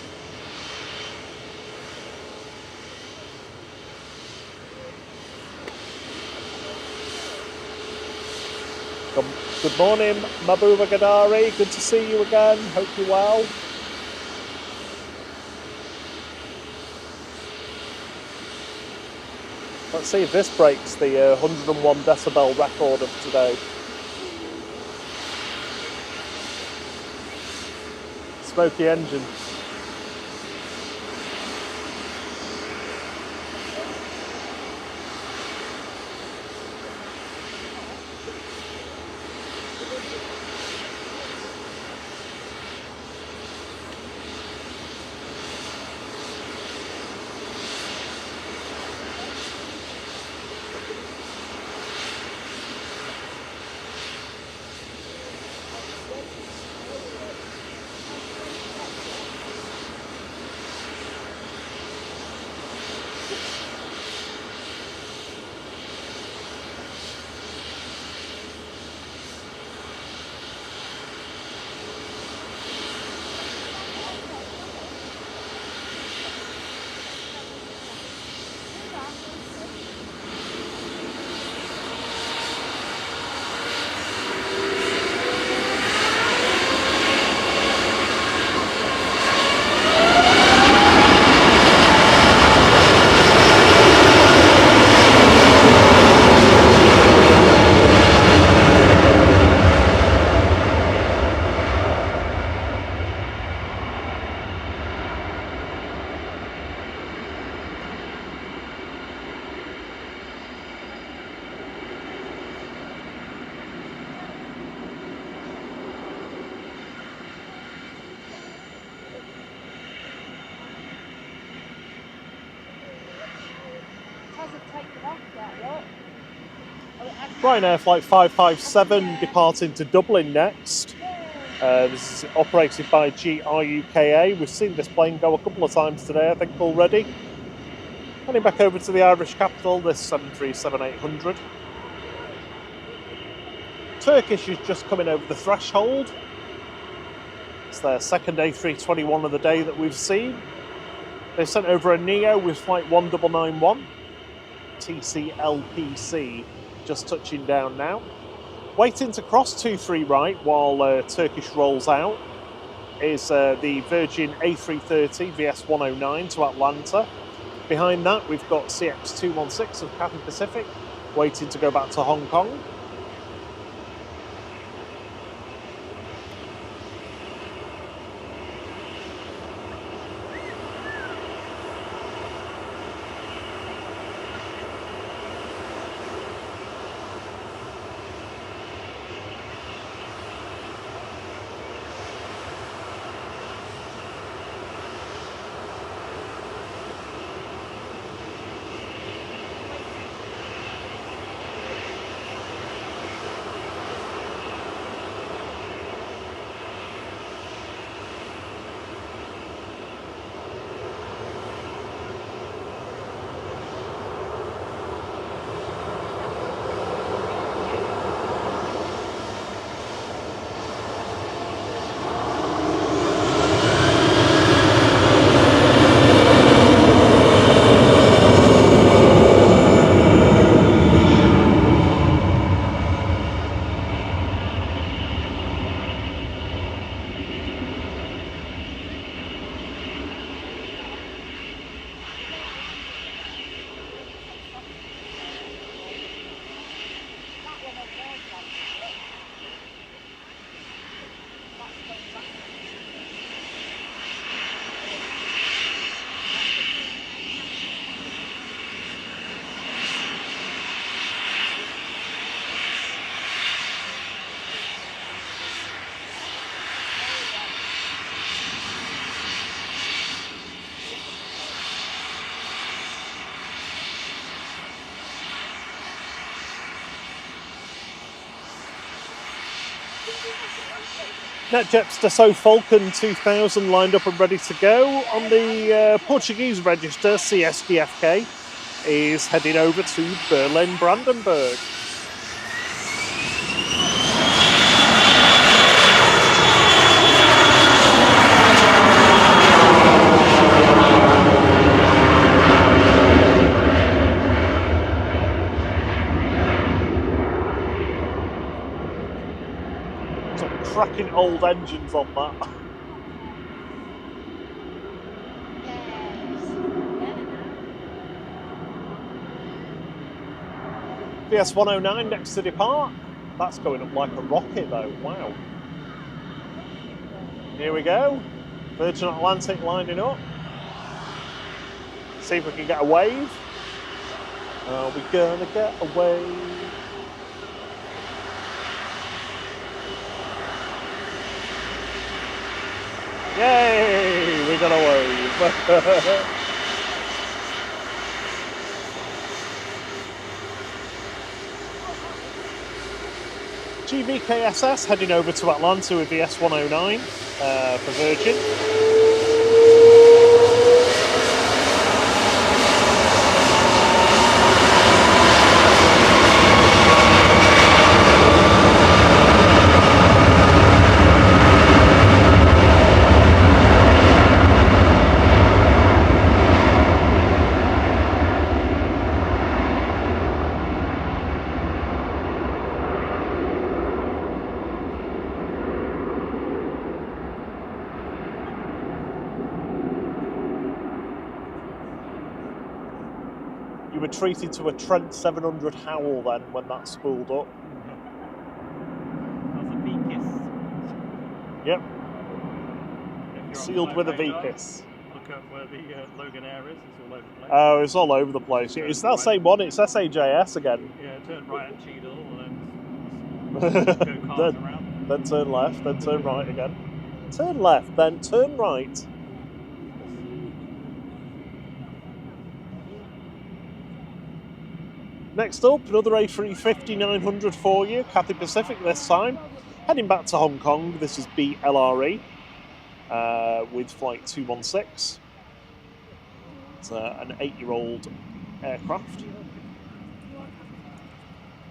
Good morning, Mabuba Gadari. Good to see you again. Hope you're well. Let's see if this breaks the 101 decibel record of today. Smoky engine. Ryanair flight 557 departing to Dublin next. This is operated by GRUKA. We've seen this plane go a couple of times today, I think, already. Heading back over to the Irish capital, this 737-800. Turkish is just coming over the threshold. It's their second A321 of the day that we've seen. They sent over a Neo with flight 1991. TCLPC just touching down now. Waiting to cross 23 right while Turkish rolls out is the Virgin A330 VS109 to Atlanta. Behind that we've got CX216 of Cathay Pacific waiting to go back to Hong Kong. NetJet's Dassault Falcon 2000 lined up and ready to go. On the Portuguese register, CSDFK is heading over to Berlin-Brandenburg. Cracking old engines on that. VS 109 next to depart. That's going up like a rocket though, wow. Here we go. Virgin Atlantic lining up. See if we can get a wave. Are we gonna get a wave? Yay! We got a wave. GVKSS heading over to Atlanta with the S109 for Virgin. You were treated to a Trent 700 howl then when that spooled up. That was a V-kiss. Yep. If you're Sealed on with a radar, V-kiss. Look at where the Logan Air is. It's all over the place. Oh, it's all over the place. It's that same one. It's SAJS again. Yeah, turn right at Cheadle and then go cars around. Then turn left, then turn right again. Turn left, then turn right. Next up, another A350-900 for you, Cathay Pacific this time. Heading back to Hong Kong, this is BLRE with flight 216. It's an 8-year-old aircraft.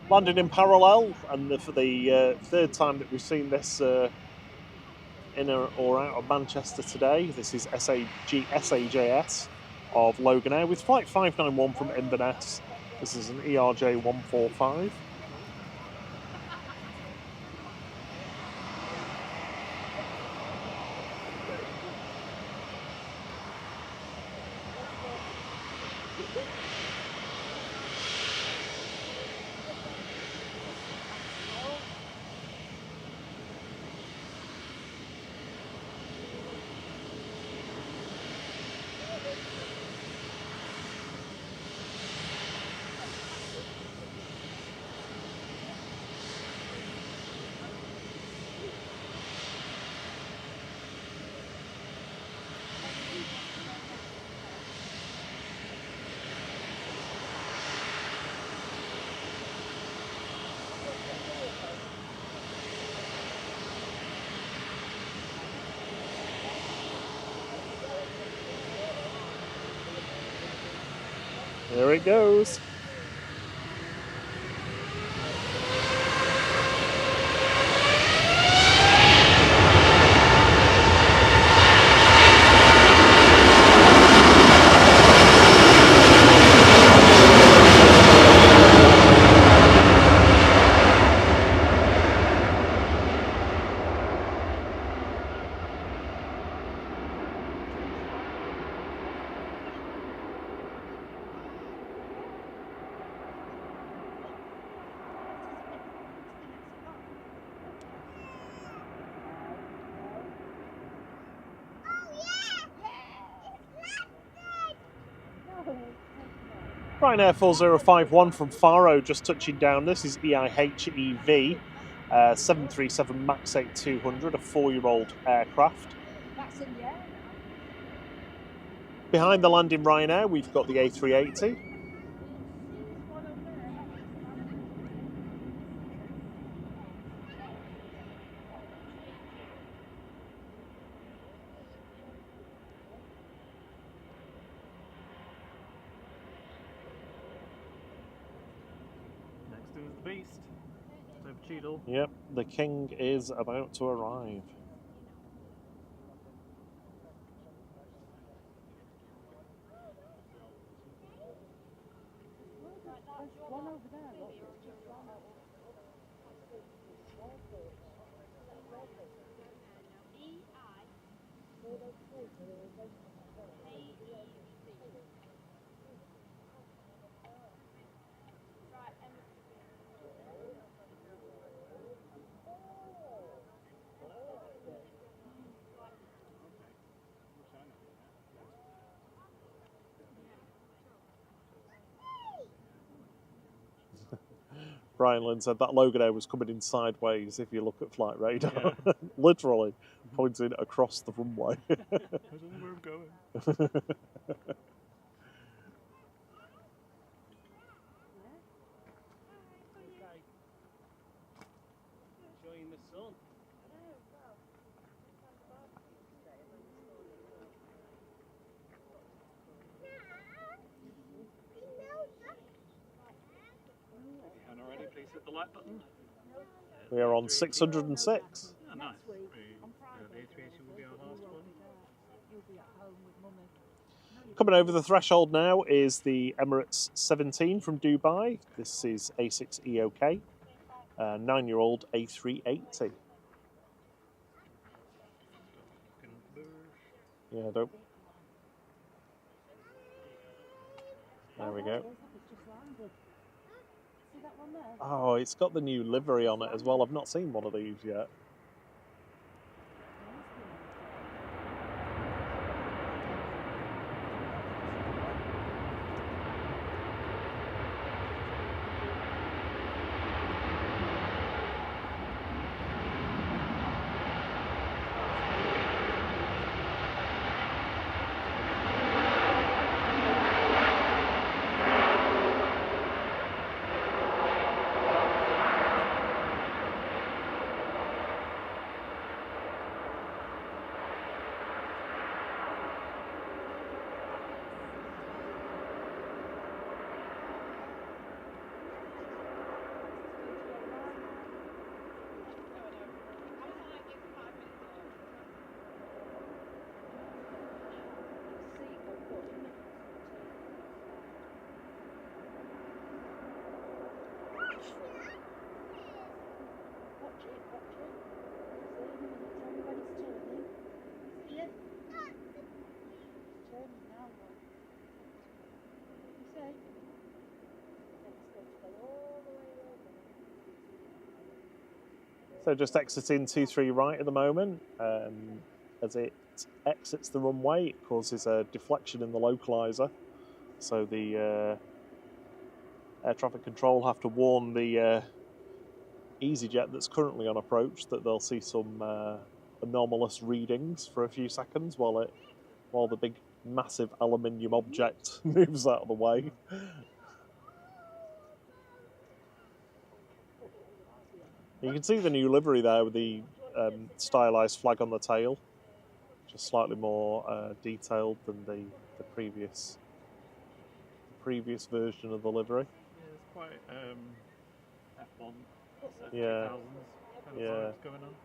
Landing in parallel, and for the third time that we've seen this in or out of Manchester today, this is SAJS of Logan Air with flight 591 from Inverness. This is an ERJ 145. There it goes. Ryanair 4051 from Faro just touching down. This is EIHEV 737 MAX 8200, a 4-year-old aircraft. Behind the landing Ryanair, we've got the A380. beast. Just over Cheadle. Yep, the king is about to arrive. One over there, look, it's just one. Brian Lynn said that logo there was coming in sideways if you look at flight radar. Yeah. Literally pointing across the runway. I don't know where I'm going. Enjoying the sun. And already, please hit the like button. We are on 606. Oh, nice. The A380 will be our last one. Coming over the threshold now is the Emirates 17 from Dubai. This is A6EOK, 9-year-old A380. Yeah, don't. There we go. Oh, it's got the new livery on it as well. I've not seen one of these yet. So just exiting 23 right at the moment. As it exits the runway, it causes a deflection in the localizer. So the air traffic control have to warn the EasyJet that's currently on approach that they'll see some anomalous readings for a few seconds while the big massive aluminium object moves out of the way. You can see the new livery there with the stylized flag on the tail, just slightly more detailed than the previous version of the livery. Yeah, it's quite F1, yeah, 2000s kind of yeah. vibes going on.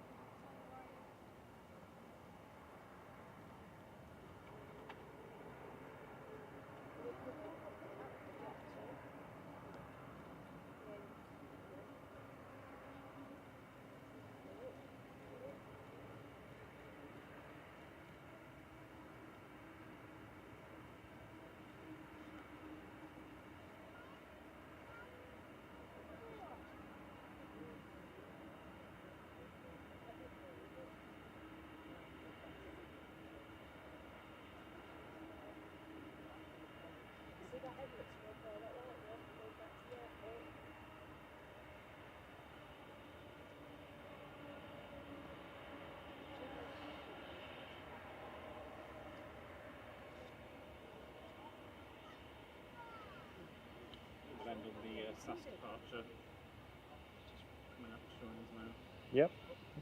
End of the SAS departure. Just coming up to join us now. Yep.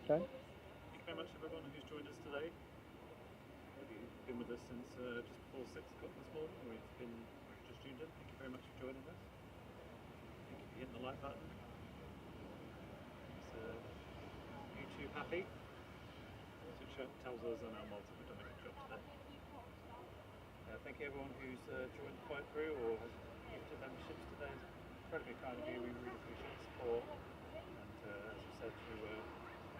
Okay. Thank you very much, everyone who's joined us today. If you've been with us since just before 6 o'clock this morning, or you've just tuned in, thank you very much for joining us. Thank you for hitting the like button. happy, which tells us on our multi we've done a good job today. Thank you everyone who's joined the flight crew or has gifted memberships today. It's incredibly kind of you. We really appreciate the support. And as I said, to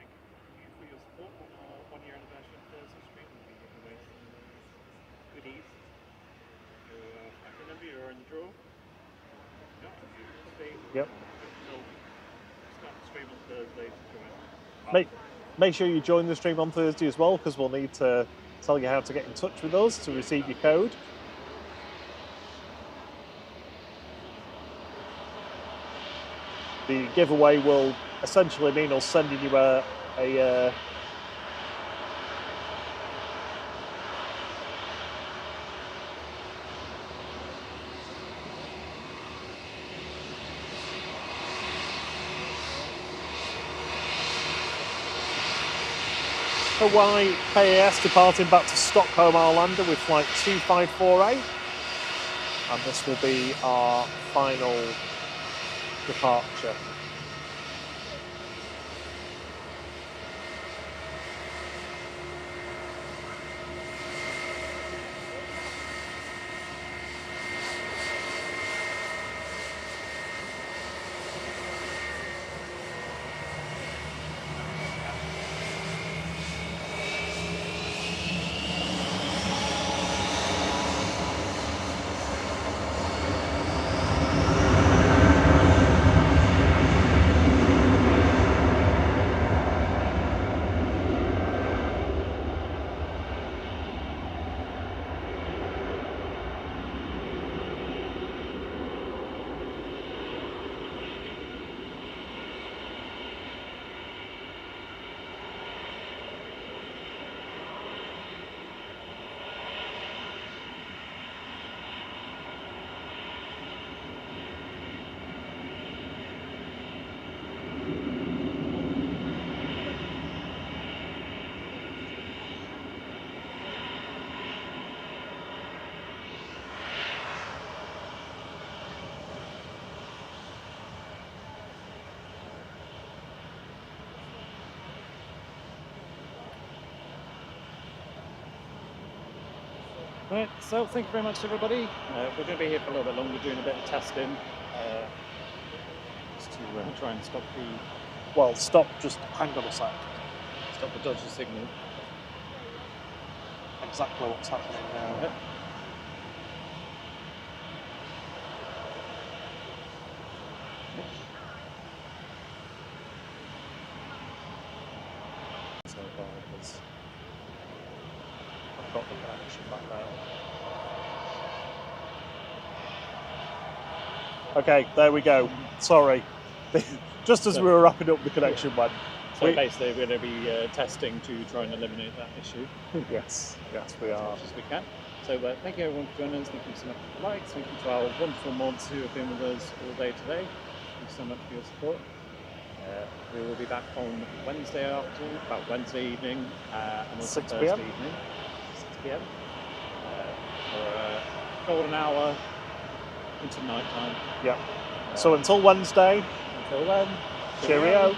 thank you for your support on our 1-year anniversary of Thursday stream. We'll be giving away some goodies. I can remember you're in the draw. Yep. Start the stream on Thursday to join. Make sure you join the stream on Thursday as well, because we'll need to tell you how to get in touch with us to receive your code. The giveaway will essentially mean us sending you a Hawaii KAS departing back to Stockholm Arlanda with flight 2548, and this will be our final departure. Right, so thank you very much everybody. We're going to be here for a little bit longer doing a bit of testing just to try and stop the... Well, stop, just hang on a sec. Stop the dodgy signal. Exactly what's happening now. Okay. So far, because I've got the connection back now. Okay, there we go. Sorry. Just as we were wrapping up, the connection went. So basically we're going to be testing to try and eliminate that issue. Yes, we are. As much as we can. So thank you everyone for joining us. Thank you so much for the likes. Thank you to our wonderful mods who have been with us all day today. Thank you so much for your support. We will be back on Wednesday afternoon, about Wednesday evening, and also 6 Thursday p.m. evening, 6 p.m. For a golden hour into night time. Yeah. So until Wednesday, Until then, cheerio.